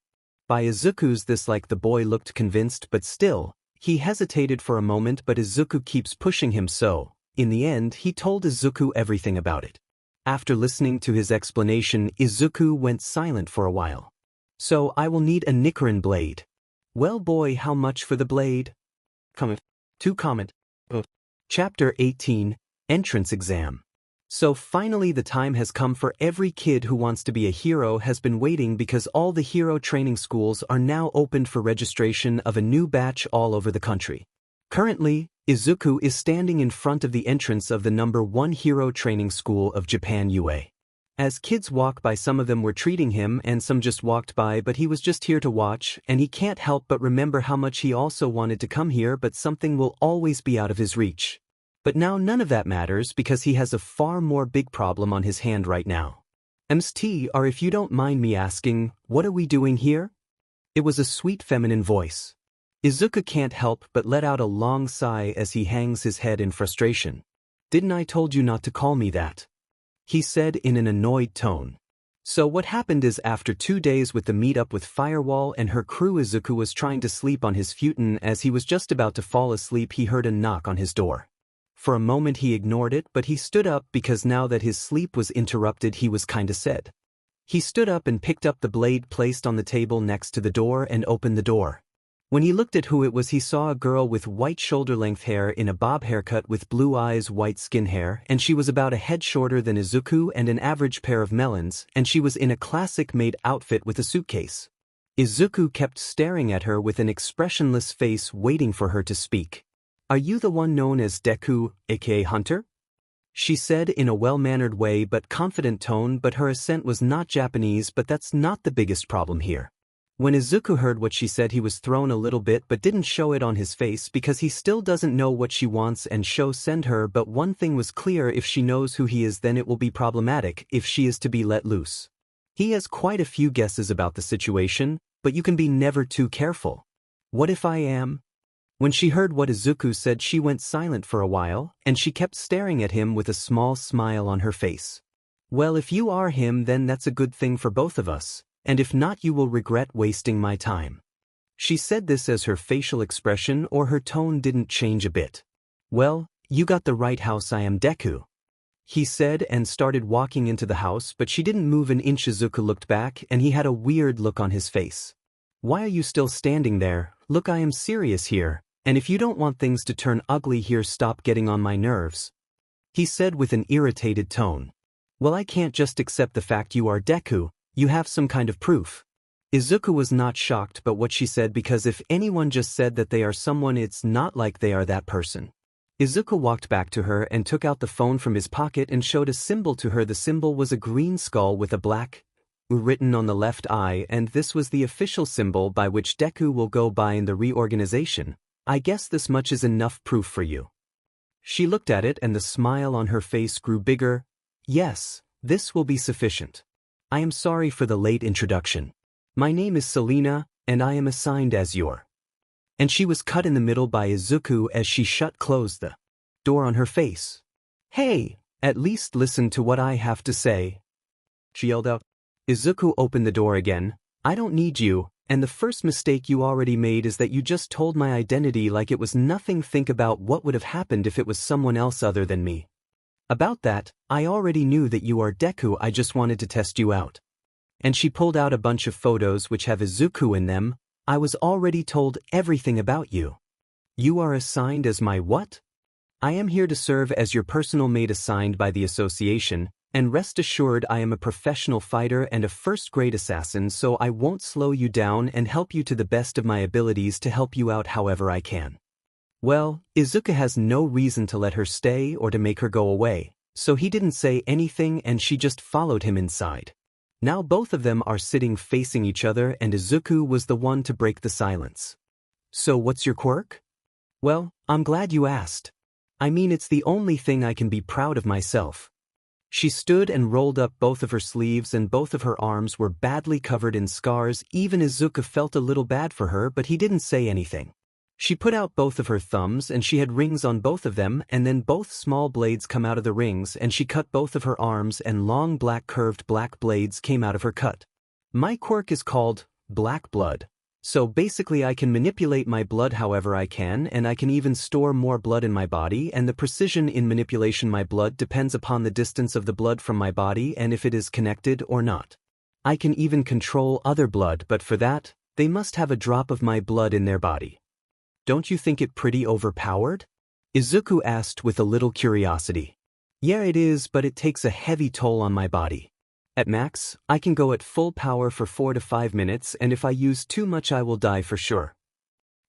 By Izuku's this, like, the boy looked convinced, but still, he hesitated for a moment, but Izuku keeps pushing him, so, in the end, he told Izuku everything about it. After listening to his explanation, Izuku went silent for a while. So I will need a Nichiren blade. Well boy, how much for the blade? Comment. To comment. Chapter 18, Entrance Exam. So finally the time has come for every kid who wants to be a hero has been waiting, because all the hero training schools are now opened for registration of a new batch all over the country. Currently, Izuku is standing in front of the entrance of the #1 hero training school of Japan UA. As kids walk by, some of them were treating him and some just walked by, but he was just here to watch, and he can't help but remember how much he also wanted to come here, but something will always be out of his reach. But now none of that matters, because he has a far more big problem on his hand right now. MST, or if you don't mind me asking, what are we doing here? It was a sweet feminine voice. Izuku can't help but let out a long sigh as he hangs his head in frustration. Didn't I told you not to call me that? He said in an annoyed tone. So what happened is, after 2 days with the meetup with Firewall and her crew, Izuku was trying to sleep on his futon. As he was just about to fall asleep, he heard a knock on his door. For a moment he ignored it, but he stood up, because now that his sleep was interrupted he was kinda sad. He stood up and picked up the blade placed on the table next to the door and opened the door. When he looked at who it was, he saw a girl with white shoulder-length hair in a bob haircut with blue eyes, white skin hair, and she was about a head shorter than Izuku and an average pair of melons, and she was in a classic maid outfit with a suitcase. Izuku kept staring at her with an expressionless face, waiting for her to speak. Are you the one known as Deku, aka Hunter? She said in a well-mannered way but confident tone, but her accent was not Japanese, but that's not the biggest problem here. When Izuku heard what she said, he was thrown a little bit, but didn't show it on his face, because he still doesn't know what she wants and send her. But one thing was clear: if she knows who he is, then it will be problematic if she is to be let loose. He has quite a few guesses about the situation, but you can be never too careful. What if I am? When she heard what Izuku said, she went silent for a while, and she kept staring at him with a small smile on her face. Well, if you are him, then that's a good thing for both of us. And if not, you will regret wasting my time. She said this as her facial expression or her tone didn't change a bit. Well, you got the right house. I am Deku, he said, and started walking into the house, but she didn't move an inch. Izuku looked back and he had a weird look on his face. Why are you still standing there? Look, I am serious here, and if you don't want things to turn ugly here, stop getting on my nerves, he said with an irritated tone. Well, I can't just accept the fact you are Deku. You have some kind of proof. Izuku was not shocked by what she said, because if anyone just said that they are someone, it's not like they are that person. Izuku walked back to her and took out the phone from his pocket and showed a symbol to her. The symbol was a green skull with a black U written on the left eye, and this was the official symbol by which Deku will go by in the reorganization. I guess this much is enough proof for you. She looked at it and the smile on her face grew bigger. Yes, this will be sufficient. I am sorry for the late introduction. My name is Selena, and I am assigned as your. And she was cut in the middle by Izuku as she closed the door on her face. Hey, at least listen to what I have to say, she yelled out. Izuku opened the door again. I don't need you, and the first mistake you already made is that you just told my identity like it was nothing. Think about what would have happened if it was someone else other than me. About that, I already knew that you are Deku. I just wanted to test you out. And she pulled out a bunch of photos which have Izuku in them. I was already told everything about you. You are assigned as my what? I am here to serve as your personal maid assigned by the association, and rest assured I am a professional fighter and a first-grade assassin, so I won't slow you down and help you to the best of my abilities to help you out however I can. Well, Izuku has no reason to let her stay or to make her go away, so he didn't say anything and she just followed him inside. Now both of them are sitting facing each other and Izuku was the one to break the silence. So what's your quirk? Well, I'm glad you asked. I mean, it's the only thing I can be proud of myself. She stood and rolled up both of her sleeves and both of her arms were badly covered in scars. Even Izuku felt a little bad for her, but he didn't say anything. She put out both of her thumbs and she had rings on both of them, and then both small blades come out of the rings and she cut both of her arms and long black curved black blades came out of her cut. My quirk is called Black Blood. So basically I can manipulate my blood however I can, and I can even store more blood in my body, and the precision in manipulation my blood depends upon the distance of the blood from my body and if it is connected or not. I can even control other blood, but for that, they must have a drop of my blood in their body. Don't you think it pretty overpowered? Izuku asked with a little curiosity. Yeah, it is, but it takes a heavy toll on my body. At max, I can go at full power for 4 to 5 minutes, and if I use too much I will die for sure.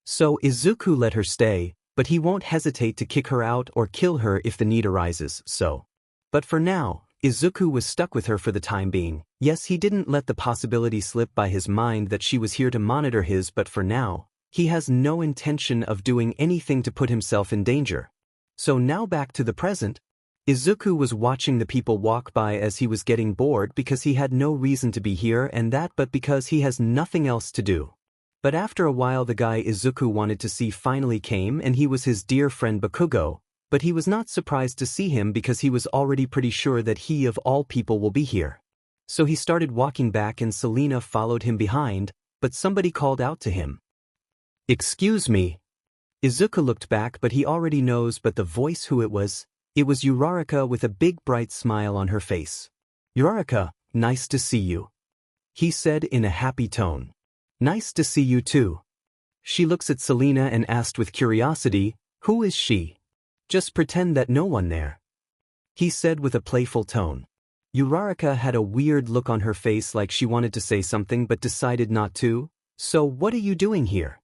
So Izuku let her stay, but he won't hesitate to kick her out or kill her if the need arises, so. But for now, Izuku was stuck with her for the time being. Yes, he didn't let the possibility slip by his mind that she was here to monitor his, but for now, he has no intention of doing anything to put himself in danger. So now back to the present. Izuku was watching the people walk by as he was getting bored because he had no reason to be here and that, but because he has nothing else to do. But after a while the guy Izuku wanted to see finally came, and he was his dear friend Bakugo, but he was not surprised to see him because he was already pretty sure that he of all people will be here. So he started walking back and Selena followed him behind, but somebody called out to him. "Excuse me." Izuku looked back, but he already knows but the voice who it was. It was Uraraka with a big bright smile on her face. "Uraraka, nice to see you," he said in a happy tone. "Nice to see you too." She looks at Selena and asked with curiosity, "Who is she?" "Just pretend that no one there," he said with a playful tone. Uraraka had a weird look on her face like she wanted to say something but decided not to. "So what are you doing here?"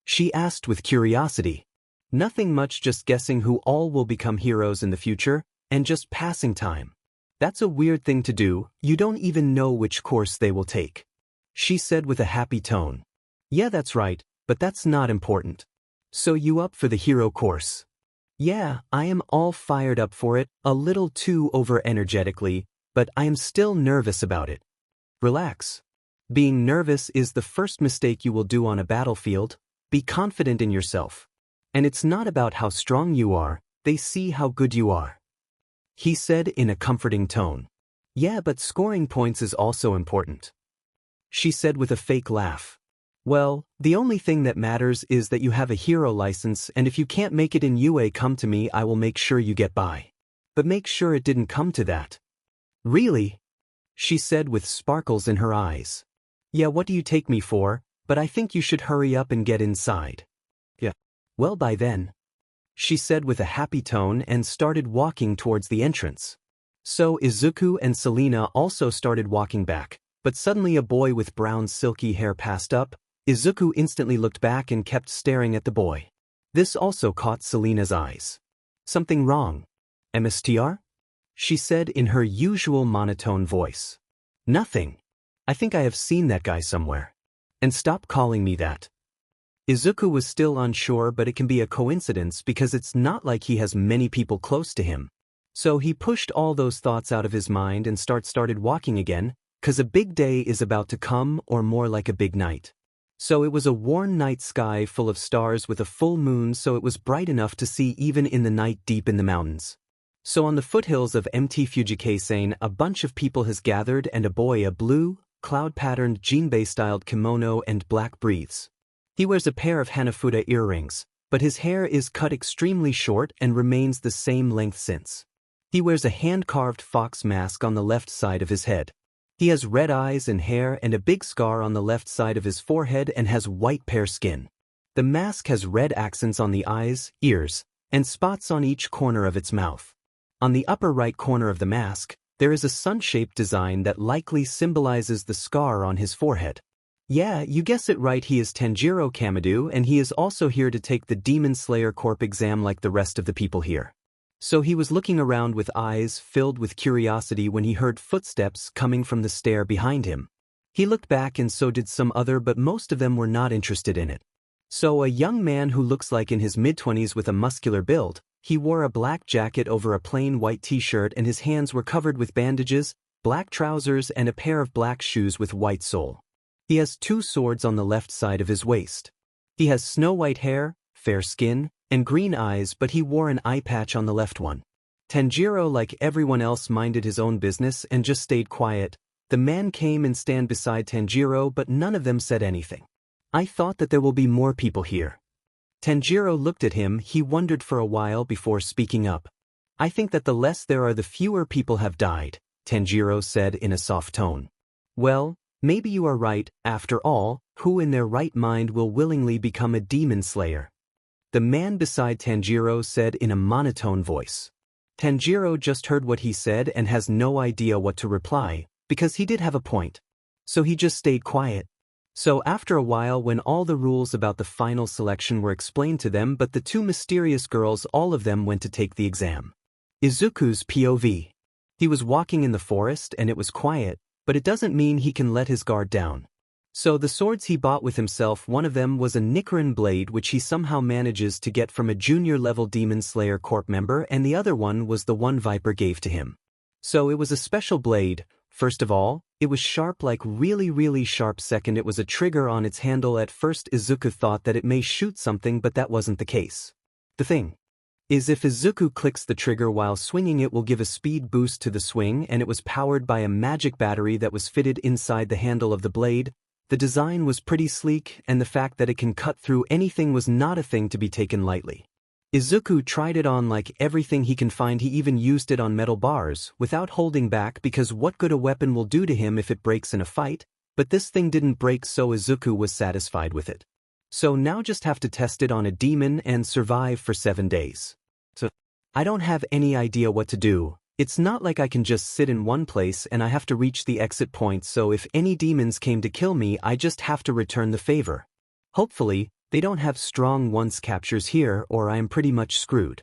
she asked with curiosity. "Nothing much, just guessing who all will become heroes in the future, and just passing time." "That's a weird thing to do, you don't even know which course they will take," she said with a happy tone. "Yeah, that's right, but that's not important." "So you up for the hero course?" "Yeah, I am all fired up for it, a little too over-energetically, but I am still nervous about it." "Relax. Being nervous is the first mistake you will do on a battlefield. Be confident in yourself. And it's not about how strong you are, they see how good you are," he said in a comforting tone. "Yeah, but scoring points is also important," she said with a fake laugh. "Well, the only thing that matters is that you have a hero license, and if you can't make it in UA, come to me, I will make sure you get by. But make sure it didn't come to that." "Really?" she said with sparkles in her eyes. "Yeah, what do you take me for? But I think you should hurry up and get inside." "Yeah. Well, by then," she said with a happy tone and started walking towards the entrance. So Izuku and Selena also started walking back, but suddenly a boy with brown silky hair passed up. Izuku instantly looked back and kept staring at the boy. This also caught Selena's eyes. "Something wrong, MSTR?" she said in her usual monotone voice. "Nothing. I think I have seen that guy somewhere. And stop calling me that." Izuku was still unsure, but it can be a coincidence because it's not like he has many people close to him. So he pushed all those thoughts out of his mind and started walking again, 'cause a big day is about to come, or more like a big night. So it was a warm night sky full of stars with a full moon, so it was bright enough to see even in the night deep in the mountains. So on the foothills of Mt. Fuji-Kaisen, a bunch of people has gathered, and a boy a blue, cloud-patterned jinbei-styled kimono and black breathes. He wears a pair of Hanafuda earrings, but his hair is cut extremely short and remains the same length since. He wears a hand-carved fox mask on the left side of his head. He has red eyes and hair and a big scar on the left side of his forehead and has white pear skin. The mask has red accents on the eyes, ears, and spots on each corner of its mouth. On the upper right corner of the mask, there is a sun-shaped design that likely symbolizes the scar on his forehead. Yeah, you guess it right, he is Tanjiro Kamado, and he is also here to take the Demon Slayer Corp exam like the rest of the people here. So he was looking around with eyes filled with curiosity when he heard footsteps coming from the stair behind him. He looked back and so did some other, but most of them were not interested in it. So a young man who looks like in his mid-20s with a muscular build, He wore a black jacket over a plain white t-shirt and his hands were covered with bandages, black trousers and a pair of black shoes with white sole. He has 2 swords on the left side of his waist. He has snow-white hair, fair skin, and green eyes, but he wore an eye patch on the left one. Tanjiro, like everyone else, minded his own business and just stayed quiet. The man came and stand beside Tanjiro, but none of them said anything. I thought that there will be more people here. Tanjiro looked at him. He wondered for a while before speaking up. I think that the less there are, the fewer people have died, Tanjiro said in a soft tone. Well, maybe you are right. After all, who in their right mind will willingly become a demon slayer? The man beside Tanjiro said in a monotone voice. Tanjiro just heard what he said and has no idea what to reply, because he did have a point. So he just stayed quiet. So after a while, when all the rules about the final selection were explained to them, but the 2 mysterious girls, all of them went to take the exam. Izuku's POV. He was walking in the forest and it was quiet, but it doesn't mean he can let his guard down. So the swords he bought with himself, one of them was a Nichiren blade which he somehow manages to get from a junior-level Demon Slayer Corp member, and the other one was the one Viper gave to him. So it was a special blade. First of all, it was sharp, like really sharp. Second, it was a trigger on its handle. At first Izuku thought that it may shoot something, but that wasn't the case. The thing is, if Izuku clicks the trigger while swinging, it will give a speed boost to the swing, and it was powered by a magic battery that was fitted inside the handle of the blade. The design was pretty sleek, and the fact that it can cut through anything was not a thing to be taken lightly. Izuku tried it on like everything he can find. He even used it on metal bars, without holding back, because what good a weapon will do to him if it breaks in a fight? But this thing didn't break, so Izuku was satisfied with it. So now just have to test it on a demon and survive for 7 days. So, I don't have any idea what to do. It's not like I can just sit in one place and I have to reach the exit point, so if any demons came to kill me, I just have to return the favor. Hopefully, they don't have strong once captures here, or I am pretty much screwed.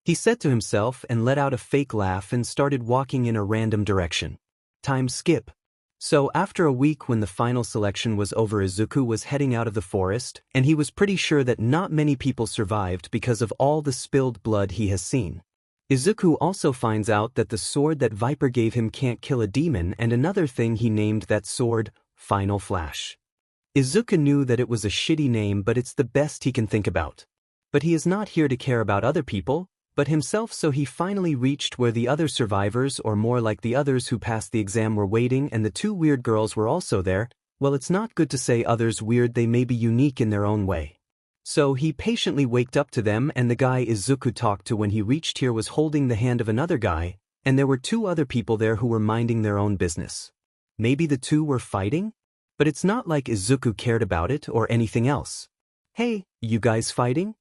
He said to himself and let out a fake laugh and started walking in a random direction. Time skip. So after a week, when the final selection was over, Izuku was heading out of the forest, and he was pretty sure that not many people survived because of all the spilled blood he has seen. Izuku also finds out that the sword that Viper gave him can't kill a demon, and another thing, he named that sword Final Flash. Izuku knew that it was a shitty name, but it's the best he can think about. But he is not here to care about other people, but himself, so he finally reached where the other survivors, or more like the others who passed the exam, were waiting, and the 2 weird girls were also there. Well, it's not good to say others weird, they may be unique in their own way. So he patiently waked up to them, and the guy Izuku talked to when he reached here was holding the hand of another guy, and there were 2 other people there who were minding their own business. Maybe the 2 were fighting? But it's not like Izuku cared about it or anything else. Hey, you guys fighting?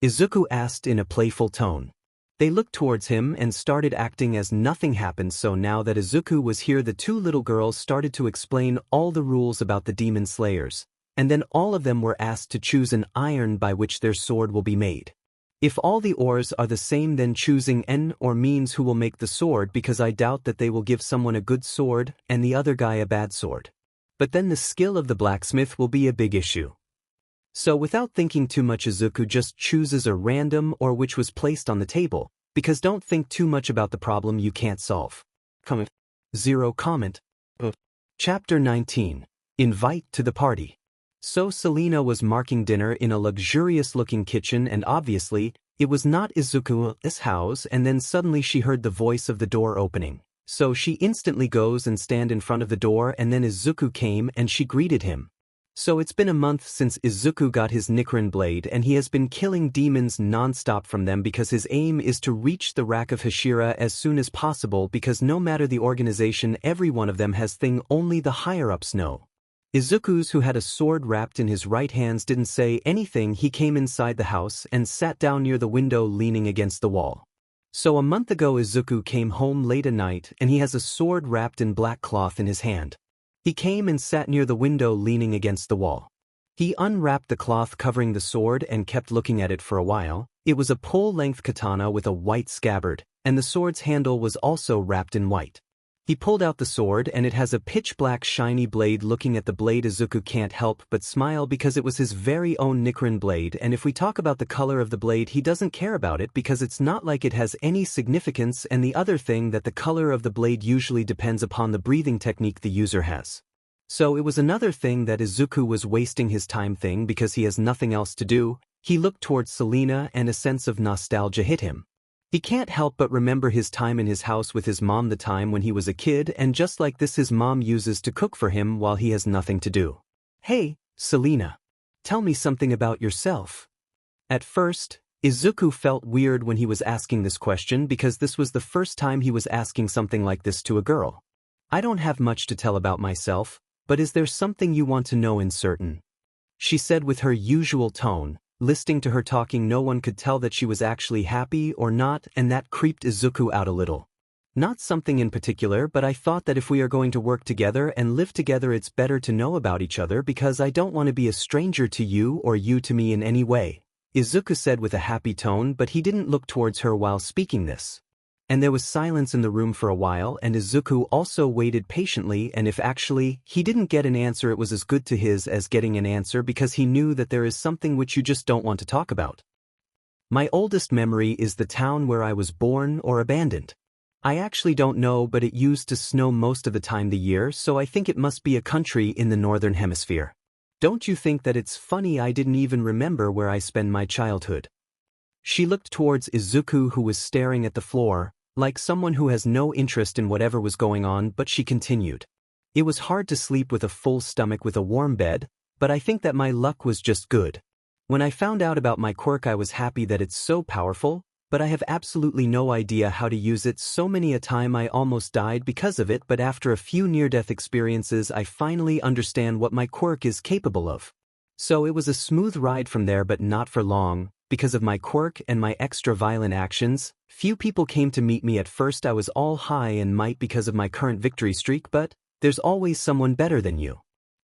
Izuku asked in a playful tone. They looked towards him and started acting as nothing happened. So now that Izuku was here, the 2 little girls started to explain all the rules about the demon slayers, and then all of them were asked to choose an iron by which their sword will be made. If all the ores are the same, then choosing N or means who will make the sword, because I doubt that they will give someone a good sword and the other guy a bad sword. But then the skill of the blacksmith will be a big issue. So without thinking too much, Izuku just chooses a random or which was placed on the table, because don't think too much about the problem you can't solve. Comment. 0 comment. Chapter 19. Invite to the party. So Selena was marking dinner in a luxurious-looking kitchen, and obviously, it was not Izuku's house, and then suddenly she heard the voice of the door opening. So she instantly goes and stand in front of the door, and then Izuku came and she greeted him. So it's been a month since Izuku got his Nichiren blade, and he has been killing demons non-stop from them because his aim is to reach the rack of Hashira as soon as possible, because no matter the organization, every one of them has thing only the higher-ups know. Izuku's, who had a sword wrapped in his right hands, didn't say anything. He came inside the house and sat down near the window leaning against the wall. So a month ago Izuku came home late at night, and he has a sword wrapped in black cloth in his hand. He came and sat near the window leaning against the wall. He unwrapped the cloth covering the sword and kept looking at it for a while. It was a full-length katana with a white scabbard, and the sword's handle was also wrapped in white. He pulled out the sword and it has a pitch-black shiny blade. Looking at the blade, Izuku can't help but smile because it was his very own Nichiren blade, and if we talk about the color of the blade, he doesn't care about it because it's not like it has any significance, and the other thing that the color of the blade usually depends upon the breathing technique the user has. So it was another thing that Izuku was wasting his time thing because he has nothing else to do. He looked towards Selena and a sense of nostalgia hit him. He can't help but remember his time in his house with his mom, the time when he was a kid, and just like this his mom uses to cook for him while he has nothing to do. "Hey, Selena. Tell me something about yourself." At first, Izuku felt weird when he was asking this question because this was the first time he was asking something like this to a girl. "I don't have much to tell about myself, but is there something you want to know in certain?" she said with her usual tone. Listening to her talking, no one could tell that she was actually happy or not, and that creeped Izuku out a little. "Not something in particular, but I thought that if we are going to work together and live together, it's better to know about each other because I don't want to be a stranger to you or you to me in any way," Izuku said with a happy tone, but he didn't look towards her while speaking this. And there was silence in the room for a while, and Izuku also waited patiently, and if actually he didn't get an answer, it was as good to his as getting an answer because he knew that there is something which you just don't want to talk about. "My oldest memory is the town where I was born or abandoned. I actually don't know, but it used to snow most of the time the year, so I think it must be a country in the northern hemisphere. Don't you think that it's funny I didn't even remember where I spent my childhood?" She looked towards Izuku, who was staring at the floor, like someone who has no interest in whatever was going on, but she continued. "It was hard to sleep with a full stomach with a warm bed, but I think that my luck was just good. When I found out about my quirk, I was happy that it's so powerful, but I have absolutely no idea how to use it. So many a time I almost died because of it, but after a few near-death experiences I finally understand what my quirk is capable of. So it was a smooth ride from there, but not for long. Because of my quirk and my extra violent actions, few people came to meet me. At first I was all high and might because of my current victory streak, but there's always someone better than you.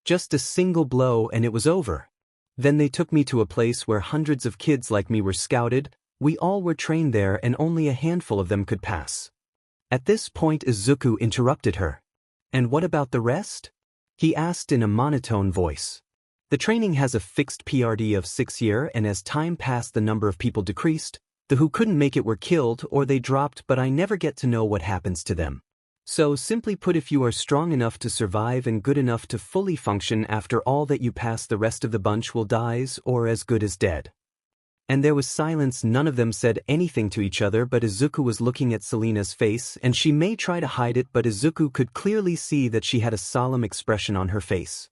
Just a single blow and it was over. Then they took me to a place where hundreds of kids like me were scouted. We all were trained there and only a handful of them could pass." At this point Izuku interrupted her. "And what about the rest?" he asked in a monotone voice. "The training has a fixed PRD of 6 years, and as time passed the number of people decreased. The who couldn't make it were killed or they dropped, but I never get to know what happens to them. So simply put, if you are strong enough to survive and good enough to fully function after all that you pass, the rest of the bunch will dies or as good as dead." And there was silence. None of them said anything to each other, but Izuku was looking at Selena's face, and she may try to hide it, but Izuku could clearly see that she had a solemn expression on her face.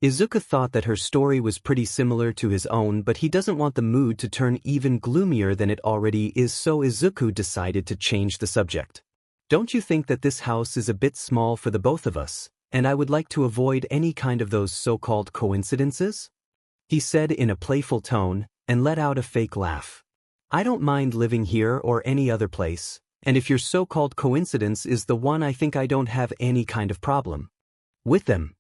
Izuku thought that her story was pretty similar to his own, but he doesn't want the mood to turn even gloomier than it already is, so Izuku decided to change the subject. "Don't you think that this house is a bit small for the both of us, and I would like to avoid any kind of those so-called coincidences?" he said in a playful tone, and let out a fake laugh. "I don't mind living here or any other place, and if your so-called coincidence is the one, I think I don't have any kind of problem with them."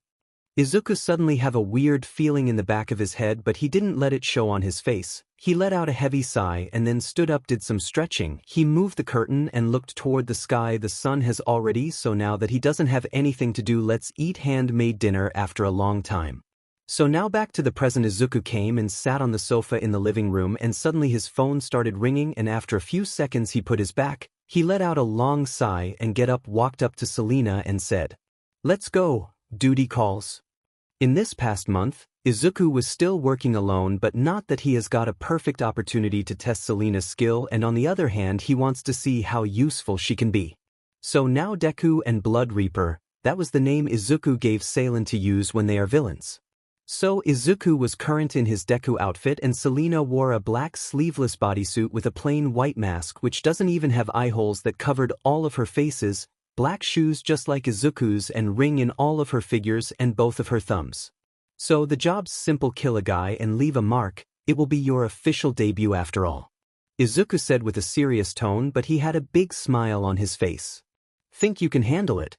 Izuku suddenly had a weird feeling in the back of his head, but he didn't let it show on his face. He let out a heavy sigh and then stood up, did some stretching. He moved the curtain and looked toward the sky. The sun has already, so now that he doesn't have anything to do, let's eat handmade dinner after a long time. So now back to the present. Izuku came and sat on the sofa in the living room, and suddenly his phone started ringing, and after a few seconds he put his back. He let out a long sigh and walked up to Selena and said, "Let's go, duty calls." In this past month, Izuku was still working alone, but not that he has got a perfect opportunity to test Selena's skill, and on the other hand he wants to see how useful she can be. So now Deku and Blood Reaper, that was the name Izuku gave Seilen to use when they are villains. So Izuku was current in his Deku outfit, and Selena wore a black sleeveless bodysuit with a plain white mask which doesn't even have eye holes that covered all of her faces, black shoes just like Izuku's, and ring in all of her fingers and both of her thumbs. So the job's simple: kill a guy and leave a mark. It will be your official debut after all," Izuku said with a serious tone, but he had a big smile on his face. "Think you can handle it?"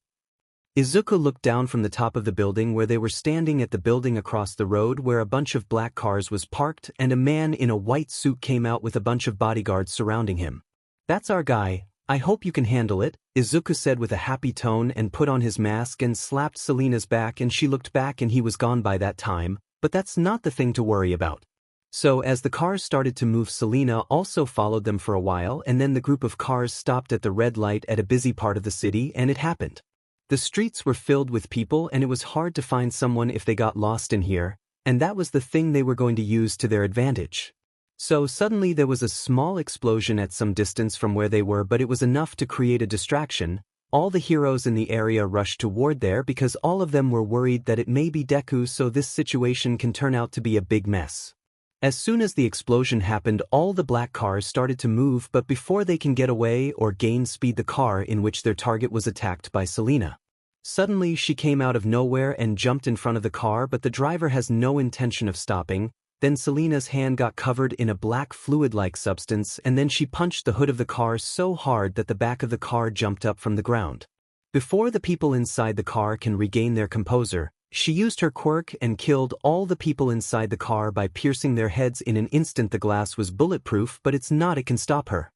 Izuku looked down from the top of the building where they were standing at the building across the road where a bunch of black cars was parked, and a man in a white suit came out with a bunch of bodyguards surrounding him. "That's our guy, I hope you can handle it, Izuku said with a happy tone and put on his mask and slapped Selena's back, and she looked back and he was gone by that time, but that's not the thing to worry about. So as the cars started to move, Selena also followed them for a while, and then the group of cars stopped at the red light at a busy part of the city, and it happened. The streets were filled with people and it was hard to find someone if they got lost in here, and that was the thing they were going to use to their advantage. So suddenly there was a small explosion at some distance from where they were, but it was enough to create a distraction. All the heroes in the area rushed toward there because all of them were worried that it may be Deku, so this situation can turn out to be a big mess. As soon as the explosion happened, all the black cars started to move, but before they can get away or gain speed, the car in which their target was attacked by Selena. Suddenly she came out of nowhere and jumped in front of the car, but the driver has no intention of stopping. Then Selena's hand got covered in a black fluid-like substance, and then she punched the hood of the car so hard that the back of the car jumped up from the ground. Before the people inside the car can regain their composure, she used her quirk and killed all the people inside the car by piercing their heads in an instant. The glass was bulletproof, but it's not, it can stop her.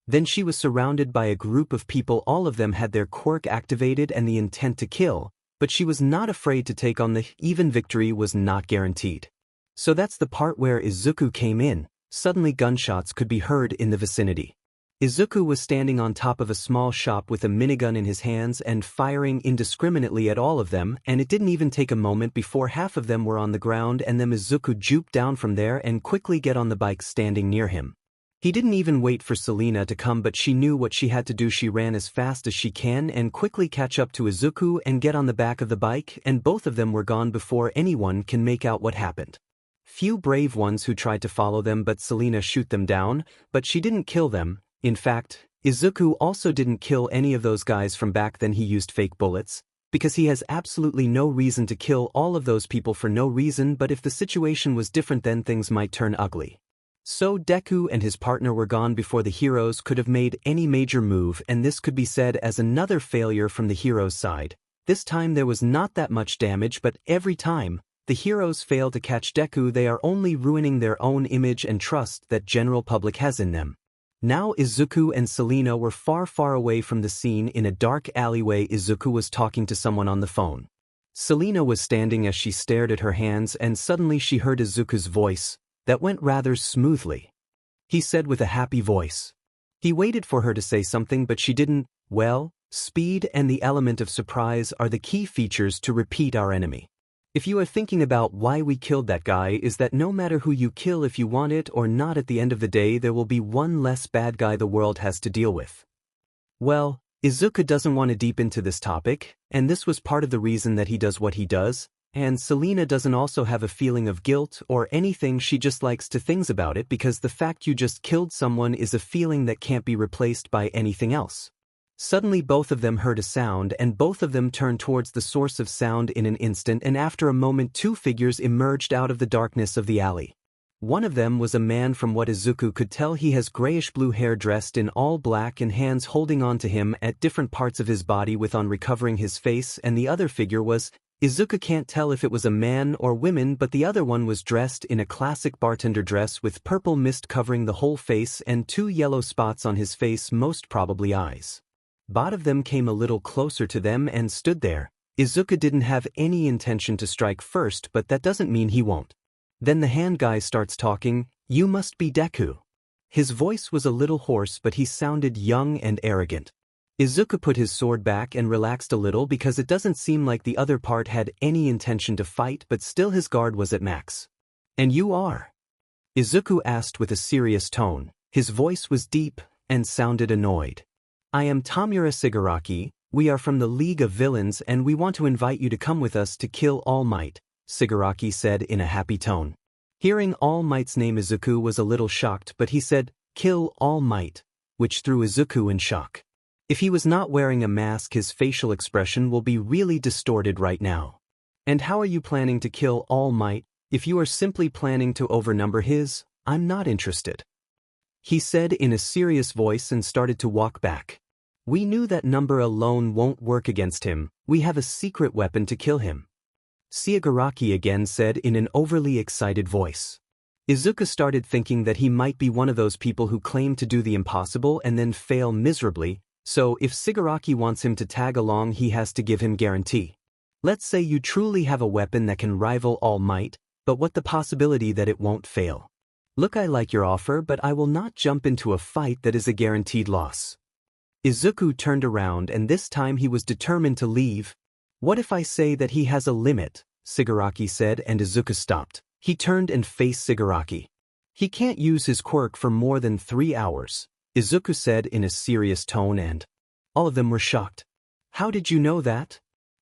Then she was surrounded by a group of people. All of them had their quirk activated and the intent to kill, but she was not afraid to take on the even victory was not guaranteed. So that's the part where Izuku came in. Suddenly gunshots could be heard in the vicinity. Izuku was standing on top of a small shop with a minigun in his hands and firing indiscriminately at all of them, and it didn't even take a moment before half of them were on the ground, and then Izuku juked down from there and quickly get on the bike standing near him. He didn't even wait for Selena to come, but she knew what she had to do. She ran as fast as she can and quickly catch up to Izuku and get on the back of the bike, and both of them were gone before anyone can make out what happened. Few brave ones who tried to follow them, but Selena shoot them down, but she didn't kill them. In fact, Izuku also didn't kill any of those guys from back then. He used fake bullets, because he has absolutely no reason to kill all of those people for no reason, but if the situation was different then things might turn ugly. So Deku and his partner were gone before the heroes could have made any major move, and this could be said as another failure from the heroes' side. This time there was not that much damage, but every time the heroes fail to catch Deku, they are only ruining their own image and trust that general public has in them. Now Izuku and Selena were far, far away from the scene. In a dark alleyway, Izuku was talking to someone on the phone. Selena was standing as she stared at her hands, and suddenly she heard Izuku's voice. That went rather smoothly. He said with a happy voice. He waited for her to say something, but she didn't. Well, speed and the element of surprise are the key features to repeat our enemy. If you are thinking about why we killed that guy, is that no matter who you kill, if you want it or not, at the end of the day there will be one less bad guy the world has to deal with. Well, Izuku doesn't want to deep into this topic, and this was part of the reason that he does what he does. And Selena doesn't also have a feeling of guilt or anything, she just likes to think about it, because the fact you just killed someone is a feeling that can't be replaced by anything else. Suddenly both of them heard a sound, and both of them turned towards the source of sound in an instant, and after a moment two figures emerged out of the darkness of the alley. One of them was a man. From what Izuku could tell, he has grayish-blue hair, dressed in all black, and hands holding on to him at different parts of his body with on recovering his face, and the other figure was, Izuku can't tell if it was a man or woman, but the other one was dressed in a classic bartender dress with purple mist covering the whole face and two yellow spots on his face, most probably eyes. Both of them came a little closer to them and stood there. Izuku didn't have any intention to strike first, but that doesn't mean he won't. Then the hand guy starts talking. You must be Deku. His voice was a little hoarse, but he sounded young and arrogant. Izuku put his sword back and relaxed a little, because it doesn't seem like the other part had any intention to fight, but still his guard was at max. And you are? Izuku asked with a serious tone. His voice was deep and sounded annoyed. I am Tamura Shigaraki. We are from the League of Villains, and we want to invite you to come with us to kill All Might, Shigaraki said in a happy tone. Hearing All Might's name, Izuku was a little shocked, but he said, kill All Might, which threw Izuku in shock. If he was not wearing a mask, his facial expression will be really distorted right now. And how are you planning to kill All Might? If you are simply planning to overnumber his, I'm not interested. He said in a serious voice and started to walk back. We knew that number alone won't work against him. We have a secret weapon to kill him. Shigaraki again said in an overly excited voice. Izuku started thinking that he might be one of those people who claim to do the impossible and then fail miserably, so if Shigaraki wants him to tag along he has to give him guarantee. Let's say you truly have a weapon that can rival All Might, but what the possibility that it won't fail? Look, I like your offer, but I will not jump into a fight that is a guaranteed loss. Izuku turned around and this time he was determined to leave. What if I say that he has a limit? Shigaraki said, and Izuku stopped. He turned and faced Shigaraki. He can't use his quirk for more than 3 hours, Izuku said in a serious tone, and all of them were shocked. How did you know that?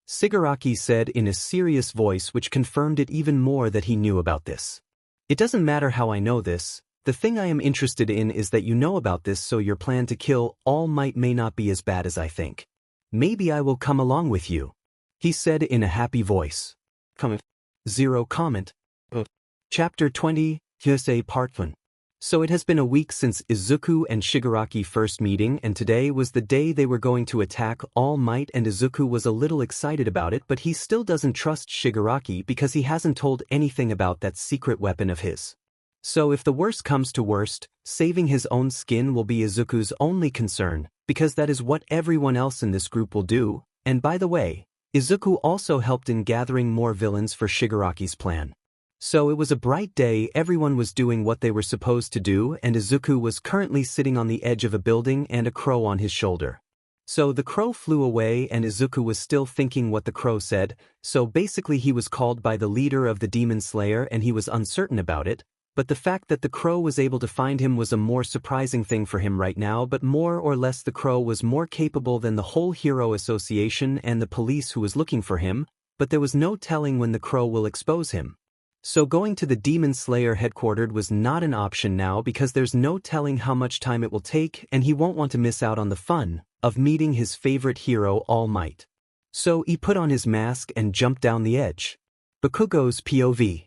Shigaraki said in a serious voice, which confirmed it even more that he knew about this. It doesn't matter how I know this. The thing I am interested in is that you know about this, so your plan to kill All Might may not be as bad as I think. Maybe I will come along with you, he said in a happy voice. Zero comment. Chapter 20, Hyusei Part 1. So it has been a week since Izuku and Shigaraki first meeting, and today was the day they were going to attack All Might, and Izuku was a little excited about it, but he still doesn't trust Shigaraki because he hasn't told anything about that secret weapon of his. So if the worst comes to worst, saving his own skin will be Izuku's only concern, because that is what everyone else in this group will do, and by the way, Izuku also helped in gathering more villains for Shigaraki's plan. So it was a bright day, everyone was doing what they were supposed to do, and Izuku was currently sitting on the edge of a building and a crow on his shoulder. So the crow flew away and Izuku was still thinking what the crow said, so basically he was called by the leader of the Demon Slayer and he was uncertain about it, but the fact that the crow was able to find him was a more surprising thing for him right now, but more or less the crow was more capable than the whole Hero Association and the police who was looking for him, but there was no telling when the crow will expose him. So going to the Demon Slayer headquarters was not an option now because there's no telling how much time it will take and he won't want to miss out on the fun of meeting his favorite hero All Might. So he put on his mask and jumped down the edge. Bakugo's POV.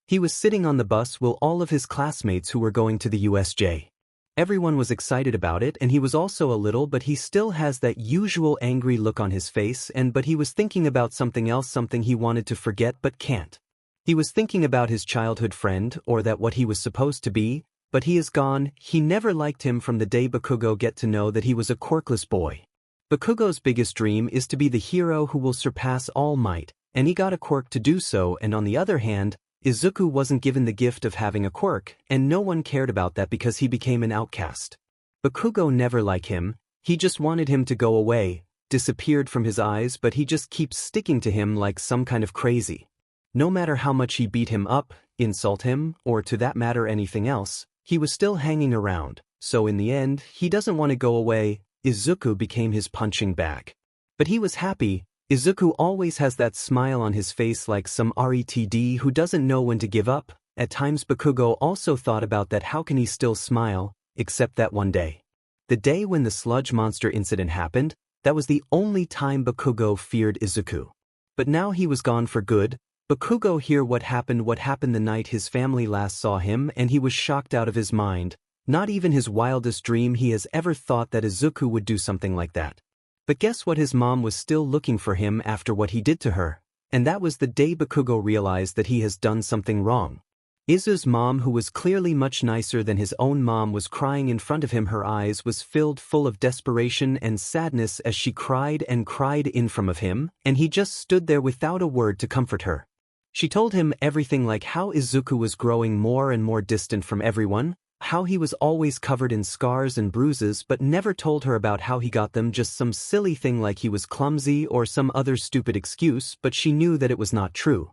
He was sitting on the bus with all of his classmates who were going to the USJ. Everyone was excited about it and he was also a little, but he still has that usual angry look on his face but he was thinking about something else, something he wanted to forget but can't. He was thinking about his childhood friend, or that what he was supposed to be, but he is gone. He never liked him from the day Bakugo get to know that he was a quirkless boy. Bakugo's biggest dream is to be the hero who will surpass All Might, and he got a quirk to do so, and on the other hand, Izuku wasn't given the gift of having a quirk, and no one cared about that because he became an outcast. Bakugo never liked him, he just wanted him to go away, disappeared from his eyes, but he just keeps sticking to him like some kind of crazy. No matter how much he beat him up, insult him, or to that matter anything else, he was still hanging around, so in the end, he doesn't want to go away. Izuku became his punching bag. But he was happy. Izuku always has that smile on his face like some RETD who doesn't know when to give up. At times Bakugo also thought about that, how can he still smile, except that one day. The day when the sludge monster incident happened, that was the only time Bakugo feared Izuku. But now he was gone for good. Bakugo hear what happened the night his family last saw him, and he was shocked out of his mind. Not even his wildest dream he has ever thought that Izuku would do something like that. But guess what, his mom was still looking for him after what he did to her, and that was the day Bakugo realized that he has done something wrong. Izu's mom, who was clearly much nicer than his own mom, was crying in front of him. Her eyes was filled full of desperation and sadness as she cried and cried in front of him, and he just stood there without a word to comfort her. She told him everything, like how Izuku was growing more and more distant from everyone, how he was always covered in scars and bruises, but never told her about how he got them, just some silly thing like he was clumsy or some other stupid excuse, but she knew that it was not true.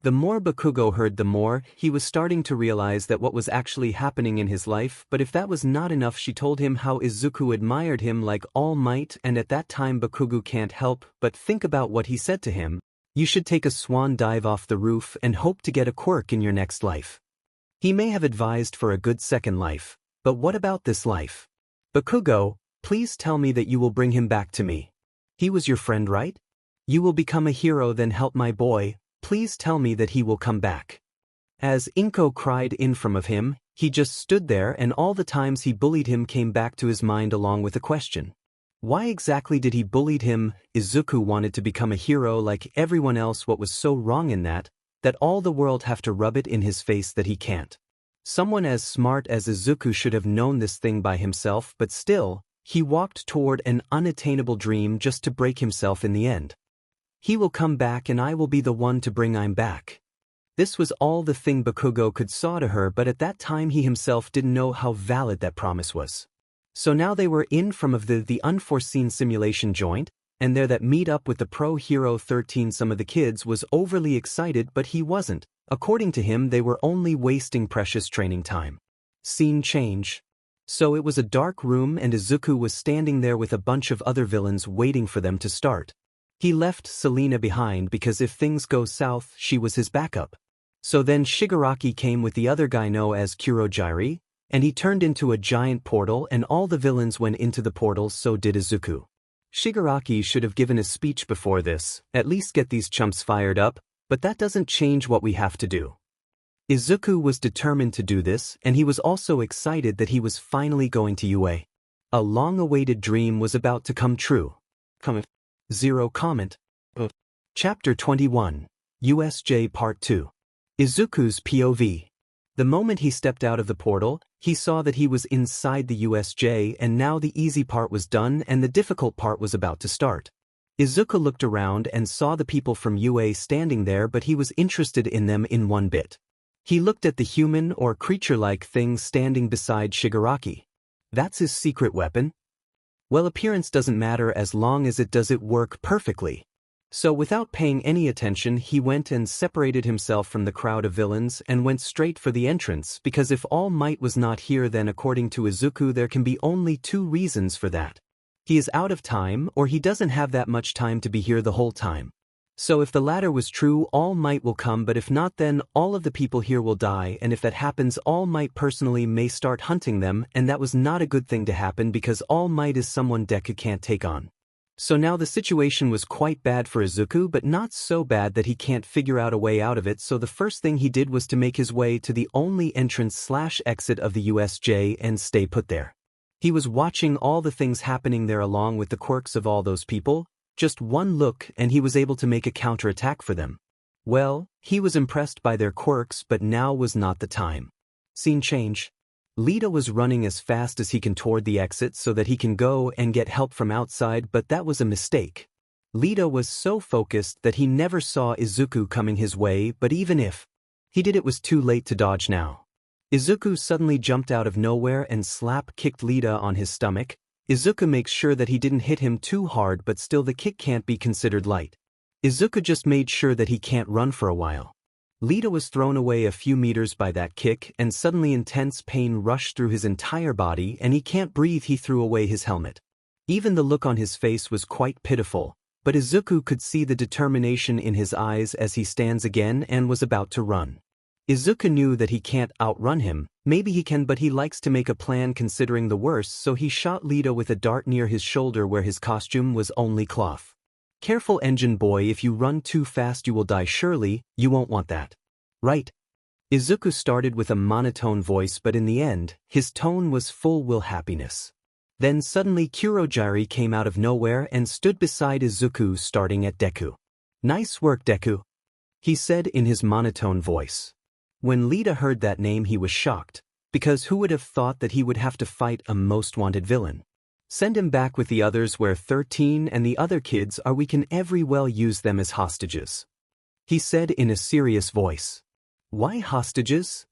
The more Bakugo heard, the more he was starting to realize that what was actually happening in his life, but if that was not enough, she told him how Izuku admired him like All Might, and at that time Bakugo can't help but think about what he said to him. You should take a swan dive off the roof and hope to get a quirk in your next life. He may have advised for a good second life, but what about this life? Bakugo, please tell me that you will bring him back to me. He was your friend, right? You will become a hero, then help my boy. Please tell me that he will come back. As Inko cried in front of him, he just stood there, and all the times he bullied him came back to his mind along with a question. Why exactly did he bullied him? Izuku wanted to become a hero like everyone else. What was so wrong in that all the world have to rub it in his face that he can't? Someone as smart as Izuku should have known this thing by himself, but still, he walked toward an unattainable dream just to break himself in the end. He will come back and I will be the one to bring him back. This was all the thing Bakugo could saw to her, but at that time he himself didn't know how valid that promise was. So now they were in from the unforeseen simulation joint, and there that meet up with the pro hero 13. Some of the kids was overly excited, but he wasn't. According to him, they were only wasting precious training time. Scene change. So it was a dark room and Izuku was standing there with a bunch of other villains waiting for them to start. He left Selena behind because if things go south, she was his backup. So then Shigaraki came with the other guy known as Kurogiri, and he turned into a giant portal and all the villains went into the portal, so did Izuku. Shigaraki should have given a speech before this, at least get these chumps fired up, but that doesn't change what we have to do. Izuku was determined to do this, and he was also excited that he was finally going to UA. A long-awaited dream was about to come true. Zero comment. Chapter 21. USJ Part 2. Izuku's POV. The moment he stepped out of the portal, he saw that he was inside the USJ and now the easy part was done and the difficult part was about to start. Izuku looked around and saw the people from UA standing there, but he was interested in them in one bit. He looked at the human or creature-like thing standing beside Shigaraki. That's his secret weapon? Well, appearance doesn't matter as long as it does it work perfectly. So without paying any attention, he went and separated himself from the crowd of villains and went straight for the entrance, because if All Might was not here, then according to Izuku there can be only two reasons for that. He is out of time, or he doesn't have that much time to be here the whole time. So if the latter was true, All Might will come, but if not, then all of the people here will die, and if that happens, All Might personally may start hunting them, and that was not a good thing to happen because All Might is someone Deku can't take on. So now the situation was quite bad for Izuku, but not so bad that he can't figure out a way out of it, so the first thing he did was to make his way to the only entrance/exit of the USJ and stay put there. He was watching all the things happening there along with the quirks of all those people. Just one look and he was able to make a counterattack for them. Well, he was impressed by their quirks, but now was not the time. Scene change. Lita was running as fast as he can toward the exit so that he can go and get help from outside, but that was a mistake. Lita was so focused that he never saw Izuku coming his way, but even if he did, it was too late to dodge now. Izuku suddenly jumped out of nowhere and slap-kicked Lita on his stomach. Izuku makes sure that he didn't hit him too hard, but still the kick can't be considered light. Izuku just made sure that he can't run for a while. Lita was thrown away a few meters by that kick, and suddenly intense pain rushed through his entire body and he can't breathe. He threw away his helmet. Even the look on his face was quite pitiful, but Izuku could see the determination in his eyes as he stands again and was about to run. Izuku knew that he can't outrun him. Maybe he can, but he likes to make a plan considering the worst, so he shot Lita with a dart near his shoulder where his costume was only cloth. Careful, engine boy, if you run too fast you will die. Surely, you won't want that. Right? Izuku started with a monotone voice, but in the end, his tone was full will happiness. Then suddenly Kurogiri came out of nowhere and stood beside Izuku, starting at Deku. Nice work, Deku, he said in his monotone voice. When Lita heard that name he was shocked, because who would have thought that he would have to fight a most wanted villain? Send him back with the others where 13 and the other kids are. We can very well use them as hostages, he said in a serious voice. Why hostages?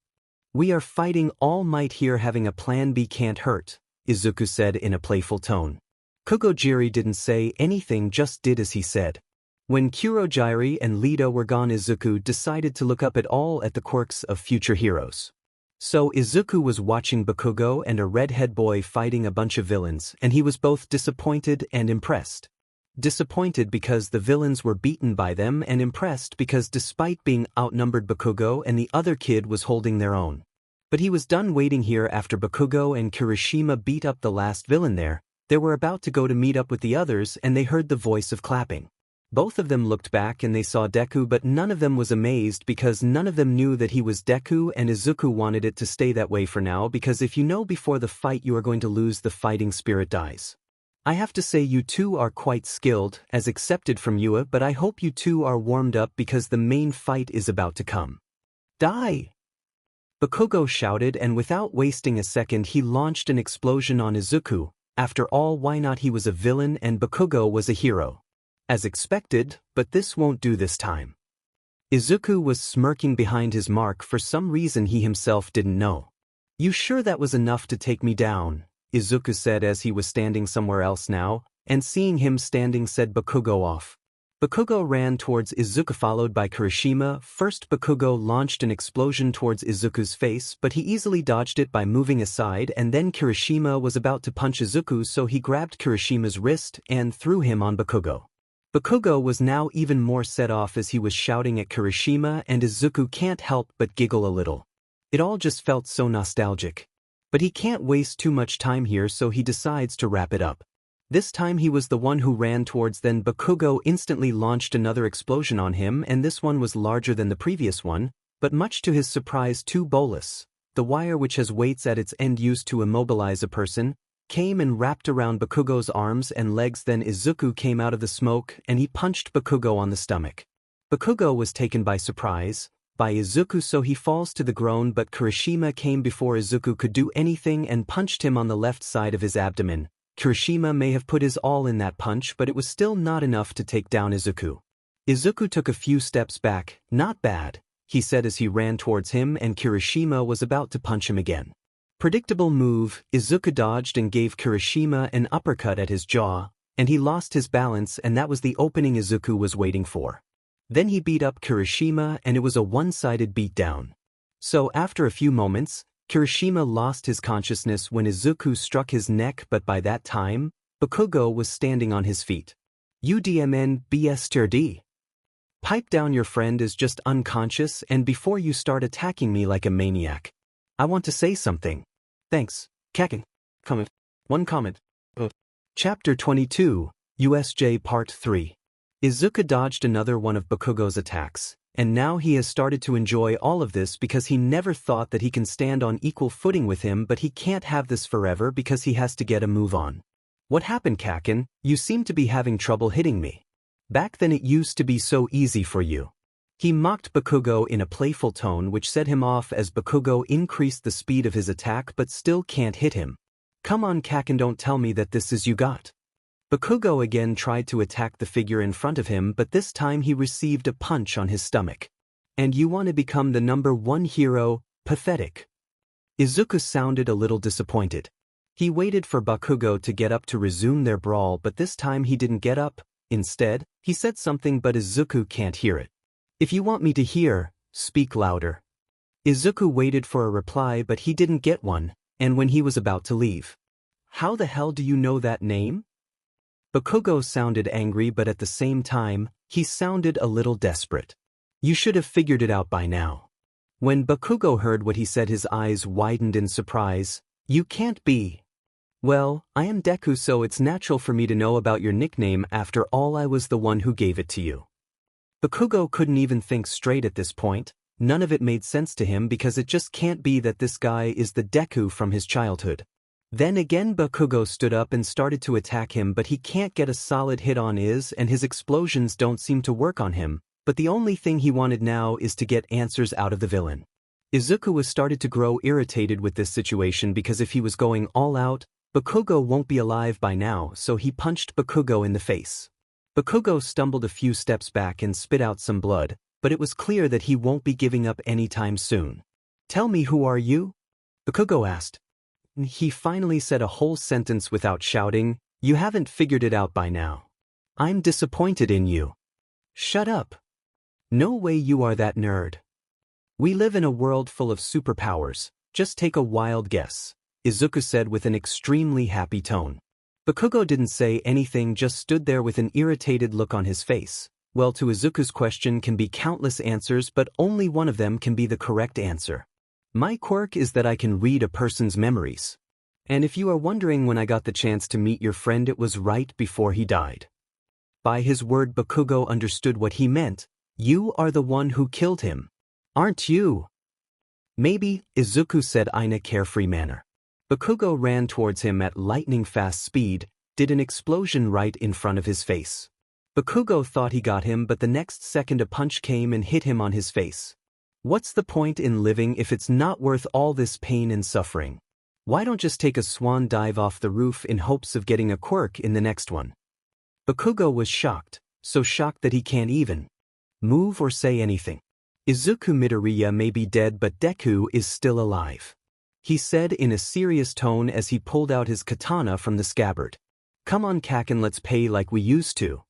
We are fighting All Might here. Having a plan B can't hurt, Izuku said in a playful tone. Kurogiri didn't say anything, just did as he said. When Kurogiri and Lita were gone, Izuku decided to look up at the quirks of future heroes. So Izuku was watching Bakugo and a redhead boy fighting a bunch of villains, and he was both disappointed and impressed. Disappointed because the villains were beaten by them, and impressed because despite being outnumbered, Bakugo and the other kid was holding their own. But he was done waiting here after Bakugo and Kirishima beat up the last villain there. They were about to go to meet up with the others and they heard the voice of clapping. Both of them looked back and they saw Deku, but none of them was amazed because none of them knew that he was Deku, and Izuku wanted it to stay that way for now, because if you know before the fight you are going to lose, the fighting spirit dies. I have to say you two are quite skilled, as accepted from Yua, but I hope you two are warmed up because the main fight is about to come. Die! Bakugo shouted, and without wasting a second he launched an explosion on Izuku. After all, why not? He was a villain and Bakugo was a hero. As expected, but this won't do this time. Izuku was smirking behind his mark for some reason he himself didn't know. "You sure that was enough to take me down?" Izuku said as he was standing somewhere else now, and seeing him standing said Bakugo off. Bakugo ran towards Izuku followed by Kirishima. First Bakugo launched an explosion towards Izuku's face, but he easily dodged it by moving aside, and then Kirishima was about to punch Izuku, so he grabbed Kirishima's wrist and threw him on Bakugo. Bakugo was now even more set off as he was shouting at Kirishima, and Izuku can't help but giggle a little. It all just felt so nostalgic. But he can't waste too much time here, so he decides to wrap it up. This time he was the one who ran towards, then Bakugo instantly launched another explosion on him, and this one was larger than the previous one, but much to his surprise two bolus, the wire which has weights at its end used to immobilize a person, came and wrapped around Bakugo's arms and legs. Then Izuku came out of the smoke and he punched Bakugo on the stomach. Bakugo was taken by surprise by Izuku, so he falls to the ground, but Kirishima came before Izuku could do anything and punched him on the left side of his abdomen. Kirishima may have put his all in that punch, but it was still not enough to take down Izuku. Izuku took a few steps back. "Not bad," he said as he ran towards him, and Kirishima was about to punch him again. Predictable move, Izuku dodged and gave Kirishima an uppercut at his jaw, and he lost his balance, and that was the opening Izuku was waiting for. Then he beat up Kirishima and it was a one-sided beatdown. So after a few moments, Kirishima lost his consciousness when Izuku struck his neck, but by that time, Bakugo was standing on his feet. "UDMN BSTRD. Pipe down, your friend is just unconscious, and before you start attacking me like a maniac, I want to say something. Thanks, Kaken. Comment. One comment. Chapter 22, USJ Part 3. Izuku dodged another one of Bakugo's attacks, and now he has started to enjoy all of this because he never thought that he can stand on equal footing with him, but he can't have this forever because he has to get a move on. "What happened, Kaken? You seem to be having trouble hitting me. Back then it used to be so easy for you." He mocked Bakugo in a playful tone which set him off as Bakugo increased the speed of his attack but still can't hit him. "Come on, Kaken, don't tell me that this is you got." Bakugo again tried to attack the figure in front of him, but this time he received a punch on his stomach. "And you want to become the number one hero? Pathetic." Izuku sounded a little disappointed. He waited for Bakugo to get up to resume their brawl, but this time he didn't get up. Instead, he said something, but Izuku can't hear it. "If you want me to hear, speak louder." Izuku waited for a reply, but he didn't get one, and when he was about to leave, "How the hell do you know that name?" Bakugo sounded angry, but at the same time, he sounded a little desperate. "You should have figured it out by now." When Bakugo heard what he said, his eyes widened in surprise. "You can't be." "Well, I am Deku, so it's natural for me to know about your nickname. After all, I was the one who gave it to you." Bakugo couldn't even think straight at this point. None of it made sense to him because it just can't be that this guy is the Deku from his childhood. Then again Bakugo stood up and started to attack him, but he can't get a solid hit on and his explosions don't seem to work on him, but the only thing he wanted now is to get answers out of the villain. Izuku was started to grow irritated with this situation because if he was going all out, Bakugo won't be alive by now, so he punched Bakugo in the face. Bakugo stumbled a few steps back and spit out some blood, but it was clear that he won't be giving up anytime soon. "Tell me, who are you?" Bakugo asked. He finally said a whole sentence without shouting. "You haven't figured it out by now. I'm disappointed in you." "Shut up. No way you are that nerd. We live in a world full of superpowers. Just take a wild guess," Izuku said with an extremely happy tone. Bakugo didn't say anything, just stood there with an irritated look on his face. Well, to Izuku's question can be countless answers, but only one of them can be the correct answer. My quirk is that I can read a person's memories. And if you are wondering when I got the chance to meet your friend, it was right before he died. By his word, Bakugo understood what he meant. You are the one who killed him, aren't you? Maybe, Izuku said in a carefree manner. Bakugo ran towards him at lightning-fast speed, did an explosion right in front of his face. Bakugo thought he got him, but the next second a punch came and hit him on his face. What's the point in living if it's not worth all this pain and suffering? Why don't just take a swan dive off the roof in hopes of getting a quirk in the next one? Bakugo was shocked, so shocked that he can't even move or say anything. Izuku Midoriya may be dead but Deku is still alive, he said in a serious tone as he pulled out his katana from the scabbard. Come on Kaken, let's pay like we used to,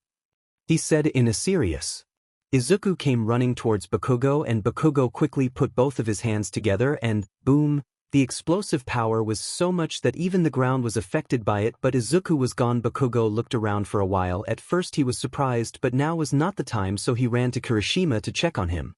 he said in a serious. Izuku came running towards Bakugo and Bakugo quickly put both of his hands together and, boom, the explosive power was so much that even the ground was affected by it, but Izuku was gone. Bakugo looked around for a while. At first he was surprised, but now was not the time, so he ran to Kirishima to check on him.